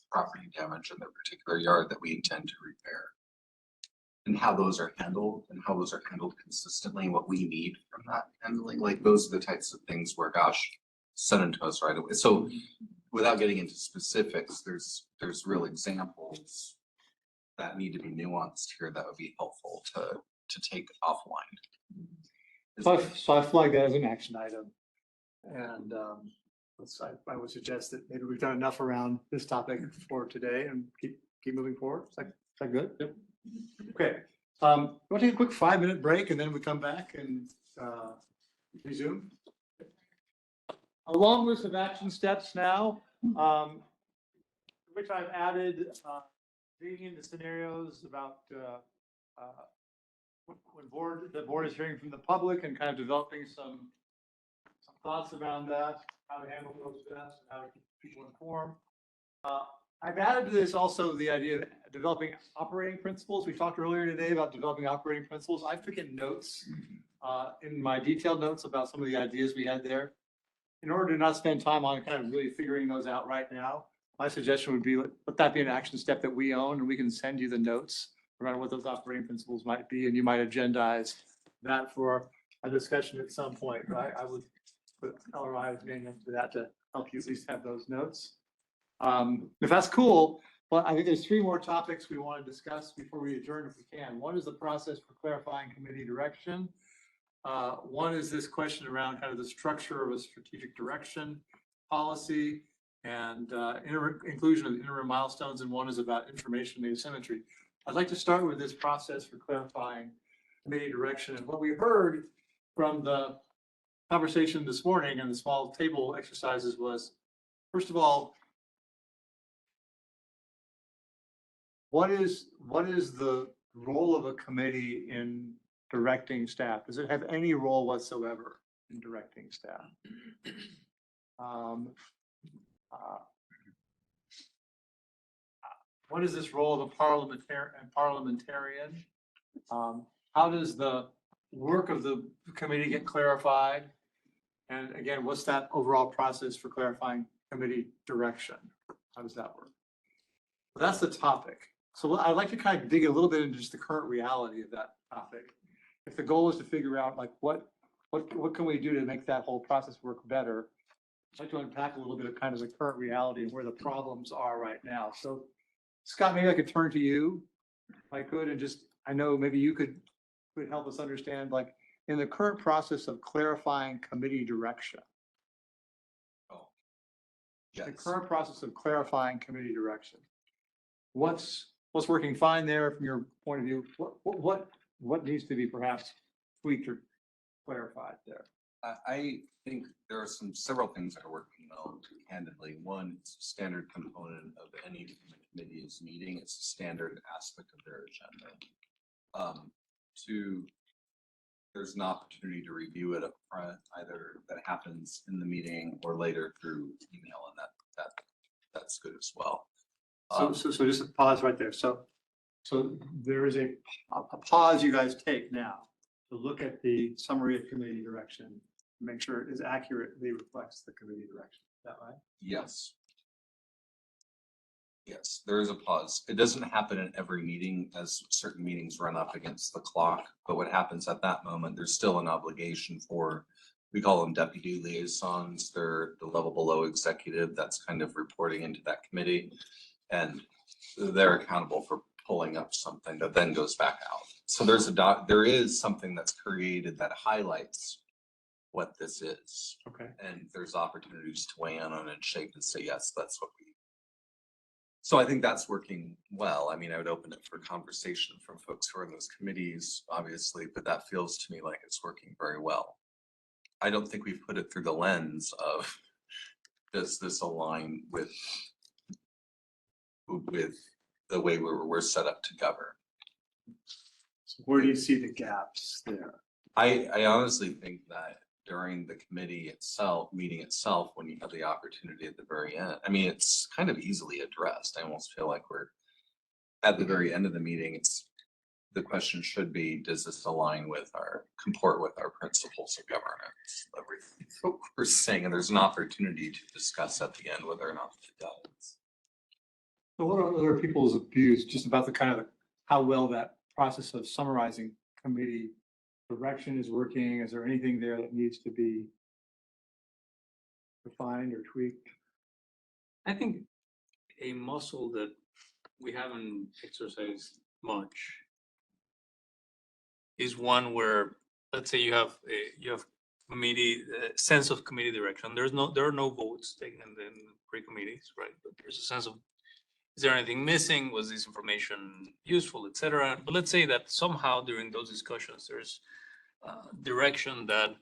property damage in their particular yard that we intend to repair. And how those are handled consistently, and what we need from that handling, like those are the types of things where, gosh, send it to us right away. So without getting into specifics, there's real examples that need to be nuanced here that would be helpful to take offline. So I flag that as an action item. And I would suggest that maybe we've done enough around this topic for today and keep moving forward. Is that good? Yep. Okay. We'll take a quick 5-minute break and then we come back and resume. A long list of action steps now, which I've added digging into scenarios about when the board is hearing from the public and kind of developing some thoughts around that, how to handle those events and how to keep people informed. I've added to this also the idea of developing operating principles. We talked earlier today about developing operating principles. I've taken notes in my detailed notes about some of the ideas we had there. In order to not spend time on kind of really figuring those out right now, my suggestion would be let that be an action step that we own, and we can send you the notes around what those operating principles might be, and you might agendize that for a discussion at some point, right? I would put LRI's name into that to help you at least have those notes. If that's cool, well, I think there's 3 more topics we want to discuss before we adjourn if we can. One is the process for clarifying committee direction. One is this question around kind of the structure of a strategic direction policy and inclusion of interim milestones, and one is about information asymmetry. I'd like to start with this process for clarifying committee direction. And what we heard from the conversation this morning and the small table exercises was, first of all, what is the role of a committee in directing staff? Does it have any role whatsoever in directing staff? Um, uh, What is this role of a parliamentarian? How does the work of the committee get clarified? And again, what's that overall process for clarifying committee direction? How does that work? That's the topic. So I'd like to kind of dig a little bit into just the current reality of that topic. If the goal is to figure out like what can we do to make that whole process work better? I'd like to unpack a little bit of kind of the current reality and where the problems are right now. So Scott, maybe I could turn to you if I could, and just, I know maybe you could help us understand, like, in the current process of clarifying committee direction. The Yes. current process of clarifying committee direction. What's working fine there from your point of view? What needs to be perhaps tweaked or clarified there? I think there are several things that are working well, candidly. One, it's a standard component of any committee's meeting. It's a standard aspect of their agenda. Two, there's an opportunity to review it up front, either that happens in the meeting or later through email, and that's good as well. So just a pause right there. So there is a pause you guys take now to look at the summary of committee direction, to make sure it is accurately reflects the committee direction. Is that right? Yes. Yes, there is a pause. It doesn't happen in every meeting, as certain meetings run up against the clock, but what happens at that moment, there's still an obligation for, we call them deputy liaisons. They're the level below executive that's kind of reporting into that committee. And they're accountable for pulling up something that then goes back out. So there is something that's created that highlights what this is. Okay. And there's opportunities to weigh in on it and shape and say, yes, that's what we. So I think that's working well. I mean, I would open it for conversation from folks who are in those committees, obviously, but that feels to me like it's working very well. I don't think we've put it through the lens of, does this align with the way we're set up to govern? So where do you see the gaps there? I honestly think that during the meeting itself, when you have the opportunity at the very end, I mean, it's kind of easily addressed. I almost feel like we're at the very end of the meeting. The question should be, does this align with comport with our principles of governance? Everything we're saying, and there's an opportunity to discuss at the end whether or not it does. So what are other people's views just about the kind of how well that process of summarizing committee direction is working? Is there anything there that needs to be refined or tweaked? I think a muscle that we haven't exercised much is one where, let's say you have committee sense of committee direction. There are no votes taken in the pre-committees, right? But there's a sense of, is there anything missing? Was this information useful, etc.? But let's say that somehow during those discussions, there's direction that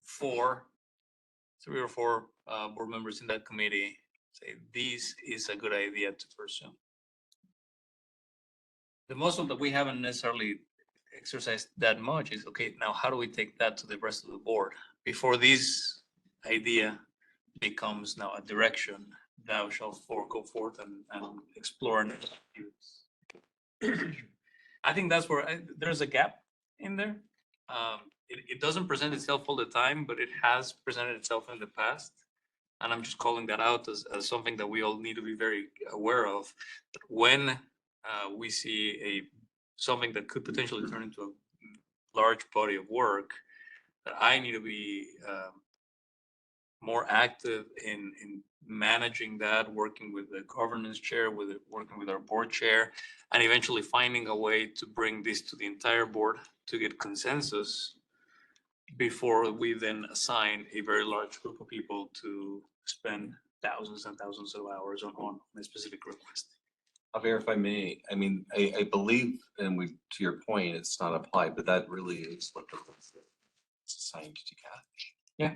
three or four board members in that committee say this is a good idea to pursue. The muscle that we haven't necessarily exercised that much is, okay, now how do we take that to the rest of the board before this idea becomes now a direction thou shalt go forth and explore and use. I think that's where there's a gap in there. It doesn't present itself all the time, but it has presented itself in the past. And I'm just calling that out as something that we all need to be very aware of. That when we see something that could potentially turn into a large body of work, that I need to be more active in managing that, working with the governance chair, working with our board chair, and eventually finding a way to bring this to the entire board to get consensus before we then assign a very large group of people to spend thousands and thousands of hours on a specific request. Javier, if I may, I mean, I believe, and to your point, it's not applied, but that really is what the rules are. It's assigned to catch. Yeah.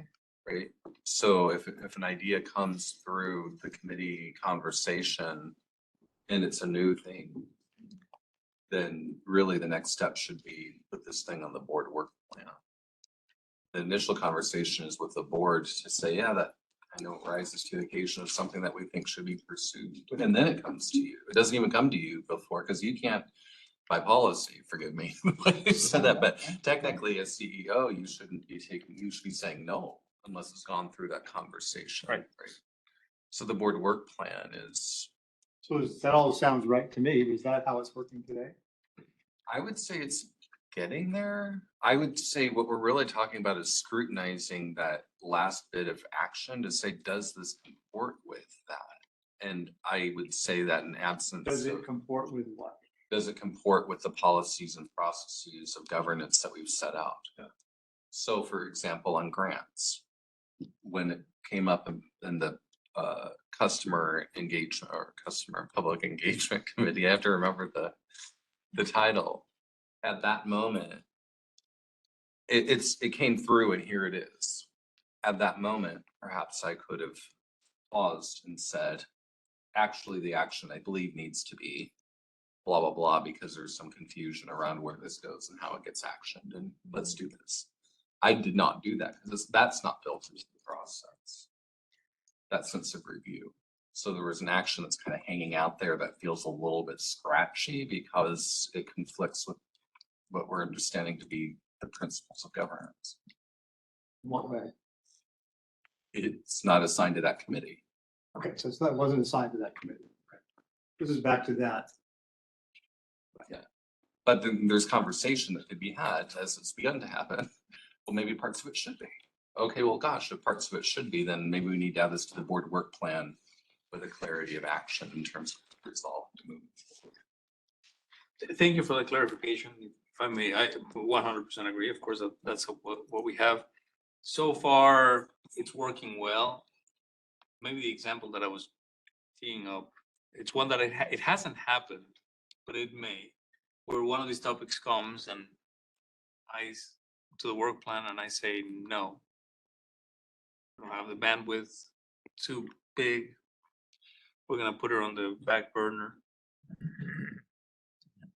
Right. So if an idea comes through the committee conversation and it's a new thing, then really the next step should be put this thing on the board work plan. The initial conversation is with the board to say, yeah, that I know it rises to the occasion of something that we think should be pursued. And then it comes to you. It doesn't even come to you before, because you can't, by policy, forgive me, when you said that, but technically as CEO, you shouldn't be taking, you should be saying no unless it's gone through that conversation. Right. So the board work plan is, So that all sounds right to me. Is that how it's working today? I would say it's getting there. I would say what we're really talking about is scrutinizing that last bit of action to say, does this comport with that? And I would say that in absence Does of, it comport with what? does it comport with the policies and processes of governance that we've set out? Yeah. So for example, on grants, when it came up in the customer engagement or customer public engagement committee, I have to remember the title. At that moment, it came through and here it is. At that moment, perhaps I could have paused and said, actually, the action I believe needs to be blah, blah, blah, because there's some confusion around where this goes and how it gets actioned, and let's do this. I did not do that because that's not built into the process. That sense of review. So there was an action that's kind of hanging out there that feels a little bit scratchy because it conflicts with what we're understanding to be the principles of governance. In what way? It's not assigned to that committee. Okay, so that wasn't assigned to that committee. Okay. This is back to that. Yeah. But then there's conversation that could be had as it's begun to happen. Well, maybe parts of it should be. Okay, well, gosh, if parts of it should be, then maybe we need to add this to the board work plan with a clarity of action in terms of resolve to move forward. Thank you for the clarification. If I may, I 100% agree. Of course, that's what we have. So far, it's working well. Maybe the example that I was teeing up, it's one that it hasn't happened, but it may, where one of these topics comes and to the work plan and I say, no, I don't have the bandwidth, too big. We're gonna put her on the back burner.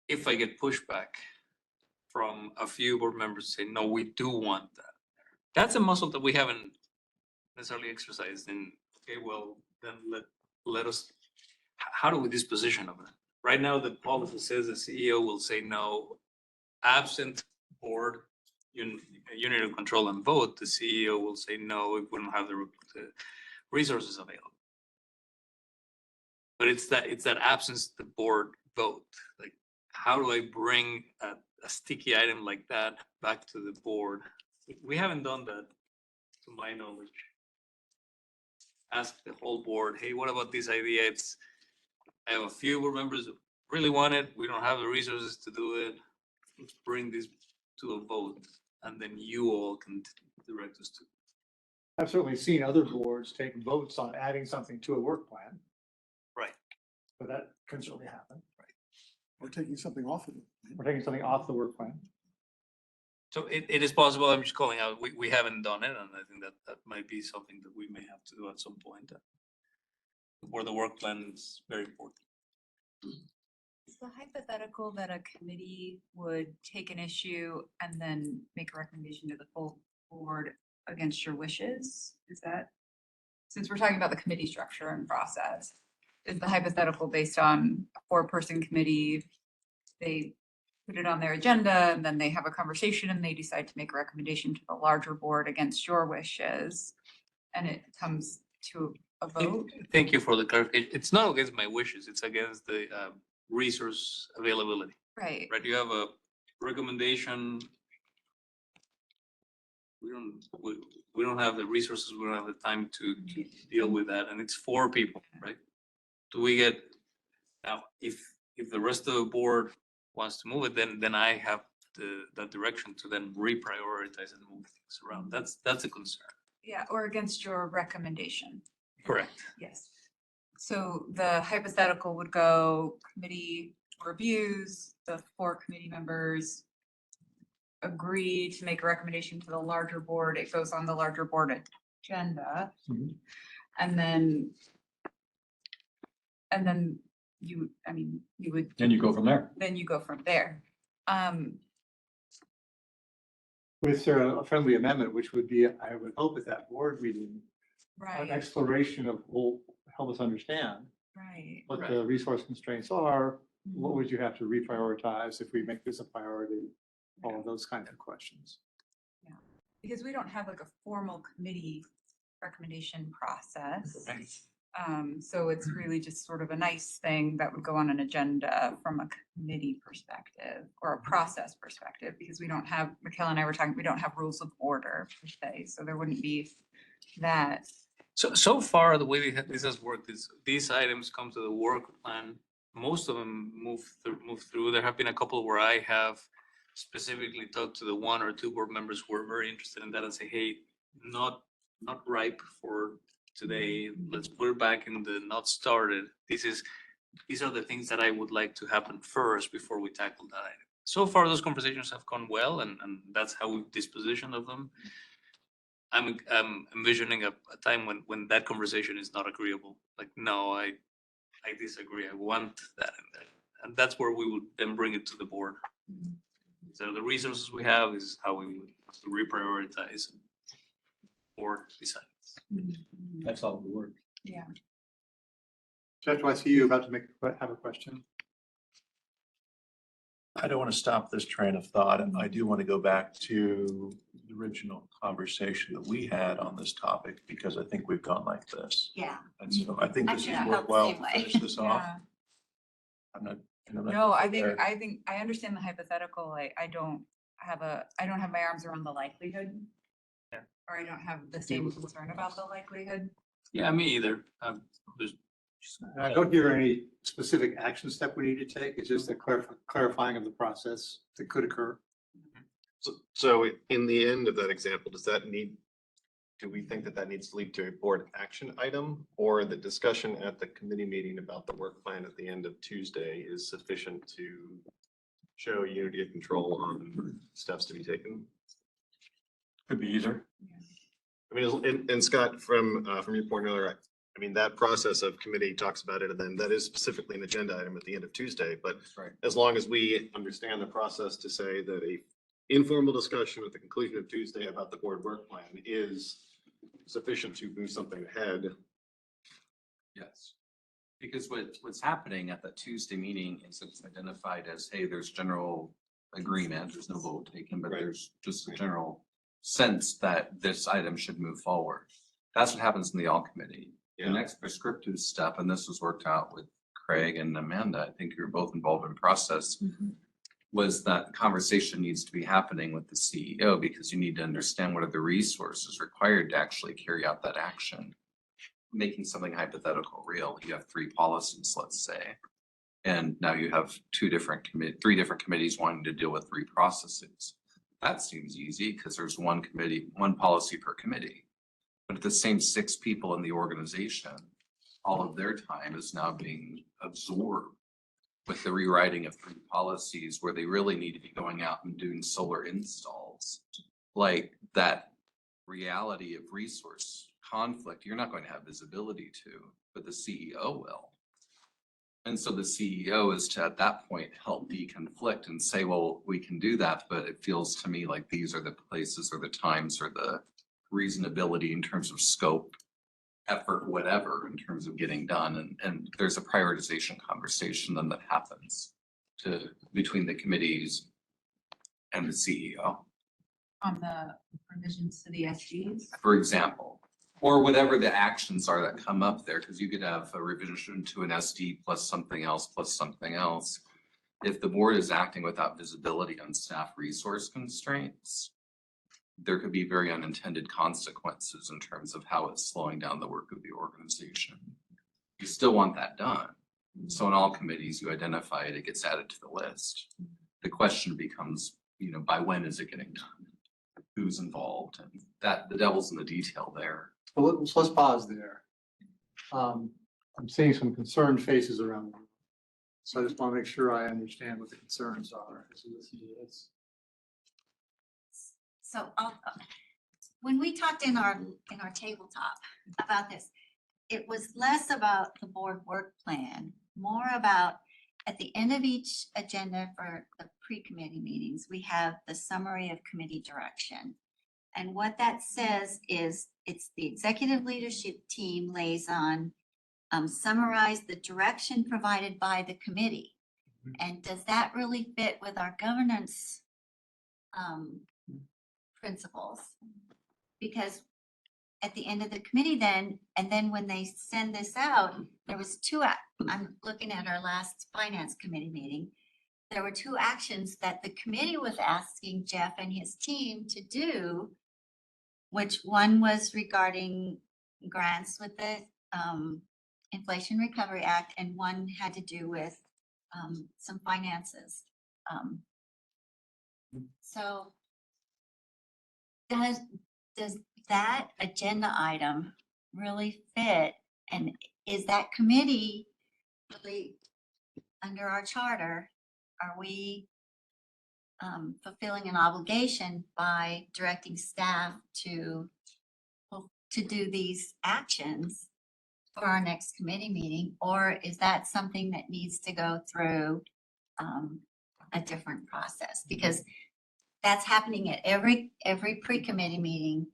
If I get pushback from a few board members say, no, we do want that. That's a muscle that we haven't necessarily exercised in. Okay, well, then let us, how do we disposition of it? Right now, the policy says the CEO will say no, absent board, unit of control and vote, the CEO will say no if we don't have the resources available. But it's that absence of the board vote. Like, how do I bring a sticky item like that back to the board? We haven't done that, to my knowledge. Ask the whole board, hey, what about this idea? I have a few board members who really want it. We don't have the resources to do it. Let's bring this to a vote, and then you all can direct us to. I've certainly seen other boards take votes on adding something to a work plan. Right. But that can certainly happen. Right. We're taking something off of it. We're taking something off the work plan. So it is possible. I'm just calling out, we haven't done it, and I think that might be something that we may have to do at some point. Where the work plan is very important. Is the hypothetical that a committee would take an issue and then make a recommendation to the full board against your wishes? Is that, since we're talking about the committee structure and process, is the hypothetical based on a 4-person committee? They put it on their agenda and then they have a conversation and they decide to make a recommendation to the larger board against your wishes, and it comes to a vote? Thank you for the clarification. It's not against my wishes, it's against the resource availability. Right. Right, you have a recommendation. We don't have the resources, we don't have the time to deal with that, and it's 4 people, right? Do we get, now, if the rest of the board wants to move it, then I have that direction to then reprioritize and move things around. That's a concern. Yeah, or against your recommendation. Correct. Yes. So the hypothetical would go committee reviews, the 4 committee members agree to make a recommendation to the larger board. It goes on the larger board agenda. And then you would. Then you go from there. Then you go from there. With a friendly amendment, which would be, I would hope at that board meeting, an Right, exploration of, will help us understand right. what the resource constraints are. What would you have to reprioritize if we make this a priority? All of those kinds of questions. Yeah, because we don't have like a formal committee recommendation process. So it's really just sort of a nice thing that would go on an agenda from a committee perspective or a process perspective, because we don't have, Michaela and I were talking, we don't have rules of order per se, so there wouldn't be that. So far, the way this has worked is these items come to the work plan. Most of them move through. There have been a couple where I have specifically talked to the one or two board members who are very interested in that and say, hey, not ripe for today. Let's put it back in the not started. These are the things that I would like to happen first before we tackle that item. So far, those conversations have gone well, and that's how we've dispositioned of them. I'm envisioning a time when that conversation is not agreeable. Like, no, I disagree. I want that in there. And that's where we would then bring it to the board. So the resources we have is how we would reprioritize or decide. That's all the work. Yeah. Jeff, do I see you about to have a question? I don't want to stop this train of thought, and I do want to go back to the original conversation that we had on this topic, because I think we've gone like this. Yeah. And so I think this is I felt the worthwhile same to way. finish this off. Yeah. I'm not. No, I think I understand the hypothetical. I don't have my arms around the likelihood. Yeah. Or I don't have the same concern about the likelihood. Yeah, me either. I don't hear any specific action step we need to take. It's just a clarifying of the process that could occur. So in the end of that example, do we think that needs to lead to a board action item, or the discussion at the committee meeting about the work plan at the end of Tuesday is sufficient to show unity of control on steps to be taken? Could be either. I mean, and Scott, from your point earlier, I mean, that process of committee talks about it, and then that is specifically an agenda item at the end of Tuesday. But as long as we understand the process to say that a informal discussion at the conclusion of Tuesday about the board work plan is sufficient to move something ahead. Yes. Because what's happening at that Tuesday meeting is it's identified as, hey, there's general agreement, there's no vote taken, but there's just a general sense that this item should move forward. That's what happens in the all committee. The next prescriptive step, and this was worked out with Craig and Amanda, I think you're both involved in process, was that conversation needs to be happening with the CEO, because you need to understand what are the resources required to actually carry out that action. Making something hypothetical real, you have 3 policies, let's say, and now you have 3 different committees wanting to deal with 3 processes. That seems easy because there's one policy per committee. But the same 6 people in the organization, all of their time is now being absorbed with the rewriting of 3 policies where they really need to be going out and doing solar installs. Like that reality of resource conflict, you're not going to have visibility to, but the CEO will. And so the CEO is to, at that point, help deconflict and say, well, we can do that, but it feels to me like these are the places or the times or the reasonability in terms of scope, effort, whatever, in terms of getting done. And there's a prioritization conversation then that happens between the committees and the CEO. On the provisions to the SGs? For example, or whatever the actions are that come up there, because you could have a revision to an SD plus something else plus something else. If the board is acting without visibility on staff resource constraints, there could be very unintended consequences in terms of how it's slowing down the work of the organization. You still want that done. So in all committees, you identify it, it gets added to the list. The question becomes, by when is it getting done? Who's involved? And that the devil's in the detail there. Well, let's pause there. I'm seeing some concerned faces around the room. So I just want to make sure I understand what the concerns are as we listen to this. So when we talked in our tabletop about this, it was less about the board work plan, more about at the end of each agenda for the pre-committee meetings, we have the summary of committee direction. And what that says is it's the executive leadership team liaison summarize the direction provided by the committee. And does that really fit with our governance principles? Because at the end of the committee then, and then when they send this out, there was I'm looking at our last finance committee meeting. There were 2 actions that the committee was asking Jeff and his team to do, which one was regarding grants with the Inflation Recovery Act, and one had to do with some finances. So does that agenda item really fit? And is that committee really under our charter? Are we fulfilling an obligation by directing staff to do these actions for our next committee meeting? Or is that something that needs to go through a different process? Because that's happening at every pre-committee meeting.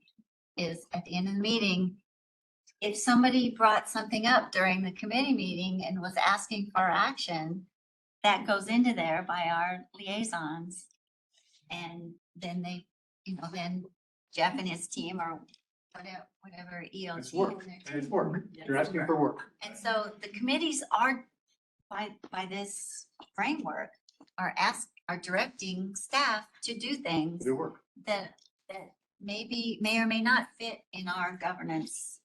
Is at the end of the meeting, if somebody brought something up during the committee meeting and was asking for action, that goes into there by our liaisons. And then they, then Jeff and his team or whatever ELT. It's work, and it's work. You're asking for work. And so the committees are, by this framework, are directing staff to do things Do work. that may or may not fit in our governance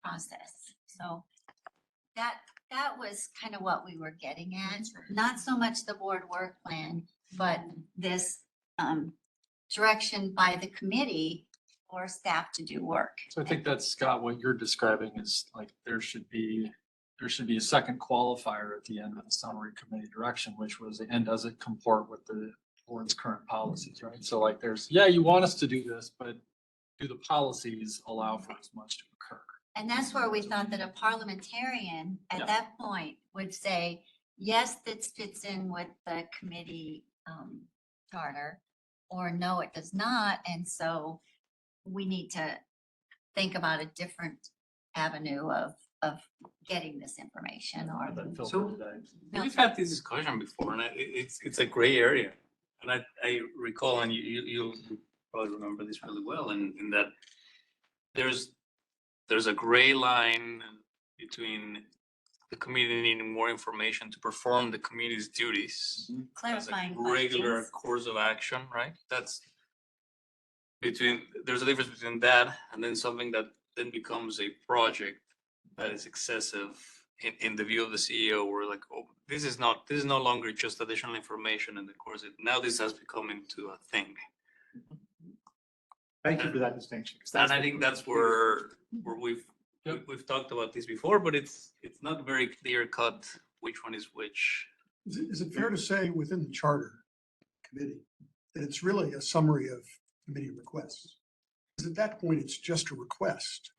process. So that was kind of what we were getting at, not so much the board work plan, but this direction by the committee for staff to do work. So I think that's, Scott, what you're describing is like, there should be a second qualifier at the end of the summary committee direction, which was, and does it comport with the board's current policies, right? So like you want us to do this, but do the policies allow for as much to occur? And that's where we thought that a parliamentarian at that point would say, yes, this fits in with the committee charter, or no, it does not. And so we need to think about a different avenue of getting this information or. So we've had this discussion before, and it's a gray area. And I recall, and you'll probably remember this really well, in that there's a gray line between the committee needing more information to perform the committee's duties. Clarifying Regular questions. course of action, right? There's a difference between that and then something that then becomes a project that is excessive in the view of the CEO. We're like, oh, this is no longer just additional information in the course. Now this has become into a thing. Thank you for that distinction. And I think that's where we've talked about this before, but it's not very clear cut which one is which. Is it fair to say within the charter committee that it's really a summary of committee requests? Because at that point, it's just a request.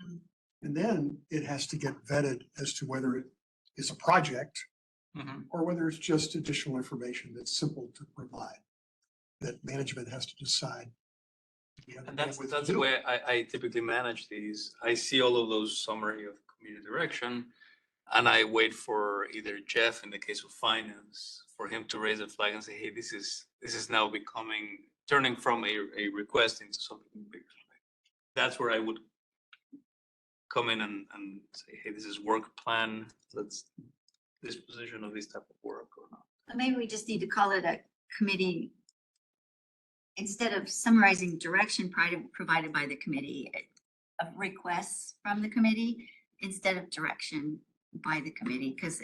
And then it has to get vetted as to whether it is a project or whether it's just additional information that's simple to provide, that management has to decide. And that's the way I typically manage these. I see all of those summary of community direction, and I wait for either Jeff, in the case of finance, for him to raise a flag and say, hey, this is now turning from a request into something bigger. That's where I would come in and say, hey, this is work plan, that's disposition of this type of work or not. Maybe we just need to call it a committee. Instead of summarizing direction provided by the committee, of requests from the committee, instead of direction by the committee, because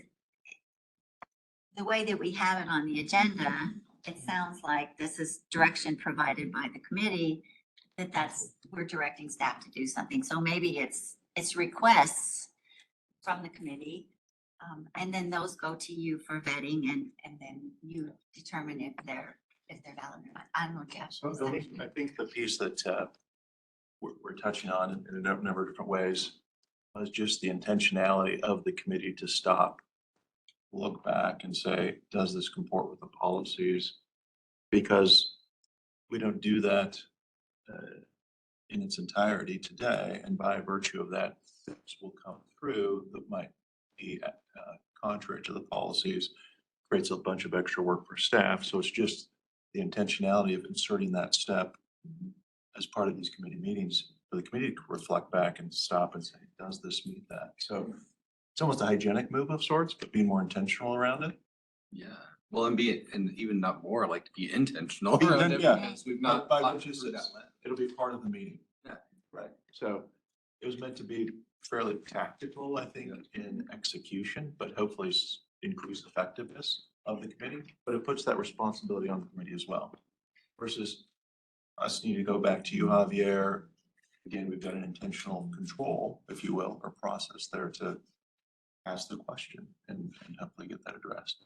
the way that we have it on the agenda, it sounds like this is direction provided by the committee, we're directing staff to do something. So maybe it's requests from the committee, and then those go to you for vetting, and then you determine if they're valid or not. I don't know, Jeff. I think the piece that we're touching on in a number of different ways was just the intentionality of the committee to stop, look back and say, does this comport with the policies? Because we don't do that in its entirety today, and by virtue of that, things will come through that might be contrary to the policies, creates a bunch of extra work for staff. So it's just the intentionality of inserting that step as part of these committee meetings for the committee to reflect back and stop and say, does this meet that? So it's almost a hygienic move of sorts, but being more intentional around it. Yeah, well, and even not more, like to be intentional Be around it, yeah. because we've not By thought which is through that this. lens. It'll be part of the meeting. Yeah. Right. So it was meant to be fairly tactical, I think, in execution, but hopefully increase effectiveness of the committee. But it puts that responsibility on the committee as well. Versus us need to go back to you, Javier. Again, we've got an intentional control, if you will, or process there to ask the question and hopefully get that addressed.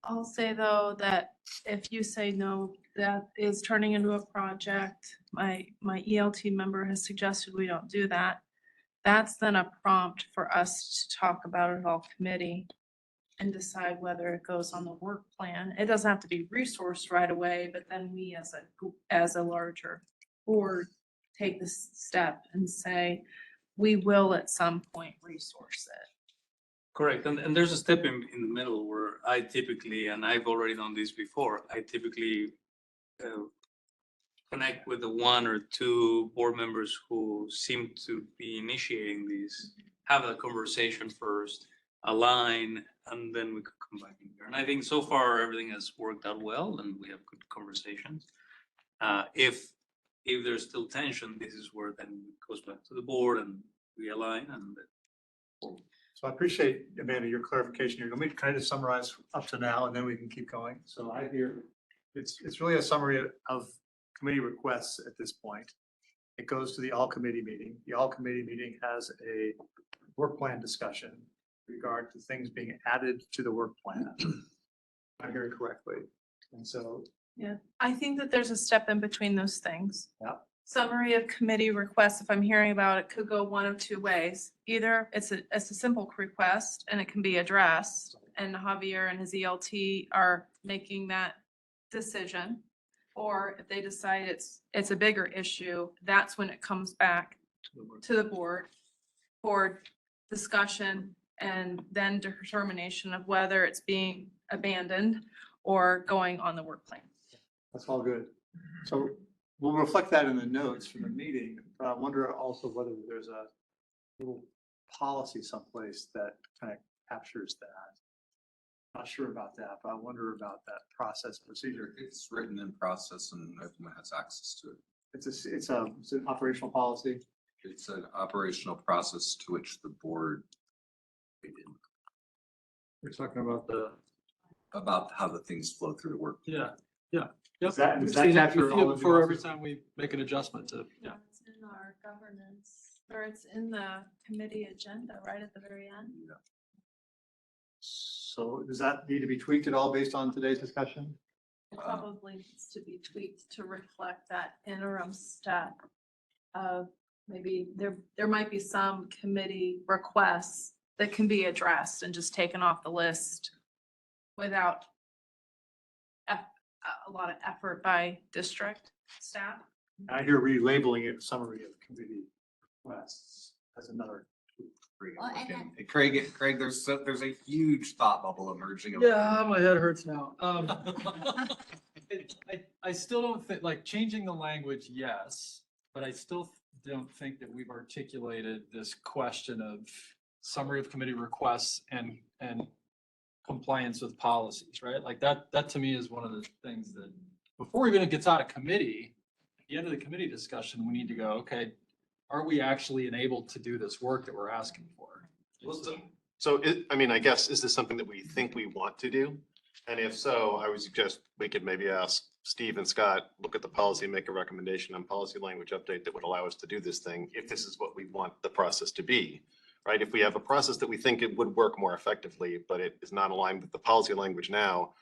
I'll say though, that if you say no, that is turning into a project, my ELT member has suggested we don't do that. That's then a prompt for us to talk about it all committee and decide whether it goes on the work plan. It doesn't have to be resourced right away, but then we as a larger board take this step and say, we will at some point resource it. Correct, and there's a step in the middle where I typically, and I've already done this before, I typically connect with the one or two board members who seem to be initiating these, have a conversation first, align, and then we could come back in here. And I think so far everything has worked out well and we have good conversations. If there's still tension, this is where then it goes back to the board and we align and. So I appreciate, Amanda, your clarification here. Let me kind of summarize up to now and then we can keep going. So I hear, it's really a summary of committee requests at this point. It goes to the all committee meeting. The all committee meeting has a work plan discussion in regard to things being added to the work plan. I'm hearing correctly. And so. Yeah, I think that there's a step in between those things. Yeah. Summary of committee requests, if I'm hearing about it, could go one of two ways. Either it's a simple request and it can be addressed and Javier and his ELT are making that decision. Or if they decide it's a bigger issue, that's when it comes back to the board for discussion and then determination of whether it's being abandoned or going on the work plan. That's all good. So we'll reflect that in the notes from the meeting, but I wonder also whether there's a little policy someplace that kind of captures that. Not sure about that, but I wonder about that process procedure. It's written in process and everyone has access to it. It's an operational policy. It's an operational process to which the board. We're talking about how the things flow through the work. Yeah. Does that We've seen it capture all of before the every time we make an adjustment to, yeah. It's in our governance, or it's in the committee agenda right at the very end. So does that need to be tweaked at all based on today's discussion? It probably needs to be tweaked to reflect that interim step of maybe there might be some committee requests that can be addressed and just taken off the list without a lot of effort by district staff. I hear relabeling it summary of committee requests as another. Well, Craig, there's a huge thought bubble emerging. Yeah, my head hurts now. I still don't think, like, changing the language, yes, but I still don't think that we've articulated this question of summary of committee requests and compliance with policies, right? Like that to me is one of the things that before even it gets out of committee, at the end of the committee discussion, we need to go, okay, are we actually enabled to do this work that we're asking for? So I mean, I guess, is this something that we think we want to do? And if so, I would suggest we could maybe ask Steve and Scott, look at the policy, make a recommendation on policy language update that would allow us to do this thing, if this is what we want the process to be, right? If we have a process that we think it would work more effectively, but it is not aligned with the policy language now,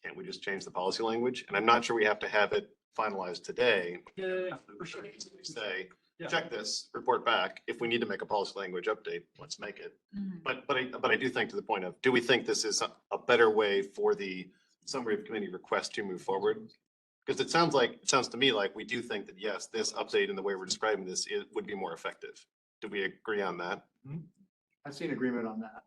can't we just change the policy language? And I'm not sure we have to have it finalized today. Yeah, for sure. Say, Yeah. check this, report back. If we need to make a policy language update, let's make it. But I do think to the point of, do we think this is a better way for the summary of committee request to move forward? Because it sounds to me like we do think that, yes, this update and the way we're describing this, it would be more effective. Do we agree on that? I've seen agreement on that.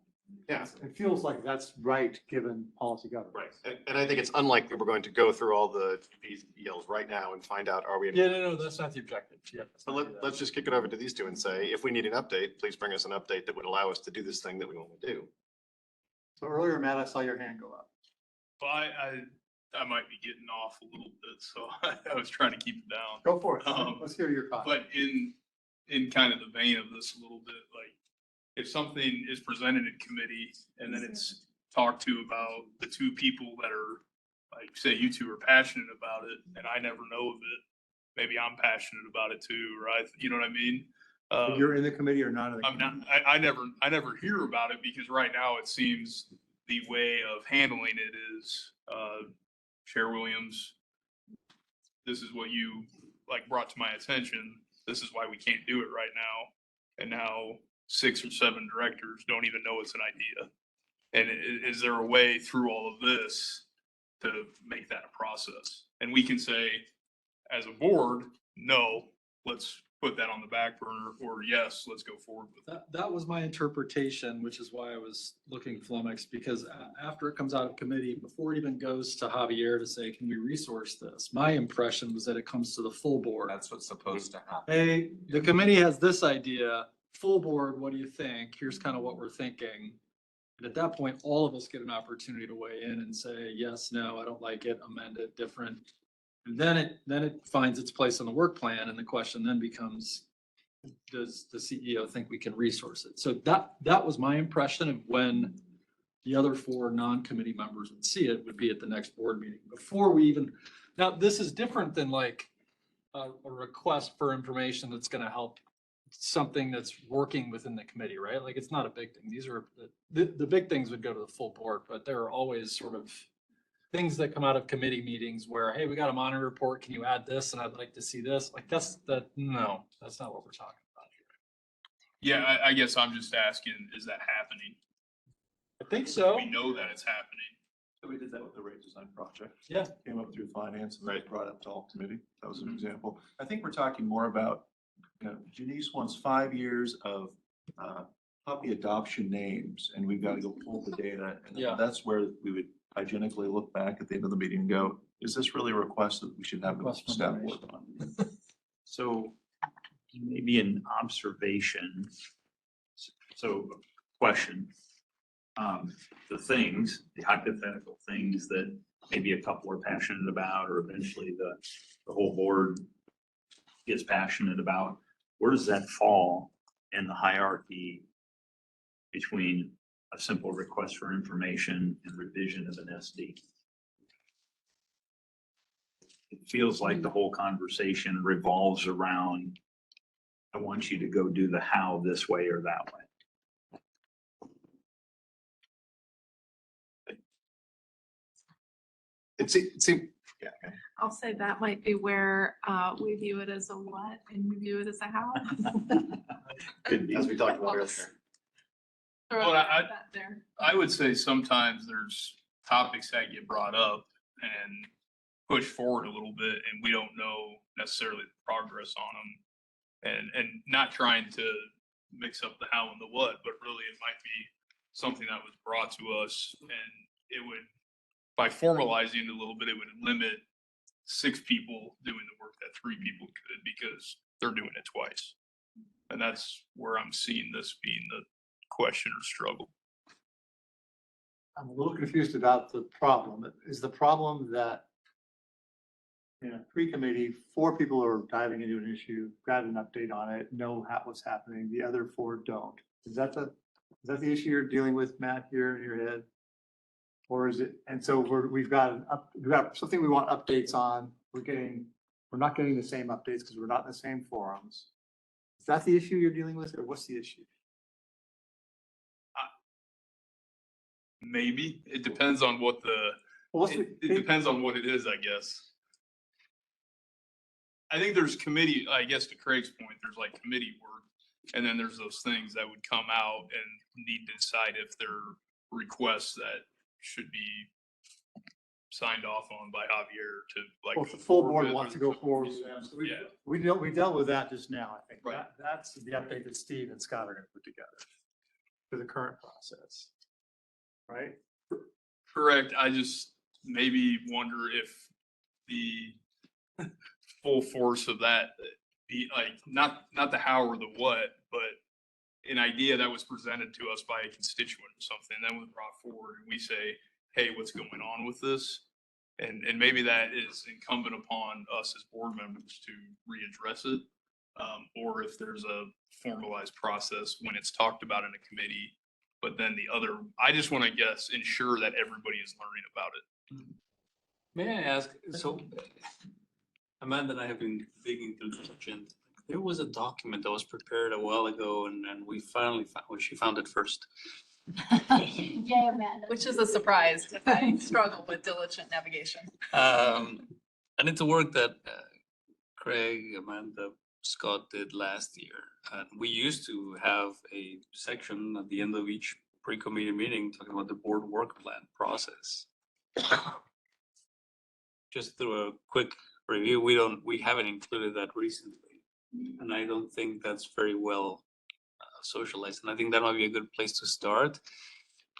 Yeah. It feels like that's right, given policy governance. Right. And I think it's unlikely we're going to go through all these deals right now and find out, are we? Yeah, no, that's not the objective. Yeah. But let's just kick it over to these two and say, if we need an update, please bring us an update that would allow us to do this thing that we want to do. So earlier, Matt, I saw your hand go up. Well, I might be getting off a little bit, so I was trying to keep it down. Go for it. Let's hear your comment. But in kind of the vein of this a little bit, like, if something is presented in committee and then it's talked to about the two people that are, like, say you two are passionate about it and I never know of it, maybe I'm passionate about it too, right? You know what I mean? You're in the committee or not in the I'm committee? not, I never hear about it because right now it seems the way of handling it is, Chair Williams, this is what you like brought to my attention. This is why we can't do it right now. And now 6 or 7 directors don't even know it's an idea. And is there a way through all of this to make that a process? And we can say, as a board, no, let's put that on the back burner, or yes, let's go forward with it. That was my interpretation, which is why I was looking flummoxed, because after it comes out of committee, before it even goes to Javier to say, can we resource this? My impression was that it comes to the full board. That's what's supposed to happen. Hey, the committee has this idea, full board, what do you think? Here's kind of what we're thinking. And at that point, all of us get an opportunity to weigh in and say, yes, no, I don't like it, amend it, different. And then it finds its place on the work plan, and the question then becomes, does the CEO think we can resource it? So that was my impression of when the other 4 non-committee members would see it, would be at the next board meeting before we even, now this is different than like a request for information that's going to help something that's working within the committee, right? Like, it's not a big thing. These are the big things would go to the full board, but there are always sort of things that come out of committee meetings where, hey, we got a monitor report. Can you add this? And I'd like to see this. Like, no, that's not what we're talking about here. Yeah, I guess I'm just asking, is that happening? I think so. We know that it's happening. So we did that with the rate design project. Yeah. Came up through finance and then brought up to all committee. That was an example. I think we're talking more about, Janice wants 5 years of puppy adoption names, and we've got to go pull the data. And Yeah. that's where we would hygienically look back at the end of the meeting and go, is this really a request that we should have the staff work on? So maybe an observation. So question. The hypothetical things that maybe a couple are passionate about, or eventually the whole board gets passionate about, where does that fall in the hierarchy between a simple request for information and revision of an SD? It feels like the whole conversation revolves around, I want you to go do the how this way or that way. It seemed, yeah. I'll say that might be where we view it as a what and we view it as a how. As we talked about earlier. Throw Well, that there. I would say sometimes there's topics that get brought up and pushed forward a little bit, and we don't know necessarily the progress on them. And not trying to mix up the how and the what, but really it might be something that was brought to us, and it would, by formalizing it a little bit, it would limit 6 people doing the work that 3 people could, because they're doing it twice. And that's where I'm seeing this being the question or struggle. I'm a little confused about the problem. Is the problem that in a pre-committee, 4 people are diving into an issue, got an update on it, know what's happening, the other 4 don't? Is that the issue you're dealing with, Matt, here in your head? Or is it, and so we've got something we want updates on, we're not getting the same updates because we're not in the same forums. Is that the issue you're dealing with, or what's the issue? Maybe it depends on what it depends on what it is, I guess. I think there's committee, I guess to Craig's point, there's like committee work. And then there's those things that would come out and need to decide if they're requests that should be signed off on by Javier to like. Well, if the go full forward board with wants to or- go forward with them. So Yeah. we dealt with that just now, I think. Right. That's the update that Steve and Scott are gonna put together for the current process. Right? Correct. I just maybe wonder if the full force of that be like, not the how or the what, but an idea that was presented to us by a constituent or something, then was brought forward and we say, hey, what's going on with this? And maybe that is incumbent upon us as board members to readdress it. Or if there's a formalized process when it's talked about in a committee, but then I just want to ensure that everybody is learning about it. May I ask, so Amanda and I have been digging through the agenda. There was a document that was prepared a while ago and we finally found, well, she found it first. Yeah, Amanda. Which is a surprise, 'cause I struggle with diligent navigation. And it's a work that Craig, Amanda, Scott did last year. And we used to have a section at the end of each pre-committee meeting talking about the board work plan process. Just through a quick review, we haven't included that recently. And I don't think that's very well socialized. And I think that might be a good place to start.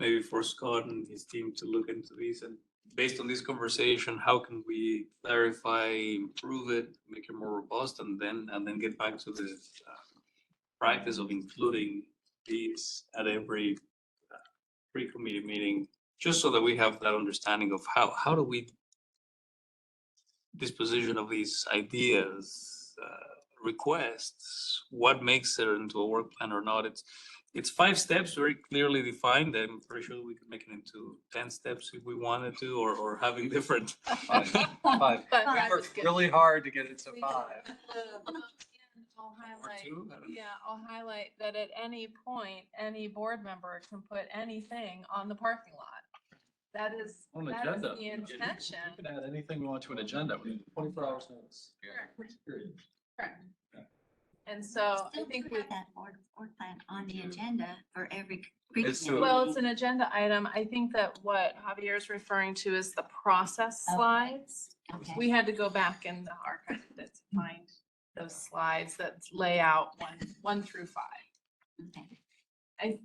Maybe for Scott and his team to look into these, and based on this conversation, how can we clarify, improve it, make it more robust, and then get back to the practice of including these at every pre-committee meeting, just so that we have that understanding of how do we disposition of these ideas, requests, what makes it into a work plan or not. It's 5 steps very clearly defined. I'm pretty sure we could make it into 10 steps if we wanted to, or having different. Five. We worked really hard to get it to 5. I'll highlight, two, I don't know. yeah, I'll highlight that at any point, any board member can put anything on the parking lot. That is On the agenda. intention. We can add anything we want to an agenda. We have 24 hours notice. Period. Correct. And so I think we. That board plan on the agenda for every. It's pre-committee. Well, it's an agenda item. I think that what Javier is referring to is the process Okay. slides. Okay. We had to go back in the archive to find those slides that lay out 1 through 5. Okay.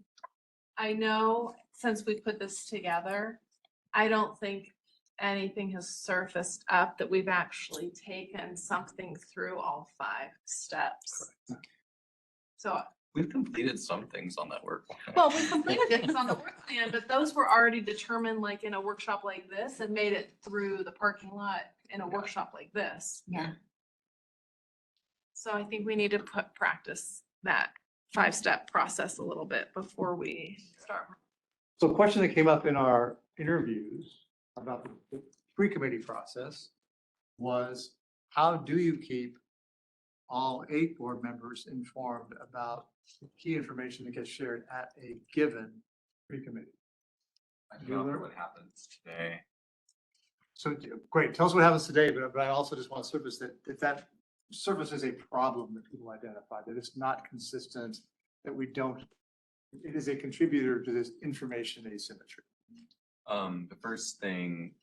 I know since we put this together, I don't think anything has surfaced up that we've actually taken something through all 5 steps. So, We've completed some things on that work. well, we completed things on the work plan, but those were already determined like in a workshop like this and made it through the parking lot in a workshop like this. Yeah. So I think we need to practice that 5-step process a little bit before we start. So a question that came up in our interviews about the pre-committee process was, how do you keep all 8 board members informed about the key information that gets shared at a given pre-committee? I don't know what happens today. So great, tell us what happens today, but I also just want to surface that if that surfaces a problem that people identify, that it's not consistent, that we don't, it is a contributor to this information asymmetry. The first thing,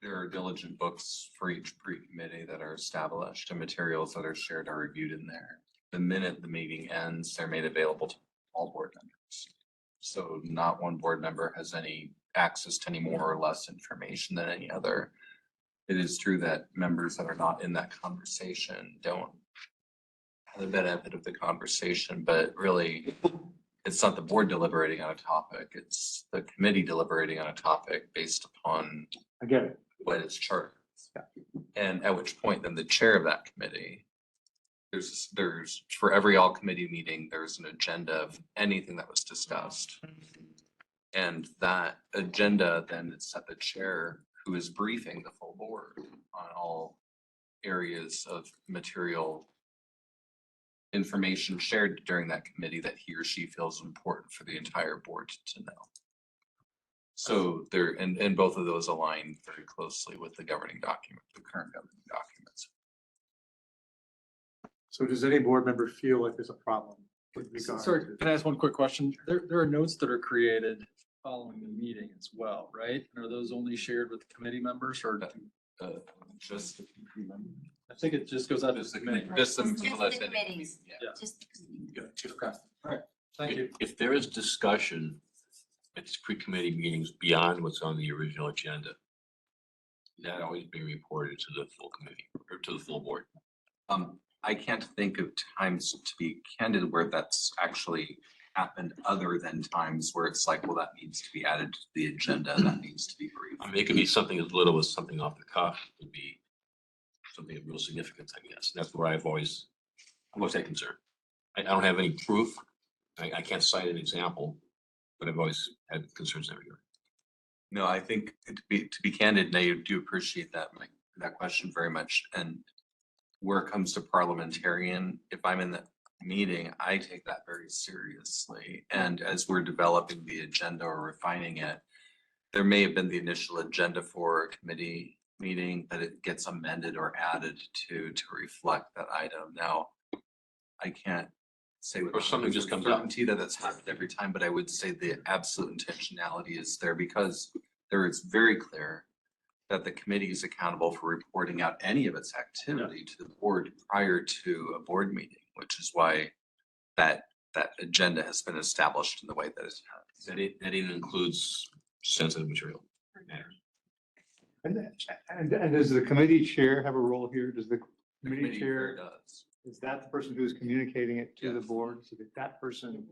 there are diligent books for each pre-committee that are established and materials that are shared are reviewed in there. The minute the meeting ends, they're made available to all board members. So not one board member has any access to any more or less information than any other. It is true that members that are not in that conversation don't have the benefit of the conversation, but really it's not the board deliberating on a topic, it's the committee deliberating on a topic based upon Again, what is chartered. Yeah. And at which point then the chair of that committee, there's for every all committee meeting, there's an agenda of anything that was discussed. And that agenda then is set the chair who is briefing the full board on all areas of material information shared during that committee that he or she feels important for the entire board to know. So there, and both of those align very closely with the governing document, the current governing documents. So does any board member feel like there's a problem with regard Sorry, to? can I ask one quick question? There are notes that are created following the meeting as well, right? And are those only shared with committee members or? Just. I think it just goes out to the committee. Just the Just the committees. Yeah. Just the committees. Okay, all right, thank you. If there is discussion at these pre-committee meetings beyond what's on the original agenda, that always being reported to the full committee or to the full board. I can't think of times, to be candid, where that's actually happened other than times where it's like, well, that needs to be added to the agenda, that needs to be briefed. I mean, it could be something as little as something off the cuff, it could be something of real significance, I guess. That's where I've always had concern. I don't have any proof. I can't cite an example, but I've always had concerns in that regard. No, I think to be candid, and I do appreciate that, that question very much. And where it comes to parliamentarian, if I'm in the meeting, I take that very seriously. And as we're developing the agenda or refining it, there may have been the initial agenda for a committee meeting, but it gets amended or added to reflect that item. Now, I can't say with Or something just comes up. certainty that that's happened every time, but I would say the absolute intentionality is there because there is very clear that the committee is accountable for reporting out any of its activity to the board prior to a board meeting, which is why that agenda has been established in the way that it has. That even includes sensitive material matters. And does the committee chair have a role here? Does the committee committee chair, does. is that the person who's communicating it to the board? So that person,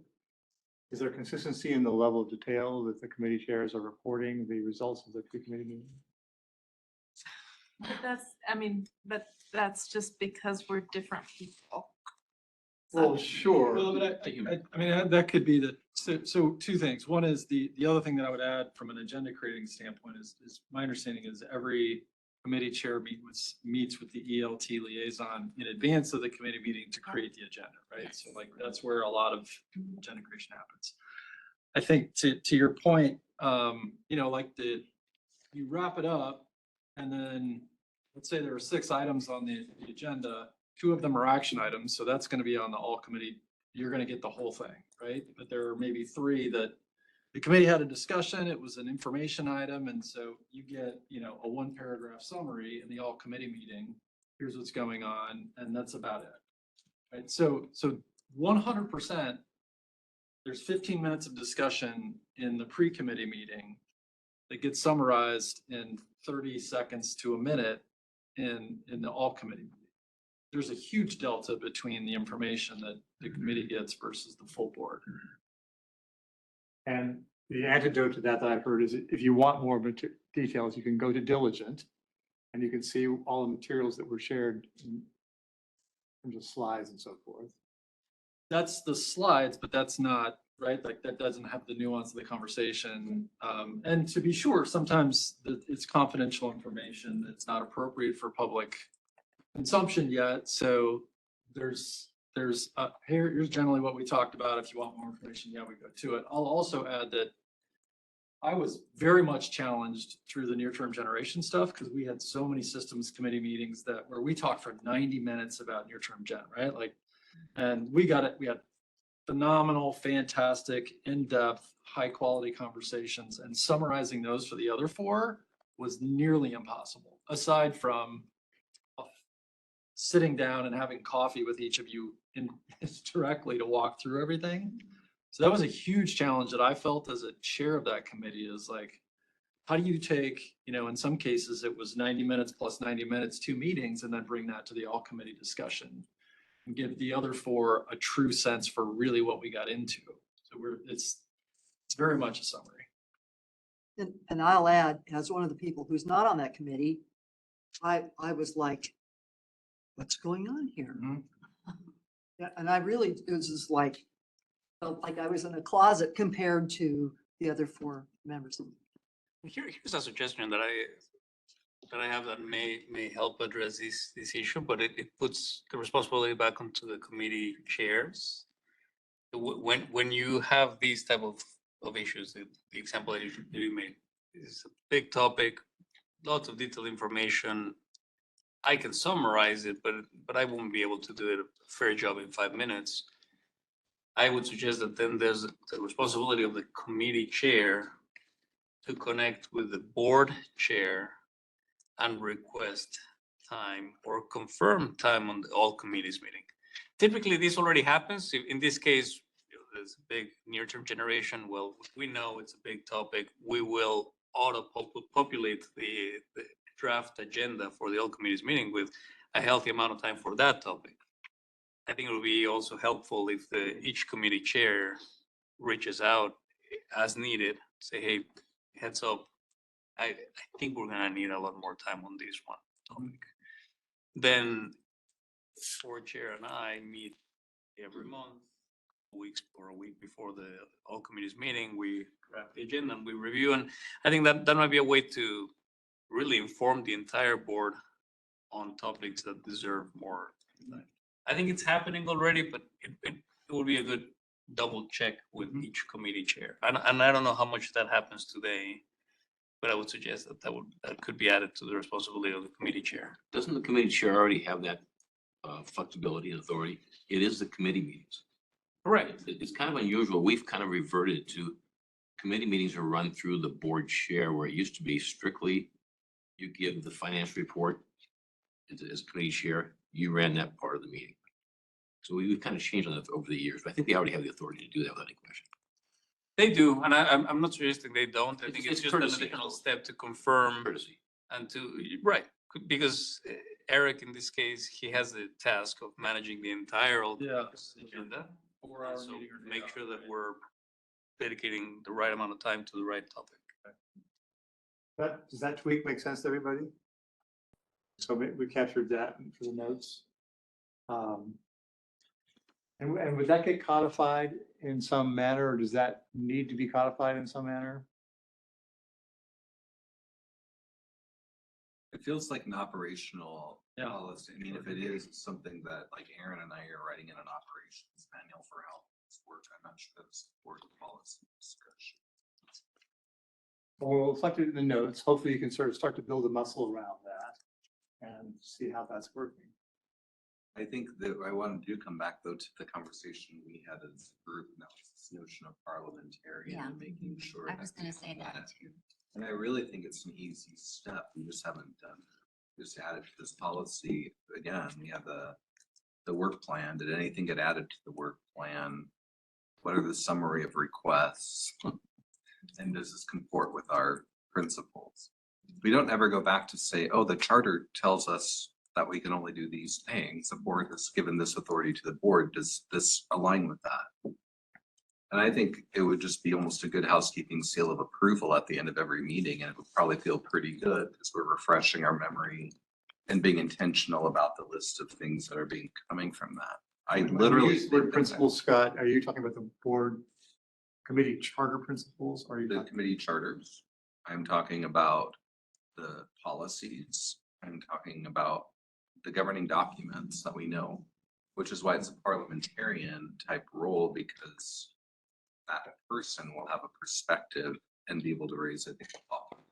is there consistency in the level of detail that the committee chairs are reporting the results of the pre-committee meeting? But but that's just because we're different people. Well, sure. Well, but I mean, that could be so two things. One is the other thing that I would add from an agenda creating standpoint is my understanding is every committee chair meets with the ELT liaison in advance of the committee meeting to create the agenda, right? So like, that's where a lot of agenda creation happens. I think to your point, like you wrap it up and then let's say there are 6 items on the agenda. 2 of them are action items, so that's going to be on the all committee. You're going to get the whole thing, right? But there are maybe 3 that the committee had a discussion. It was an information item, and so you get, a 1-paragraph summary in the all committee meeting. Here's what's going on, and that's about it, right? So 100%. There's 15 minutes of discussion in the pre-committee meeting that gets summarized in 30 seconds to a minute in the all committee meeting. There's a huge delta between the information that the committee gets versus the full board. And the antidote to that I've heard is if you want more details, you can go to Diligent and you can see all the materials that were shared in terms of slides and so forth. That's the slides, but that's not, right? Like that doesn't have the nuance of the conversation. And to be sure, sometimes it's confidential information that's not appropriate for public consumption yet. So here's generally what we talked about. If you want more information, yeah, we go to it. I'll also add that I was very much challenged through the near-term generation stuff because we had so many systems committee meetings where we talked for 90 minutes about near-term gen, right? Like, and we got it. We had phenomenal, fantastic, in-depth, high-quality conversations, and summarizing those for the other 4 was nearly impossible. Aside from sitting down and having coffee with each of you directly to walk through everything. So that was a huge challenge that I felt as a chair of that committee is like, how do you take, in some cases it was 90 minutes plus 90 minutes, 2 meetings, and then bring that to the all committee discussion and give the other 4 a true sense for really what we got into. So it's very much a summary. And I'll add, as one of the people who's not on that committee, I was like, what's going on here? Yeah, and I really, it was just like, felt like I was in a closet compared to the other 4 members. Here's a suggestion that I have that may help address this issue, but it puts the responsibility back onto the committee chairs. When you have these type of issues, the example that you made is a big topic, lots of detailed information. I can summarize it, but I won't be able to do it a fair job in 5 minutes. I would suggest that then there's the responsibility of the committee chair to connect with the board chair and request time or confirm time on the all committees meeting. Typically, this already happens. In this case, there's a big near-term generation. Well, we know it's a big topic. We will auto-populate the draft agenda for the all committees meeting with a healthy amount of time for that topic. I think it will be also helpful if each committee chair reaches out as needed, say, hey, heads up, I think we're gonna need a lot more time on this one topic. Then board chair and I meet every month, weeks or a week before the all committees meeting, we draft the agenda and we review. And I think that might be a way to really inform the entire board on topics that deserve more time. I think it's happening already, but it will be a good double check with each committee chair. And I don't know how much that happens today, but I would suggest that could be added to the responsibility of the committee chair. Doesn't the committee chair already have that flexibility and authority? It is the committee meetings. Right. It's kind of unusual. We've kind of reverted to committee meetings are run through the board chair, where it used to be strictly you give the financial report as committee chair, you ran that part of the meeting. So we've kind of changed on that over the years, but I think they already have the authority to do that without any question. They do, and I'm not suggesting they don't. I think It's it's just an courtesy. additional step to confirm Courtesy. and right, because Eric, in this case, he has the task of managing the entire agenda. 4-hour So meeting or make sure that we're dedicating the right amount of time to the right topic. Does that tweak make sense to everybody? So we captured that for the notes. And would that get codified in some manner, or does that need to be codified in some manner? It feels like an operational policy. I mean, if it is something that like Aaron and I are writing in an operations manual for how this works, I'm not sure that's board policy discussion. We'll reflect it in the notes. Hopefully you can sort of start to build a muscle around that and see how that's working. I think that I want to come back though to the conversation we had as a group, and that was this notion of parliamentarian and making sure. I was gonna say that too. And I really think it's an easy step. We just haven't done, just added to this policy. Again, we have the work plan. Did anything get added to the work plan? What are the summary of requests? And does this comport with our principles? We don't ever go back to say, oh, the charter tells us that we can only do these things. The board has given this authority to the board. Does this align with that? And I think it would just be almost a good housekeeping seal of approval at the end of every meeting, and it would probably feel pretty good because we're refreshing our memory and being intentional about the list of things that are coming from that. I literally. Board principles, Scott, are you talking about the board committee charter principles? Or are you The talking? committee charters. I'm talking about the policies. I'm talking about the governing documents that we know, which is why it's a parliamentarian type role, because that person will have a perspective and be able to raise a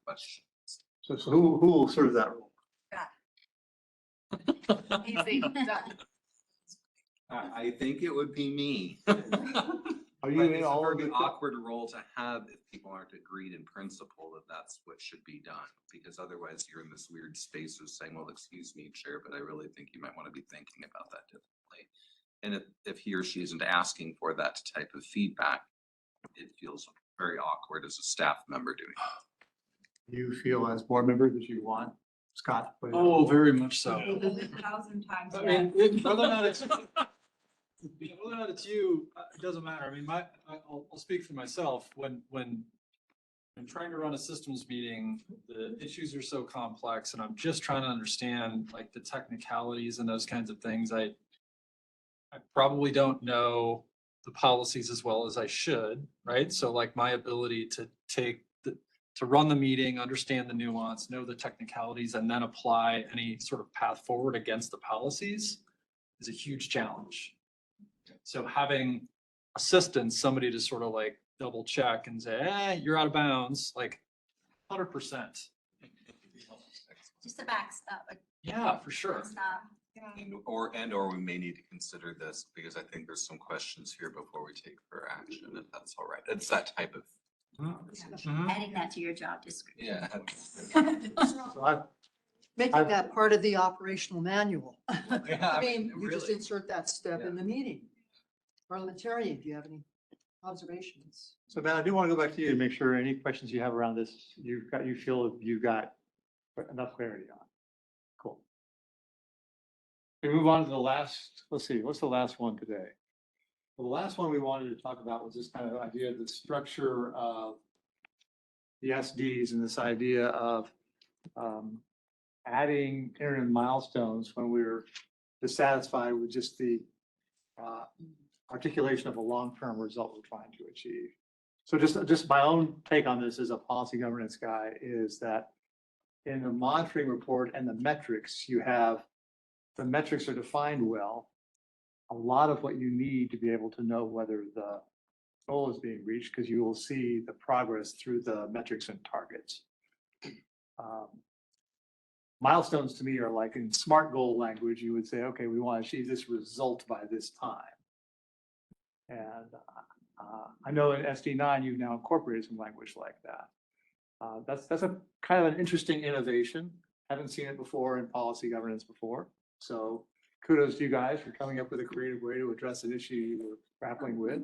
questions. So who will serve that role? Easy, done. I think it would be me. Are you But in it's a all of very the? awkward role to have if people aren't agreed in principle that that's what should be done, because otherwise you're in this weird space of saying, well, excuse me, chair, but I really think you might want to be thinking about that differently. And if he or she isn't asking for that type of feedback, it feels very awkward as a staff member doing it. You feel as board member that you want Scott? to put it Oh, on? very much so. 1,000 times. I mean, whether or not it's, whether or not it's you, it doesn't matter. I mean, I'll speak for myself. When I'm trying to run a systems meeting, the issues are so complex and I'm just trying to understand like the technicalities and those kinds of things. I probably don't know the policies as well as I should, right? So like my ability to to run the meeting, understand the nuance, know the technicalities, and then apply any sort of path forward against the policies is a huge challenge. So having assistance, somebody to sort of like double check and say, you're out of bounds, like 100%. Just a backstop. Yeah, for sure. Or we may need to consider this, because I think there's some questions here before we take for action, if that's all right. It's that type of. Adding that to your job description. Yeah. Making that part of the operational manual. Yeah, I mean, you just really. insert that step in the meeting. Parliamentarian, do you have any observations? So Matt, I do want to go back to you to make sure any questions you have around this, you feel you've got enough clarity on. Cool. We move on to the last, let's see, what's the last one today? Well, the last one we wanted to talk about was this kind of idea of the structure of the SDs and this idea of adding interim milestones when we're dissatisfied with just the articulation of a long-term result we're trying to achieve. So just my own take on this as a policy governance guy is that in the monitoring report and the metrics, the metrics are defined well. A lot of what you need to be able to know whether the goal is being reached, because you will see the progress through the metrics and targets. Milestones to me are like in SMART goal language, you would say, okay, we want to achieve this result by this time. And I know in SD9, you've now incorporated some language like that. That's a kind of an interesting innovation. Haven't seen it before in policy governance before. So kudos to you guys for coming up with a creative way to address an issue you were grappling with.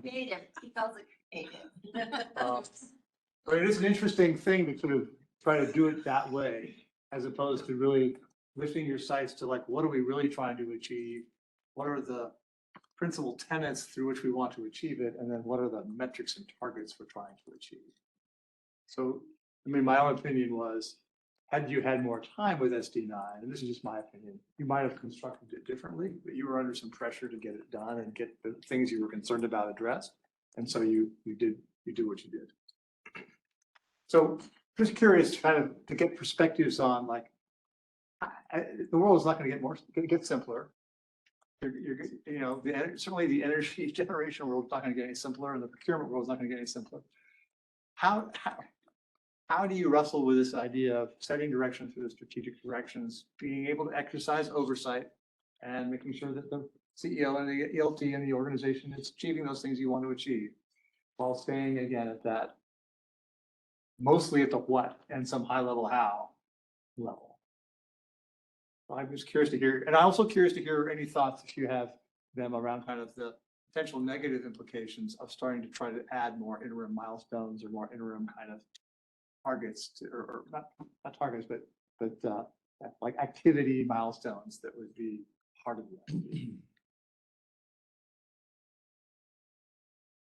Creative, he calls it creative. But it is an interesting thing to sort of try to do it that way, as opposed to really lifting your sights to like, what are we really trying to achieve? What are the principal tenets through which we want to achieve it? And then what are the metrics and targets we're trying to achieve? So, I mean, my own opinion was, had you had more time with SD9, and this is just my opinion, you might have constructed it differently, but you were under some pressure to get it done and get the things you were concerned about addressed. And so you did what you did. So just curious to get perspectives on like, the world is not going to get simpler. Certainly the energy generation world is not going to get any simpler, and the procurement world is not going to get any simpler. How do you wrestle with this idea of setting direction through the strategic directions, being able to exercise oversight and making sure that the CEO and the ELT and the organization is achieving those things you want to achieve, while staying again at that, mostly at the what and some high level how level? I'm just curious to hear, and I'm also curious to hear any thoughts if you have them around kind of the potential negative implications of starting to try to add more interim milestones or more interim kind of targets to, or not targets, but like activity milestones that would be part of that.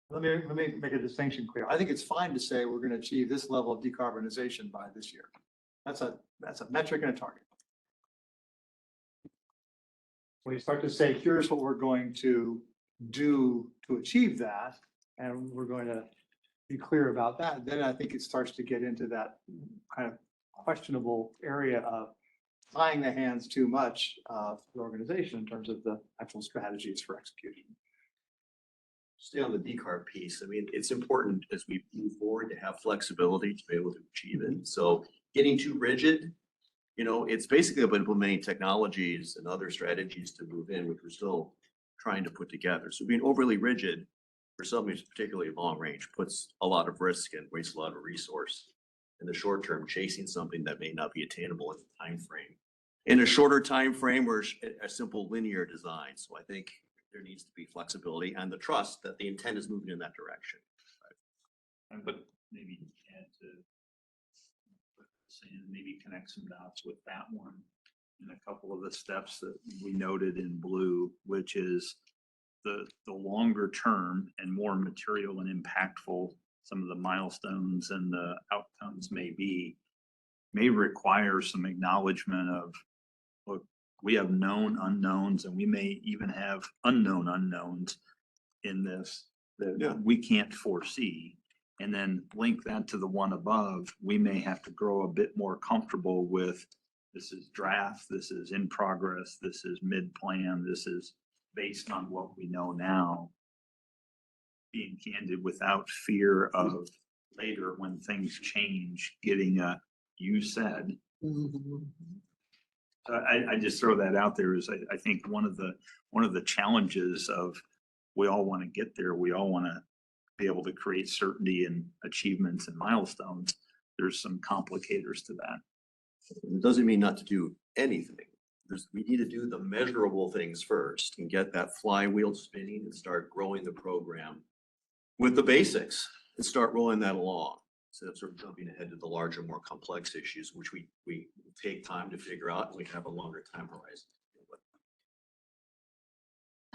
Let me make a distinction clear. I think it's fine to say we're going to achieve this level of decarbonization by this year. That's a metric and a target. When you start to say, here's what we're going to do to achieve that, and we're going to be clear about that, then I think it starts to get into that kind of questionable area of tying the hands too much of the organization in terms of the actual strategies for execution. Stay on the decarb piece. I mean, it's important as we move forward to have flexibility to be able to achieve it. So getting too rigid, it's basically about implementing technologies and other strategies to move in, which we're still trying to put together. So being overly rigid for something that's particularly long range puts a lot of risk and wastes a lot of resource. In the short term, chasing something that may not be attainable in the time frame. In a shorter time frame, we're a simple linear design. So I think there needs to be flexibility and the trust that the intent is moving in that direction. Right. But maybe add to saying, maybe connect some dots with that one and a couple of the steps that we noted in blue, which is the longer term and more material and impactful some of the milestones and the outcomes may require some acknowledgement of, look, we have known unknowns and we may even have unknown unknowns in this that we can't foresee. And then link that to the one above, we may have to grow a bit more comfortable with, this is draft, this is in progress, this is mid-plan, this is based on what we know now. Being candid without fear of later when things change, getting a, you said, I just throw that out there is I think one of the challenges of we all want to get there. We all want to be able to create certainty and achievements and milestones. There's some complicators to that. It doesn't mean not to do anything. We need to do the measurable things first and get that flywheel spinning and start growing the program with the basics and start rolling that along. Instead of sort of jumping ahead to the larger, more complex issues, which we take time to figure out, and we have a longer time horizon.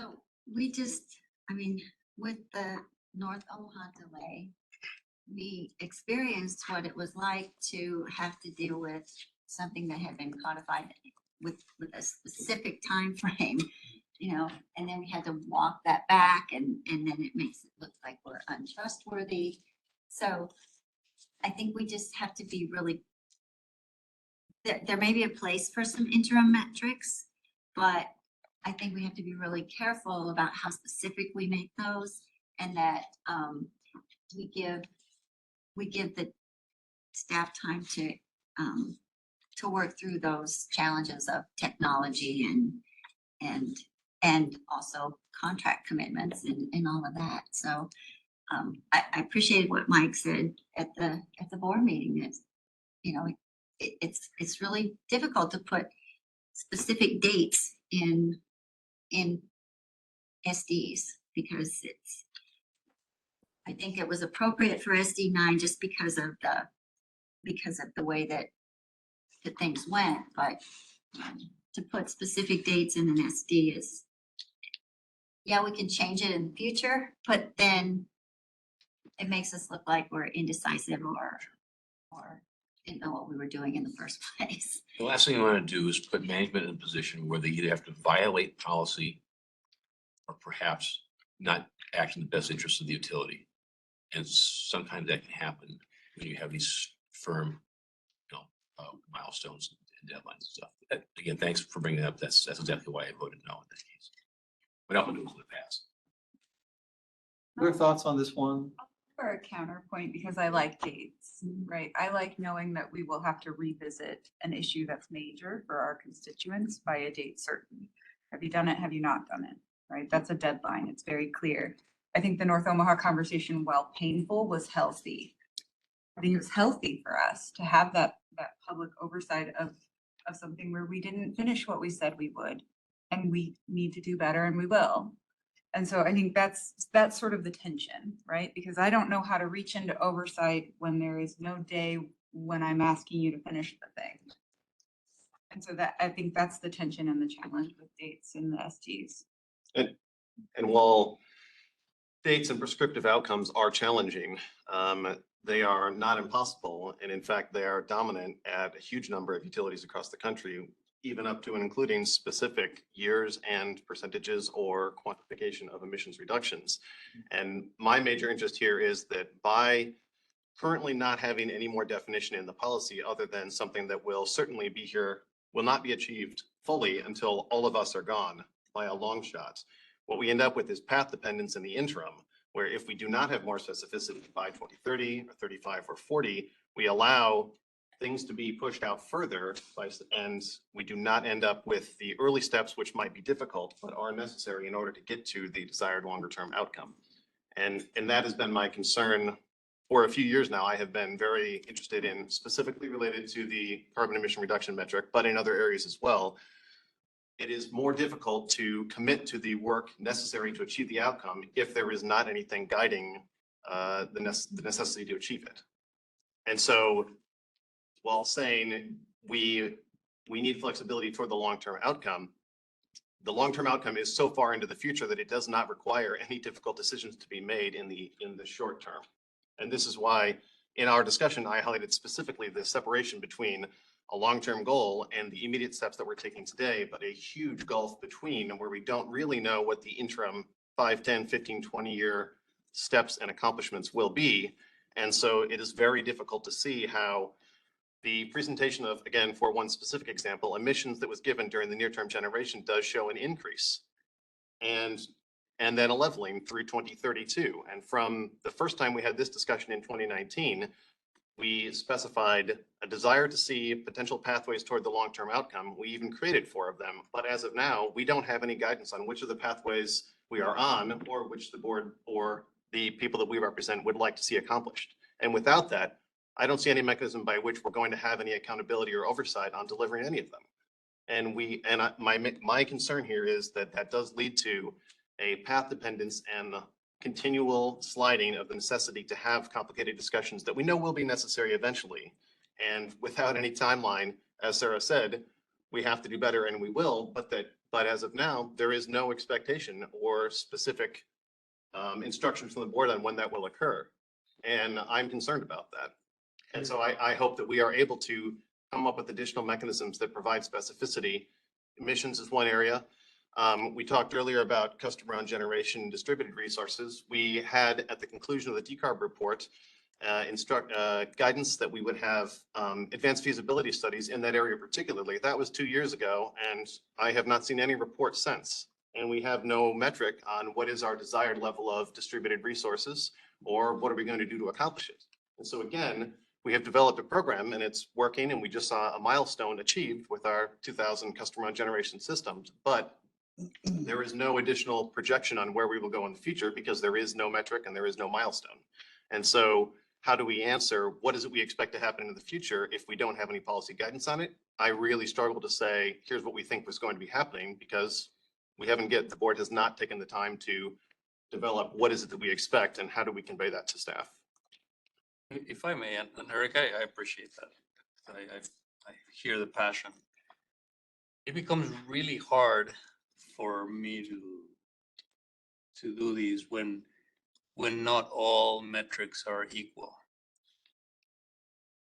So we just, I mean, with the North Omaha delay, we experienced what it was like to have to deal with something that had been codified with a specific time frame, you know, and then we had to walk that back and then it makes it look like we're untrustworthy. So I think we just have to be really, there may be a place for some interim metrics, but I think we have to be really careful about how specific we make those and that we give the staff time to work through those challenges of technology and also contract commitments and all of that. So I appreciate what Mike said at the board meeting. That, you know, it's really difficult to put specific dates in SDs because I think it was appropriate for SD9 just because of the way that things went, but to put specific dates in an SD is, yeah, we can change it in the future, but then it makes us look like we're indecisive or didn't know what we were doing in the first place. The last thing you want to do is put management in a position where they either have to violate policy or perhaps not act in the best interest of the utility. And sometimes that can happen when you have these firm, milestones and deadlines and stuff. Again, thanks for bringing that up. That's exactly why I voted no in this case. But I'll do it in the past. Your thoughts on this one? For a counterpoint, because I like dates, right? I like knowing that we will have to revisit an issue that's major for our constituents by a date certain. Have you done it? Have you not done it? Right? That's a deadline. It's very clear. I think the North Omaha conversation, while painful, was healthy. I think it was healthy for us to have that public oversight of something where we didn't finish what we said we would, and we need to do better, and we will. And so I think that's sort of the tension, right? Because I don't know how to reach into oversight when there is no day when I'm asking you to finish the thing. And so that, I think that's the tension and the challenge with dates and the STs. And while dates and prescriptive outcomes are challenging, they are not impossible. And in fact, they are dominant at a huge number of utilities across the country, even up to and including specific years and percentages or quantification of emissions reductions. And my major interest here is that by currently not having any more definition in the policy other than something that will certainly be here, will not be achieved fully until all of us are gone by a long shot. What we end up with is path dependence in the interim, where if we do not have more specificity by 2030 or 35 or 40, we allow things to be pushed out further and we do not end up with the early steps, which might be difficult, but are necessary in order to get to the desired longer term outcome. And that has been my concern for a few years now. I have been very interested in specifically related to the carbon emission reduction metric, but in other areas as well. It is more difficult to commit to the work necessary to achieve the outcome if there is not anything guiding the necessity to achieve it. And so while saying we need flexibility toward the long-term outcome, the long-term outcome is so far into the future that it does not require any difficult decisions to be made in the short term. And this is why in our discussion, I highlighted specifically the separation between a long-term goal and the immediate steps that we're taking today, but a huge gulf between where we don't really know what the interim 5, 10, 15, 20-year steps and accomplishments will be. And so it is very difficult to see how the presentation of, again, for one specific example, emissions that was given during the near-term generation does show an increase and then a leveling through 2032. And from the first time we had this discussion in 2019, We specified a desire to see potential pathways toward the long-term outcome. We even created 4 of them. But as of now, we don't have any guidance on which of the pathways we are on or which the board or the people that we represent would like to see accomplished. And without that, I don't see any mechanism by which we're going to have any accountability or oversight on delivering any of them. And my concern here is that that does lead to a path dependence and the continual sliding of the necessity to have complicated discussions that we know will be necessary eventually. And without any timeline, as Sarah said, we have to do better and we will, but as of now, there is no expectation or specific instructions from the board on when that will occur. And I'm concerned about that. And so I hope that we are able to come up with additional mechanisms that provide specificity. Emissions is one area. We talked earlier about customer-owned generation and distributed resources. We had, at the conclusion of the decarb report, guidance that we would have advanced feasibility studies in that area particularly. That was 2 years ago, and I have not seen any report since. And we have no metric on what is our desired level of distributed resources or what are we going to do to accomplish it. And so again, we have developed a program and it's working, and we just saw a milestone achieved with our 2,000 customer-owned generation systems. But there is no additional projection on where we will go in the future because there is no metric and there is no milestone. And so how do we answer what is it we expect to happen in the future if we don't have any policy guidance on it? I really struggle to say, here's what we think was going to be happening, because the board has not taken the time to develop what is it that we expect and how do we convey that to staff. If I may, and Eric, I appreciate that. I hear the passion. It becomes really hard for me to do these when not all metrics are equal.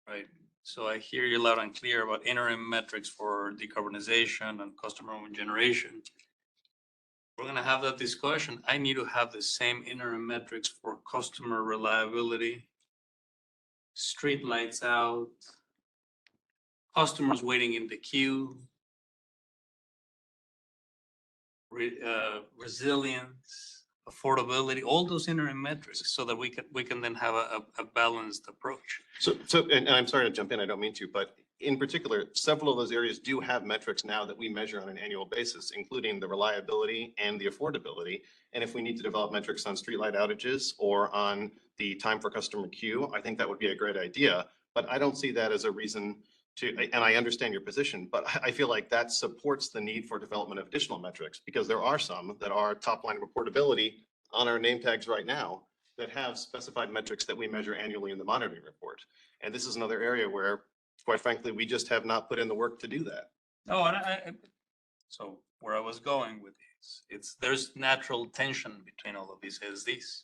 Right? So I hear you loud and clear about interim metrics for decarbonization and customer-owned generation. We're gonna have that discussion. I need to have the same interim metrics for customer reliability, street lights out, customers waiting in the queue, resilience, affordability, all those interim metrics, so that we can then have a balanced approach. So, and I'm sorry to jump in, I don't mean to, but in particular, several of those areas do have metrics now that we measure on an annual basis, including the reliability and the affordability. And if we need to develop metrics on streetlight outages or on the time for customer queue, I think that would be a great idea. But I don't see that as a reason to, and I understand your position, but I feel like that supports the need for development of additional metrics, because there are some that are top line reportability on our name tags right now that have specified metrics that we measure annually in the monitoring report. And this is another area where, quite frankly, we just have not put in the work to do that. No, and so where I was going with this, there's natural tension between all of these SDs.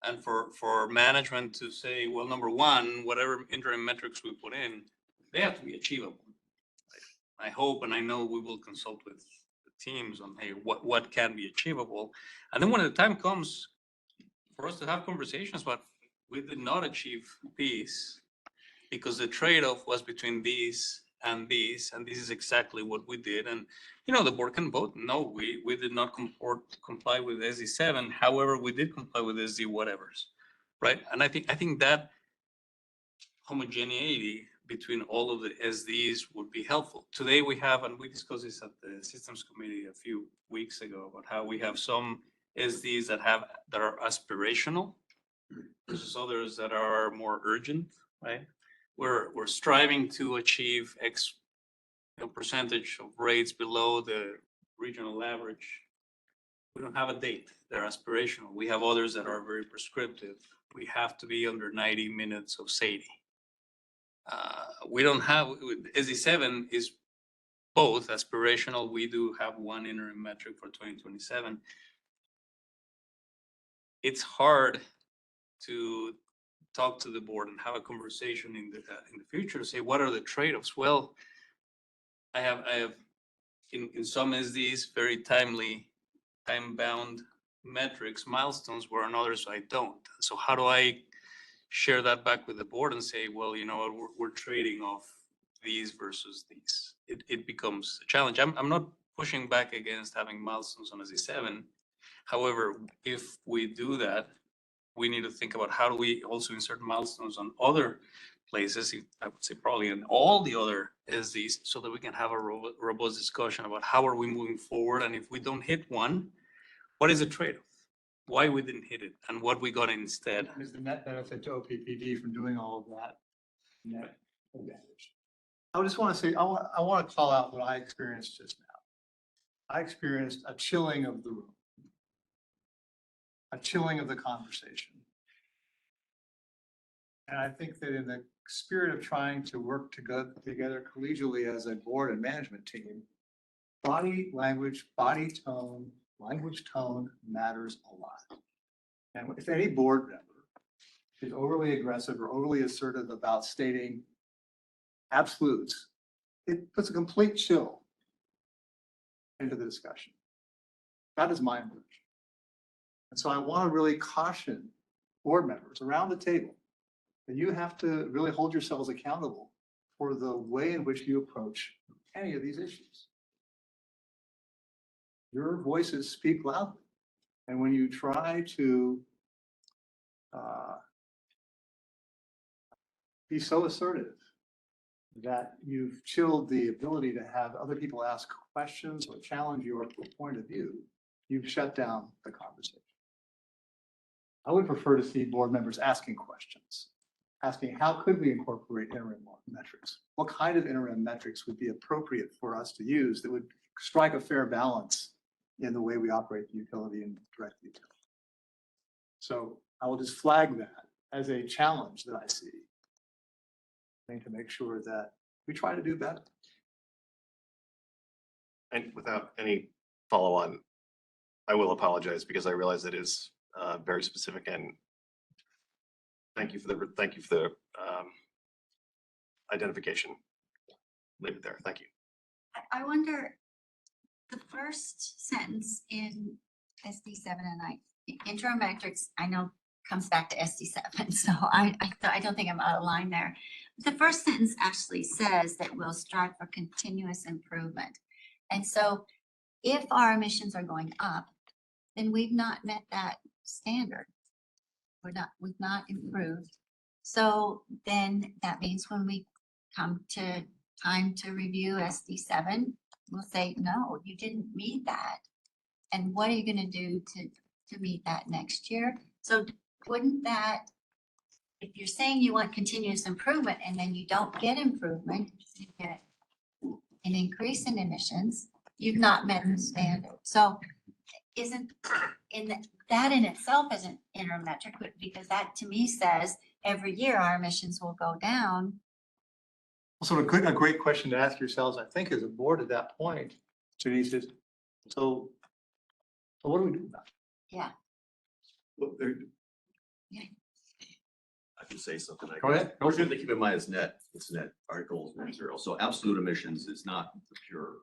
And for management to say, well, number one, whatever interim metrics we put in, they have to be achievable. I hope, and I know we will consult with the teams on, hey, what can be achievable. And then when the time comes for us to have conversations about, we did not achieve these because the trade-off was between these, and this is exactly what we did. And, the board can vote, no, we did not comply with SD7. However, we did comply with SD whatevers, right? And I think that homogeneity between all of the SDs would be helpful. Today we have, and we discussed this at the Systems Committee a few weeks ago, about how we have some SDs that are aspirational versus others that are more urgent, right? We're striving to achieve X percentage of rates below the regional average. We don't have a date. They're aspirational. We have others that are very prescriptive. We have to be under 90 minutes of SAIDI. We don't have, SD7 is both aspirational. We do have one interim metric for 2027. It's hard to talk to the board and have a conversation in the future, say, what are the trade-offs? Well, I have in some SDs very timely, time-bound metrics, milestones, where in others I don't. So how do I share that back with the board and say, well, we're trading off these versus these? It becomes a challenge. I'm not pushing back against having milestones on SD7. However, if we do that, we need to think about how do we also insert milestones on other places, I would say probably in all the other SDs, so that we can have a robust discussion about how are we moving forward, and if we don't hit one, what is the trade-off? Why we didn't hit it and what we got instead. Is the net benefit to OPPD from doing all of that? Net advantage. I just want to say, I want to call out what I experienced just now. I experienced a chilling of the room, a chilling of the conversation. And I think that in the spirit of trying to work together collegially as a board and management team, body language, body tone, language tone matters a lot. And if any board member is overly aggressive or overly assertive about stating absolutes, it puts a complete chill into the discussion. That is my impression. And so I want to really caution board members around the table that you have to really hold yourselves accountable for the way in which you approach any of these issues. Your voices speak loudly. And when you try to be so assertive that you've chilled the ability to have other people ask questions or challenge your point of view, you've shut down the conversation. I would prefer to see board members asking questions, asking how could we incorporate interim metrics? What kind of interim metrics would be appropriate for us to use that would strike a fair balance in the way we operate the utility and direct the utility? So I will just flag that as a challenge that I see. I think to make sure that we try to do better. And without any follow-on, I will apologize because I realize it is very specific, and thank you for the identification. Leave it there. Thank you. I wonder, the first sentence in SD7, and interim metrics, I know comes back to SD7, so I don't think I'm out of line there. The first sentence actually says that we'll strive for continuous improvement. And so if our emissions are going up, then we've not met that standard. We've not improved. So then that means when we come to time to review SD7, we'll say, no, you didn't meet that. And what are you gonna do to meet that next year? So wouldn't that, if you're saying you want continuous improvement and then you don't get improvement, you get an increase in emissions, you've not met the standard. So isn't that in itself isn't interim metric, because that to me says every year our emissions will go down. So a great question to ask yourselves, I think, as a board at that point, Denise, is, so what do we do about it? Yeah. Well, Yeah. I can say something. Go ahead. We're going to keep in mind it's net, our goal is net zero. So absolute emissions is not the pure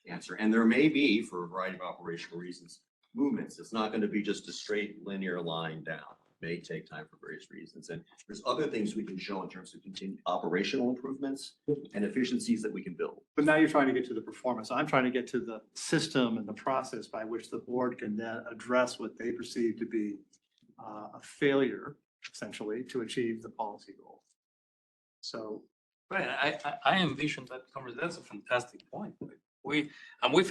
answer. And there may be, for a variety of operational reasons, movements. It's not going to be just a straight linear line down. It may take time for various reasons. And there's other things we can show in terms of continued operational improvements and efficiencies that we can build. But now you're trying to get to the performance. I'm trying to get to the system and the process by which the board can then address what they perceive to be a failure, essentially, to achieve the policy goal. So. Right, I envision that conversation. That's a fantastic point. We've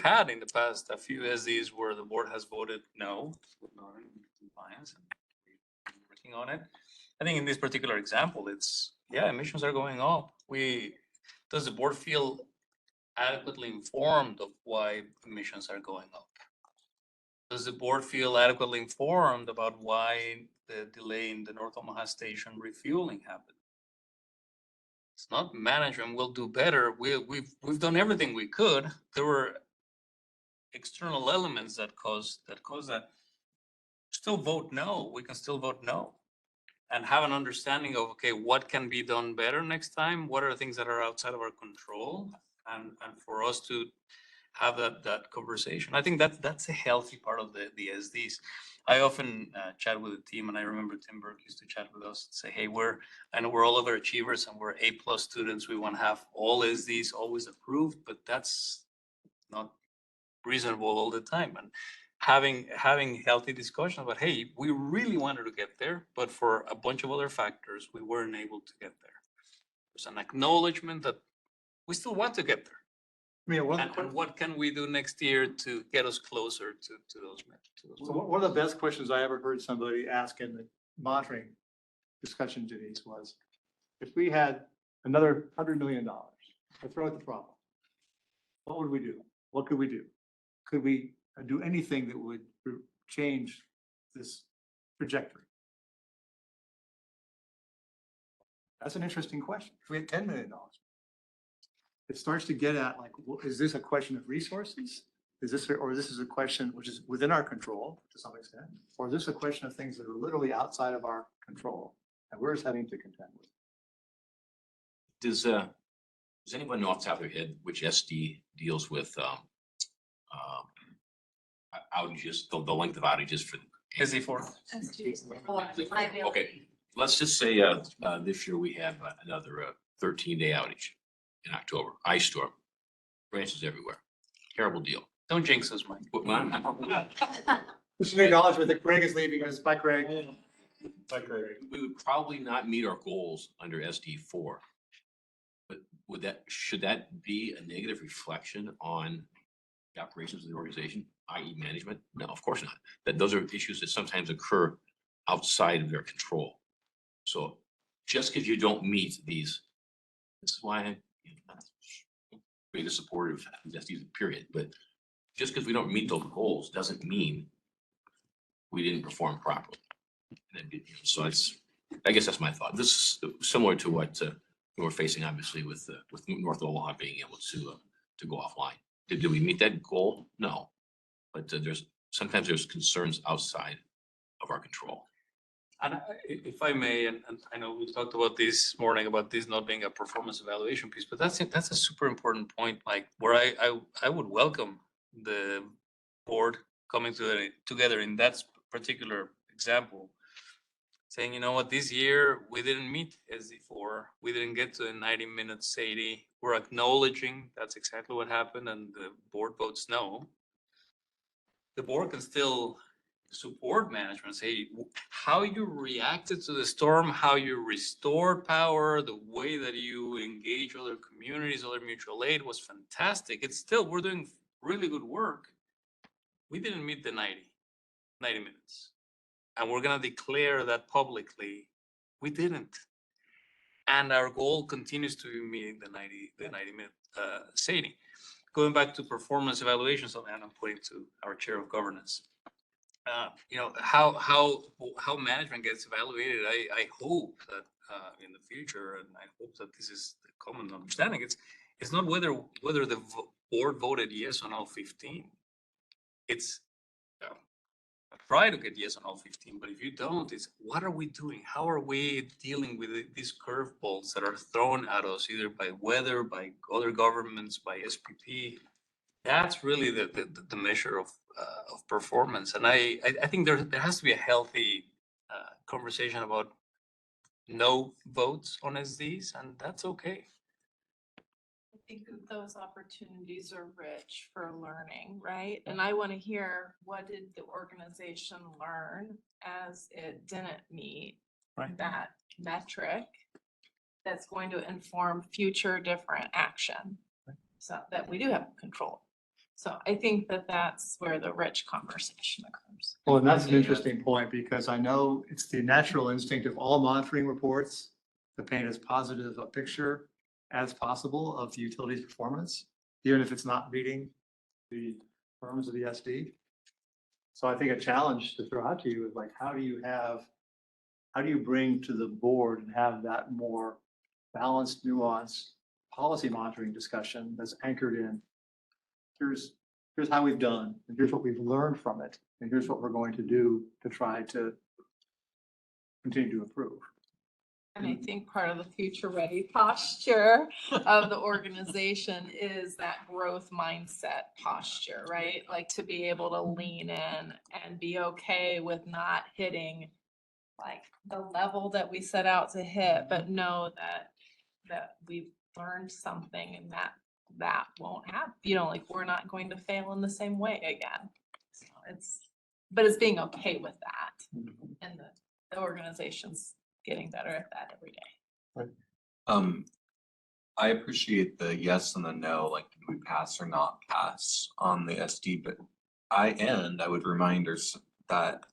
had in the past a few SDs where the board has voted no, not in compliance, and we're working on it. I think in this particular example, it's, yeah, emissions are going up. Does the board feel adequately informed of why emissions are going up? Does the board feel adequately informed about why the delay in the North Omaha station refueling happened? It's not management will do better. We've done everything we could. There were external elements that caused that. Still vote no. We can still vote no, and have an understanding of, okay, what can be done better next time? What are things that are outside of our control? And for us to have that conversation. I think that's a healthy part of the SDs. I often chat with the team, and I remember Tim Burke used to chat with us and say, hey, I know we're all overachievers and we're A+ students. We want to have all SDs always approved, but that's not reasonable all the time. And having healthy discussions, but hey, we really wanted to get there, but for a bunch of other factors, we weren't able to get there. There's an acknowledgement that we still want to get there. I mean, And what can we do next year to get us closer to those? So one of the best questions I ever heard somebody ask in the monitoring discussion, Denise, was if we had another $100 million to throw at the problem, what would we do? What could we do? Could we do anything that would change this trajectory? That's an interesting question. If we had $10 million, it starts to get at like, is this a question of resources? Is this, or this is a question which is within our control to some extent? Or is this a question of things that are literally outside of our control and we're just having to contend with? Does anyone know off the top of their head which SD deals with outages, the length of outages for? SD4. Okay, let's just say this year we have another 13-day outage in October, ice storm, branches everywhere. Terrible deal. Don't jinx us, Mike. This is an acknowledgement that Craig is leaving us. Bye, Craig. Bye, Craig. We would probably not meet our goals under SD4. But should that be a negative reflection on the operations of the organization, i.e. management? No, of course not. That those are issues that sometimes occur outside of their control. So just because you don't meet these, this is why I'm biggest supporter of SD, period. But just because we don't meet those goals doesn't mean we didn't perform properly. So I guess that's my thought. This is similar to what we're facing, obviously, with North Omaha being able to go offline. Did we meet that goal? No, but sometimes there's concerns outside of our control. And if I may, and I know we talked about this morning about this not being a performance evaluation piece, but that's a super important point. Like where I would welcome the board coming together in that particular example, saying, you know what, this year we didn't meet SD4, we didn't get to the 90-minute SAIDI. We're acknowledging that's exactly what happened, and the board votes no. The board can still support management, say how you reacted to the storm, how you restored power, the way that you engage other communities, other mutual aid was fantastic. It's still, we're doing really good work. We didn't meet the 90 minutes. And we're gonna declare that publicly. We didn't. And our goal continues to be meeting the 90-minute SAIDI. Going back to performance evaluations, and I'm putting to our chair of governance. You know, how management gets evaluated, I hope that in the future, and I hope that this is the common understanding, it's not whether the board voted yes on all 15. It's try to get yes on all 15, but if you don't, it's what are we doing? How are we dealing with these curveballs that are thrown at us either by weather, by other governments, by SPP? That's really the measure of performance. And I think there has to be a healthy conversation about no votes on SDs, and that's okay. I think that those opportunities are rich for learning, right? And I want to hear, what did the organization learn as it didn't meet that metric that's going to inform future different action, so that we do have control. So I think that that's where the rich conversation occurs. Well, and that's an interesting point, because I know it's the natural instinct of all monitoring reports to paint as positive a picture as possible of the utility's performance, even if it's not meeting the terms of the SD. So I think a challenge to throw out to you is like, how do you bring to the board and have that more balanced, nuanced policy monitoring discussion that's anchored in here's how we've done, and here's what we've learned from it, and here's what we're going to do to try to continue to improve. And I think part of the future ready posture of the organization is that growth mindset posture, right? Like to be able to lean in and be okay with not hitting like the level that we set out to hit, but know that we've learned something and that won't happen. You know, like we're not going to fail in the same way again. So. but it's being okay with that. And the organization's getting better at that every day. I appreciate the yes and the no, like did we pass or not pass on the SD, but I would remind us that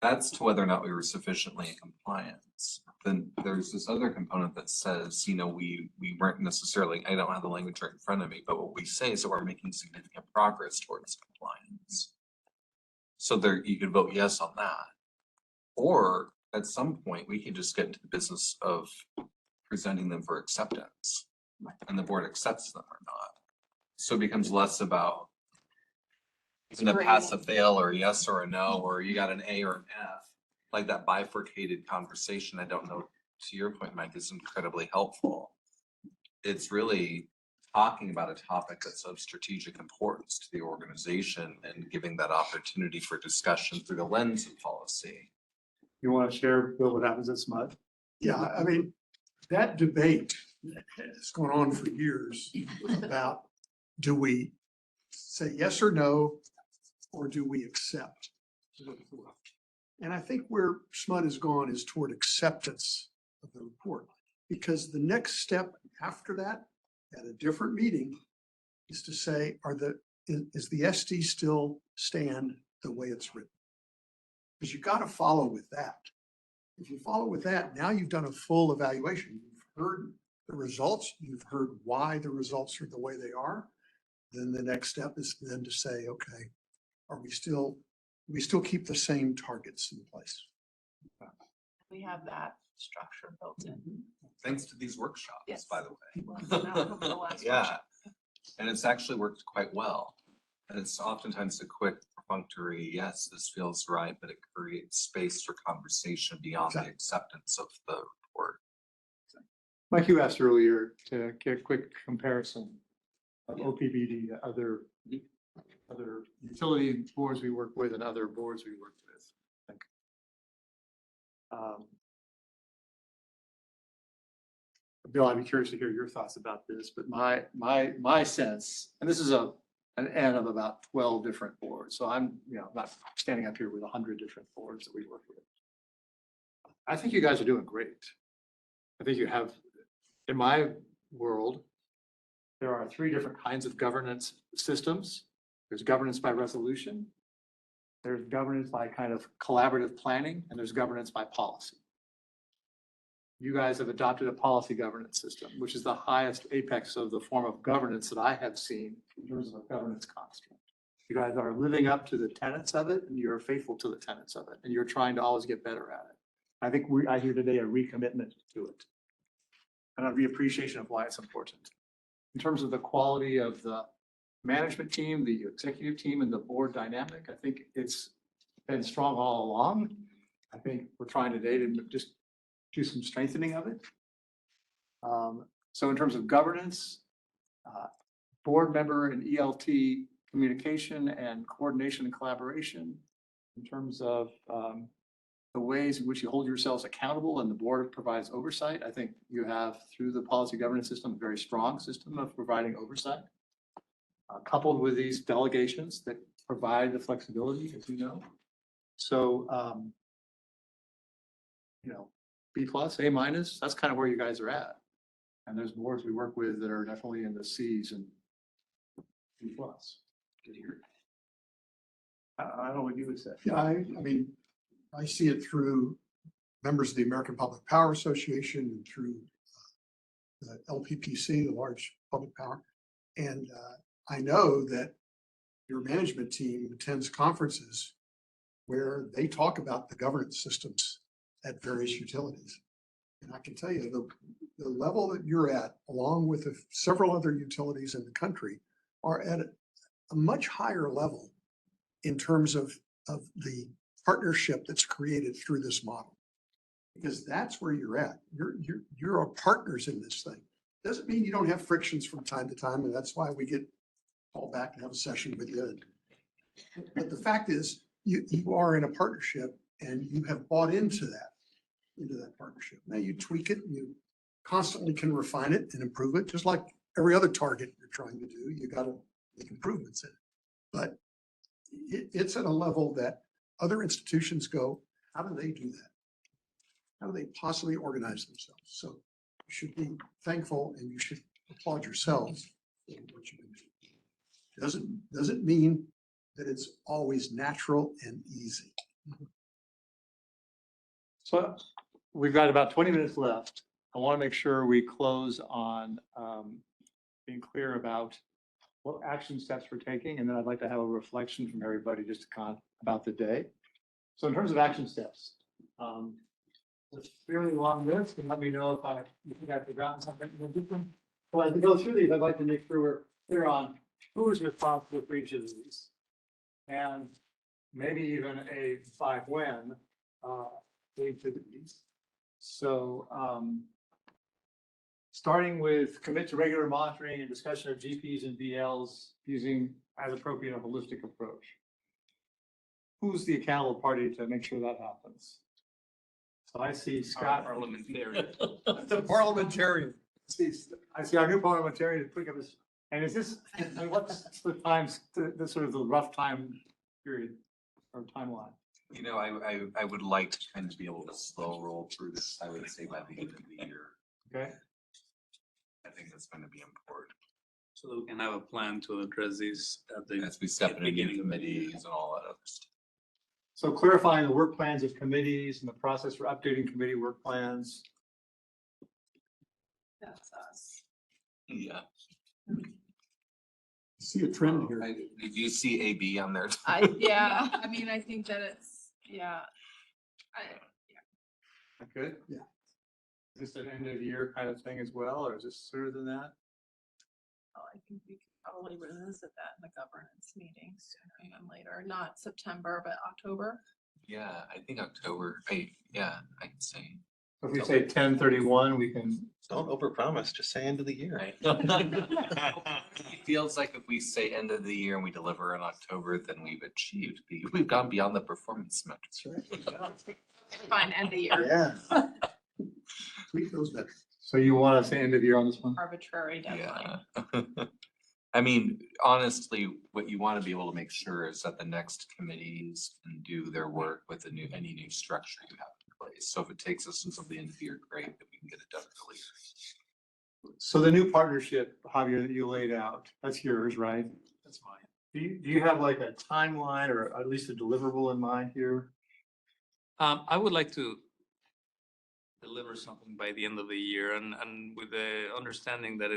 that's to whether or not we were sufficiently in compliance. Then there's this other component that says, we weren't necessarily, I don't have the language right in front of me, but what we say is that we're making significant progress towards compliance. So there, you could vote yes on that. Or at some point, we can just get into the business of presenting them for acceptance, and the board accepts them or not. So it becomes less about even a pass, a fail, or a yes or a no, or you got an A or an F, like that bifurcated conversation. I don't know, to your point, Mike, is incredibly helpful. It's really talking about a topic that's of strategic importance to the organization and giving that opportunity for discussion through the lens of policy. You want to share, Bill, what happens at SMUD? Yeah, I mean, that debate has gone on for years about, do we say yes or no, or do we accept? And I think where SMUD has gone is toward acceptance of the report, because the next step after that, at a different meeting, is to say, is the SD still stand the way it's written? Because you got to follow with that. If you follow with that, now you've done a full evaluation. You've heard the results. You've heard why the results are the way they are. Then the next step is then to say, okay, we still keep the same targets in place? We have that structure built in. Thanks to these workshops, Yes. by the way. Well, it's an outcome of the last Yeah, workshop. and it's actually worked quite well. And it's oftentimes a quick perfunctory, yes, this feels right, but it creates space for conversation beyond the acceptance of the report. Mike, you asked earlier to get a quick comparison of OPPD to other utility boards we work with and other boards we work with. I think. Bill, I'd be curious to hear your thoughts about this, but my sense, and this is an N of about 12 different boards. So I'm, not standing up here with 100 different boards that we work with. I think you guys are doing great. I think you have, in my world, there are 3 different kinds of governance systems. There's governance by resolution. There's governance by kind of collaborative planning, and there's governance by policy. You guys have adopted a policy governance system, which is the highest apex of the form of governance that I have seen in terms of a governance construct. You guys are living up to the tenets of it, and you're faithful to the tenets of it, and you're trying to always get better at it. I think I hear today a recommitment to it, and a reappreciation of why it's important. In terms of the quality of the management team, the executive team, and the board dynamic, I think it's been strong all along. I think we're trying today to just do some strengthening of it. So in terms of governance, board member and ELT communication and coordination and collaboration, in terms of the ways in which you hold yourselves accountable and the board provides oversight, I think you have, through the policy governance system, a very strong system of providing oversight, coupled with these delegations that provide the flexibility, as you know. So, B+, A-, that's kind of where you guys are at. And there's boards we work with that are definitely in the C's and B+. I don't know what you would say. Yeah, I mean, I see it through members of the American Public Power Association and through the LPPC, the large public power. And I know that your management team attends conferences where they talk about the governance systems at various utilities. And I can tell you the level that you're at, along with several other utilities in the country, are at a much higher level in terms of the partnership that's created through this model. Because that's where you're at. You're our partners in this thing. Doesn't mean you don't have frictions from time to time, and that's why we get called back and have a session with you. But the fact is, you are in a partnership and you have bought into that partnership. Now you tweak it and you constantly can refine it and improve it, just like every other target you're trying to do. You got to make improvements in it. But it's at a level that other institutions go, how do they do that? How do they possibly organize themselves? So you should be thankful and you should applaud yourselves for what you've been doing. Doesn't mean that it's always natural and easy. So we've got about 20 minutes left. I want to make sure we close on being clear about what action steps we're taking, and then I'd like to have a reflection from everybody just to about the day. So in terms of action steps, it's a fairly long list, and let me know if I've forgotten something. So as we go through these, I'd like to make sure we're clear on who is responsible for each of these, and maybe even a by when each of these. So starting with commit to regular monitoring and discussion of GPs and BLs using as appropriate a holistic approach. Who's the accountable party to make sure that happens? So I see Scott. Parliamentarian. The parliamentarian. I see our new parliamentarian putting up his, and is this, and what's the times, the sort of the rough time period or timeline? You know, I would like to kind of be able to slow roll through this, I would say by the end of the year. Okay. I think that's going to be important. So that we can have a plan to address these at the. As we step into new committees and all that other stuff. So clarifying the work plans of committees and the process for updating committee work plans. That's us. Yeah. See a trend here. Did you see AB on there? Yeah, I mean, I think that it's, yeah. Good. Yeah. Is this an end of year kind of thing as well, or is this sooner than that? Oh, I think we could probably revisit that in the governance meeting sooner than later, not September, but October. Yeah, I think October, I can say. If we say 10/31, we can. Don't overpromise, just say end of the year. It feels like if we say end of the year and we deliver in October, then we've achieved, we've gone beyond the performance metrics. Fine, end of year. Yeah. Tweak those better. So you want to say end of year on this one? Arbitrary deadline. Yeah. I mean, honestly, what you want to be able to make sure is that the next committees can do their work with any new structure you have in place. So if it takes us until the end of the year, great, that we can get it done earlier. So the new partnership, Javier, that you laid out, that's yours, right? That's mine. Do you have like a timeline or at least a deliverable in mind here? I would like to deliver something by the end of the year and with the understanding that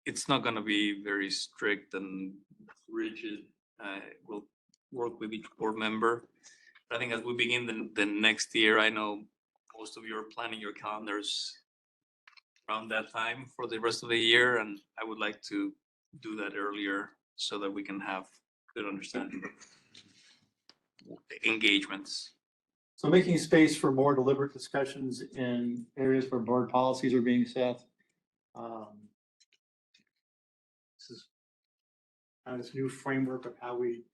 it's not gonna be very strict and rigid. We'll work with each board member. But I think as we begin the next year, I know most of you are planning your calendars around that time for the rest of the year, and I would like to do that earlier so that we can have good understanding of engagements. So making space for more deliberate discussions in areas where board policies are being set. This is kind of this new framework of how we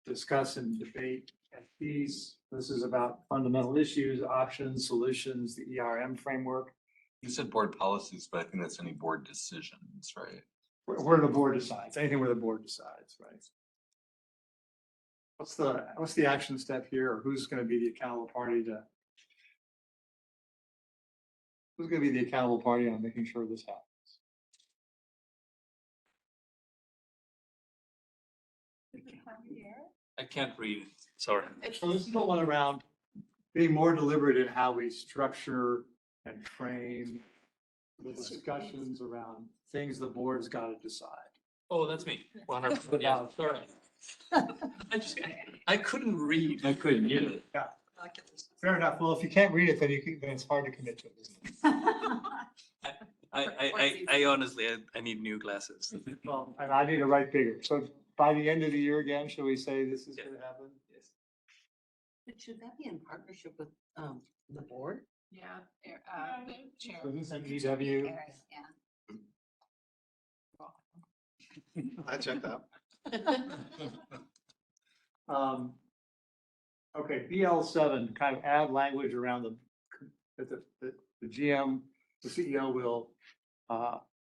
discuss and debate FPs. This is about fundamental issues, options, solutions, the ERM framework. You said board policies, but I think that's any board decisions, right? Where the board decides, anything where the board decides, right? What's the action step here, or who's going to be the accountable party on making sure this happens? I can't read, sorry. So this is the one around being more deliberate in how we structure and frame the discussions around things the board's got to decide. Oh, that's me. 100%. Yeah, sorry. I couldn't read. I couldn't get it. Yeah. Fair enough. Well, if you can't read it, then then it's hard to commit to it. I honestly, I need new glasses. Well, and I need to write bigger. So by the end of the year again, shall we say this is going to happen? Yes. But should that be in partnership with the board? Yeah. Chair. So this is an EW. I checked out. Okay, BL7, kind of add language around the GM, the CEO will,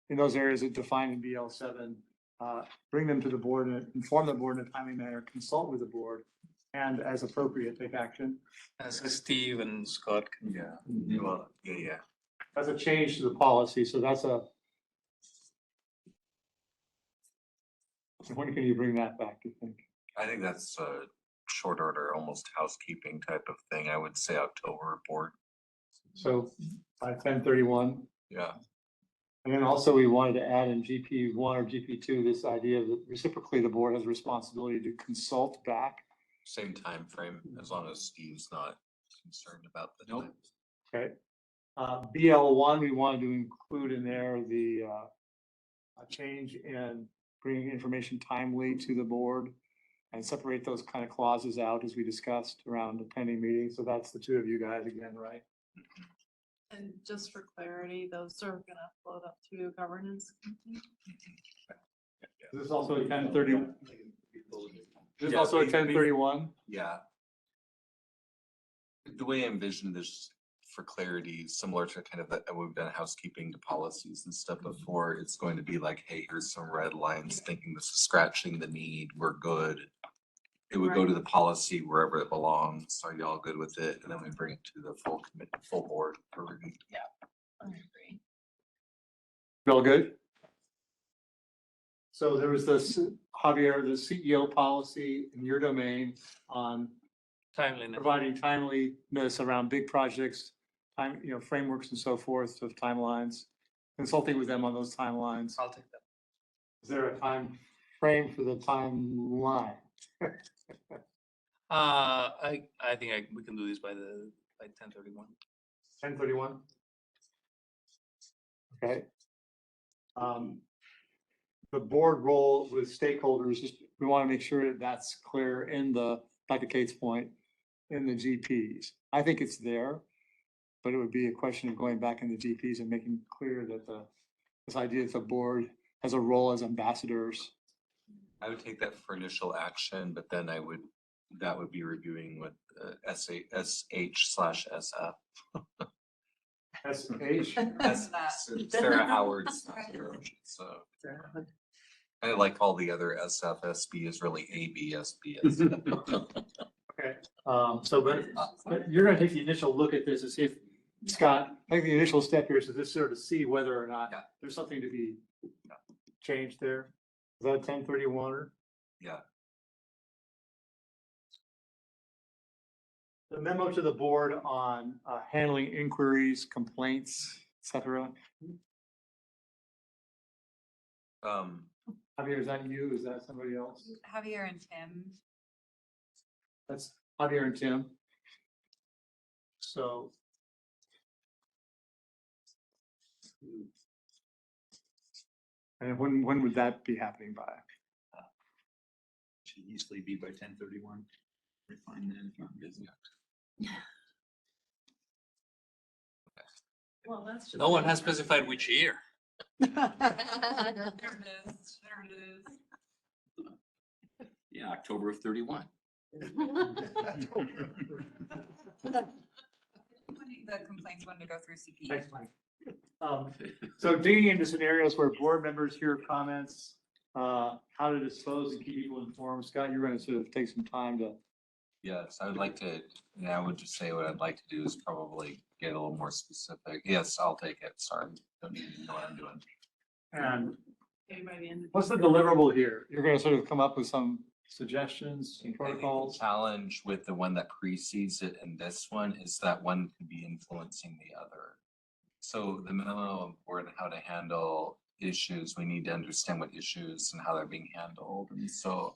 in those areas that define in BL7, bring them to the board and inform the board in a timely manner, consult with the board, and as appropriate, take action. As Steve and Scott can. Yeah, well, yeah. That's a change to the policy, so that's a. So when can you bring that back, do you think? I think that's a short order, almost housekeeping type of thing. I would say October board. So by 10/31. Yeah. And then also we wanted to add in GP one or GP two, this idea that reciprocally the board has responsibility to consult back. Same time frame, as long as Steve's not concerned about the time. Okay. BL one, we wanted to include in there the a change in bringing information timely to the board and separate those kind of clauses out as we discussed around the pending meeting. So that's the two of you guys again, right? And just for clarity, those are gonna float up to governance. This is also a 10/30. This is also a 10/31. Yeah. The way I envision this for clarity, similar to kind of that we've done housekeeping to policies and stuff before, it's going to be like, hey, here's some red lines, thinking this is scratching the need, we're good. It would go to the policy wherever it belongs. Are y'all good with it? And then we bring it to the full committee, full board for review. Yeah, I agree. Feel good? So there was this, Javier, the CEO policy in your domain on Timeliness. providing timeliness around big projects, time, frameworks and so forth of timelines, consulting with them on those timelines. I'll take that. Is there a time frame for the timeline? I think we can do this by 10/31. 10/31? Okay. The board role with stakeholders, we want to make sure that that's clear in the, back to Kate's point, in the GPs. I think it's there, but it would be a question of going back in the GPs and making clear that this idea that the board has a role as ambassadors. I would take that for initial action, but then that would be reviewing with SH/SF. SH? Sarah Howard's not here, so. I like all the other SFSB is really ABSB. Okay, but you're gonna take the initial look at this and see if, Scott, I think the initial step here is to just sort of see whether or not there's something to be changed there. Is that 10/31 or? Yeah. The memo to the board on handling inquiries, complaints, et cetera. Javier, is that you? Is that somebody else? Javier and Tim. That's Javier and Tim. So. And when would that be happening by? Should easily be by 10/31. Refine that if you're busy. Well, that's just. No one has specified which year. There it is, there it is. Yeah, October of 31. The complaints wanted to go through CP. Thanks, Mike. So digging into scenarios where board members hear comments, how to dispose and keep people informed. Scott, you're going to sort of take some time to. Yes, I would like to, and I would just say what I'd like to do is probably get a little more specific. Yes, I'll take it. Sorry, don't even know what I'm doing. And Okay, by the end of what's the deliverable here? You're going to sort of come up with some suggestions and I think the protocols. challenge with the one that precedes it and this one is that one could be influencing the other. So the memo on how to handle issues, we need to understand what issues and how they're being handled. And so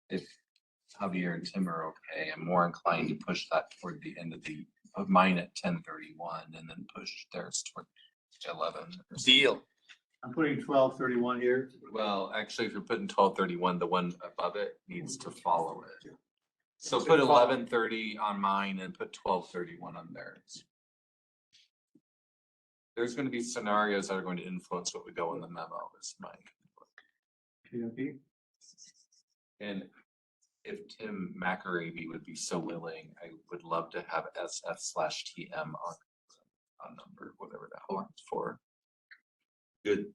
if Javier and Tim are okay, I'm more inclined to push that toward the end of mine at 10/31 and then push theirs toward 11. Deal. I'm putting 12/31 here. Well, actually, if you're putting 12/31, the one above it needs to follow it. So put 11/30 on mine and put 12/31 on theirs. There's going to be scenarios that are going to influence what we go in the memo, is my. Okay. And if Tim McAravey would be so willing, I would love to have SF/TM on number, whatever that one's for. Good.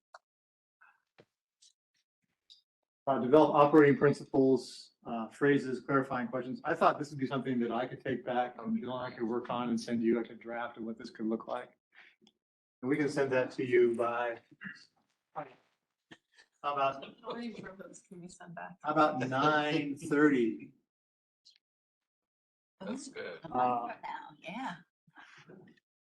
Develop operating principles, phrases, clarifying questions. I thought this would be something that I could take back and I could work on and send you like a draft of what this could look like. And we can send that to you by, how about, How many photos can we send back? how about 9:30? That's good. Yeah.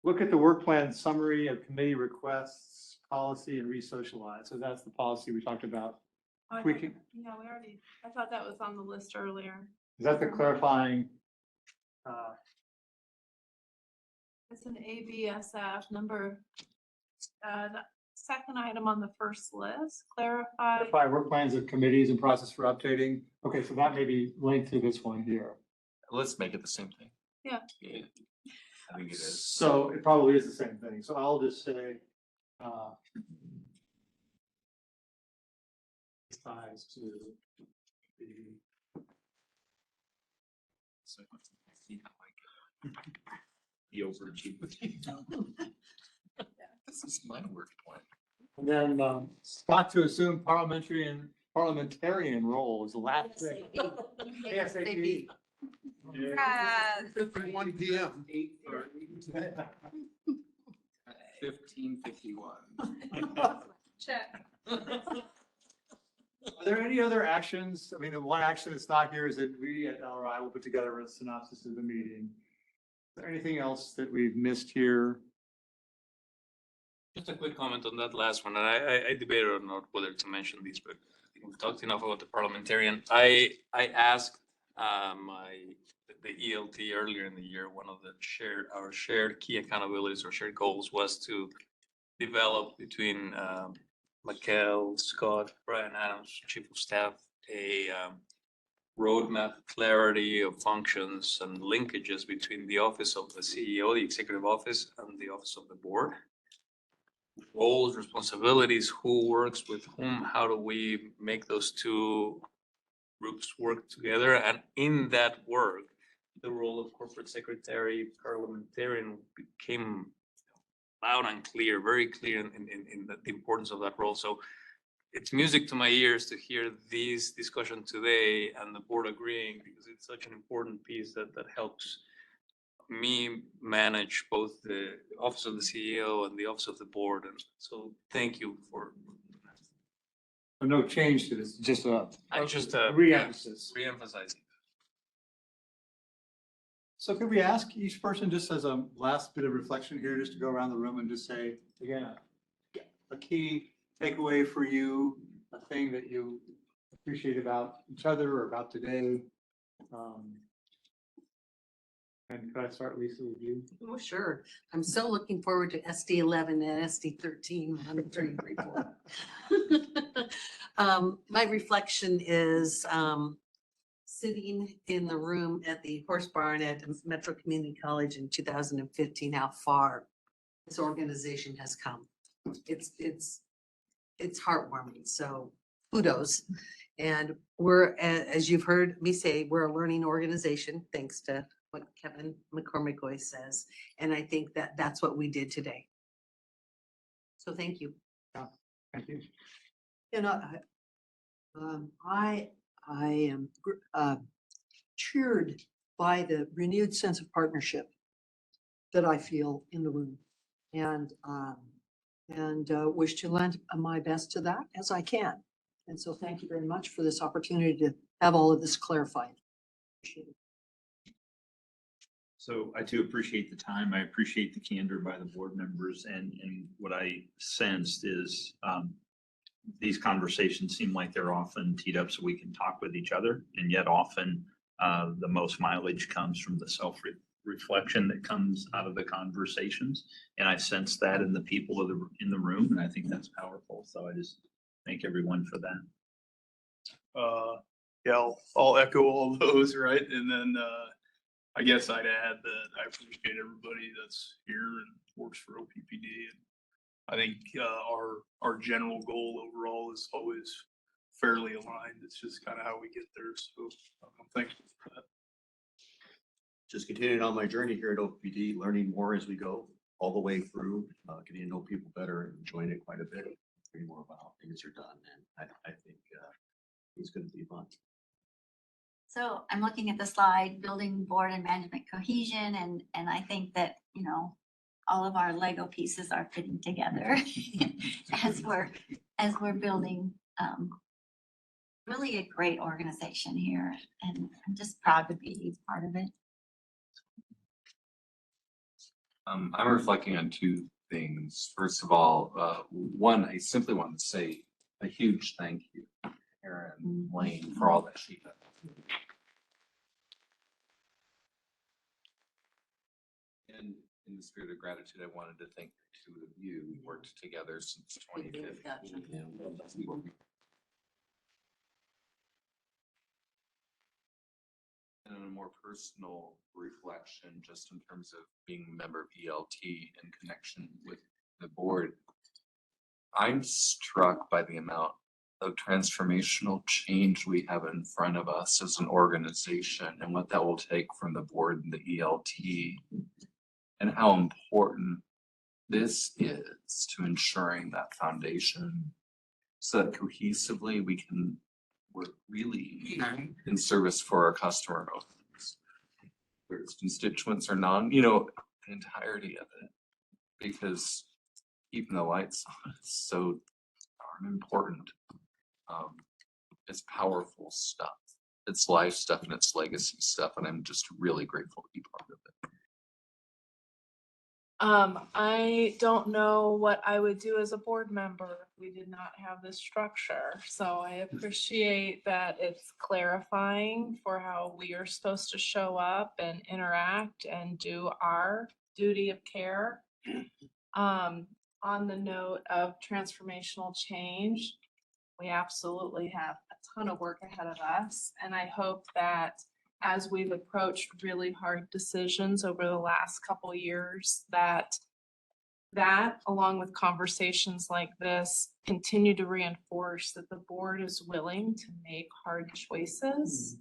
Look at the work plan summary of committee requests, policy and re-socialize. So that's the policy we talked about. Oh, We can, yeah, we already, I thought that was on the list earlier. is that the clarifying? It's an ABSF number, the second item on the first list, clarify. Clarify work plans of committees and process for updating. Okay, so that may be linked to this one here. Let's make it the same thing. Yeah. Yeah. I think it is. So it probably is the same thing. So I'll just say, ties to the. So, see how I can be overachieving. This is my work plan. And then Scott to assume parliamentarian role is the last thing. ASAP. Yes. 1 PM. 15:51. Check. Are there any other actions? I mean, the one action that's not here is that we at LRI will put together a synopsis of the meeting. Is there anything else that we've missed here? Just a quick comment on that last one. And I debated or not whether to mention these, but I think we've talked enough about the parliamentarian. I asked the ELT earlier in the year, one of our shared key accountabilities or shared goals was to develop between Michael, Scott, Brian Adams, Chief of Staff, a roadmap clarity of functions and linkages between the office of the CEO, the executive office, and the office of the board. Roles, responsibilities, who works with whom, how do we make those two groups work together? And in that work, the role of corporate secretary, parliamentarian became loud and clear, very clear in the importance of that role. So it's music to my ears to hear this discussion today and the board agreeing, because it's such an important piece that helps me manage both the office of the CEO and the office of the board. And so thank you for No change to this, just a re-emphasis. re-emphasis. Re-emphasizing. So could we ask each person, just as a last bit of reflection here, just to go around the room and just say, again, a key takeaway for you, a thing that you appreciate about each other or about today? And could I start, Lisa, with you? Oh, sure. I'm so looking forward to SD 11 and SD 13 monitoring report. My reflection is sitting in the room at the Horse Barn at Metro Community College in 2015, how far this organization has come. It's heartwarming. So kudos. And we're, as you've heard me say, we're a learning organization, thanks to what Kevin McCormick always says. And I think that that's what we did today. So thank you. Yeah, thank you. You know, I am cheered by the renewed sense of partnership that I feel in the room, and wish to lend my best to that as I can. And so thank you very much for this opportunity to have all of this clarified. Appreciate it. So I too appreciate the time. I appreciate the candor by the board members, and what I sensed is these conversations seem like they're often teed up so we can talk with each other, and yet often the most mileage comes from the self-reflection that comes out of the conversations. And I sense that in the people in the room, and I think that's powerful. So I just thank everyone for that. Yeah, I'll echo all those, right? And then I guess I'd add that I appreciate everybody that's here and works for OPPD. And I think our general goal overall is always fairly aligned. It's just kind of how we get there. So thank you for that. Just continuing on my journey here at OPPD, learning more as we go all the way through, getting to know people better and enjoying it quite a bit, learning more about how things are done. And I think is gonna be fun. So I'm looking at the slide, building board and management cohesion, and I think that, you know, all of our Lego pieces are fitting together as we're building, really a great organization here, and I'm just proud to be part of it. I'm reflecting on two things. First of all, one, I simply want to say a huge thank you, to Erin Lane, for all that she does. And in the spirit of gratitude, I wanted to thank the two of you. We worked together since 2015. And on a more personal reflection, just in terms of being a member of ELT and connection with the board, I'm struck by the amount of transformational change we have in front of us as an organization and what that will take from the board and the ELT, and how important this is to ensuring that foundation so that cohesively we can work really in service for our customer owners, whether it's constituents or non, you know, the entirety of it, because keeping the lights on is so darn important. It's powerful stuff. It's life stuff and it's legacy stuff, and I'm just really grateful to be part of it. I don't know what I would do as a board member if we did not have this structure. So I appreciate that it's clarifying for how we are supposed to show up and interact and do our duty of care. On the note of transformational change, we absolutely have a ton of work ahead of us. And I hope that as we've approached really hard decisions over the last couple years, that along with conversations like this continue to reinforce that the board is willing to make hard choices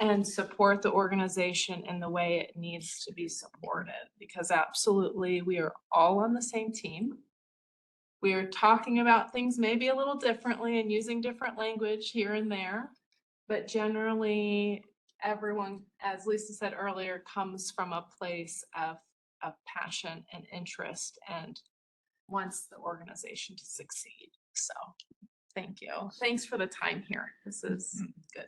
and support the organization in the way it needs to be supported, because absolutely we are all on the same team. We are talking about things maybe a little differently and using different language here and there, but generally everyone, as Lisa said earlier, comes from a place of passion and interest and wants the organization to succeed. So thank you. Thanks for the time here. This is good.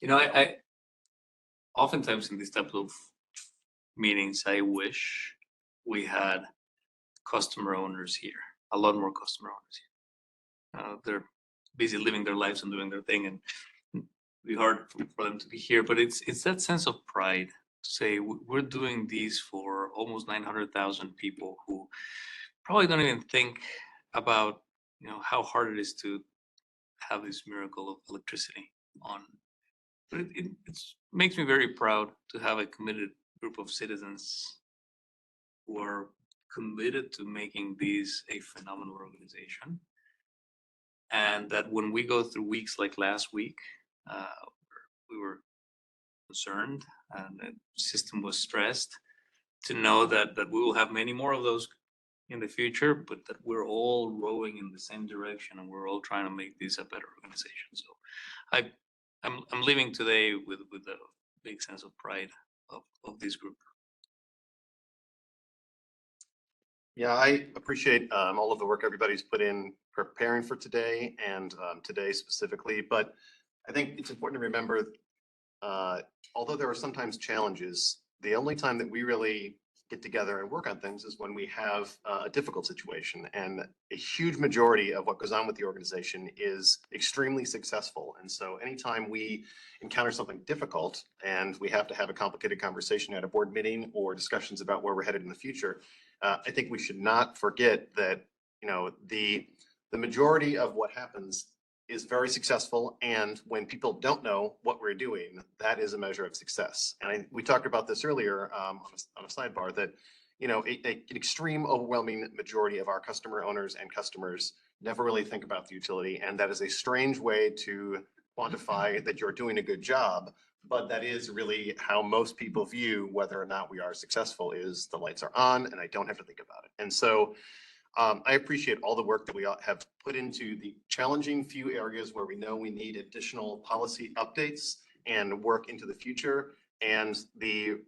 You know, I oftentimes in these types of meetings, I wish we had customer owners here, a lot more customer owners here. They're busy living their lives and doing their thing, and it'd be hard for them to be here, but it's that sense of pride to say we're doing these for almost 900,000 people who probably don't even think about, you know, how hard it is to have this miracle of electricity on. But it makes me very proud to have a committed group of citizens who are committed to making these a phenomenal organization. And that when we go through weeks like last week, we were concerned and the system was stressed, to know that we will have many more of those in the future, but that we're all rowing in the same direction and we're all trying to make this a better organization. So I'm leaving today with a big sense of pride of this group. Yeah, I appreciate all of the work everybody's put in preparing for today and today specifically. But I think it's important to remember, although there are sometimes challenges, the only time that we really get together and work on things is when we have a difficult situation. And a huge majority of what goes on with the organization is extremely successful. And so anytime we encounter something difficult and we have to have a complicated conversation at a board meeting or discussions about where we're headed in the future, I think we should not forget that, you know, the majority of what happens is very successful. And when people don't know what we're doing, that is a measure of success. And we talked about this earlier on a sidebar that, you know, an extreme overwhelming majority of our customer owners and customers never really think about the utility. And that is a strange way to quantify that you're doing a good job. But that is really how most people view whether or not we are successful, is the lights are on and I don't have to think about it. And so I appreciate all the work that we have put into the challenging few areas where we know we need additional policy updates and work into the future. And the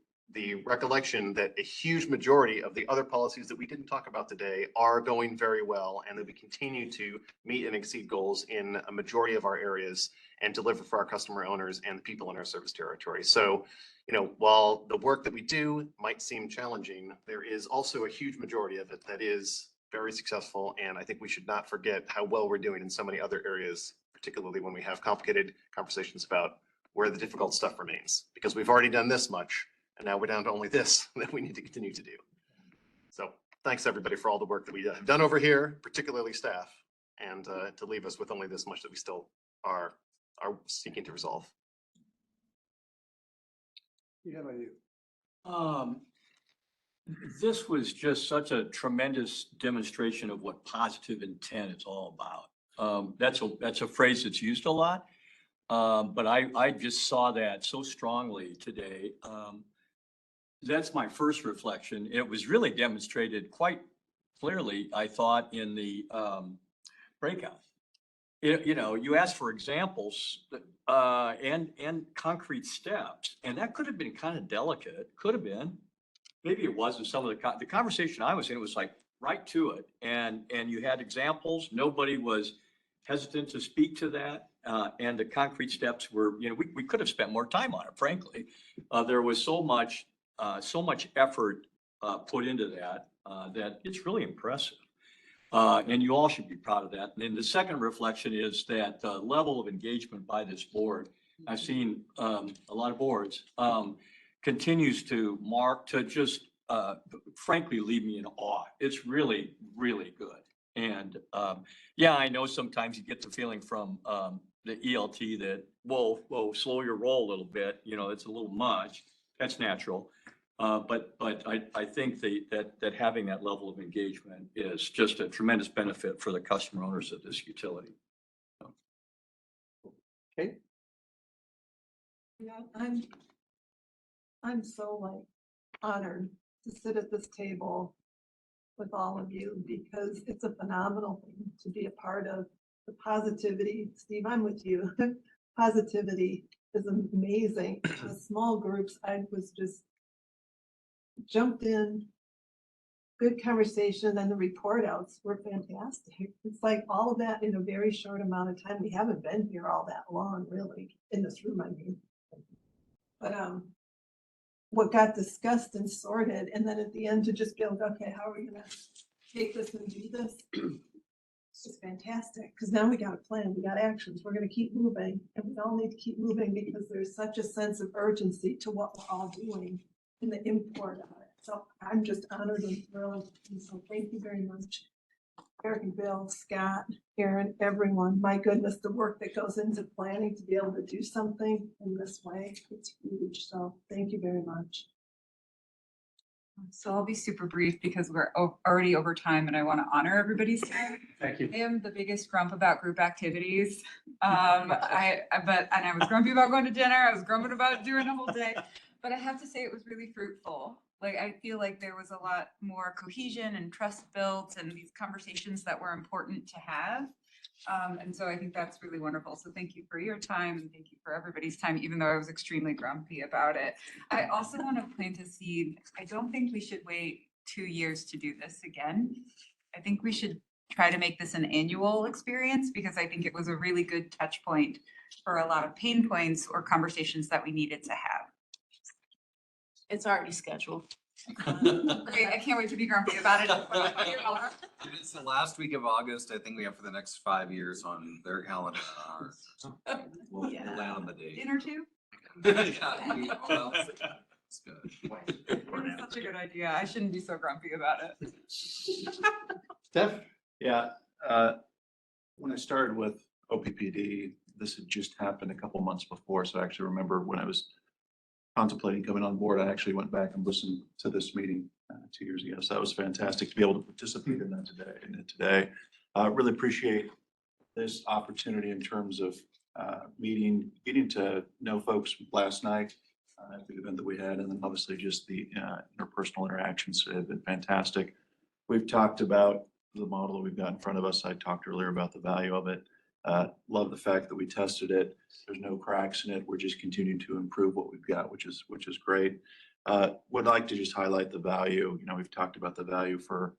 recollection that a huge majority of the other policies that we didn't talk about today are going very well, and that we continue to meet and exceed goals in a majority of our areas and deliver for our customer owners and the people in our service territory. So, while the work that we do might seem challenging, there is also a huge majority of it that is very successful. And I think we should not forget how well we're doing in so many other areas, particularly when we have complicated conversations about where the difficult stuff remains, because we've already done this much. And now we're down to only this that we need to continue to do. So thanks everybody for all the work that we have done over here, particularly staff, and to leave us with only this much that we still are seeking to resolve. Yeah, about you. This was just such a tremendous demonstration of what positive intent is all about. That's a phrase that's used a lot, but I just saw that so strongly today. That's my first reflection. It was really demonstrated quite clearly, I thought, in the breakout. You asked for examples and concrete steps, and that could have been kind of delicate. Could have been. Maybe it wasn't. Some of the conversation I was in, it was like right to it, and you had examples. Nobody was hesitant to speak to that, and the concrete steps were. We could have spent more time on it. Frankly, there was so much effort put into that that it's really impressive. And you all should be proud of that. And then the second reflection is that the level of engagement by this board, I've seen a lot of boards, continues to just frankly leave me in awe. It's really, really good. And yeah, I know sometimes you get the feeling from the ELT that, whoa, slow your roll a little bit. It's a little much. That's natural. But I think that having that level of engagement is just a tremendous benefit for the customer owners of this utility. Okay. Yeah, I'm so honored to sit at this table with all of you, because it's a phenomenal thing to be a part of. The positivity, Steve, I'm with you. Positivity is amazing. The small groups, I was just jumped in, good conversation, and the report outs were fantastic. It's like all of that in a very short amount of time. We haven't been here all that long, really, in this room, I mean. But what got discussed and sorted, and then at the end to just build, okay, how are we gonna take this and do this? It's just fantastic, because now we got a plan, we got actions, we're gonna keep moving, and we all need to keep moving because there's such a sense of urgency to what we're all doing and the import of it. So I'm just honored and thrilled, and so thank you very much. Eric and Bill, Scott, Aaron, everyone, my goodness, the work that goes into planning to be able to do something in this way, it's huge. So thank you very much. So I'll be super brief because we're already over time and I want to honor everybody's time. Thank you. I am the biggest grump about group activities. And I was grumpy about going to dinner. I was grumpy about doing a whole day, but I have to say it was really fruitful. I feel like there was a lot more cohesion and trust built and these conversations that were important to have. And so I think that's really wonderful. So thank you for your time and thank you for everybody's time, even though I was extremely grumpy about it. I also want to plant a seed. I don't think we should wait 2 years to do this again. I think we should try to make this an annual experience because I think it was a really good touch point for a lot of pain points or conversations that we needed to have. It's already scheduled. Great, I can't wait to be grumpy about it. If it's the last week of August, I think we have for the next 5 years on their calendar. We'll land on the date. Dinner too? Yeah, well, it's good. It's such a good idea. I shouldn't be so grumpy about it. Steph? Yeah, when I started with OPPD, this had just happened a couple months before. So I actually remember when I was contemplating coming on board, I actually went back and listened to this meeting 2 years ago. So that was fantastic to be able to participate in that today. Really appreciate this opportunity in terms of getting to know folks last night at the event that we had, and then obviously just the interpersonal interactions have been fantastic. We've talked about the model that we've got in front of us. I talked earlier about the value of it. Love the fact that we tested it. There's no cracks in it. We're just continuing to improve what we've got, which is great. Would like to just highlight the value. You know, we've talked about the value for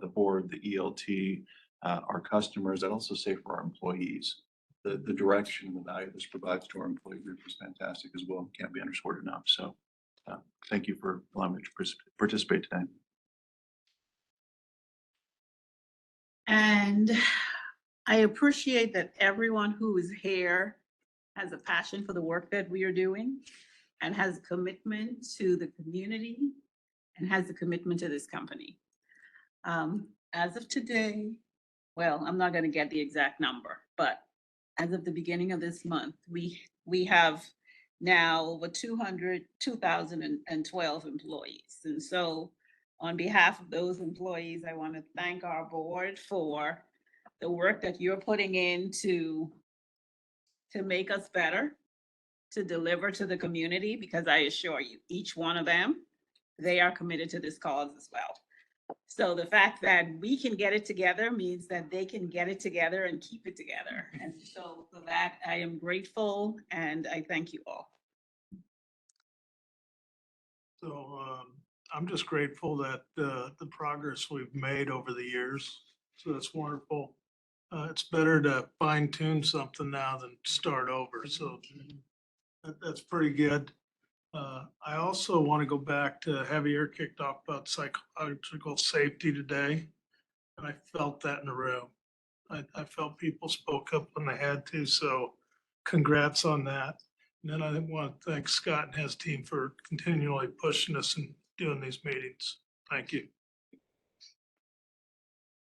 the board, the ELT, our customers. I'd also say for our employees. The direction and the value this provides to our employee group is fantastic as well. Can't be underscored enough. So thank you for allowing me to participate today. And I appreciate that everyone who is here has a passion for the work that we are doing and has a commitment to the community and has a commitment to this company. As of today, well, I'm not going to get the exact number, but as of the beginning of this month, we have now over 2,012 employees. And so on behalf of those employees, I want to thank our board for the work that you're putting in to make us better, to deliver to the community, because I assure you, each one of them, they are committed to this cause as well. So the fact that we can get it together means that they can get it together and keep it together. And so for that, I am grateful and I thank you all. So I'm just grateful that the progress we've made over the years. So that's wonderful. It's better to fine tune something now than start over. So that's pretty good. I also want to go back to Javier kicked off about psychological safety today. And I felt that in the room. I felt people spoke up when they had to. So congrats on that. And then I want to thank Scott and his team for continually pushing us and doing these meetings. Thank you.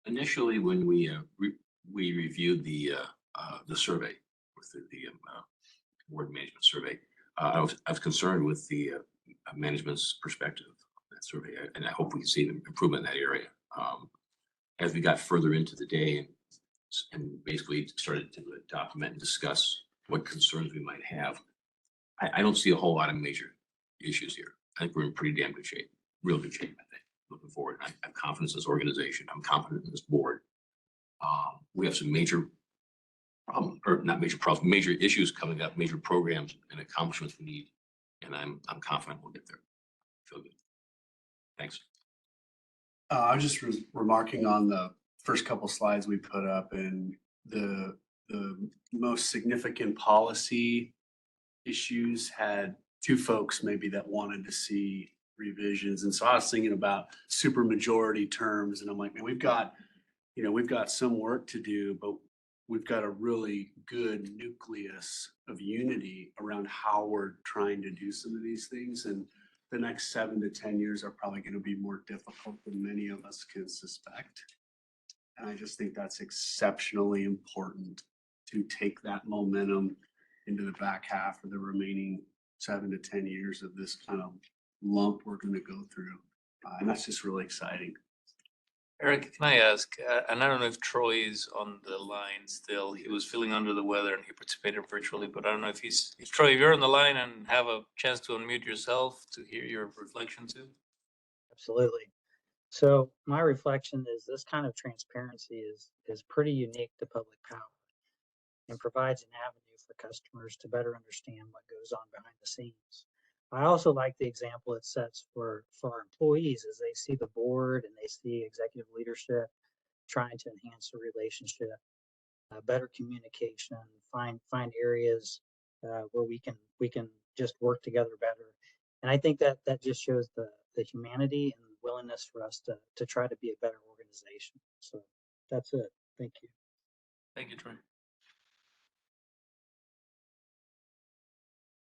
Initially, when we reviewed the survey, with the board management survey, I was concerned with the management's perspective of that survey, and I hope we can see an improvement in that area. As we got further into the day and basically started to document and discuss what concerns we might have, I don't see a whole lot of major issues here. I think we're in pretty damn good shape, real good shape, I think, looking forward. I have confidence in this organization. I'm confident in this board. We have some major problems, or not major problems, major issues coming up, major programs and accomplishments we need. And I'm confident we'll get there. Feel good. Thanks. I was just remarking on the first couple slides we put up, and the most significant policy issues had two folks maybe that wanted to see revisions. And so I was thinking about supermajority terms, and I'm like, man, we've got some work to do, but we've got a really good nucleus of unity around how we're trying to do some of these things. And the next 7 to 10 years are probably going to be more difficult than many of us can suspect. And I just think that's exceptionally important to take that momentum into the back half of the remaining 7 to 10 years of this kind of lump we're going to go through. And that's just really exciting. Eric, can I ask, and I don't know if Troy is on the line still. He was feeling under the weather and he participated virtually, but I don't know if Troy, if you're on the line and have a chance to unmute yourself to hear your reflection too. Absolutely. So my reflection is this kind of transparency is pretty unique to public power and provides an avenue for customers to better understand what goes on behind the scenes. I also like the example it sets for our employees as they see the board and they see executive leadership trying to enhance the relationship, better communication, find areas where we can just work together better. And I think that just shows the humanity and willingness for us to try to be a better organization. So that's it. Thank you. Thank you, Troy.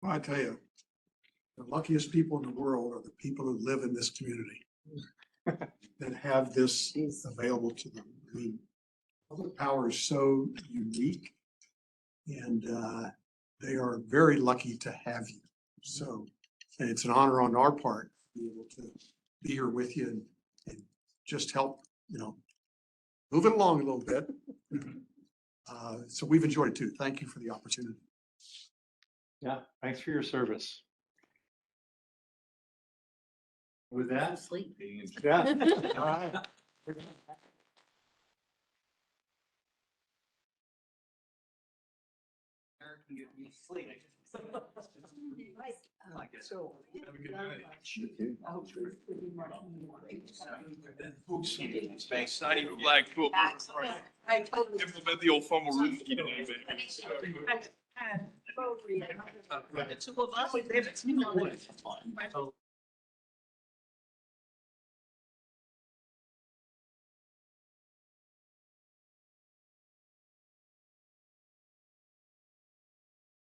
Well, I tell you, the luckiest people in the world are the people who live in this community that have this available to them. I mean, public power is so unique, and they are very lucky to have you. So, and it's an honor on our part to be able to be here with you and just help, move it along a little bit. So we've enjoyed it too. Thank you for the opportunity. Yeah, thanks for your service. With that, Sleep. yeah. All right. So. Have a good night. Thanks. It's not even black football. I totally. Implement the old fumble rule. You know, baby. The two of us, we live in.